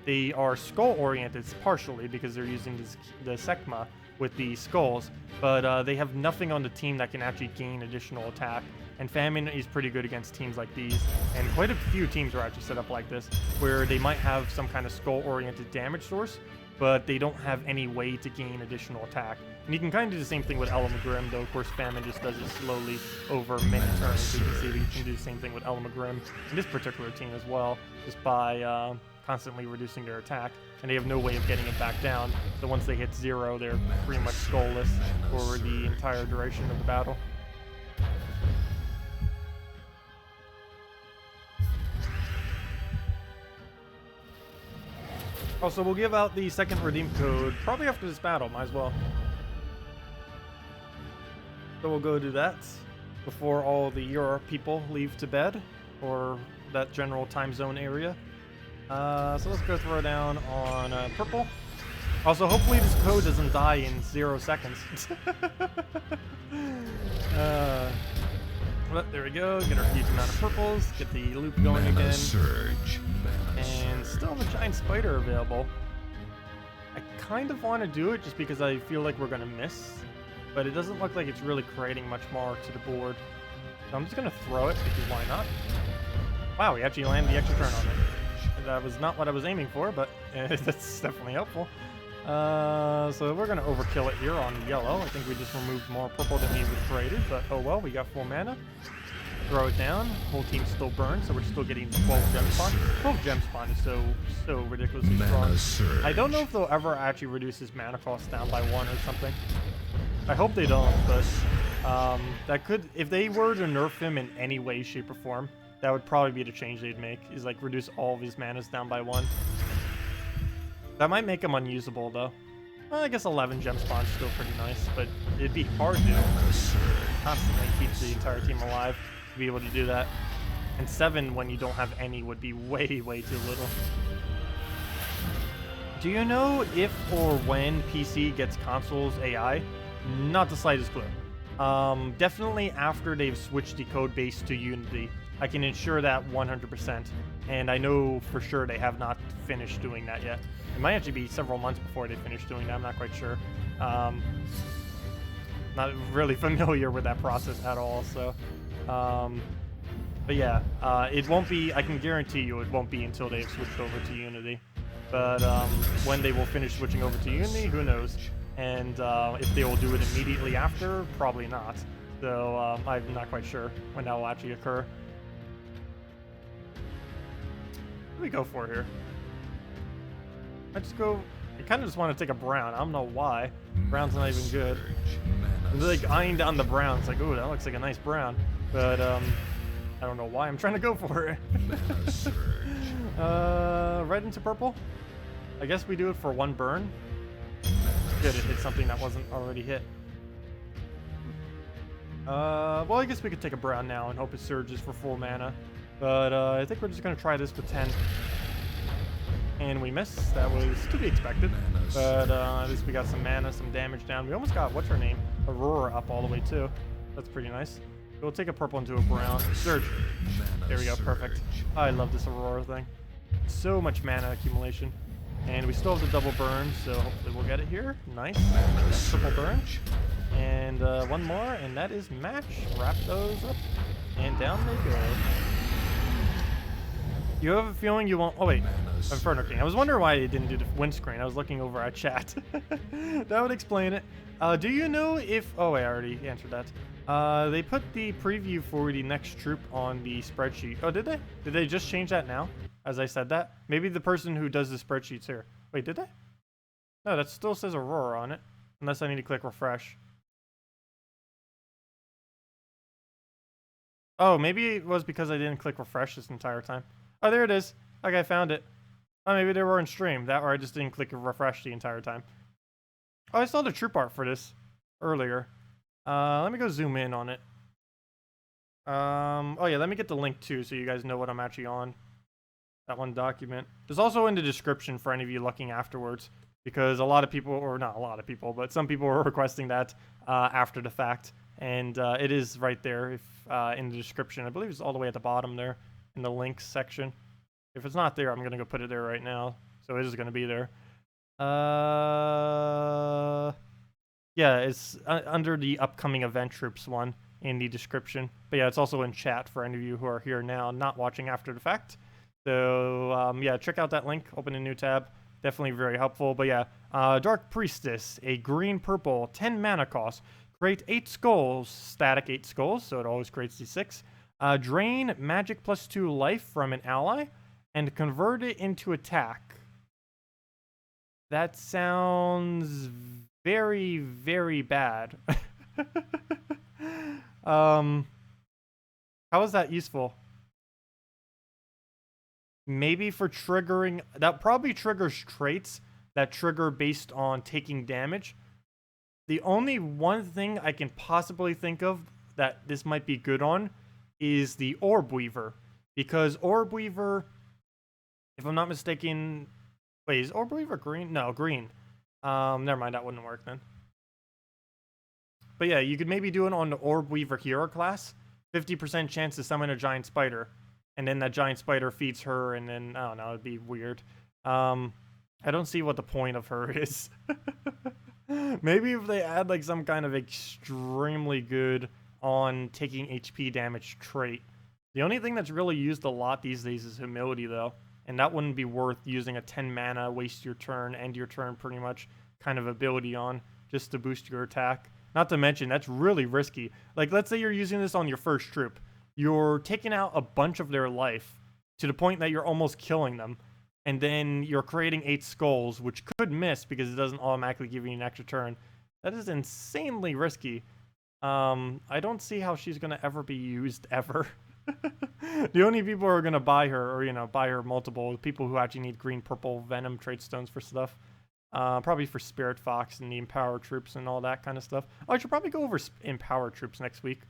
They are skull oriented partially because they're using the Sekma with the skulls, but they have nothing on the team that can actually gain additional attack. And Famine is pretty good against teams like these, and quite a few teams are actually set up like this, where they might have some kind of skull-oriented damage source, but they don't have any way to gain additional attack. And you can kind of do the same thing with Grim, though of course Famine just does it slowly over many turns. So you can see that you can do the same thing with Grim in this particular team as well, just by constantly reducing their attack, and they have no way of getting it back down. So once they hit 0, they're pretty much skullless for the entire duration of the battle. Also, we'll give out the second redeem code probably after this battle, might as well. So we'll go do that before all the Europe people leave to bed, or that general time zone area. So let's go throw down on purple. Also, hopefully this code doesn't die in 0 seconds. But there we go, get our huge amount of purples, get the loop going again. And still have a giant spider available. I kind of want to do it just because I feel like we're going to miss, but it doesn't look like it's really creating much more to the board. So I'm just going to throw it because why not? Wow, we actually landed the extra turn on it. That was not what I was aiming for, but that's definitely helpful. So we're going to overkill it here on yellow. I think we just removed more purple than we created, but oh well, we got full mana. Throw it down. Whole team still burns, so we're still getting 12 gem spawn. 12 gem spawn is so ridiculously strong. I don't know if they'll ever actually reduce his mana cost down by 1 or something. I hope they don't, but that could, if they were to nerf him in any way, shape, or form, that would probably be the change they'd make, is like reduce all of his manas down by 1. That might make him unusable though. Well, I guess 11 gem spawn is still pretty nice, but it'd be hard to constantly keep the entire team alive to be able to do that. And 7 when you don't have any would be way too little. Do you know if or when PC gets consoles AI? Not the slightest clue. Definitely after they've switched the code base to Unity. I can ensure that 100%, and I know for sure they have not finished doing that yet. It might actually be several months before they finish doing that, I'm not quite sure. Not really familiar with that process at all, so... but yeah, it won't be, I can guarantee you it won't be until they've switched over to Unity. But when they will finish switching over to Unity, who knows? And if they will do it immediately after, probably not. So I'm not quite sure when that will actually occur. What do we go for here? I just go I kind of just want to take a brown. I don't know why. Brown's not even good. I'm like eyeing down the brown. It's like, ooh, that looks like a nice brown. But I don't know why I'm trying to go for it. Red into purple. I guess we do it for 1 burn. Good, it hit something that wasn't already hit. Well, I guess we could take a brown now and hope it surges for full mana. But I think we're just gonna try this with 10. And we missed. That was to be expected. But at least we got some mana, some damage down. We almost got, what's her name? Aurora up all the way too. That's pretty nice. We'll take a purple into a brown. Surge. There we go, perfect. I love this Aurora thing. So much mana accumulation. And we still have the double burn, so hopefully we'll get it here. Nice. Triple burn. And 1 more, and that is match. Wrap those up. And down they go. You have a feeling you won't... Oh, wait. Inferno King. I was wondering why it didn't do the windscreen. I was looking over at chat. That would explain it. Do you know if... Oh, wait, I already answered that. They put the preview for the next troop on the spreadsheet. Oh, did they? Did they just change that now? As I said that? Maybe the person who does the spreadsheets here. Wait, did they? No, that still says Aurora on it. Unless I need to click refresh. Oh, maybe it was because I didn't click refresh this entire time. Oh, there it is. Okay, I found it. Oh, maybe they were in stream. That or I just didn't click refresh the entire time. Oh, I saw the troop art for this earlier. Let me go zoom in on it. Oh yeah, let me get the link too so you guys know what I'm actually on. That one document. There's also in the description for any of you looking afterwards. Because a lot of people, or not a lot of people, but some people were requesting that after the fact. And it is right there if in the description. I believe it's all the way at the bottom there in the links section. If it's not there, I'm going to go put it there right now. So it is going to be there. Yeah, it's under the upcoming event troops one in the description. But yeah, it's also in chat for any of you who are here now, not watching after the fact. So yeah, check out that link. Open a new tab. Definitely very helpful. But yeah, Dark Priestess, a green-purple, 10 mana cost. Create 8 skulls, static 8 skulls, so it always creates D6. Drain magic +2 life from an ally, and convert it into attack. That sounds very, very bad. How is that useful? Maybe for triggering... That probably triggers traits that trigger based on taking damage. The only one thing I can possibly think of that this might be good on is the Orb Weaver. Because Orb Weaver, if I'm not mistaken... Wait, is Orb Weaver green? No, green. Never mind, that wouldn't work then. But yeah, you could maybe do it on the Orb Weaver hero class. 50% chance to summon a giant spider. And then that giant spider feeds her, and then, I don't know, it'd be weird. I don't see what the point of her is. Maybe if they add like some kind of extremely good on taking HP damage trait. The only thing that's really used a lot these days is humility though. And that wouldn't be worth using a 10 mana, waste your turn, end your turn pretty much kind of ability on just to boost your attack. Not to mention, that's really risky. Like, let's say you're using this on your first troop. You're taking out a bunch of their life to the point that you're almost killing them. And then you're creating 8 skulls, which could miss because it doesn't automatically give you an extra turn. That is insanely risky. I don't see how she's going to ever be used, ever. The only people who are going to buy her, or, you know, buy her multiple, people who actually need green, purple, venom Traitstones for stuff. Probably for Spirit Fox and the Empower troops and all that kind of stuff. Oh, I should probably go over Empower troops next week.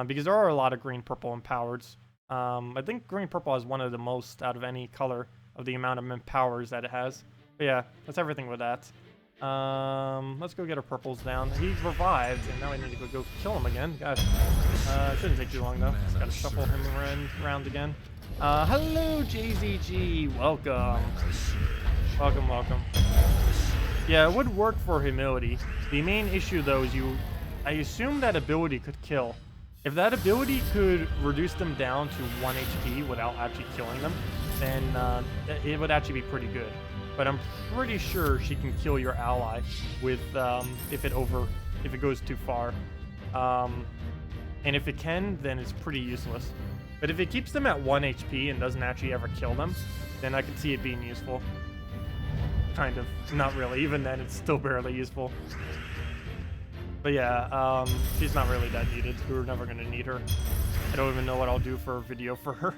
Because there are a lot of green, purple Empowereds. I think green, purple has one of the most out of any color of the amount of empowers that it has. But yeah, that's everything with that. Let's go get our purples down. He's revived, and now I need to go kill him again. Gosh, shouldn't take too long though. Just gotta shuffle him around again. Hello, JZG. Welcome. Welcome, welcome. Yeah, it would work for humility. The main issue though is I assume that ability could kill. If that ability could reduce them down to 1 HP without actually killing them, then it would actually be pretty good. But I'm pretty sure she can kill your ally with if it goes too far. And if it can, then it's pretty useless. But if it keeps them at 1 HP and doesn't actually ever kill them, then I can see it being useful. kind of. Not really. Even then, it's still barely useful. But yeah, she's not really that needed. We're never gonna need her. I don't even know what I'll do for a video for her.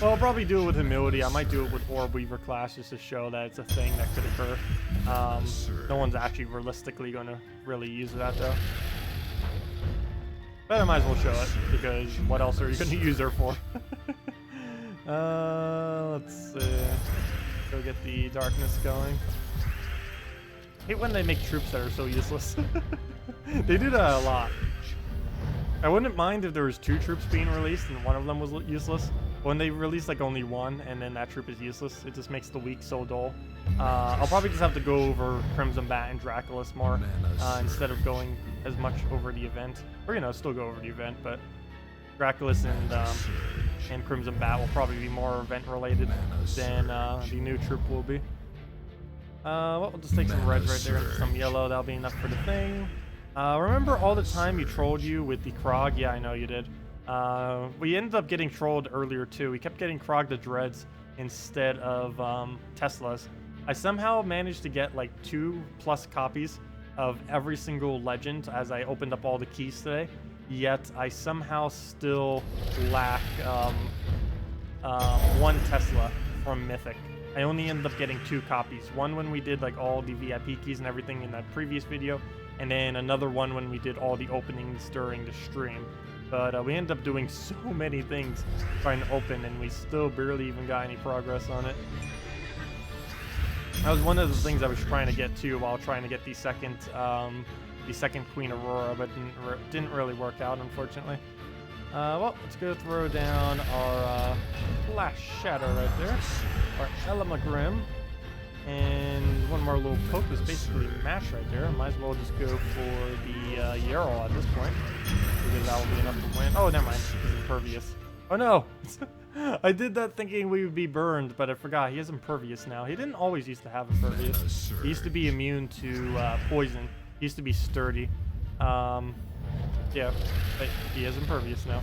Well, I'll probably do it with Humility. I might do it with Orb Weaver class just to show that it's a thing that could occur. No one's actually realistically gonna really use that though. But I might as well show it, because what else are you gonna use her for? Let's go get the darkness going. I hate when they make troops that are so useless. They do that a lot. I wouldn't mind if there was 2 troops being released and one of them was useless. When they release like only 1 and then that troop is useless, it just makes the week so dull. I'll probably just have to go over Crimson Bat and Draculus more instead of going as much over the event. Or, you know, still go over the event, but Draculus and Crimson Bat will probably be more event related than the new troop will be. Well, we'll just take some red right there and some yellow. That'll be enough for the thing. Remember all the time you trolled you with the Krog? Yeah, I know you did. We ended up getting trolled earlier too. We kept getting Krog the Dreads instead of Teslas. I somehow managed to get like 2+ copies of every single legend as I opened up all the keys today. Yet I somehow still lack 1 Tesla from Mythic. I only ended up getting 2 copies. One when we did like all the VIP keys and everything in that previous video, and then another one when we did all the openings during the stream. But we ended up doing so many things trying to open, and we still barely even got any progress on it. That was one of the things I was trying to get to while trying to get the second Queen Aurora, but didn't really work out, unfortunately. Well, let's go throw down our Flash Shadow right there, our Elamagrim, and one more little poke is basically mash right there. Might as well just go for the Yarrow at this point, because that will be enough to win. Oh, never mind, he's impervious. Oh no! I did that thinking we would be burned, but I forgot, he is impervious now. He didn't always used to have impervious. He used to be immune to poison. He used to be sturdy. Yeah, but he is impervious now.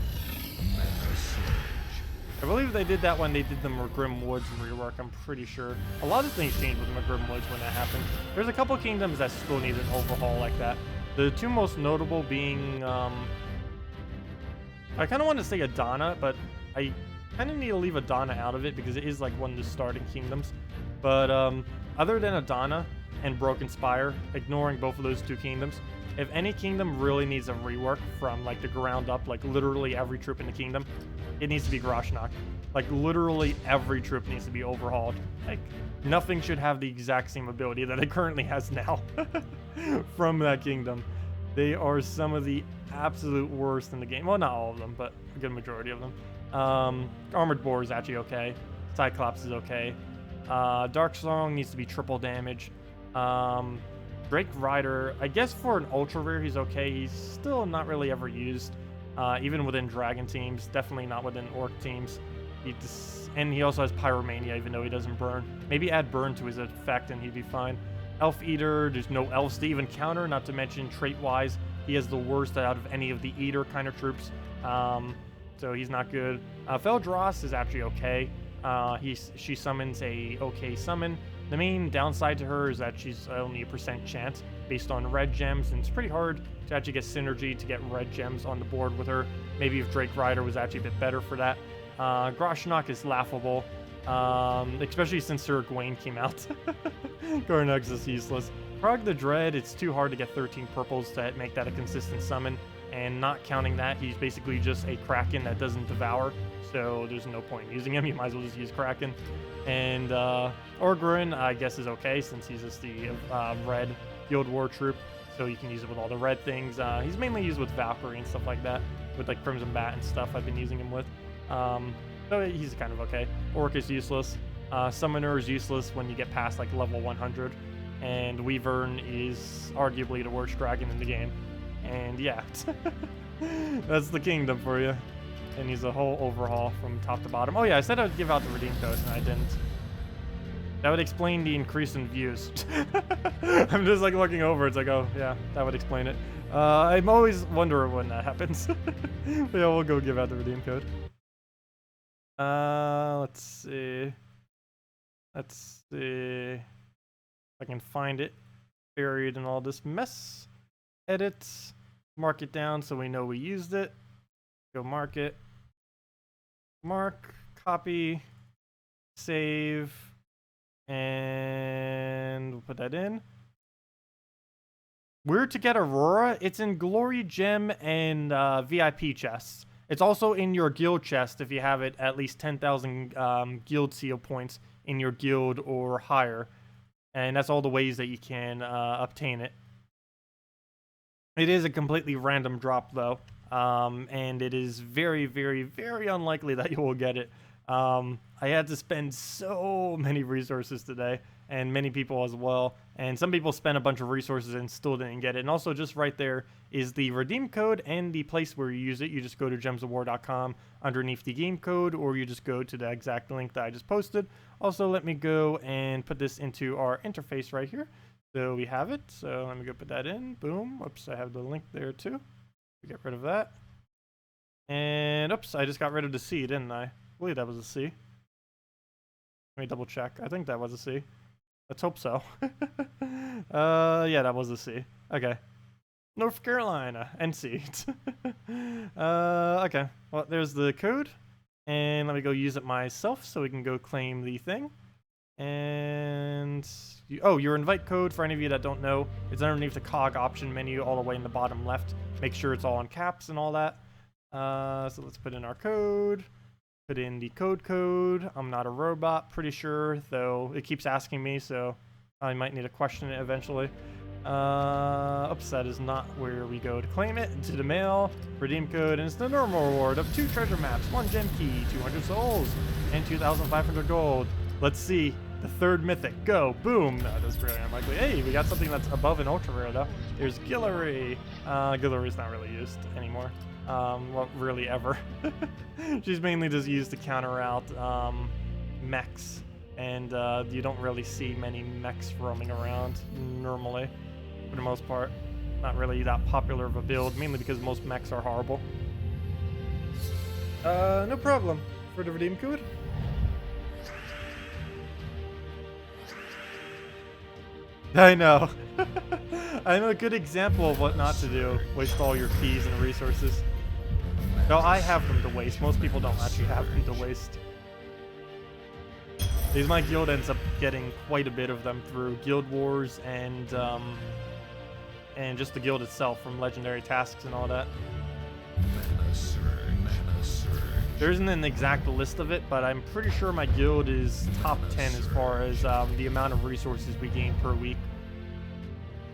I believe they did that when they did the Magrim Woods rework, I'm pretty sure. A lot of things changed with Magrim Woods when that happened. There's a couple kingdoms that still need an overhaul like that. The 2 most notable being, I kind of want to say Adana, but I kind of need to leave Adana out of it because it is like one of the starting kingdoms. But other than Adana and Broken Spire, ignoring both of those 2 kingdoms, if any kingdom really needs a rework from like the ground up, like literally every troop in the kingdom, it needs to be Grashnak. Like literally every troop needs to be overhauled. Like nothing should have the exact same ability that it currently has now from that kingdom. They are some of the absolute worst in the game. Well, not all of them, but a good majority of them. Armored Boar is actually okay. Cyclops is okay. Dark Song needs to be triple damage. Drake Rider, I guess for an ultra rare he's okay. He's still not really ever used, even within dragon teams. Definitely not within orc teams. And he also has Pyromania, even though he doesn't burn. Maybe add burn to his effect and he'd be fine. Elf Eater, there's no elves to even counter. Not to mention trait-wise, he has the worst out of any of the Eater kind of troops. So he's not good. Feldross is actually okay. She summons a okay summon. The main downside to her is that she's only a % chance based on red gems, and it's pretty hard to actually get synergy to get red gems on the board with her. Maybe if Drake Rider was actually a bit better for that. Grashnak is laughable, especially since Sir Gawain came out. Garnux is useless. Krog the Dread, it's too hard to get 13 purples to make that a consistent summon, and not counting that, he's basically just a Kraken that doesn't devour, so there's no point in using him. You might as well just use Kraken. And Orgrin, I guess, is okay since he's just the red Guild War troop, so you can use it with all the red things. He's mainly used with Valkyrie and stuff like that, with like Crimson Bat and stuff I've been using him with. So he's kind of okay. Orc is useless. Summoner is useless when you get past like level 100, and Weavern is arguably the worst dragon in the game. And yeah, that's the kingdom for you. And he's a whole overhaul from top to bottom. Oh yeah, I said I would give out the redeem code, and I didn't. That would explain the increase in views. I'm just like looking over, it's like, oh yeah, that would explain it. I'm always wondering when that happens. But yeah, we'll go give out the redeem code. Let's see. I can find it buried in all this mess. Edit, mark it down so we know we used it. Go mark it. Mark, copy, save, and we'll put that in. Where to get Aurora? It's in Glory Gem and VIP chests. It's also in your guild chest if you have it at least 10,000 guild seal points in your guild or higher. And that's all the ways that you can obtain it. It is a completely random drop though. And it is very, very, very unlikely that you will get it. I had to spend so many resources today, and many people as well. And some people spent a bunch of resources and still didn't get it. And also just right there is the redeem code and the place where you use it. You just go to gemsofwar.com underneath the game code, or you just go to the exact link that I just posted. Also, let me go and put this into our interface right here. So we have it. So let me go put that in. Boom. Oops, I have the link there too. Get rid of that. And oops, I just got rid of the C, didn't I? I believe that was a C. Let me double check. I think that was a C. Let's hope so. Yeah, that was a C. Okay. North Carolina, NC. Okay. Well, there's the code. And let me go use it myself so we can go claim the thing. And your invite code, for any of you that don't know, it's underneath the cog option menu all the way in the bottom left. Make sure it's all in caps and all that. So let's put in our code. Put in the code. I'm not a robot, pretty sure, though it keeps asking me, so I might need to question it eventually. Oops, that is not where we go to claim it. To the mail, redeem code, and it's the normal reward of 2 treasure maps, 1 gem key, 200 souls, and 2,500 gold. Let's see. The 3rd mythic. Go. Boom. No, that's really unlikely. Hey, we got something that's above an ultra rare, though. There's Gillery. Gillery's not really used anymore. Well, really ever. She's mainly just used to counter out mechs. And you don't really see many mechs roaming around normally, for the most part. Not really that popular of a build, mainly because most mechs are horrible. No problem. For the redeem code. I know. I'm a good example of what not to do. Waste all your keys and resources. No, I have them to waste. Most people don't actually have them to waste. Because my guild ends up getting quite a bit of them through guild wars and just the guild itself from legendary tasks and all that. There isn't an exact list of it, but I'm pretty sure my guild is top 10 as far as the amount of resources we gain per week.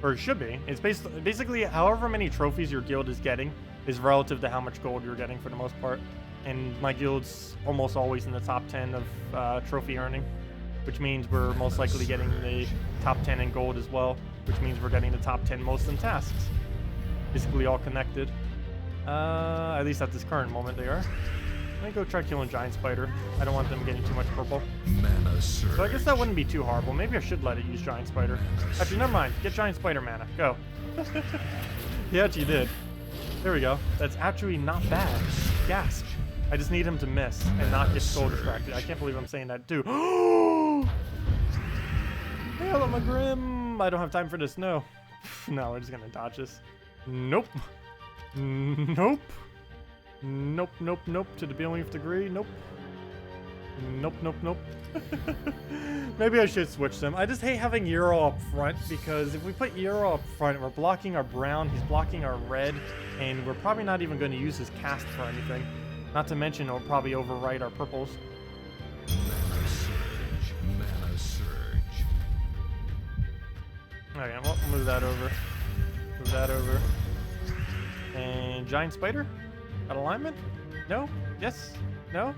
Or it should be. It's basically however many trophies your guild is getting is relative to how much gold you're getting for the most part. And my guild's almost always in the top 10 of trophy earning, which means we're most likely getting the top 10 in gold as well, which means we're getting the top 10 most in tasks. Basically all connected. At least at this current moment they are. Let me go try killing Giant Spider. I don't want them getting too much purple. So I guess that wouldn't be too horrible. Maybe I should let it use Giant Spider. Actually, never mind. Get Giant Spider mana. Go. He actually did. There we go. That's actually not bad. Gasp. I just need him to miss and not get soul distracted. I can't believe I'm saying that too. Hail of Magrim. I don't have time for this. No. No, we're just going to dodge this. Nope. Nope. Nope, nope, nope. To the billionth degree. Nope. Nope, nope, nope. Maybe I should switch them. I just hate having Euro up front because if we put Euro up front, we're blocking our brown, he's blocking our red, and we're probably not even going to use his cast for anything. Not to mention it'll probably overwrite our purples.
Mana surge.
Okay, well, move that over. Move that over. And Giant Spider? Got alignment? No? Yes? No?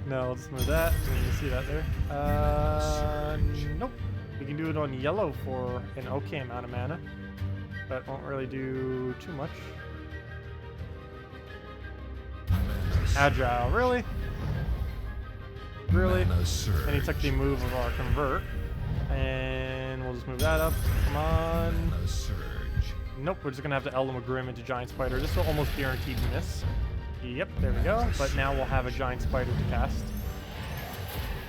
No, let's move that. You can see that there. Nope. We can do it on yellow for an okay amount of mana, but won't really do too much. Agile, really? Really? And he took the move of our convert. And we'll just move that up. Come on. Nope, we're just gonna have to Ella Magrim into Giant Spider. This will almost guaranteed miss. Yep, there we go. But now we'll have a Giant Spider to cast.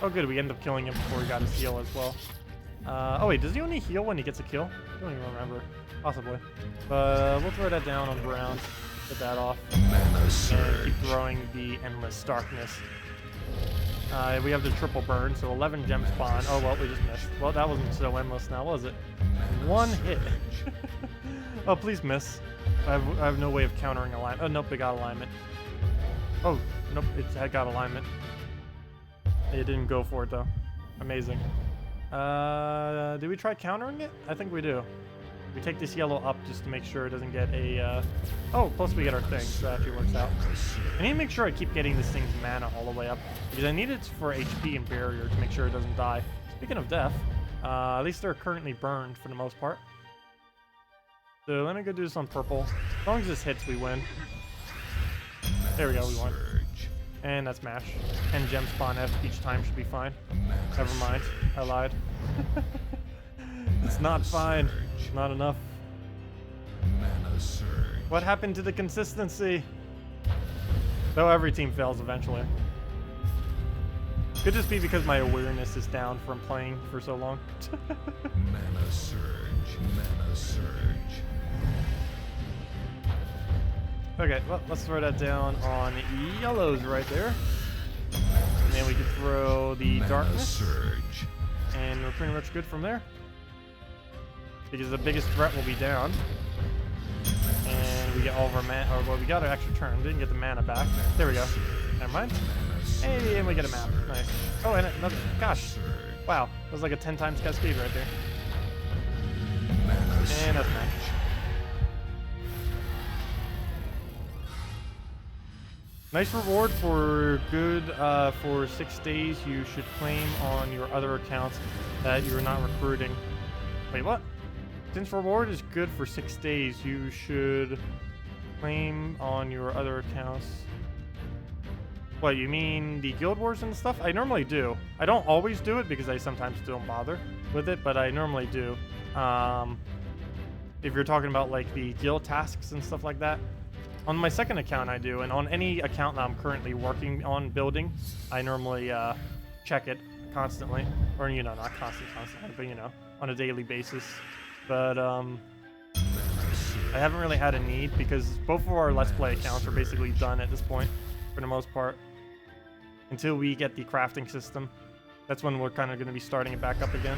Oh good, we end up killing him before he got his heal as well. Oh wait, does he only heal when he gets a kill? I don't even remember. Possibly. But we'll throw that down on ground. Get that off. And keep throwing the Endless Darkness. We have the triple burn, so 11 gem spawn. Oh well, we just missed. Well, that wasn't so endless now, was it? One hit. Oh, please miss. I have no way of countering alignment. Oh, nope, it got alignment. Oh, nope, it got alignment. It didn't go for it, though. Amazing. Did we try countering it? I think we do. We take this yellow up just to make sure it doesn't get a, Oh, plus we get our thing, so that actually works out. I need to make sure I keep getting this thing's mana all the way up, because I need it for HP and barrier to make sure it doesn't die. Speaking of death, at least they're currently burned for the most part. So let me go do this on purple. As long as this hits, we win. There we go, we won. And that's mash. 10 gem spawn F each time should be fine. Never mind, I lied. It's not fine. It's not enough. What happened to the consistency? Though every team fails eventually. Could just be because my awareness is down from playing for so long.
Mana surge. Mana surge.
Okay, well, let's throw that down on yellows right there. And then we can throw the darkness.
Surge.
And we're pretty much good from there. Because the biggest threat will be down. And we get all of our mana. Or, well, we got an extra turn. Didn't get the mana back. There we go. Never mind. Hey, and we get a map. Nice. Oh, and another. Gosh. Wow. That was like a 10 times cascade right there. And that's match. Nice reward for good for 6 days. You should claim on your other accounts that you're not recruiting. Wait, what? Since reward is good for 6 days, you should claim on your other accounts. What, you mean the guild wars and stuff? I normally do. I don't always do it because I sometimes don't bother with it, but I normally do. If you're talking about like the guild tasks and stuff like that. On my second account I do, and on any account that I'm currently working on building, I normally check it constantly. Or, you know, not constantly, but, you know, on a daily basis. But, I haven't really had a need because both of our Let's Play accounts are basically done at this point, for the most part. Until we get the crafting system. That's when we're kind of going to be starting it back up again.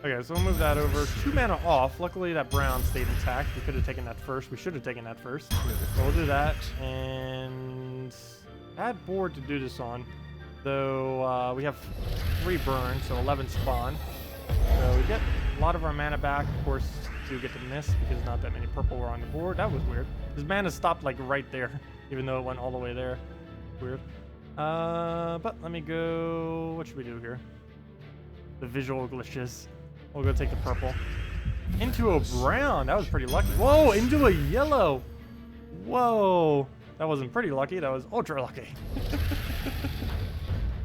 Okay, so we'll move that over. 2 mana off. Luckily that brown stayed intact. We could have taken that first. We should have taken that first. So we'll do that. And add board to do this on. Though we have 3 burns, so 11 spawn. So we get a lot of our mana back. Of course, we get to miss because not that many purple were on the board. That was weird. His mana stopped like right there, even though it went all the way there. Weird. But let me go. What should we do here? The visual glitches. We'll go take the purple. Into a brown. That was pretty lucky. Whoa, into a yellow. Whoa. That wasn't pretty lucky. That was ultra lucky.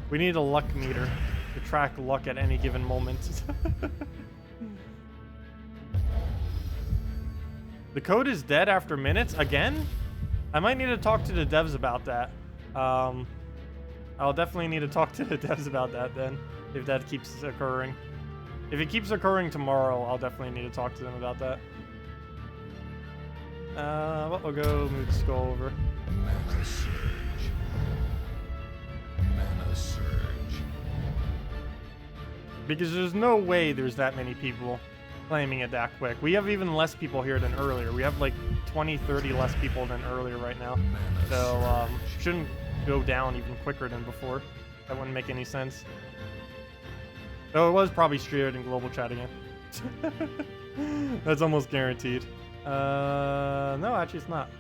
We need a luck meter to track luck at any given moment. The code is dead after minutes. Again? I might need to talk to the devs about that. I'll definitely need to talk to the devs about that then, if that keeps occurring. If it keeps occurring tomorrow, I'll definitely need to talk to them about that. Well, we'll go move the skull over.
Mana surge. Mana surge.
Because there's no way there's that many people claiming it that quick. We have even less people here than earlier. We have like 20, 30 less people than earlier right now. So, shouldn't go down even quicker than before. That wouldn't make any sense. Though it was probably streamed in global chat again. That's almost guaranteed. No, actually it's not.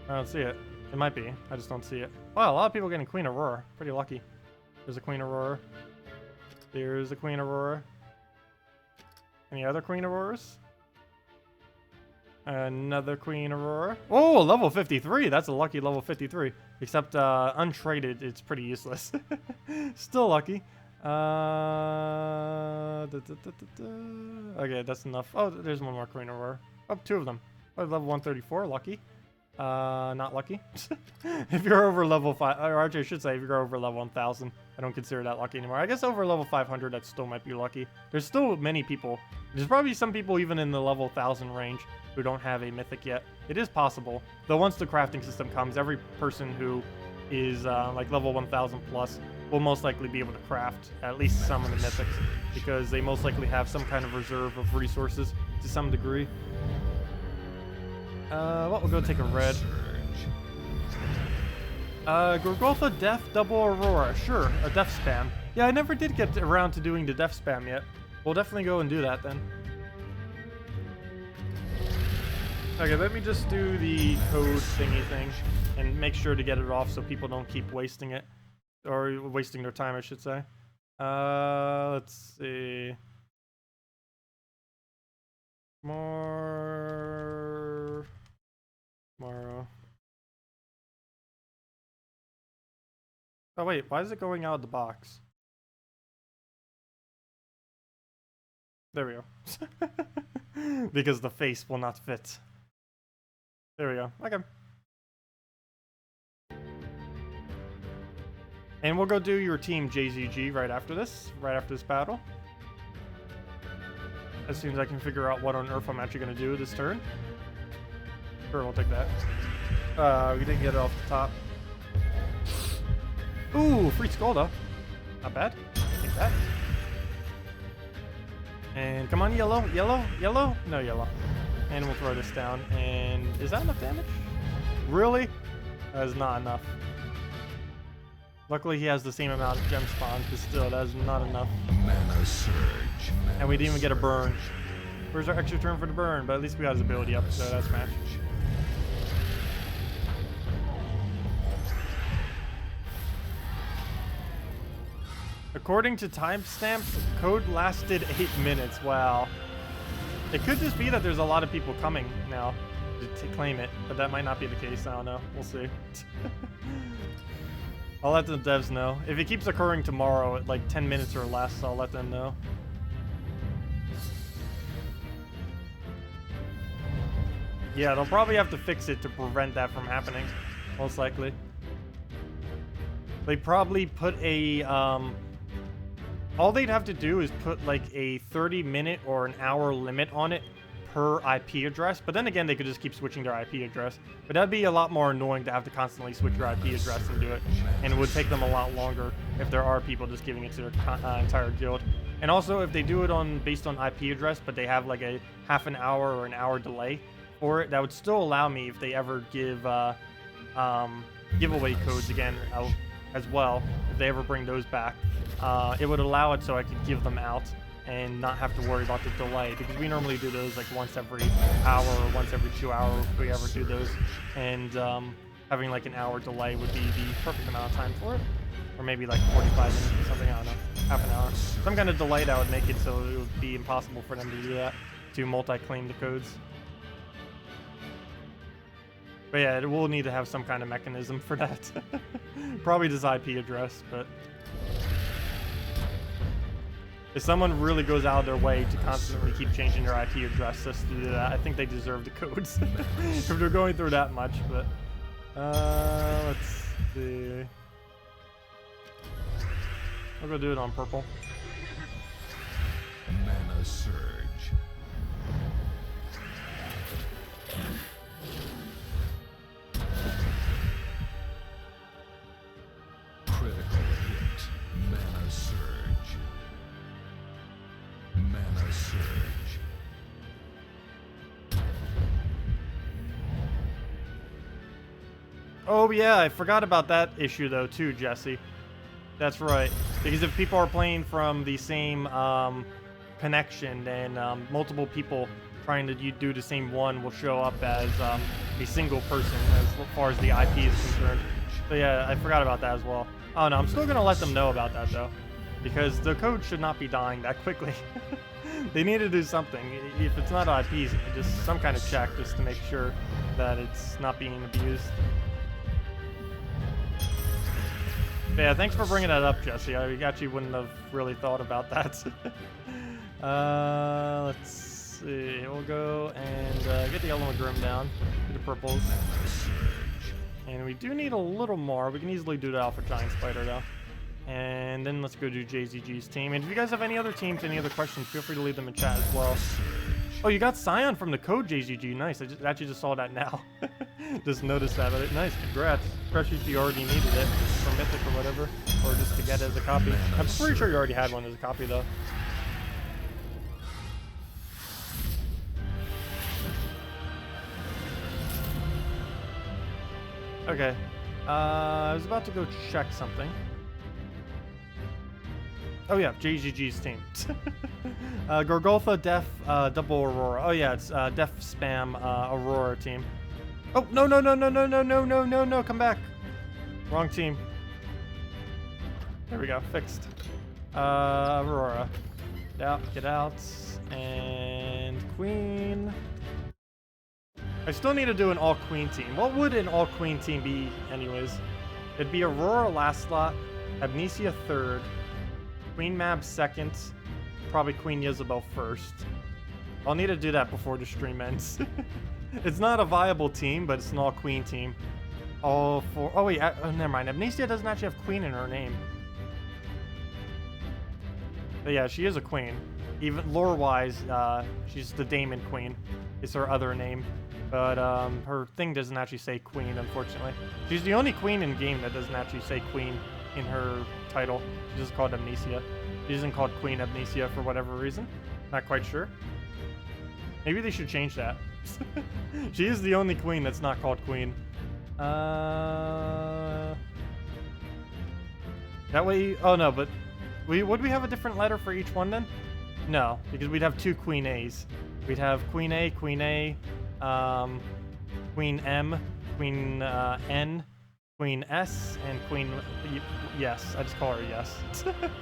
I don't see it. It might be. I just don't see it. Wow, a lot of people getting Queen Aurora. Pretty lucky. There's a Queen Aurora. There's a Queen Aurora. Any other Queen Auroras? Another Queen Aurora. Oh, level 53. That's a lucky level 53. Except untraded, it's pretty useless. Still lucky. Okay, that's enough. Oh, there's one more Queen Aurora. Oh, 2 of them. Oh, level 134. Lucky. Not lucky. If you're over level 5, or actually I should say if you're over level 1000, I don't consider that lucky anymore. I guess over level 500, that still might be lucky. There's still many people. There's probably some people even in the level 1000 range who don't have a mythic yet. It is possible. Though once the crafting system comes, every person who is like level 1000 plus will most likely be able to craft at least some of the mythics, because they most likely have some kind of reserve of resources to some degree. Well, we'll go take a red. Gorgotha Death Double Aurora. Sure, a death spam. Yeah, I never did get around to doing the death spam yet. We'll definitely go and do that then. Okay, let me just do the code thingy thing and make sure to get it off so people don't keep wasting it. Or wasting their time, I should say. Let's see. Tomorrow. Oh wait, why is it going out of the box? There we go. Because the face will not fit. There we go. Okay. And we'll go do your team JZG right after this battle. As soon as I can figure out what on earth I'm actually going to do this turn. Sure, we'll take that. We didn't get it off the top. Ooh, free skull though. Not bad. Take that. And come on, yellow, yellow, yellow. No yellow. And we'll throw this down. And is that enough damage? Really? That is not enough. Luckily, he has the same amount of gem spawns, but still, that is not enough.
Mana surge.
And we didn't even get a burn. Where's our extra turn for the burn? But at least we got his ability up, so that's match. According to timestamp, code lasted 8 minutes. Wow. It could just be that there's a lot of people coming now to claim it, but that might not be the case. I don't know. We'll see. I'll let the devs know. If it keeps occurring tomorrow at like 10 minutes or less, I'll let them know. Yeah, they'll probably have to fix it to prevent that from happening, most likely. They probably put a, all they'd have to do is put like a 30-minute or an hour limit on it per IP address, but then again, they could just keep switching their IP address. But that'd be a lot more annoying to have to constantly switch your IP address and do it, and it would take them a lot longer if there are people just giving it to their entire guild. And also, if they do it on based on IP address, but they have like a half an hour or an hour delay for it, that would still allow me, if they ever give giveaway codes again as well, if they ever bring those back, it would allow it so I could give them out and not have to worry about the delay, because we normally do those like once every hour or once every 2 hours if we ever do those, and having like an hour delay would be the perfect amount of time for it, or maybe like 45 minutes or something, I don't know, half an hour, some kind of delay that would make it so it would be impossible for them to do that, to multi-claim the codes. But yeah, it will need to have some kind of mechanism for that. Probably just IP address, but if someone really goes out of their way to constantly keep changing their IP address just to do that, I think they deserve the codes. If they're going through that much, but let's see. I'll go do it on purple.
Mana surge. Critical hit. Mana surge. Mana surge.
Oh yeah, I forgot about that issue though too, Jesse. That's right. Because if people are playing from the same connection, then multiple people trying to do the same one will show up as a single person as far as the IP is concerned. So yeah, I forgot about that as well. Oh no, I'm still gonna let them know about that though, because the code should not be dying that quickly. They need to do something. If it's not IPs, just some kind of check just to make sure that it's not being abused. But yeah, thanks for bringing that up, Jesse. I actually wouldn't have really thought about that. Let's see. We'll go and get the yellow and Grim down. Get the purples. And we do need a little more. We can easily do the Alpha Giant Spider though. And then let's go do JZG's team. And if you guys have any other teams, any other questions, feel free to leave them in chat as well. Oh, you got Scion from the code JZG. Nice. I actually just saw that now. Just noticed that. But nice. Congrats. Especially if you already needed it for Mythic or whatever. Or just to get it as a copy. I'm pretty sure you already had one as a copy though. Okay. I was about to go check something. Oh yeah, JGG's team. Gorgolfa, Def, Double Aurora. Oh yeah, it's Def Spam Aurora team. Oh no no no no no no no no no no! Come back. Wrong team. There we go. Fixed. Aurora. Yeah, get out. And Queen. I still need to do an all-queen team. What would an all-queen team be anyways? It'd be Aurora last slot, Amnesia third, Queen Mab second, probably Queen Jezebel first. I'll need to do that before the stream ends. It's not a viable team, but it's an all-queen team. All four. Oh wait, never mind. Amnesia doesn't actually have queen in her name. But yeah, she is a queen. Even lore-wise, she's the Daemon Queen. Is her other name. But her thing doesn't actually say queen, unfortunately. She's the only queen in game that doesn't actually say queen in her title. She's just called Amnesia. She isn't called Queen Amnesia for whatever reason. Not quite sure. Maybe they should change that. She is the only queen that's not called queen. That way... Oh no, but... Would we have a different letter for each one then? No, because we'd have two Queen A's. We'd have Queen A, Queen A... Queen M, Queen N, Queen S, and Queen Yes. I just call her Yes.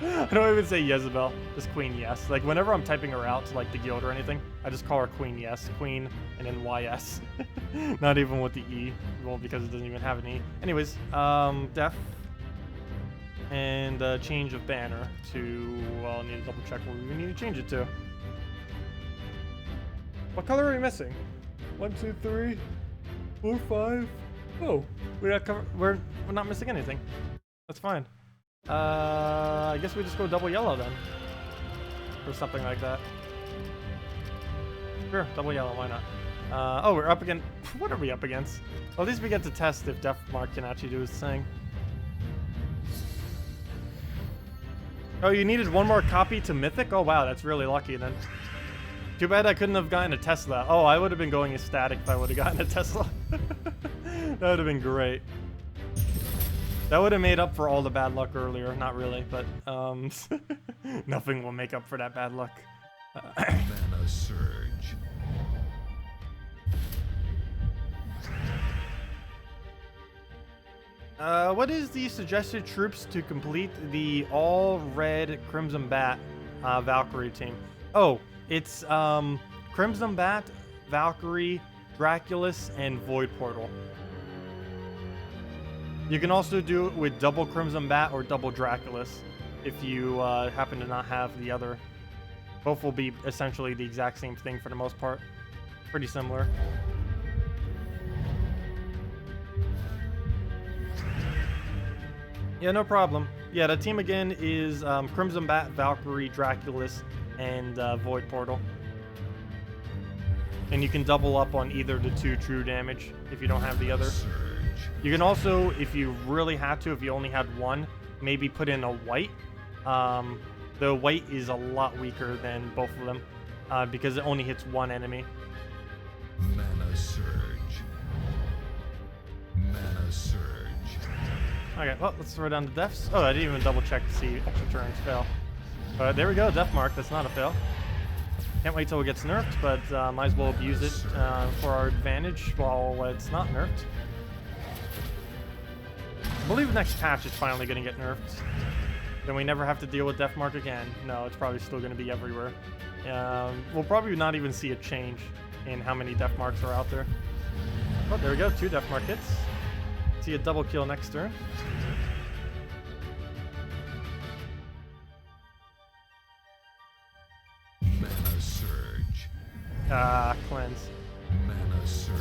I don't even say Jezebel, just Queen Yes. Like whenever I'm typing her out to like the guild or anything, I just call her Queen Yes, Queen, and then YS. Not even with the E, well, because it doesn't even have an E. Anyways, Def, and change of banner to, well, I need to double check what we need to change it to. What color are we missing? 1, 2, 3, 4, 5. Oh, we're not missing anything. That's fine. I guess we just go double yellow then, or something like that. Sure, double yellow. Why not? Oh, we're up against. What are we up against? Well, at least we get to test if Deathmark can actually do his thing. Oh, you needed one more copy to Mythic? Oh wow, that's really lucky then. Too bad I couldn't have gotten a Tesla. Oh, I would have been going ecstatic if I would have gotten a Tesla. That would have been great. That would have made up for all the bad luck earlier. Not really, but nothing will make up for that bad luck.
Mana surge.
What is the suggested troops to complete the all-red Crimson Bat Valkyrie team? Oh, it's Crimson Bat, Valkyrie, Draculus, and Void Portal. You can also do it with double Crimson Bat or double Draculus if you happen to not have the other. Both will be essentially the exact same thing for the most part. Pretty similar. Yeah, no problem. Yeah, the team again is Crimson Bat, Valkyrie, Draculus, and Void Portal. And you can double up on either the two true damage if you don't have the other. You can also, if you really had to, if you only had one, maybe put in a white. The white is a lot weaker than both of them because it only hits one enemy.
Mana surge. Mana surge.
Okay, well, let's throw down the defs. Oh, I didn't even double check to see extra turns fail. But there we go, Def Mark, that's not a fail. Can't wait till it gets nerfed, but might as well abuse it for our advantage while it's not nerfed. I believe next patch is finally going to get nerfed. Then we never have to deal with Def Mark again. No, it's probably still going to be everywhere. We'll probably not even see a change in how many Def Marks are out there. Oh, there we go, 2 Def Mark hits. See a double kill next turn.
Mana surge.
Cleanse.
Mana surge.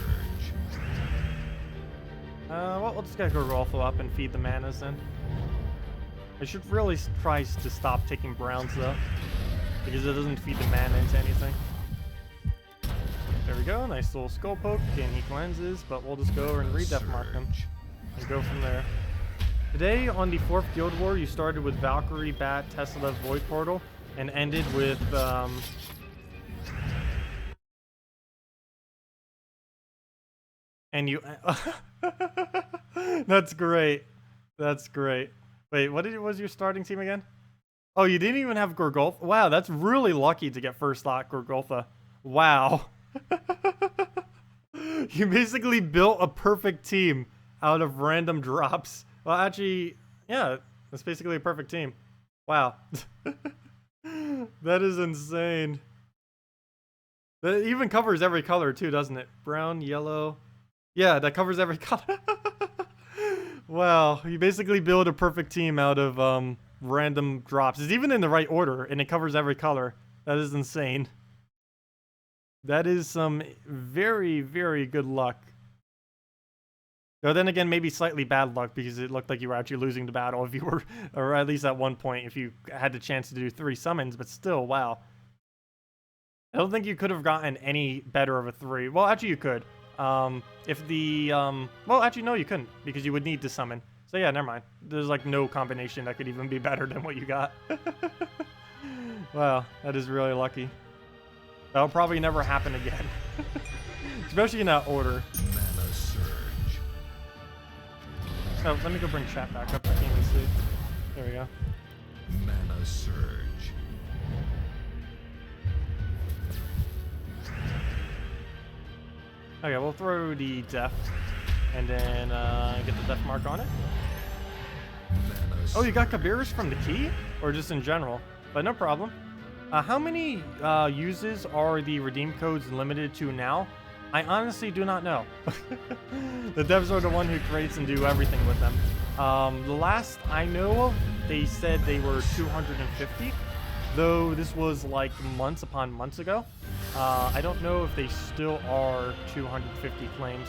Well, we'll just get Gorgolfo up and feed the manas then. I should really try to stop taking browns though, because it doesn't feed the mana into anything. There we go, nice little skull poke, and he cleanses, but we'll just go over and re-def mark him and go from there. Today on the 4th Guild War, you started with Valkyrie, Bat, Tesla, Void Portal, and ended with and you That's great. That's great. Wait, what was your starting team again? Oh, you didn't even have Gorgolfa? Wow, that's really lucky to get first slot Gorgolfa. Wow. You basically built a perfect team out of random drops. Well, actually, yeah, that's basically a perfect team. Wow. That is insane. That even covers every color too, doesn't it? Brown, yellow. Yeah, that covers every color. Wow, you basically build a perfect team out of random drops. It's even in the right order, and it covers every color. That is insane. That is some very, very good luck. Though then again, maybe slightly bad luck, because it looked like you were actually losing the battle if you were, or at least at one point, if you had the chance to do 3 summons, but still, wow. I don't think you could have gotten any better of a 3. Well, actually you could. If the, well, actually no, you couldn't, because you would need to summon. So yeah, never mind. There's like no combination that could even be better than what you got. Wow, that is really lucky. That'll probably never happen again. Especially in that order.
Mana surge.
Oh, let me go bring chat back up. I can't even see. There we go.
Mana surge.
Okay, we'll throw the def and then get the def mark on it.
Mana
Oh, you got Kabirus from the key? Or just in general? But no problem. How many uses are the redeem codes limited to now? I honestly do not know. The devs are the one who creates and do everything with them. The last I know of, they said they were 250, though this was like months upon months ago. I don't know if they still are 250 claims.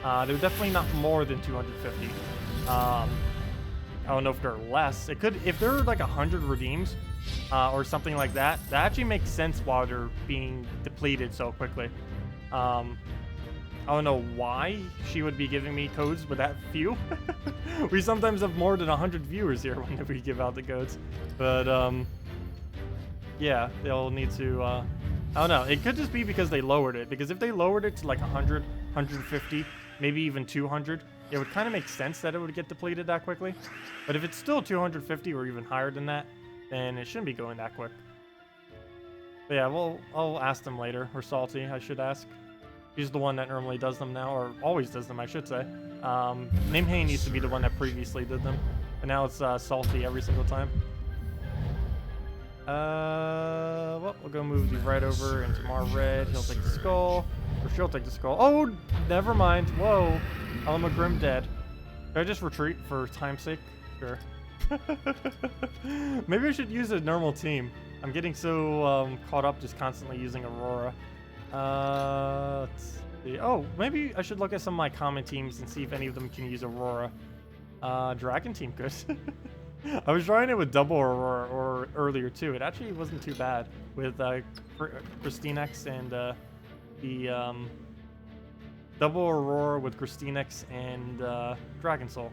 They're definitely not more than 250. I don't know if they're less. It could, if they're like 100 redeems, or something like that. That actually makes sense while they're being depleted so quickly. I don't know why she would be giving me codes with that few. We sometimes have more than 100 viewers here when we give out the codes. But, yeah, they'll need to, I don't know. It could just be because they lowered it. Because if they lowered it to like 100, 150, maybe even 200, it would kind of make sense that it would get depleted that quickly. But if it's still 250 or even higher than that, then it shouldn't be going that quick. But yeah, I'll ask them later. Or Salty, I should ask. He's the one that normally does them now, or always does them, I should say. Nimhei needs to be the one that previously did them. But now it's Salty every single time. Well, we'll go move the red over into Mar Red. He'll take the skull. Or she'll take the skull. Oh, never mind. Whoa. I'm a Grim dead. Should I just retreat for time's sake? Sure. Maybe I should use a normal team. I'm getting so caught up just constantly using Aurora. Let's see. Oh, maybe I should look at some of my common teams and see if any of them can use Aurora. Dragon team could. I was trying it with double Aurora or earlier too. It actually wasn't too bad with KrissTigger and the double Aurora with KrissTigger and Dragon Soul.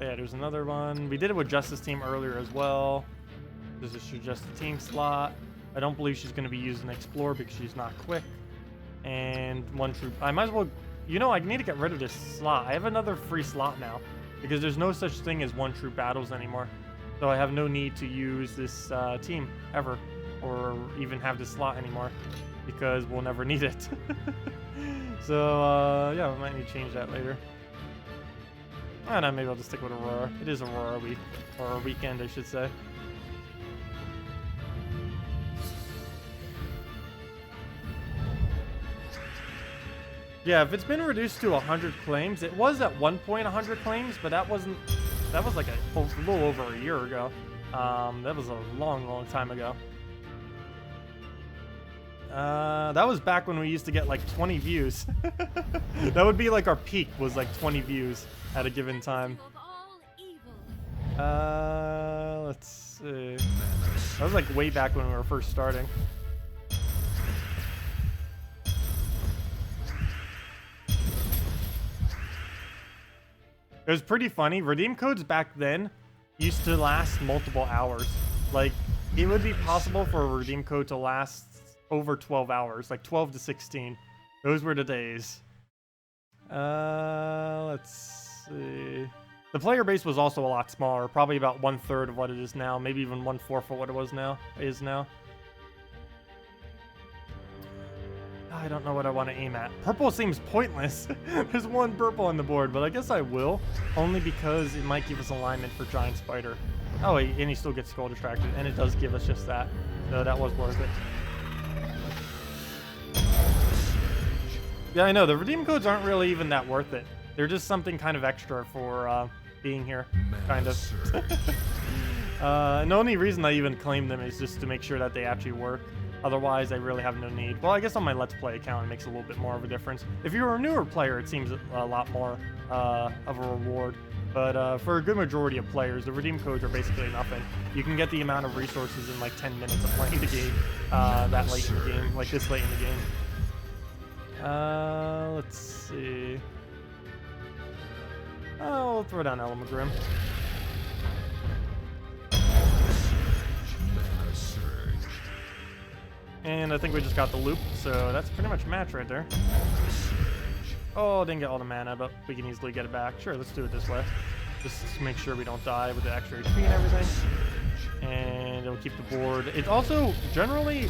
Yeah, there's another one. We did it with Justice Team earlier as well. This is just a team slot. I don't believe she's going to be using Explore because she's not quick. And one troop. I might as well... You know, I need to get rid of this slot. I have another free slot now because there's no such thing as one troop battles anymore. So I have no need to use this team ever or even have this slot anymore because we'll never need it. So, yeah, we might need to change that later. I don't know, maybe I'll just stick with Aurora. It is Aurora week, or weekend, I should say. Yeah, if it's been reduced to 100 claims, it was at one point 100 claims, but that was like a little over a year ago. That was a long, long time ago. That was back when we used to get like 20 views. That would be like our peak, was like 20 views at a given time.
Of all evil.
Let's see. That was like way back when we were first starting. It was pretty funny. Redeem codes back then used to last multiple hours. Like, it would be possible for a redeem code to last over 12 hours, like 12 to 16. Those were the days. Let's see. The player base was also a lot smaller, probably about 1/3 of what it is now, maybe even 1/4 of what it was now, is now. I don't know what I want to aim at. Purple seems pointless. There's one purple on the board, but I guess I will, only because it might give us alignment for Giant Spider. Oh, and he still gets skull distracted, and it does give us just that. So that was worth it. Yeah, I know, the redeem codes aren't really even that worth it. They're just something kind of extra for being here, kind of. And the only reason I even claim them is just to make sure that they actually work. Otherwise, I really have no need. Well, I guess on my Let's Play account, it makes a little bit more of a difference. If you're a newer player, it seems a lot more of a reward. But for a good majority of players, the redeem codes are basically nothing. You can get the amount of resources in like 10 minutes of playing the game that late in the game, like this late in the game. Let's see. Oh, we'll throw down Elamagrim. And I think we just got the loop, so that's pretty much match right there. Oh, didn't get all the mana, but we can easily get it back. Sure, let's do it this way. Just to make sure we don't die with the extra HP and everything. And it'll keep the board. It's also generally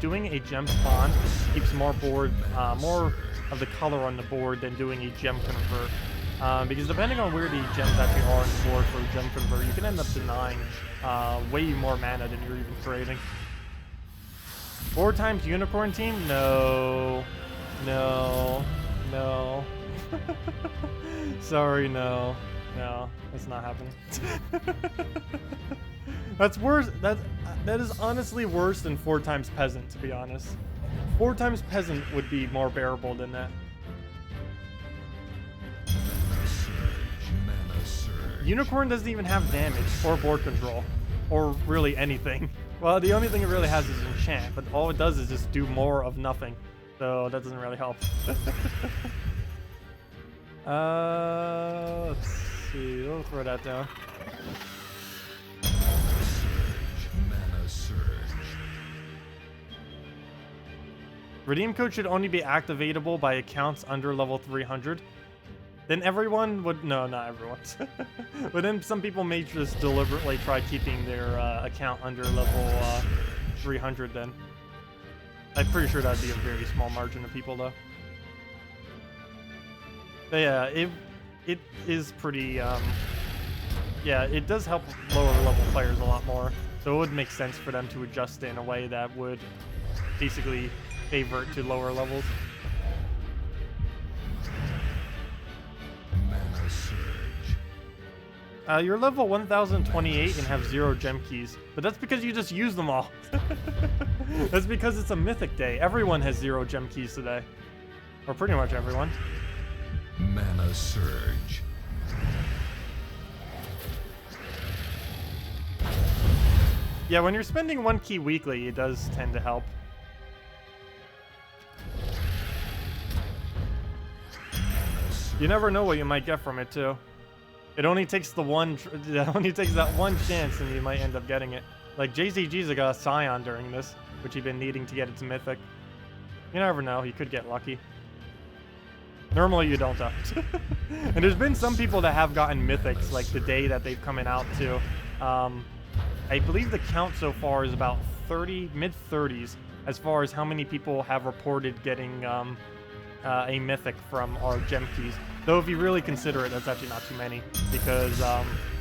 doing a gem spawn keeps more of the color on the board than doing a gem convert. Because depending on where the gems actually are on the board for a gem convert, you can end up denying way more mana than you're even creating. 4 times unicorn team? No. No. No. Sorry, no. No. That's not happening. That's worse. That is honestly worse than 4 times peasant, to be honest. 4 times peasant would be more bearable than that. Unicorn doesn't even have damage or board control or really anything. Well, the only thing it really has is enchant, but all it does is just do more of nothing. So that doesn't really help. Let's see. We'll throw that down. Redeem code should only be activatable by accounts under level 300. Then everyone would... No, not everyone. But then some people may just deliberately try keeping their account under level 300 then. I'm pretty sure that'd be a very small margin of people, though. But yeah, it is pretty... yeah, it does help lower level players a lot more. So it would make sense for them to adjust it in a way that would basically favor it to lower levels. You're level 1028 and have 0 gem keys, but that's because you just use them all. That's because it's a mythic day. Everyone has 0 gem keys today. Or pretty much everyone.
Mana surge.
Yeah, when you're spending 1 key weekly, it does tend to help. You never know what you might get from it, too. It only takes the that one chance, and you might end up getting it. Like JZG's got a Scion during this, which he'd been needing to get its mythic. You never know; he could get lucky. Normally, you don't, though. And there's been some people that have gotten mythics, like the day that they've coming out too. I believe the count so far is about 30, mid-30s, as far as how many people have reported getting a mythic from our gem keys. Though if you really consider it, that's actually not too many, because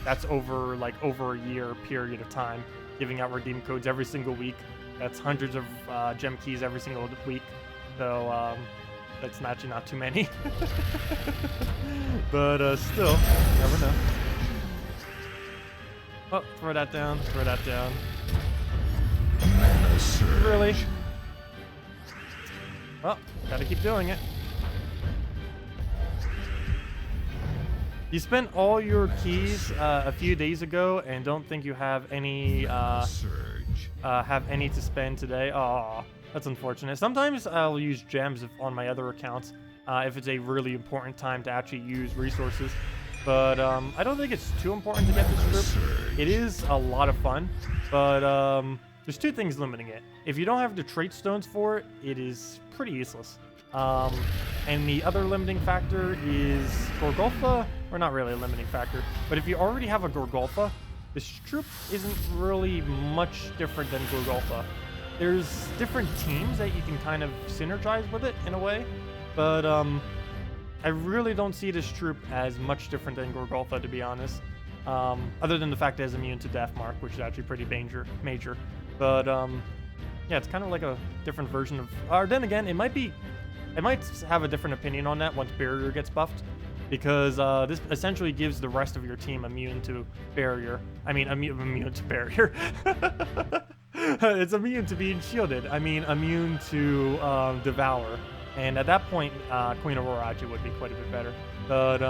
that's over a year period of time, giving out redeem codes every single week. That's hundreds of gem keys every single week. So that's actually not too many. But still, you never know. Oh, throw that down, throw that down. Really? Well, gotta keep doing it. You spent all your keys a few days ago and don't think you have any to spend today. Aw, that's unfortunate. Sometimes I'll use gems on my other accounts if it's a really important time to actually use resources. But I don't think it's too important to get this group. It is a lot of fun, but there's two things limiting it. If you don't have the Traitstones for it, it is pretty useless. And the other limiting factor is Gorgolfa, or not really a limiting factor, but if you already have a Gorgolfa, this troop isn't really much different than Gorgolfa. There's different teams that you can kind of synergize with it in a way, but I really don't see this troop as much different than Gorgolfa, to be honest. Other than the fact that it's immune to Death Mark, which is actually pretty major. But yeah, it's kind of like a different version of. Or then again, I might have a different opinion on that once Barrier gets buffed, because this essentially gives the rest of your team immune to Barrier. I mean, immune to Barrier. It's immune to being shielded. I mean, immune to Devour. And at that point, Queen Aurora actually would be quite a bit better. But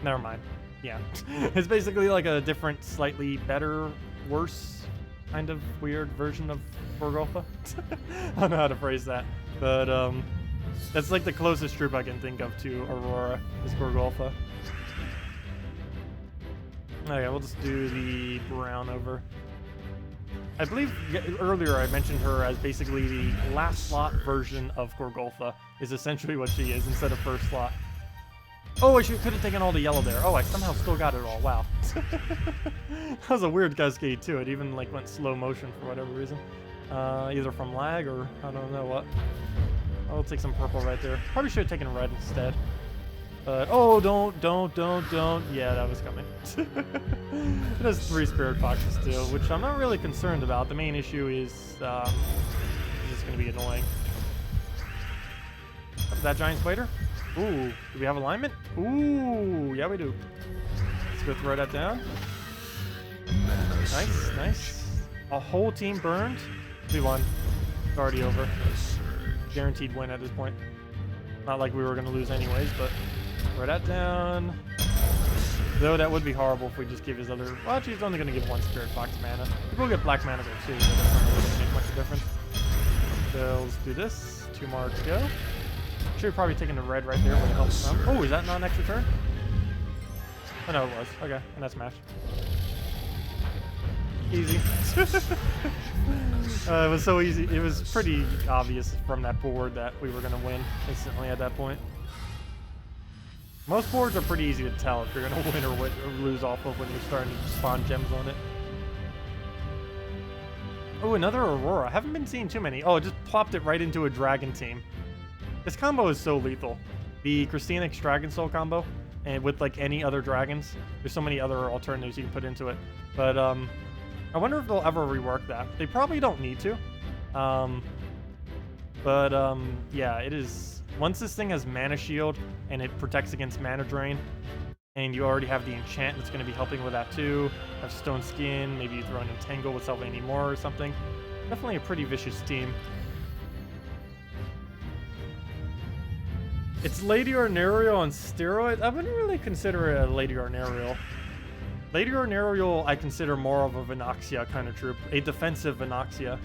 never mind. Yeah, it's basically like a different, slightly better, worse, kind of weird version of Gorgolfa. I don't know how to phrase that, but that's like the closest troop I can think of to Aurora is Gorgolfa. Okay, we'll just do the brown over. I believe earlier I mentioned her as basically the last slot version of Gorgolfa is essentially what she is instead of first slot. Oh, I could have taken all the yellow there. Oh, I somehow still got it all. Wow. That was a weird cascade too. It even like went slow motion for whatever reason. Either from lag or I don't know what. I'll take some purple right there. Probably should have taken red instead. But oh, don't. Yeah, that was coming. It has 3 Spirit Foxes too, which I'm not really concerned about. The main issue is it's just going to be annoying. Is that giant spider? Ooh, do we have alignment? Ooh, yeah we do. Let's go throw that down. Nice. A whole team burned. We won. It's already over. Guaranteed win at this point. Not like we were going to lose anyways, but throw that down. Though that would be horrible if we just give his other... Well, actually, he's only going to give 1 Spirit Fox mana. We'll get black mana there too, but that's not really going to make much difference. So let's do this. 2 more to go. Should have probably taken the red right there where it helps some. Oh, is that not an extra turn? Oh, no, it was. Okay, and that's smash. Easy. It was so easy. It was pretty obvious from that board that we were going to win instantly at that point. Most boards are pretty easy to tell if you're going to win or lose off of when you're starting to spawn gems on it. Oh, another Aurora. I haven't been seeing too many. Oh, it just plopped it right into a dragon team. This combo is so lethal. The KrissTigger Dragon Soul combo, and with like any other dragons. There's so many other alternatives you can put into it. But I wonder if they'll ever rework that. They probably don't need to. Yeah, it is... Once this thing has Mana Shield, and it protects against Mana Drain, and you already have the enchant that's going to be helping with that too. Have Stone Skin, maybe you throw in Entangle with Sylvania more or something. Definitely a pretty vicious team. It's Lady Ornariel on steroids? I wouldn't really consider it a Lady Ornariel. Lady Ornariel I consider more of a Venoxia kind of troop. A defensive Venoxia.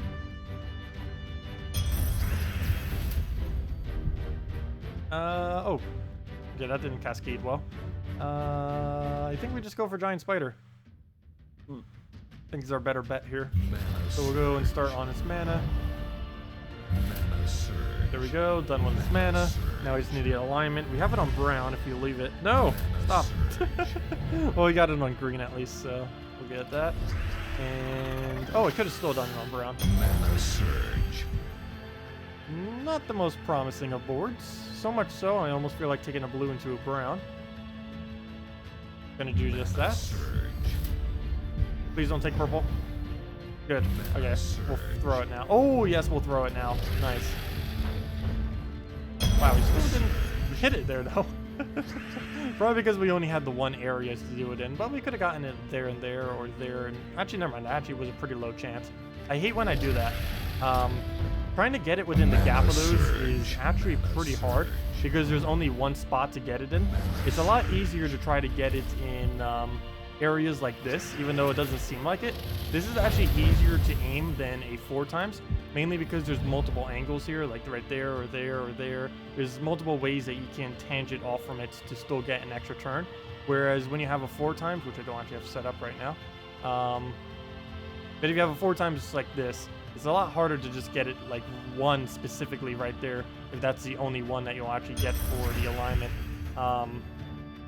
Oh. Yeah, that didn't cascade well. I think we just go for Giant Spider. I think it's our better bet here. So we'll go and start on its mana. There we go, done with its mana. Now we just need the alignment. We have it on brown if you leave it. No! Stop! Well, we got it on green at least, so we'll get that. And... oh, I could have still done it on brown. Not the most promising of boards. So much so, I almost feel like taking a blue into a brown. Gonna do just that. Please don't take purple. Good. Okay, we'll throw it now. Oh, yes, we'll throw it now. Nice. Wow, we still didn't hit it there, though. Probably because we only had the one area to do it in, but we could have gotten it there and there, or there. And actually, never mind. That actually was a pretty low chance. I hate when I do that. trying to get it within the gap of those is actually pretty hard because there's only one spot to get it in. It's a lot easier to try to get it in areas like this, even though it doesn't seem like it. This is actually easier to aim than a 4x, mainly because there's multiple angles here, like right there or there or there. There's multiple ways that you can tangent off from it to still get an extra turn. Whereas when you have a 4x, which I don't actually have set up right now, but if you have a 4x like this, it's a lot harder to just get it like one specifically right there, if that's the only one that you'll actually get for the alignment.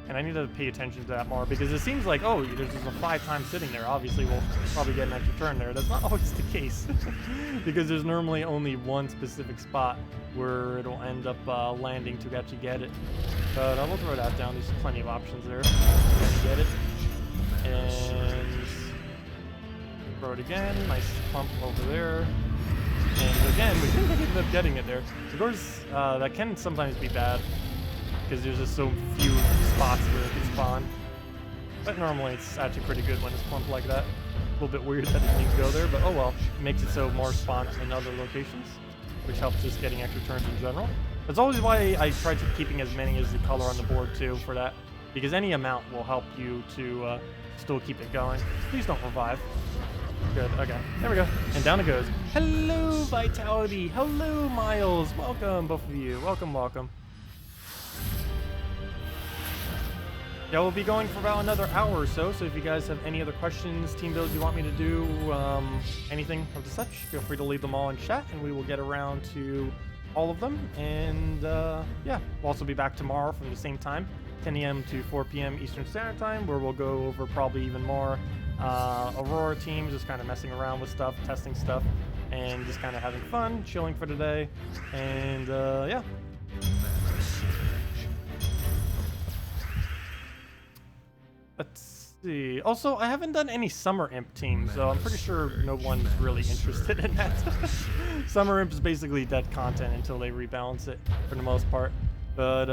And I need to pay attention to that more because it seems like, oh, there's just a 5x sitting there. Obviously, we'll probably get an extra turn there. That's not always the case because there's normally only one specific spot where it'll end up landing to actually get it. But I will throw that down. There's plenty of options there to get it. And throw it again. Nice pump over there. And again, we didn't end up getting it there. So of course, that can sometimes be bad because there's just so few spots where it can spawn. But normally it's actually pretty good when it's plumped like that. A little bit weird that it needs to go there, but oh well. It makes it so more spawns in other locations, which helps just getting extra turns in general. That's always why I try to keeping as many as the color on the board too for that, because any amount will help you to still keep it going. Please don't revive. Good, okay. There we go. And down it goes. Hello, Vitality. Hello, Miles. Welcome, both of you. Welcome, welcome. Yeah, we'll be going for about another hour or so, so if you guys have any other questions, team builds you want me to do, anything of the such, feel free to leave them all in chat, and we will get around to all of them. And yeah, we'll also be back tomorrow from the same time, 10 a.m. to 4 p.m. Eastern Standard Time, where we'll go over probably even more Aurora teams, just kind of messing around with stuff, testing stuff, and just kind of having fun, chilling for today. And yeah. Let's see. Also, I haven't done any Summer Imp teams, so I'm pretty sure no one's really interested in that. Summer Imp is basically dead content until they rebalance it, for the most part. But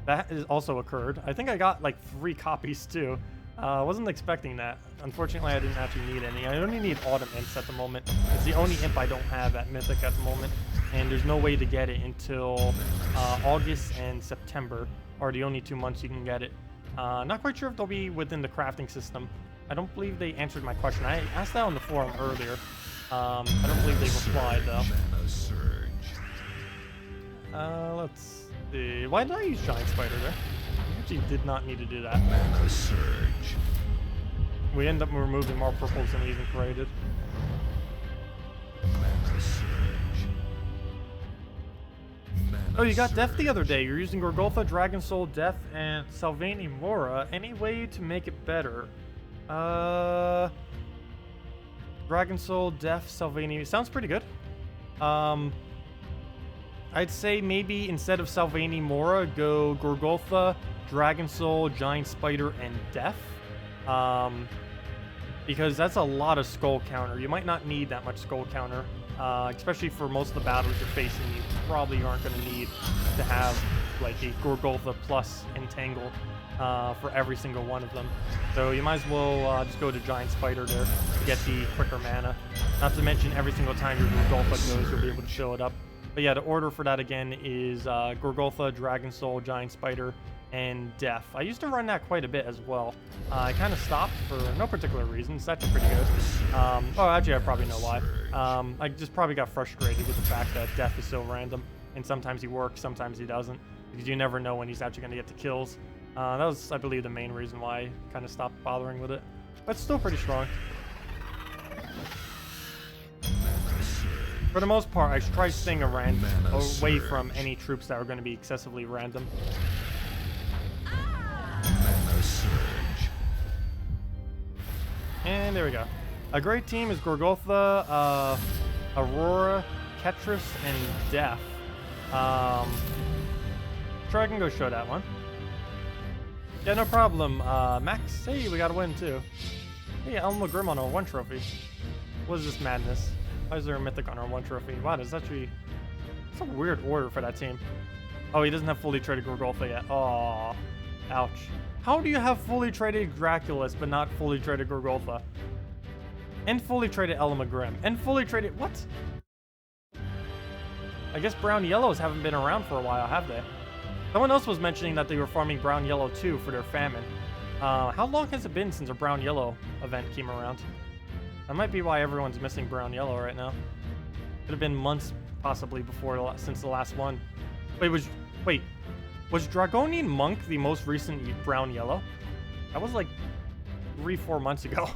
that has also occurred. I think I got like 3 copies too. I wasn't expecting that. Unfortunately, I didn't actually need any. I only need Autumn Imps at the moment. It's the only imp I don't have at Mythic at the moment, and there's no way to get it until August and September are the only 2 months you can get it. Not quite sure if they'll be within the crafting system. I don't believe they answered my question. I asked that on the forum earlier. I don't believe they replied though. Let's see. Why did I use Giant Spider there? I actually did not need to do that. We end up removing more purples than we even created. Oh, you got Death the other day. You're using Gorgolfa, Dragon Soul, Death, and Salvani Mora. Any way to make it better? Dragon Soul, Death, Salvani. Sounds pretty good. I'd say maybe instead of Salvani Mora, go Gorgolfa, Dragon Soul, Giant Spider, and Death. Because that's a lot of skull counter. You might not need that much skull counter. Especially for most of the battles you're facing, you probably aren't going to need to have like a Gorgolfa plus Entangle for every single one of them. So you might as well just go to Giant Spider there to get the quicker mana. Not to mention every single time your Gorgolfa goes, you'll be able to show it up. But yeah, the order for that again is Gorgolfa, Dragon Soul, Giant Spider, and Death. I used to run that quite a bit as well. I kind of stopped for no particular reason. It's actually pretty good. Oh, actually, I probably know why. I just probably got frustrated with the fact that Death is so random, and sometimes he works, sometimes he doesn't, because you never know when he's actually going to get the kills. That was, I believe, the main reason why I kind of stopped bothering with it. But it's still pretty strong. For the most part, I try staying away from any troops that are going to be excessively random. And there we go. A great team is Gorgolfa, Aurora, Ketris, and Death. Sure, I can go show that one. Yeah, no problem. Max, hey, we got a win too. Hey, Elma Grim on our 1 trophy. What is this madness? Why is there a Mythic on our 1 trophy? Wow, that's actually... It's a weird order for that team. Oh, he doesn't have fully traded Gorgolfa yet. Aww. Ouch. How do you have fully traded Draculus, but not fully traded Gorgolfa? And fully traded Elma Grim. And fully traded... What? I guess brown yellows haven't been around for a while, have they? Someone else was mentioning that they were farming brown yellow too for their famine. How long has it been since a brown yellow event came around? That might be why everyone's missing brown yellow right now. Could have been months possibly before since the last one. Was Dragonian Monk the most recent brown yellow? That was like 3-4 months ago.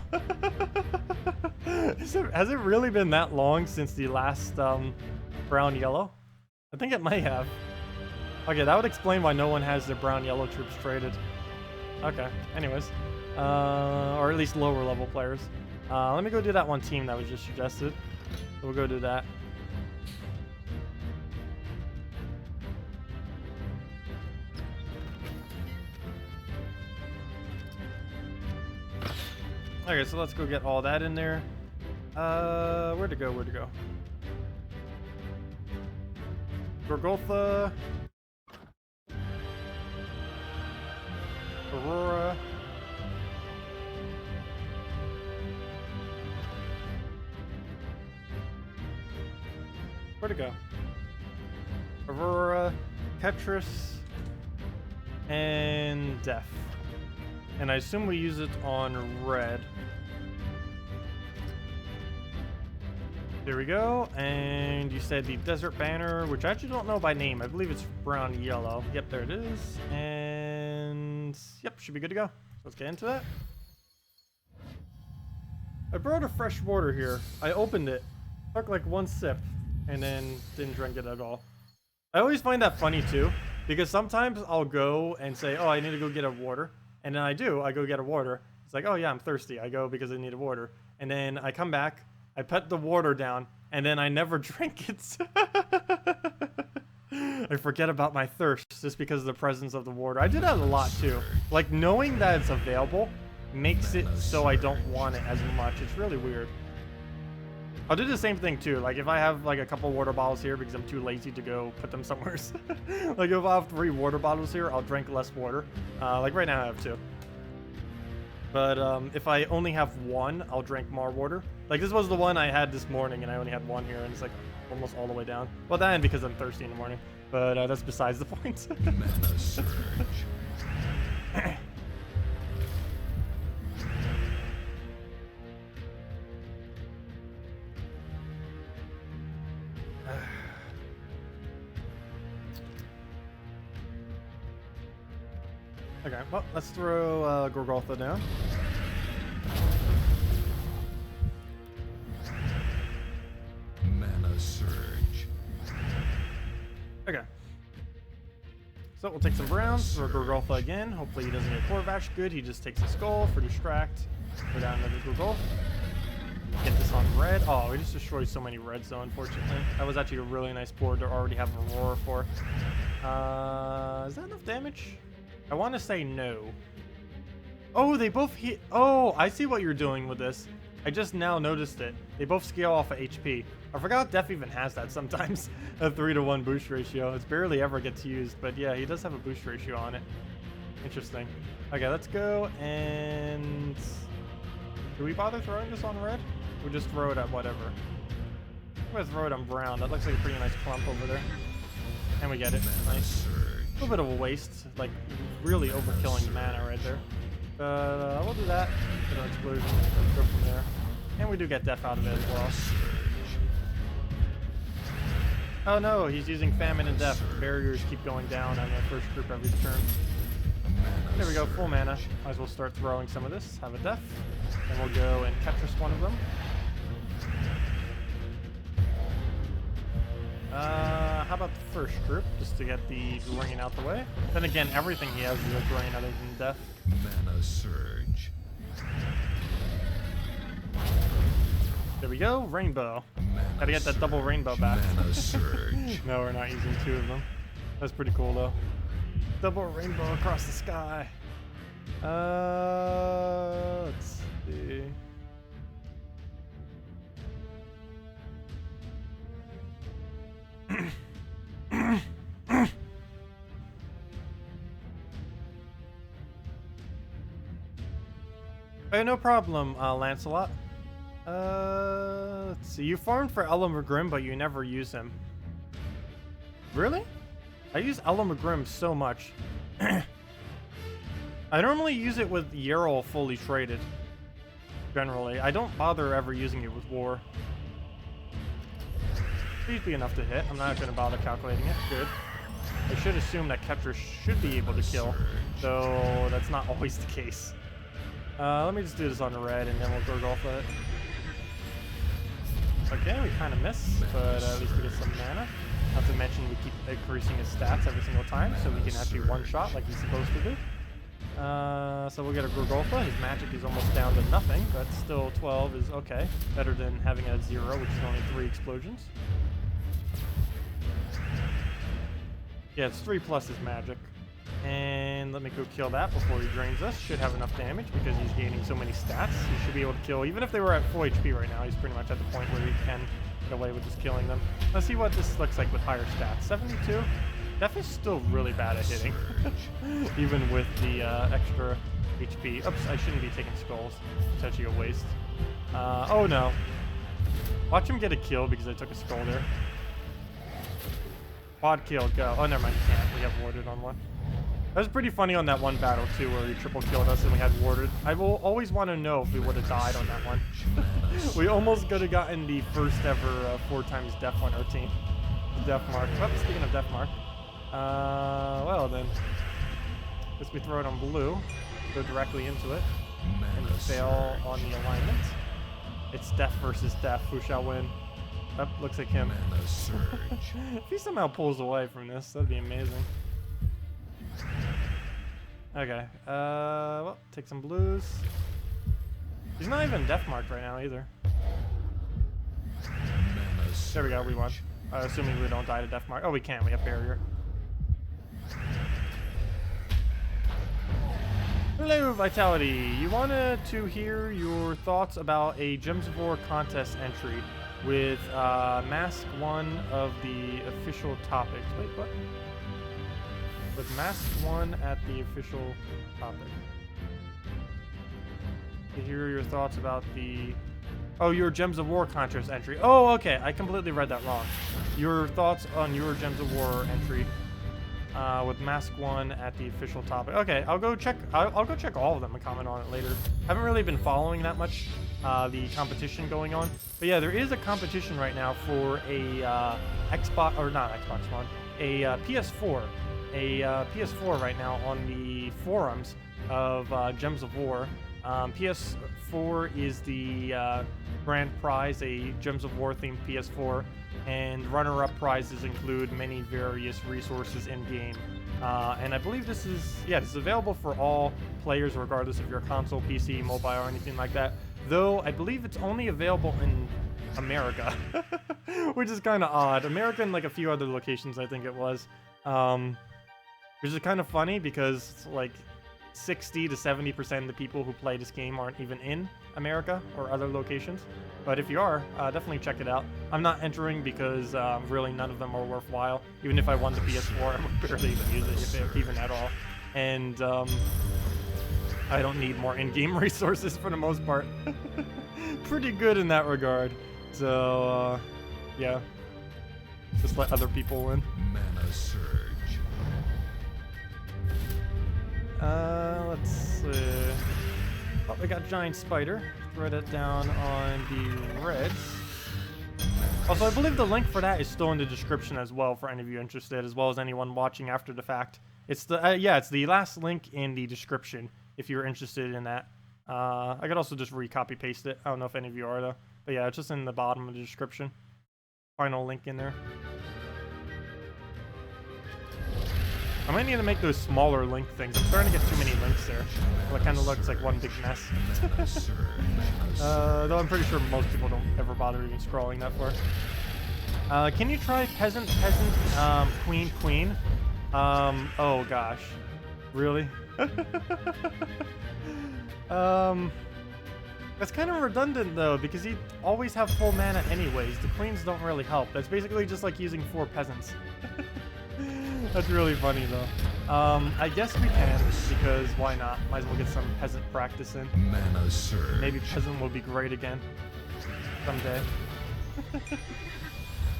Has it really been that long since the last brown yellow? I think it might have. Okay, that would explain why no one has their brown yellow troops traded. Okay, anyways. Or at least lower level players. Let me go do that one team that was just suggested. We'll go do that. Okay, so let's go get all that in there. Where'd it go? Where'd it go? Gorgolfa. Aurora. Where'd it go? Aurora, Tetris, and Def. And I assume we use it on red. There we go. And you said the Desert Banner, which I actually don't know by name. I believe it's brown yellow. Yep, there it is. And yep, should be good to go. Let's get into that. I brought a fresh water here. I opened it, took like one sip, and then didn't drink it at all. I always find that funny too, because sometimes I'll go and say, oh, I need to go get a water. And then I go get a water. It's like, oh yeah, I'm thirsty. I go because I need a water. And then I come back, I put the water down, and then I never drink it. I forget about my thirst just because of the presence of the water. I do that a lot too. Like knowing that it's available makes it so I don't want it as much. It's really weird. I'll do the same thing too. Like if I have like a couple water bottles here because I'm too lazy to go put them somewhere. Like if I have 3 water bottles here, I'll drink less water. Like right now I have 2. But if I only have 1, I'll drink more water. Like this was the one I had this morning and I only had 1 here and it's like almost all the way down. Well, that and because I'm thirsty in the morning. But that's besides the point.
Mana surge.
Okay, well, let's throw Gorgolfa down.
Mana surge.
Okay. So we'll take some browns for Gorgolfa again. Hopefully he doesn't get Corvash. Good, he just takes a skull for distract. Go down another Gorgolf. Get this on red. Oh, we just destroyed so many reds though, unfortunately. That was actually a really nice board to already have Aurora for. Is that enough damage? I want to say no. Oh, they both hit. Oh, I see what you're doing with this. I just now noticed it. They both scale off of HP. I forgot Def even has that sometimes. A 3-to-1 boost ratio. It barely ever gets used, but yeah, he does have a boost ratio on it. Interesting. Okay, let's go and... Do we bother throwing this on red? We'll just throw it at whatever. I'm gonna throw it on brown. That looks like a pretty nice clump over there. And we get it. Nice. A little bit of a waste, like really overkilling the mana right there. But we'll do that. Get an explosion. Go from there. And we do get Def out of it as well. Oh no, he's using Famine and Def. Barriers keep going down on the first group every turn. There we go, full mana. Might as well start throwing some of this. Have a Def. Then we'll go and Tetris one of them. How about the first group, just to get the Green out the way? Then again, everything he has is a Green other than Death.
Mana surge.
There we go, Rainbow. Gotta get that double rainbow back.
Mana surge.
No, we're not using 2 of them. That's pretty cool though. Double rainbow across the sky. Let's see. Hey, no problem, Lancelot. Let's see. You farmed for Elam Grim, but you never use him. Really? I use Elamagrim so much. I normally use it with Yarrow fully traded. Generally. I don't bother ever using it with War. Should be enough to hit. I'm not going to bother calculating it. Good. I should assume that Ketcher should be able to kill, though that's not always the case. Let me just do this on the red, and then we'll go golf it. Okay, we kind of miss, but at least we get some mana. Not to mention we keep increasing his stats every single time, so we can actually one-shot like he's supposed to do. So we'll get a Gurgolfa. His magic is almost down to nothing, but still 12 is okay. Better than having it at 0, which is only 3 explosions. Yeah, it's 3+ his magic. And let me go kill that before he drains us. Should have enough damage because he's gaining so many stats. He should be able to kill, even if they were at full HP right now, he's pretty much at the point where he can get away with just killing them. Let's see what this looks like with higher stats. 72? Def is still really bad at hitting, even with the extra HP. Oops, I shouldn't be taking skulls. It's actually a waste. Oh no. Watch him get a kill because I took a skull there. Quad kill, go. Oh, never mind, you can't. We have warded on one. That was pretty funny on that one battle, too, where he triple killed us and we had warded. I will always want to know if we would have died on that one. We almost could have gotten the first ever 4 times death on our team. Death mark. Oh, speaking of death mark. Well then. Guess we throw it on blue. Go directly into it. And fail on the alignment. It's death versus death. Who shall win? Up, looks like him. If he somehow pulls away from this, that'd be amazing. Okay, well, take some blues. He's not even death marked right now either. There we go, we won. Assuming we don't die to death mark. Oh, we can, we have barrier. Hello, Vitality. You wanted to hear your thoughts about a Gems of War contest entry with Mask 1 of the official topics. Wait, what? With Mask 1 at the official topic. To hear your thoughts about the... Oh, your Gems of War contest entry. Oh, okay. I completely read that wrong. Your thoughts on your Gems of War entry with Mask 1 at the official topic. Okay, I'll go check. I'll go check all of them and comment on it later. Haven't really been following that much the competition going on, but yeah, there is a competition right now for a Xbox, or not Xbox One, a PS4. A PS4 right now on the forums of Gems of War. PS4 is the grand prize, a Gems of War themed PS4, and runner-up prizes include many various resources in game. And I believe this is available for all players regardless of your console, PC, mobile, or anything like that. Though I believe it's only available in America, which is kind of odd. America and like a few other locations, I think it was. Which is kind of funny because like 60 to 70% of the people who play this game aren't even in America or other locations. But if you are, definitely check it out. I'm not entering because really none of them are worthwhile. Even if I won the PS4, I would barely even use it, if even at all. And I don't need more in-game resources for the most part. Pretty good in that regard. So, yeah. Just let other people win.
Mana surge.
Let's see. Oh, we got Giant Spider. Throw that down on the reds. Also, I believe the link for that is still in the description as well for any of you interested, as well as anyone watching after the fact. It's the it's the last link in the description if you're interested in that. I could also just copy paste it. I don't know if any of you are though, but yeah, it's just in the bottom of the description. Final link in there. I might need to make those smaller link things. I'm starting to get too many links there. Well, it kind of looks like one big mess. Though I'm pretty sure most people don't ever bother even scrolling that far. Can you try peasant, queen, queen? Oh gosh. Really? That's kind of redundant though, because you always have full mana anyways. The queens don't really help. That's basically just like using 4 peasants. That's really funny though. I guess we can, because why not? Might as well get some peasant practice in.
Mana surge.
Maybe peasant will be great again someday.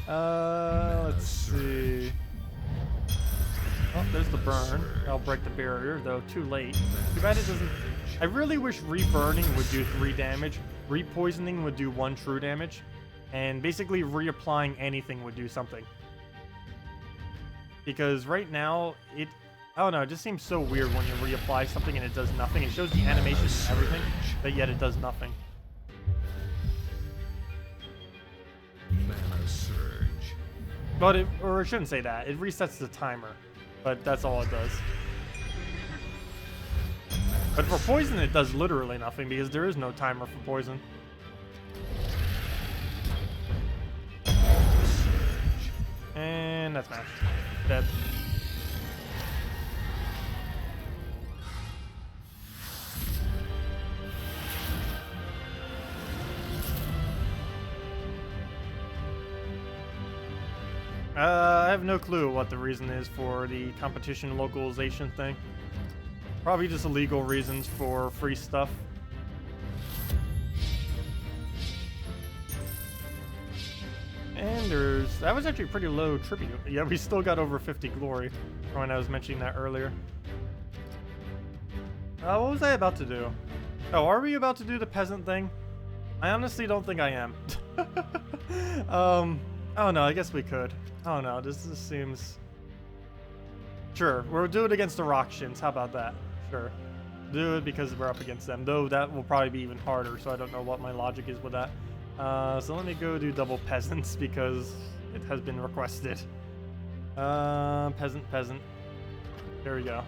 Let's see. Oh, there's the burn. That'll break the barrier, though too late. Too bad it doesn't... I really wish reburning would do 3 damage, repoisoning would do 1 true damage, and basically reapplying anything would do something. Because right now, I don't know, it just seems so weird when you reapply something and it does nothing. It shows the animations and everything, but yet it does nothing.
Mana surge.
But or I shouldn't say that. It resets the timer, but that's all it does. But for poison, it does literally nothing because there is no timer for poison. And that's matched. Dead. I have no clue what the reason is for the competition localization thing. Probably just illegal reasons for free stuff. And that was actually pretty low tribute. Yeah, we still got over 50 glory when I was mentioning that earlier. What was I about to do? Oh, are we about to do the peasant thing? I honestly don't think I am. I don't know, I guess we could. I don't know, this just seems... Sure, we'll do it against the Rockshins, how about that? Sure. Do it because we're up against them, though that will probably be even harder, so I don't know what my logic is with that. So let me go do double peasants because it has been requested. Peasant. There we go.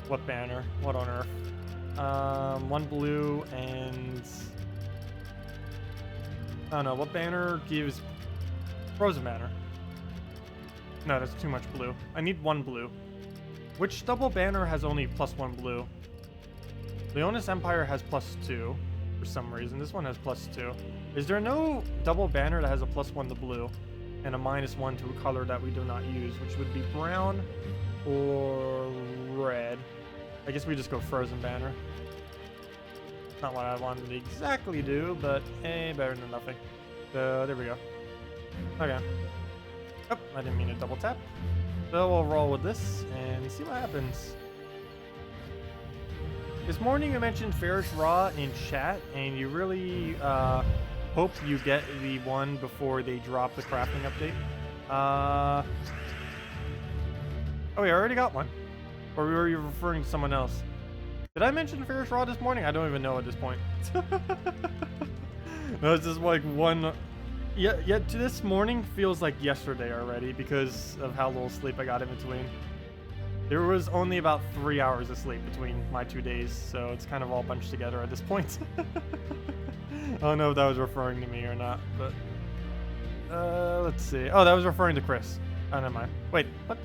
What banner? What on earth? 1 blue and... I don't know, what banner gives... Frozen banner. No, that's too much blue. I need 1 blue. Which double banner has only +1 blue? Leonis Empire has +2 for some reason. This one has +2. Is there no double banner that has a +1 to blue and a -1 to a color that we do not use, which would be brown or red? I guess we just go frozen banner. Not what I wanted to exactly do, but hey, better than nothing. So there we go. Okay. Oh, I didn't mean to double tap. So we'll roll with this and see what happens. This morning you mentioned Ferris Raw in chat, and you really hope you get the one before they drop the crafting update. Oh, we already got one. Or were you referring to someone else? Did I mention Ferris Raw this morning? I don't even know at this point. No, it's just like one... Yet to this morning feels like yesterday already because of how little sleep I got in between. There was only about 3 hours of sleep between my 2 days, so it's kind of all bunched together at this point. I don't know if that was referring to me or not, but... let's see. Oh, that was referring to Chris. Oh, never mind. Wait, what?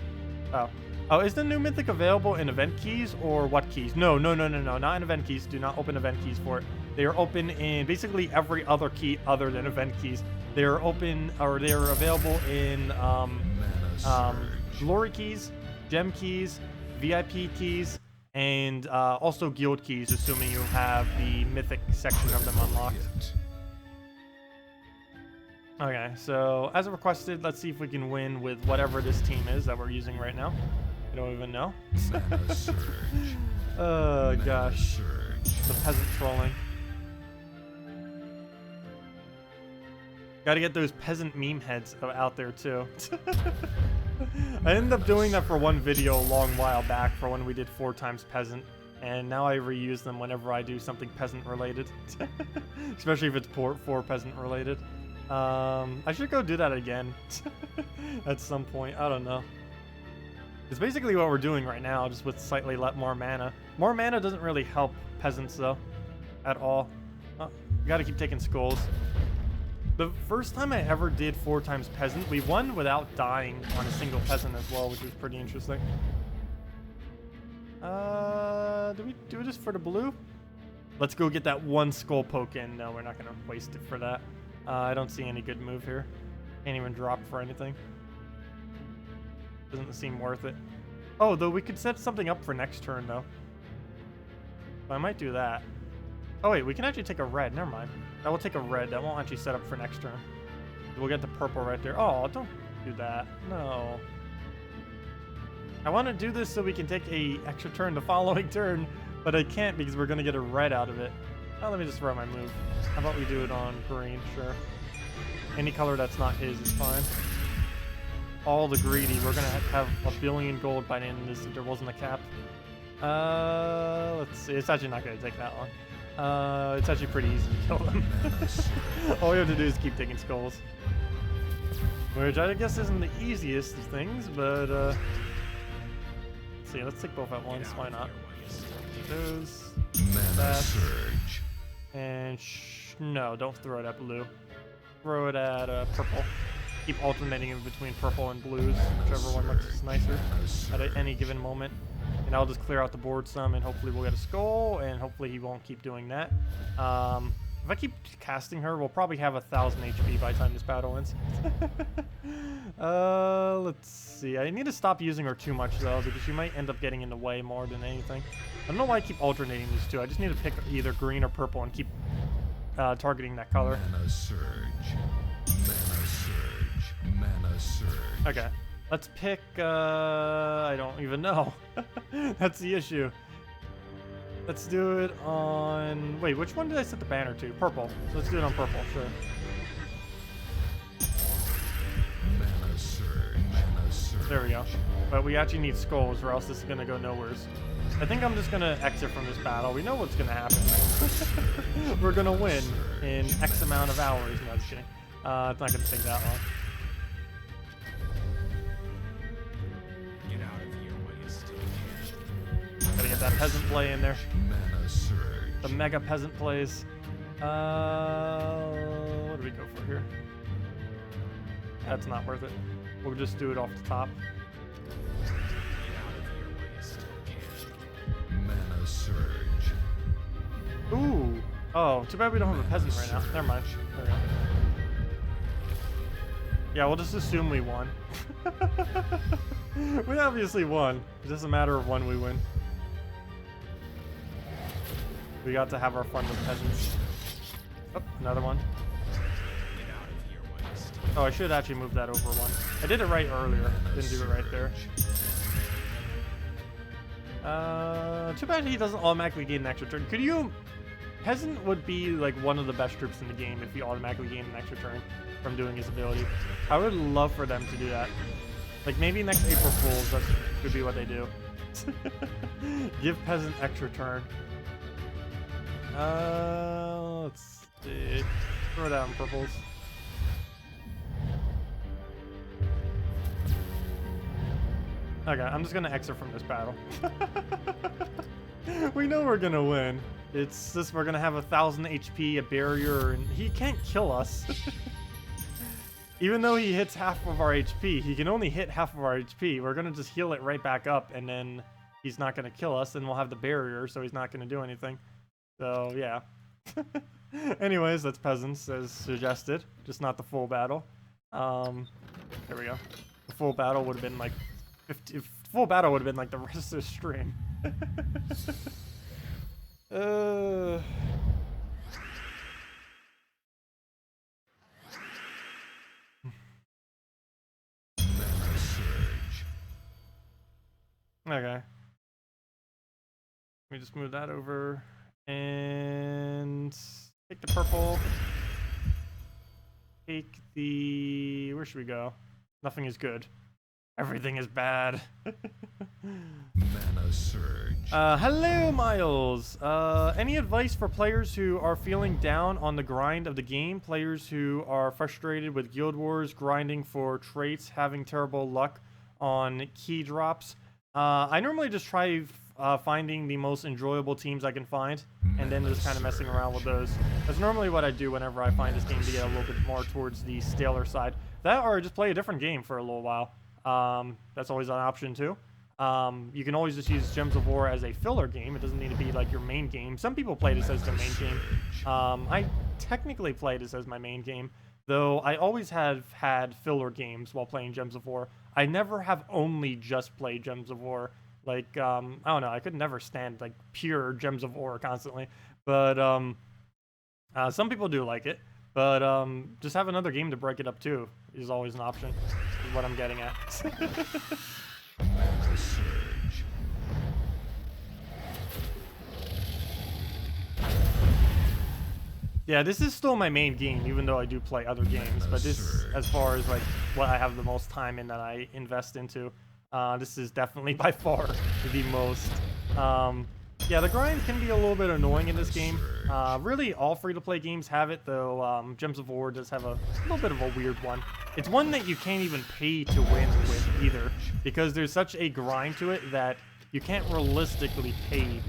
Oh. Oh, is the new Mythic available in event keys or what keys? No, not in event keys. Do not open event keys for it. They are open in basically every other key other than event keys. They are open, or they are available in glory keys, gem keys, VIP keys, and also guild keys, assuming you have the mythic section of them unlocked. Okay, so as requested, let's see if we can win with whatever this team is that we're using right now. I don't even know. Oh gosh, the peasant trolling. Gotta get those peasant meme heads out there too. I ended up doing that for one video a long while back for when we did 4 times peasant, and now I reuse them whenever I do something peasant related. Especially if it's 4 peasant related. I should go do that again at some point. I don't know. It's basically what we're doing right now, just with slightly more mana. More mana doesn't really help peasants though, at all. Oh, we gotta keep taking skulls. The first time I ever did 4 times peasant, we won without dying on a single peasant as well, which was pretty interesting. Do we do this for the blue? Let's go get that 1 skull poke in. No, we're not gonna waste it for that. I don't see any good move here. Can't even drop for anything. Doesn't seem worth it. Oh, though we could set something up for next turn though. So I might do that. Oh wait, we can actually take a red. Never mind. That will take a red. That won't actually set up for next turn. We'll get the purple right there. Oh, don't do that. No. I want to do this so we can take a extra turn the following turn, but I can't because we're going to get a red out of it. Oh, let me just throw my move. How about we do it on green? Sure. Any color that's not his is fine. All the greedy. We're going to have a billion gold by the end of this if there wasn't a cap. Let's see. It's actually not going to take that long. It's actually pretty easy to kill them. All we have to do is keep taking skulls. Which I guess isn't the easiest of things, but let's see, let's take both at once. Why not? Those.
Mana surge.
And no, don't throw it at blue. Throw it at purple. Keep alternating in between purple and blues, whichever one looks nicer at any given moment. And I'll just clear out the board some, and hopefully we'll get a skull, and hopefully he won't keep doing that. If I keep casting her, we'll probably have 1,000 HP by the time this battle ends. Let's see. I need to stop using her too much, though, because she might end up getting in the way more than anything. I don't know why I keep alternating these two. I just need to pick either green or purple and keep targeting that color.
Mana surge. Mana surge. Mana surge.
Okay. Let's pick, I don't even know. That's the issue. Let's do it on... Wait, which one did I set the banner to? Purple. So let's do it on purple, sure.
Mana surge. Mana surge.
There we go. But we actually need skulls or else this is going to go nowheres. I think I'm just going to exit from this battle. We know what's going to happen. We're going to win in X amount of hours. No, just kidding. It's not going to take that long.
Get out of here while you still
Gotta get that peasant play in there.
Mana surge.
The mega peasant plays. What do we go for here? That's not worth it. We'll just do it off the top.
Mana surge.
Ooh. Oh, too bad we don't have a peasant right now. Never mind. There we go. Yeah, we'll just assume we won. We obviously won. It's just a matter of when we win. We got to have our fun with peasants. Oh, another one. Oh, I should actually move that over one. I did it right earlier. Didn't do it right there. Too bad he doesn't automatically gain an extra turn. Could you... Peasant would be like one of the best troops in the game if he automatically gained an extra turn from doing his ability. I would love for them to do that. Like maybe next April Fools, that could be what they do. Give Peasant extra turn. Let's see. Throw down purples. Okay, I'm just gonna exit from this battle. We know we're gonna win. It's just we're gonna have 1,000 HP, a barrier, and he can't kill us. Even though he hits half of our HP, he can only hit half of our HP. We're gonna just heal it right back up, and then he's not gonna kill us, and we'll have the barrier, so he's not gonna do anything. So, yeah. Anyways, that's peasants, as suggested. Just not the full battle. There we go. The full battle would have been like... full battle would have been like the rest of the stream. Okay. Let me just move that over and take the purple. Take the... Where should we go? Nothing is good. Everything is bad.
Mana surge.
Hello, Miles. Any advice for players who are feeling down on the grind of the game? Players who are frustrated with Guild Wars, grinding for traits, having terrible luck on key drops. I normally just try finding the most enjoyable teams I can find, and then just kind of messing around with those. That's normally what I do whenever I find this game to get a little bit more towards the staler side. That or just play a different game for a little while. That's always an option too. You can always just use Gems of War as a filler game. It doesn't need to be like your main game. Some people play this as their main game. I technically play this as my main game, though I always have had filler games while playing Gems of War. I never have only just played Gems of War. Like, I don't know, I could never stand like pure Gems of War constantly. But some people do like it. But just have another game to break it up too is always an option, is what I'm getting at.
Mana surge.
Yeah, this is still my main game, even though I do play other games. But this, as far as like what I have the most time in that I invest into, this is definitely by far the most. Yeah, the grind can be a little bit annoying in this game. Really, all free-to-play games have it, though. Gems of War does have a little bit of a weird one. It's one that you can't even pay to win with either, because there's such a grind to it that you can't realistically pay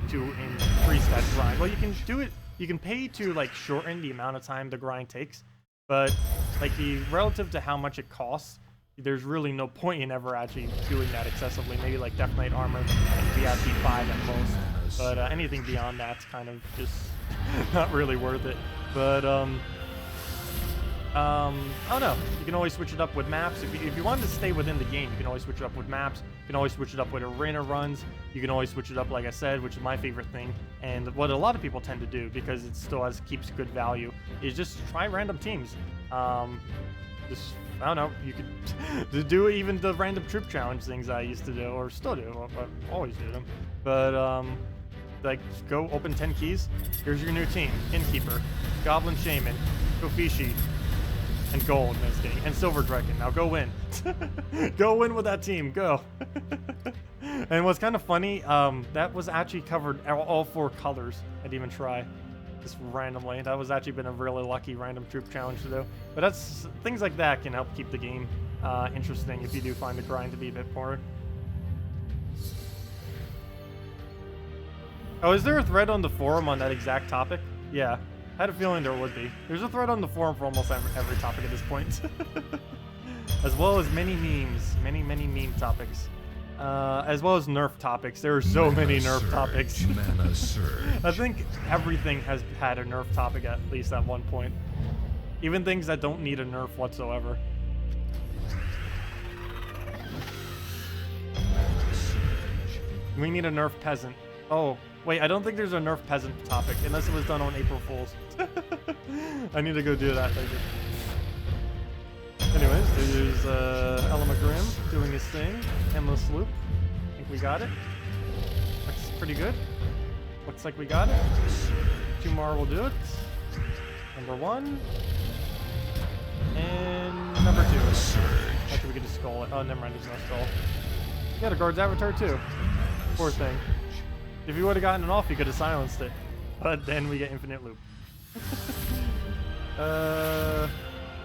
to increase that grind. Well, you can do it. You can pay to like shorten the amount of time the grind takes, but like relative to how much it costs, there's really no point in ever actually doing that excessively. Maybe like Death Knight armor and VIP 5 at most, but anything beyond that's kind of just not really worth it. But I don't know. You can always switch it up with maps. If you wanted to stay within the game, you can always switch it up with maps. You can always switch it up with arena runs. You can always switch it up, like I said, which is my favorite thing. And what a lot of people tend to do, because it still keeps good value, is just try random teams. Just, I don't know, you could do even the random troop challenge things I used to do, or still do. I always do them. But, like, go open 10 keys. Here's your new team. Innkeeper, Goblin Shaman, Kofishi, and Gold in this game, and Silver Dragon. Now go win. Go win with that team. Go. And what's kind of funny, that was actually covered all 4 colors. I didn't even try. Just randomly. That was actually been a really lucky random troop challenge to do. But that's things like that can help keep the game interesting if you do find the grind to be a bit boring. Oh, is there a thread on the forum on that exact topic? Yeah. I had a feeling there would be. There's a thread on the forum for almost every topic at this point. As well as many memes. Many meme topics. As well as Nerf topics. There are so many Nerf topics.
Mana surge.
I think everything has had a Nerf topic at least at one point. Even things that don't need a Nerf whatsoever. We need a Nerf peasant. Oh, wait, I don't think there's a Nerf peasant topic, unless it was done on April Fool's. I need to go do that later. Anyways, there's Element Grim doing his thing. Endless Loop. I think we got it. Looks pretty good. Looks like we got it. 2 more will do it. Number 1. And number 2. Actually, we could just skull it. Oh, never mind, there's no skull. Yeah, the guard's avatar too. Poor thing. If you would have gotten it off, you could have silenced it. But then we get infinite loop.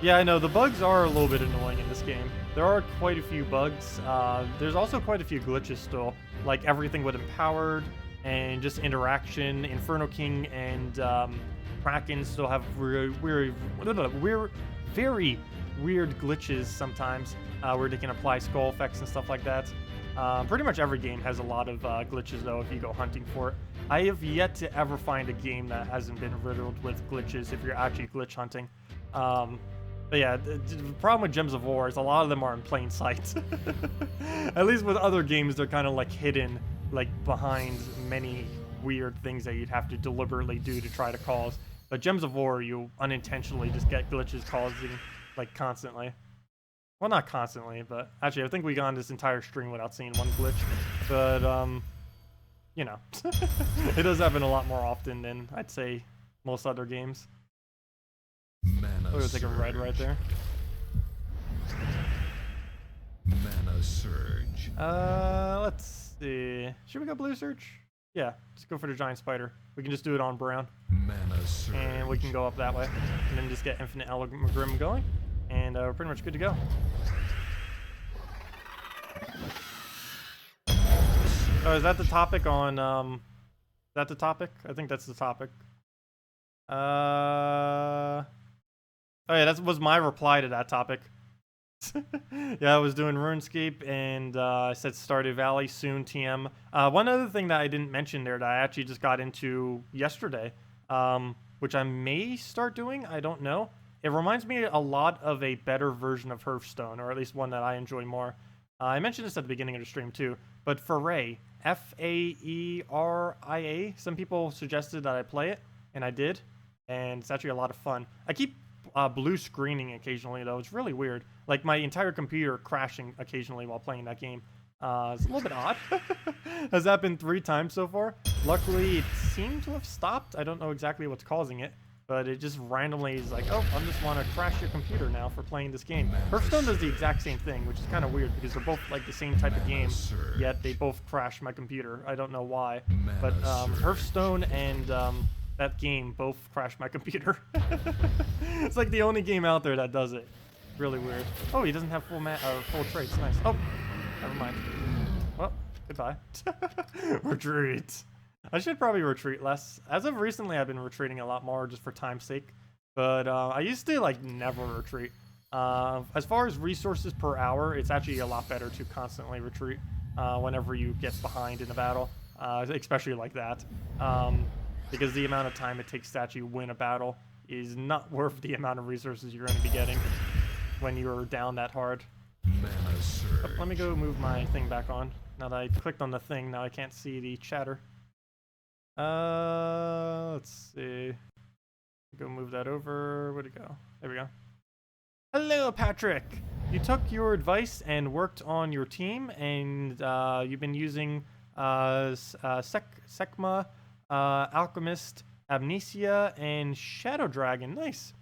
Yeah, I know, the bugs are a little bit annoying in this game. There are quite a few bugs. There's also quite a few glitches still. Like everything with Empowered and just interaction. Inferno King and Kraken still have very weird glitches sometimes where they can apply skull effects and stuff like that. Pretty much every game has a lot of glitches, though, if you go hunting for it. I have yet to ever find a game that hasn't been riddled with glitches if you're actually glitch hunting. But yeah, the problem with Gems of War is a lot of them are in plain sight. At least with other games, they're kind of like hidden, like behind many weird things that you'd have to deliberately do to try to cause. But Gems of War, you unintentionally just get glitches causing, like, constantly. Well, not constantly, but actually, I think we got on this entire stream without seeing one glitch. But, you know, it does happen a lot more often than, I'd say, most other games.
Mana
We'll take a red right there.
Mana surge.
Let's see. Should we go blue search? Yeah, let's go for the giant spider. We can just do it on brown.
Mana surge.
And we can go up that way. And then just get infinite Grim going. And we're pretty much good to go. Oh, is that the topic on, is that the topic? I think that's the topic. Oh yeah, that was my reply to that topic. Yeah, I was doing RuneScape, and I said Stardew Valley, soon TM. One other thing that I didn't mention there that I actually just got into yesterday, which I may start doing, I don't know. It reminds me a lot of a better version of Hearthstone, or at least one that I enjoy more. I mentioned this at the beginning of the stream too, but Faeria, F-A-E-R-I-A, some people suggested that I play it, and I did, and it's actually a lot of fun. I keep blue screening occasionally, though. It's really weird. Like, my entire computer crashing occasionally while playing that game. It's a little bit odd. Has happened 3 times so far. Luckily, it seemed to have stopped. I don't know exactly what's causing it, but it just randomly is like, oh, I just want to crash your computer now for playing this game. Hearthstone does the exact same thing, which is kind of weird because they're both like the same type of game, yet they both crash my computer. I don't know why, but Hearthstone and that game both crash my computer. It's like the only game out there that does it. Really weird. Oh, he doesn't have full traits. Nice. Oh, never mind. Well, goodbye. Retreat. I should probably retreat less. As of recently, I've been retreating a lot more just for time's sake. But I used to like never retreat. As far as resources per hour, it's actually a lot better to constantly retreat whenever you get behind in a battle, especially like that. Because the amount of time it takes to actually win a battle is not worth the amount of resources you're going to be getting when you're down that hard. Oh, let me go move my thing back on. Now that I clicked on the thing, now I can't see the chatter. Let's see. Go move that over. Where'd it go? There we go. Hello, Patrick. You took your advice and worked on your team, and you've been using Sekma, Alchemist, Amnesia, and Shadow Dragon. Nice.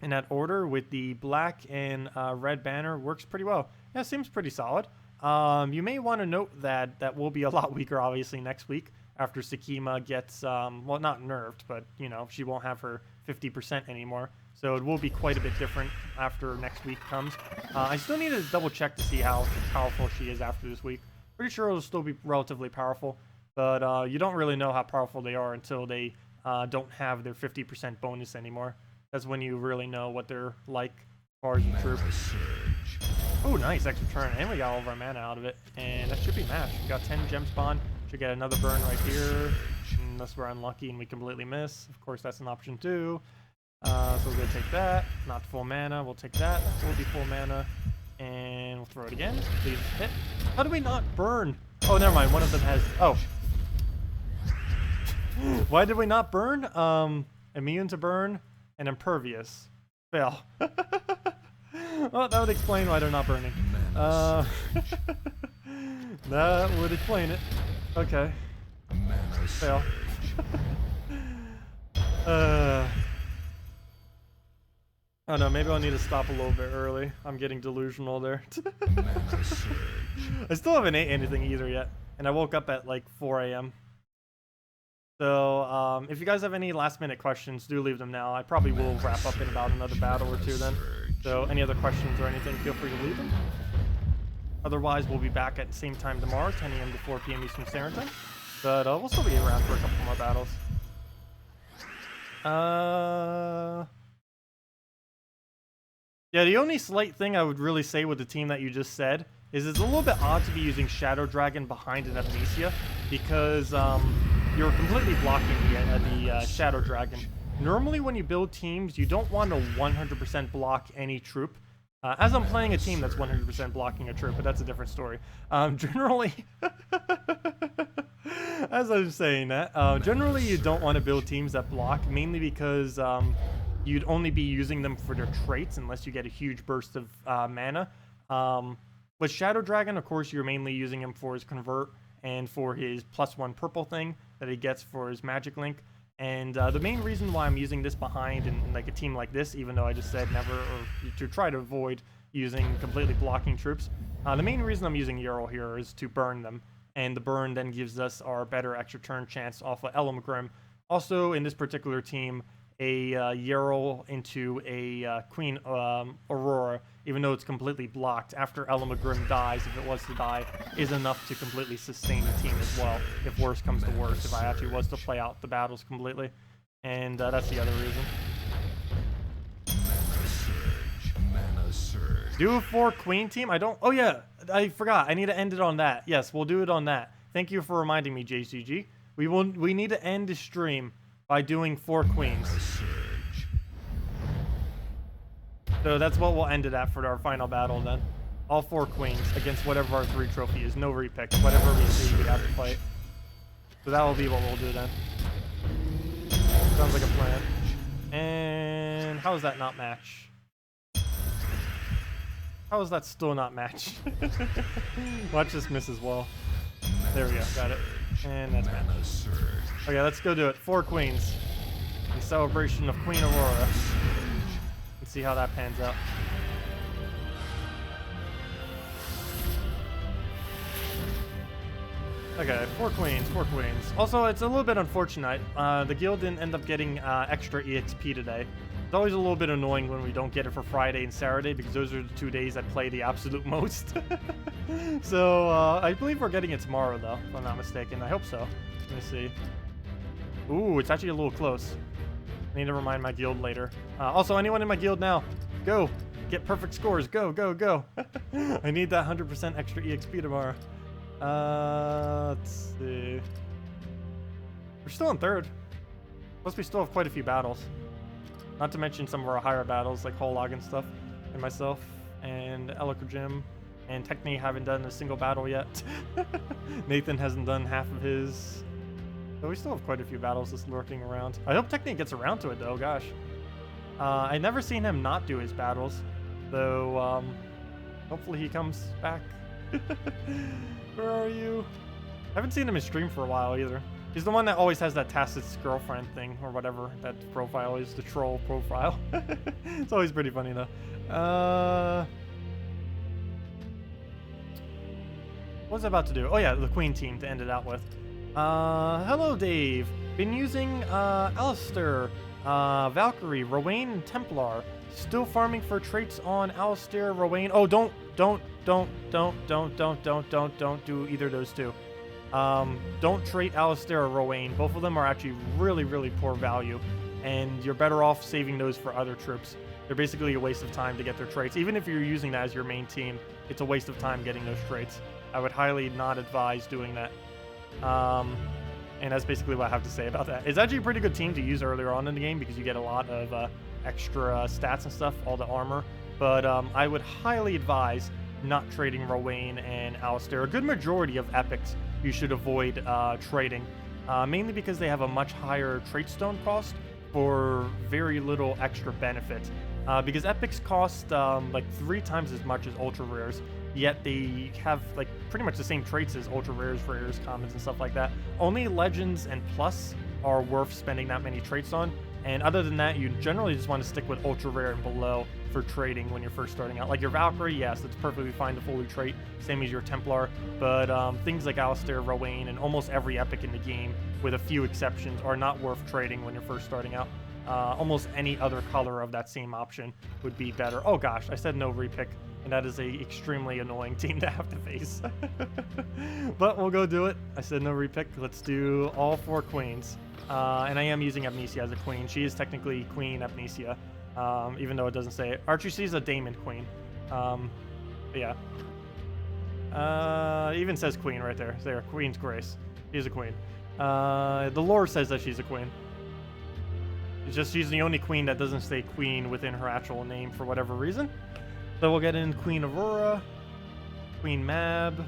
In that order, with the black and red banner, works pretty well. Yeah, seems pretty solid. You may want to note that that will be a lot weaker, obviously, next week after Sakima gets, well, not nerfed, but, you know, she won't have her 50% anymore. So it will be quite a bit different after next week comes. I still need to double check to see how powerful she is after this week. Pretty sure it'll still be relatively powerful, but you don't really know how powerful they are until they don't have their 50% bonus anymore. That's when you really know what they're like as far as the troop. Oh, nice extra turn, and we got all of our mana out of it, and that should be matched. We got 10 gem spawn. Should get another burn right here, unless we're unlucky and we completely miss. Of course, that's an option too. So we're gonna take that. Not full mana. We'll take that. That will be full mana, and we'll throw it again. Please hit. How do we not burn? Oh, never mind. One of them has. Oh. Why did we not burn? Immune to burn and impervious. Fail. Well, that would explain why they're not burning. That would explain it. Okay. Fail. Oh no, maybe I'll need to stop a little bit early. I'm getting delusional there. I still haven't ate anything either yet, and I woke up at like 4 a.m. So, if you guys have any last minute questions, do leave them now. I probably will wrap up in about another battle or two then. So, any other questions or anything, feel free to leave them. Otherwise, we'll be back at the same time tomorrow, 10 a.m. to 4 p.m. Eastern Standard Time. But we'll still be around for a couple more battles. Yeah, the only slight thing I would really say with the team that you just said is it's a little bit odd to be using Shadow Dragon behind an Amnesia because you're completely blocking the Shadow Dragon. Normally when you build teams, you don't want to 100% block any troop. As I'm playing a team that's 100% blocking a troop, but that's a different story. Generally, as I was saying that, generally you don't want to build teams that block, mainly because you'd only be using them for their traits unless you get a huge burst of mana. With Shadow Dragon, of course, you're mainly using him for his convert and for his +1 purple thing that he gets for his magic link. And the main reason why I'm using this behind in like a team like this, even though I just said never, or to try to avoid using completely blocking troops, the main reason I'm using Yarrow here is to burn them. And the burn then gives us our better extra turn chance off of Elamgrim. Also, in this particular team, a Yarrow into a Queen Aurora, even though it's completely blocked, after Elamgrim dies, if it was to die, is enough to completely sustain the team as well, if worse comes to worse, if I actually was to play out the battles completely. And that's the other reason.
Mana surge.
Do a 4 Queen team? I don't... Oh yeah, I forgot. I need to end it on that. Yes, we'll do it on that. Thank you for reminding me, JCG. We need to end the stream by doing 4 queens. So that's what we'll end it at for our final battle then. All 4 queens against whatever our 3 trophy is. No repick. Whatever we see, we have to fight. So that will be what we'll do then. Sounds like a plan. And how does that not match? How is that still not matched? Watch this miss as well. There we go, got it. And that's matched.
Mana surge.
Okay, let's go do it. 4 queens. In celebration of Queen Aurora. Let's see how that pans out. Okay, 4 queens, 4 queens. Also, it's a little bit unfortunate. The guild didn't end up getting extra EXP today. It's always a little bit annoying when we don't get it for Friday and Saturday because those are the 2 days I play the absolute most. So, I believe we're getting it tomorrow though, if I'm not mistaken. I hope so. Let me see. Ooh, it's actually a little close. I need to remind my guild later. Also, anyone in my guild now, go! Get perfect scores, go, go, go! I need that 100% extra EXP tomorrow. Let's see. We're still in 3rd. Plus we still have quite a few battles. Not to mention some of our higher battles like Holog and stuff. And myself and ellcarjen. And Techni haven't done a single battle yet. Nathan hasn't done half of his. So we still have quite a few battles just lurking around. I hope Techni gets around to it though, gosh. I've never seen him not do his battles. Though, hopefully he comes back. Where are you? I haven't seen him in stream for a while either. He's the one that always has that Tacet's girlfriend thing, or whatever that profile is, the troll profile. It's always pretty funny though. What was I about to do? Oh yeah, the Queen team to end it out with. Hello Dave. Been using Alistair, Valkyrie, Rowan, and Templar. Still farming for traits on Alistair, Rowan. Oh, don't do either of those two. Don't trait Alistair or Rowan. Both of them are actually really poor value, and you're better off saving those for other troops. They're basically a waste of time to get their traits. Even if you're using that as your main team, it's a waste of time getting those traits. I would highly not advise doing that. And that's basically what I have to say about that. It's actually a pretty good team to use earlier on in the game because you get a lot of extra stats and stuff, all the armor. But I would highly advise not trading Rowan and Alistair. A good majority of epics you should avoid trading, mainly because they have a much higher Traitstone cost for very little extra benefit. Because epics cost like 3 times as much as ultra rares, yet they have like pretty much the same traits as ultra rares, rares, commons, and stuff like that. Only legends and plus are worth spending that many traits on. And other than that, you generally just want to stick with ultra rare and below for trading when you're first starting out. Like your Valkyrie, yes, it's perfectly fine to fully trait, same as your Templar. But things like Alistair, Rowan, and almost every epic in the game, with a few exceptions, are not worth trading when you're first starting out. Almost any other color of that same option would be better. Oh gosh, I said no repick, and that is a extremely annoying team to have to face. But we'll go do it. I said no repick. Let's do all 4 queens. And I am using Amnesia as a queen. She is technically Queen Amnesia, even though it doesn't say it. Archie's a Daemon queen. But yeah. It even says queen right there. There, Queen's Grace. She's a queen. The lore says that she's a queen. It's just she's the only queen that doesn't say queen within her actual name for whatever reason. So we'll get in Queen Aurora, Queen Mab,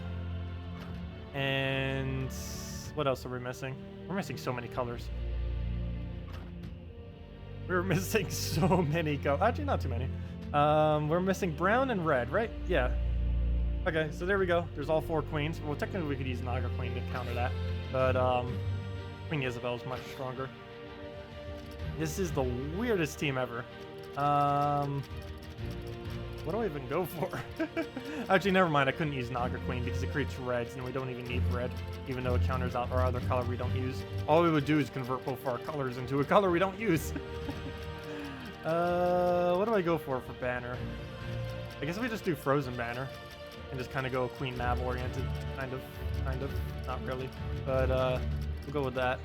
and what else are we missing? We're missing so many colors. We're missing so many colors. Actually, not too many. We're missing brown and red, right? Yeah. Okay, so there we go. There's all 4 queens. Well, technically we could use Naga Queen to counter that. But Queen Isabel is much stronger. This is the weirdest team ever. What do I even go for? Actually, never mind. I couldn't use Naga Queen because it creates reds, and we don't even need red, even though it counters out our other color we don't use. All we would do is convert both our colors into a color we don't use. What do I go for banner? I guess we just do Frozen Banner and just kind of go Queen Mab oriented, kind of, not really, but we'll go with that.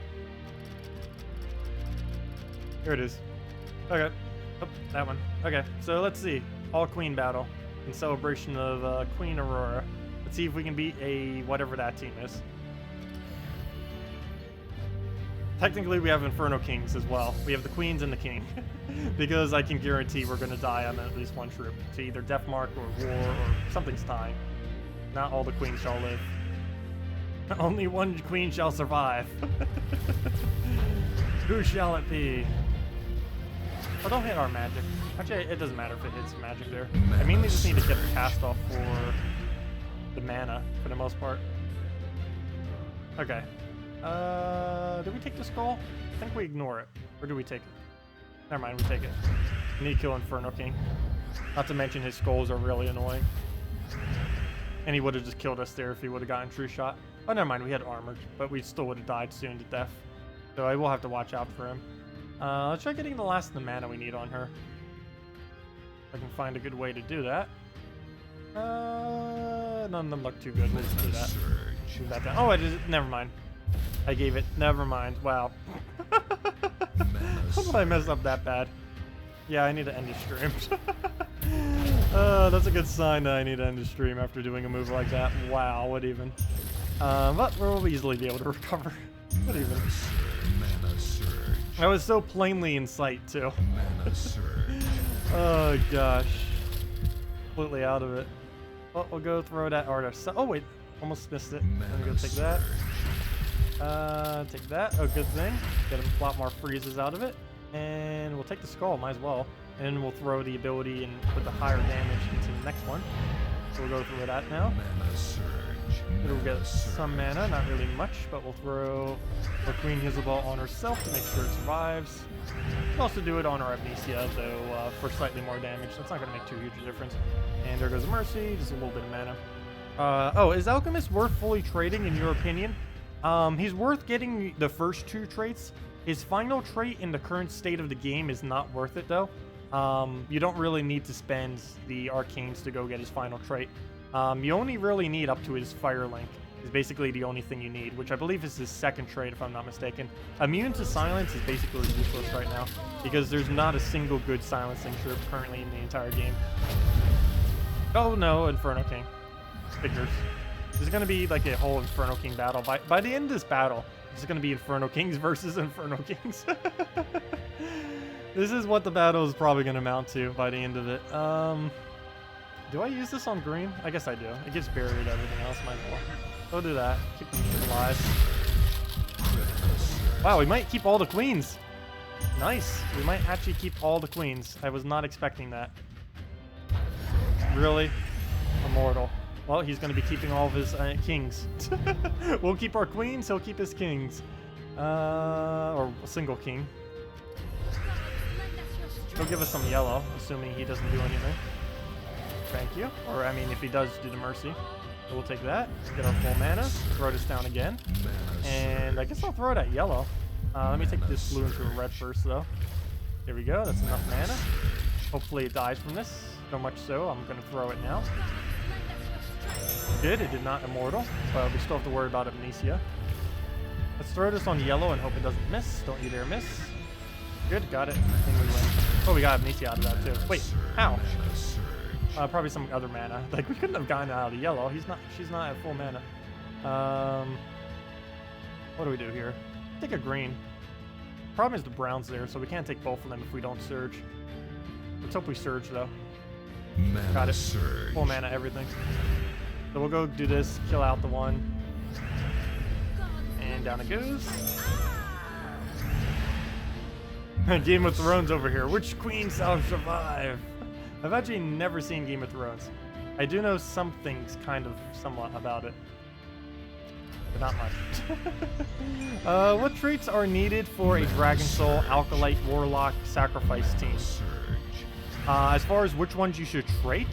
Here it is. Okay. Oh, that one. Okay, so let's see. All Queen battle in celebration of Queen Aurora. Let's see if we can beat a whatever that team is. Technically, we have Inferno Kings as well. We have the Queens and the King. Because I can guarantee we're going to die on at least one troop. To either Death Mark or War or something's dying. Not all the Queens shall live. Only one Queen shall survive. Who shall it be? Oh, don't hit our magic. Actually, it doesn't matter if it hits magic there. I mainly just need to get the cast off for the mana, for the most part. Okay. Did we take the skull? I think we ignore it. Or do we take it? Never mind, we take it. We need to kill Inferno King. Not to mention his skulls are really annoying. And he would have just killed us there if he would have gotten True Shot. Oh, never mind, we had armored, but we still would have died soon to death. So I will have to watch out for him. Let's try getting the last of the mana we need on her. If I can find a good way to do that. None of them look too good. We'll just do that. Shoot that down. Oh, I just, never mind. I gave it. Never mind. Wow. How did I mess up that bad? Yeah, I need to end the stream. That's a good sign that I need to end the stream after doing a move like that. Wow, what even? But we'll easily be able to recover. What even? I was so plainly in sight, too. Oh, gosh. Completely out of it. Well, we'll go throw that artist. Oh, wait. Almost missed it. Let me go take that. Take that. Oh, good thing. Get a lot more freezes out of it. And we'll take the skull, might as well. And we'll throw the ability and put the higher damage into the next one. So we'll go through that now. It'll get some mana, not really much, but we'll throw our Queen Hizabal on herself to make sure it survives. We'll also do it on our Amnesia, though, for slightly more damage. That's not going to make too huge a difference. And there goes Mercy, just a little bit of mana. Oh, is Alchemist worth fully trading, in your opinion? He's worth getting the first 2 traits. His final trait in the current state of the game is not worth it, though. You don't really need to spend the Arcanes to go get his final trait. You only really need up to his Fire Link. Is basically the only thing you need, which I believe is his second trait, if I'm not mistaken. Immune to Silence is basically useless right now, because there's not a single good silencing chirp currently in the entire game. Oh no, Inferno King. Figures. There's going to be like a whole Inferno King battle. By the end of this battle, it's going to be Inferno Kings versus Inferno Kings. This is what the battle is probably going to amount to by the end of it. Do I use this on green? I guess I do. It gets buried everything else, might as well. Go do that. Keep them alive. Wow, we might keep all the queens. Nice. We might actually keep all the queens. I was not expecting that. Really? Immortal. Well, he's going to be keeping all of his kings. We'll keep our queens, he'll keep his kings. Or a single king. He'll give us some yellow, assuming he doesn't do anything. Thank you. Or, I mean, if he does do the Mercy. So we'll take that, get our full mana, throw this down again. And I guess I'll throw it at yellow. Let me take this blue into a red first, though. There we go, that's enough mana. Hopefully it dies from this. So much so, I'm going to throw it now. Good, it did not immortal, but we still have to worry about Amnesia. Let's throw this on yellow and hope it doesn't miss. Don't you dare miss. Good, got it. And we win. Oh, we got Amnesia out of that too. Wait, how? Probably some other mana. Like, we couldn't have gotten it out of yellow. She's not at full mana. What do we do here? Take a green. Problem is the brown's there, so we can't take both of them if we don't surge. Let's hope we surge, though. Got it. Full mana, everything. So we'll go do this, kill out the one. And down it goes. Game of Thrones over here. Which queen shall survive? I've actually never seen Game of Thrones. I do know some things somewhat about it. But not much. What traits are needed for a Dragon Soul, Alkalite, Warlock, Sacrifice team? As far as which ones you should trait,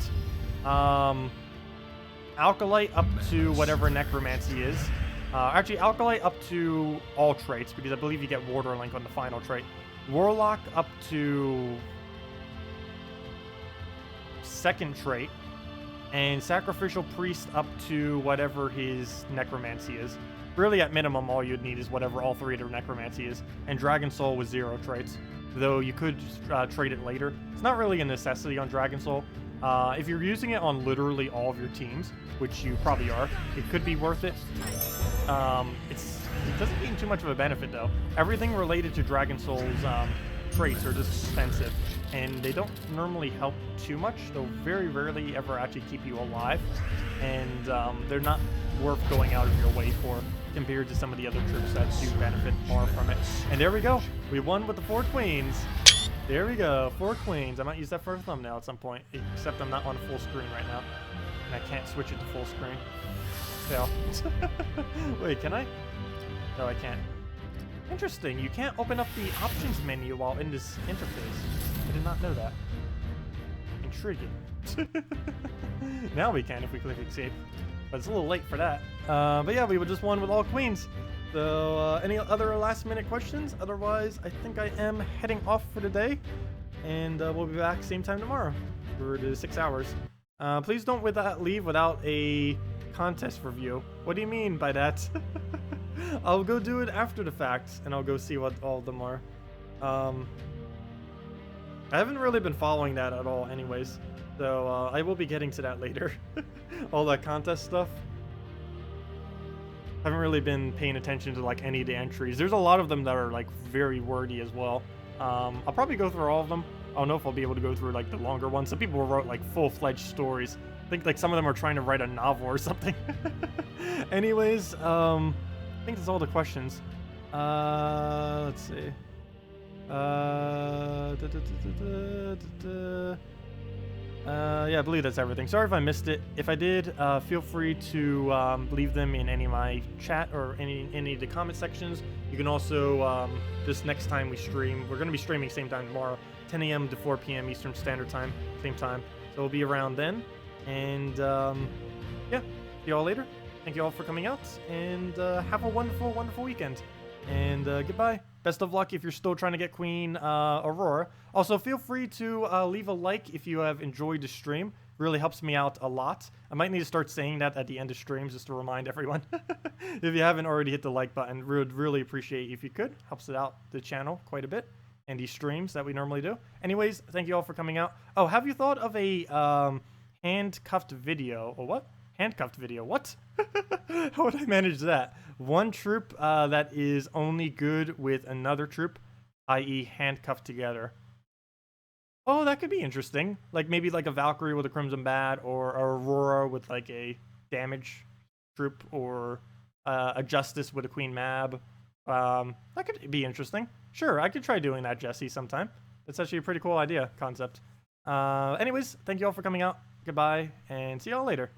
Alkalite up to whatever Necromancy is. Actually, Alkalite up to all traits, because I believe you get Warder Link on the final trait. Warlock up to second trait, and Sacrificial Priest up to whatever his Necromancy is. Really, at minimum, all you'd need is whatever all 3 of their Necromancy is, and Dragon Soul with 0 traits, though you could trade it later. It's not really a necessity on Dragon Soul. If you're using it on literally all of your teams, which you probably are, it could be worth it. It doesn't mean too much of a benefit, though. Everything related to Dragon Soul's traits are just expensive, and they don't normally help too much. They'll very rarely ever actually keep you alive, and they're not worth going out of your way for compared to some of the other troops that do benefit more from it. And there we go. We won with the 4 queens. There we go, 4 queens. I might use that for a thumbnail at some point, except I'm not on full screen right now. And I can't switch it to full screen. Fail. Wait, can I? No, I can't. Interesting, you can't open up the options menu while in this interface. I did not know that. Intriguing. Now we can if we click escape. But it's a little late for that. But yeah, we just won with all queens. So any other last minute questions? Otherwise, I think I am heading off for the day. And we'll be back same time tomorrow for the 6 hours. Please don't leave without a contest review. What do you mean by that? I'll go do it after the fact, and I'll go see what all of them are. I haven't really been following that at all anyways. So I will be getting to that later. All that contest stuff. Haven't really been paying attention to like any of the entries. There's a lot of them that are like very wordy as well. I'll probably go through all of them. I don't know if I'll be able to go through like the longer ones. Some people wrote like full-fledged stories. I think like some of them are trying to write a novel or something. Anyways, I think that's all the questions. Let's see. Yeah, I believe that's everything. Sorry if I missed it. If I did, feel free to leave them in any of my chat or any of the comment sections. You can also, just next time we stream, we're going to be streaming same time tomorrow, 10 a.m. to 4 p.m. Eastern Standard Time, same time. So we'll be around then. And yeah, see you all later. Thank you all for coming out, and have a wonderful, wonderful weekend. And goodbye. Best of luck if you're still trying to get Queen Aurora. Also, feel free to leave a like if you have enjoyed the stream. Really helps me out a lot. I might need to start saying that at the end of streams just to remind everyone. If you haven't already hit the like button, would really appreciate if you could. Helps it out the channel quite a bit and these streams that we normally do. Anyways, thank you all for coming out. Oh, have you thought of a handcuffed video? Or what? Handcuffed video. What? How would I manage that? One troop that is only good with another troop, i.e. handcuffed together. Oh, that could be interesting. Like maybe like a Valkyrie with a Crimson Bat, or a Aurora with like a damage troop, or a Justice with a Queen Mab. That could be interesting. Sure, I could try doing that, Jesse, sometime. That's actually a pretty cool idea, concept. Anyways, thank you all for coming out. Goodbye, and see y'all later.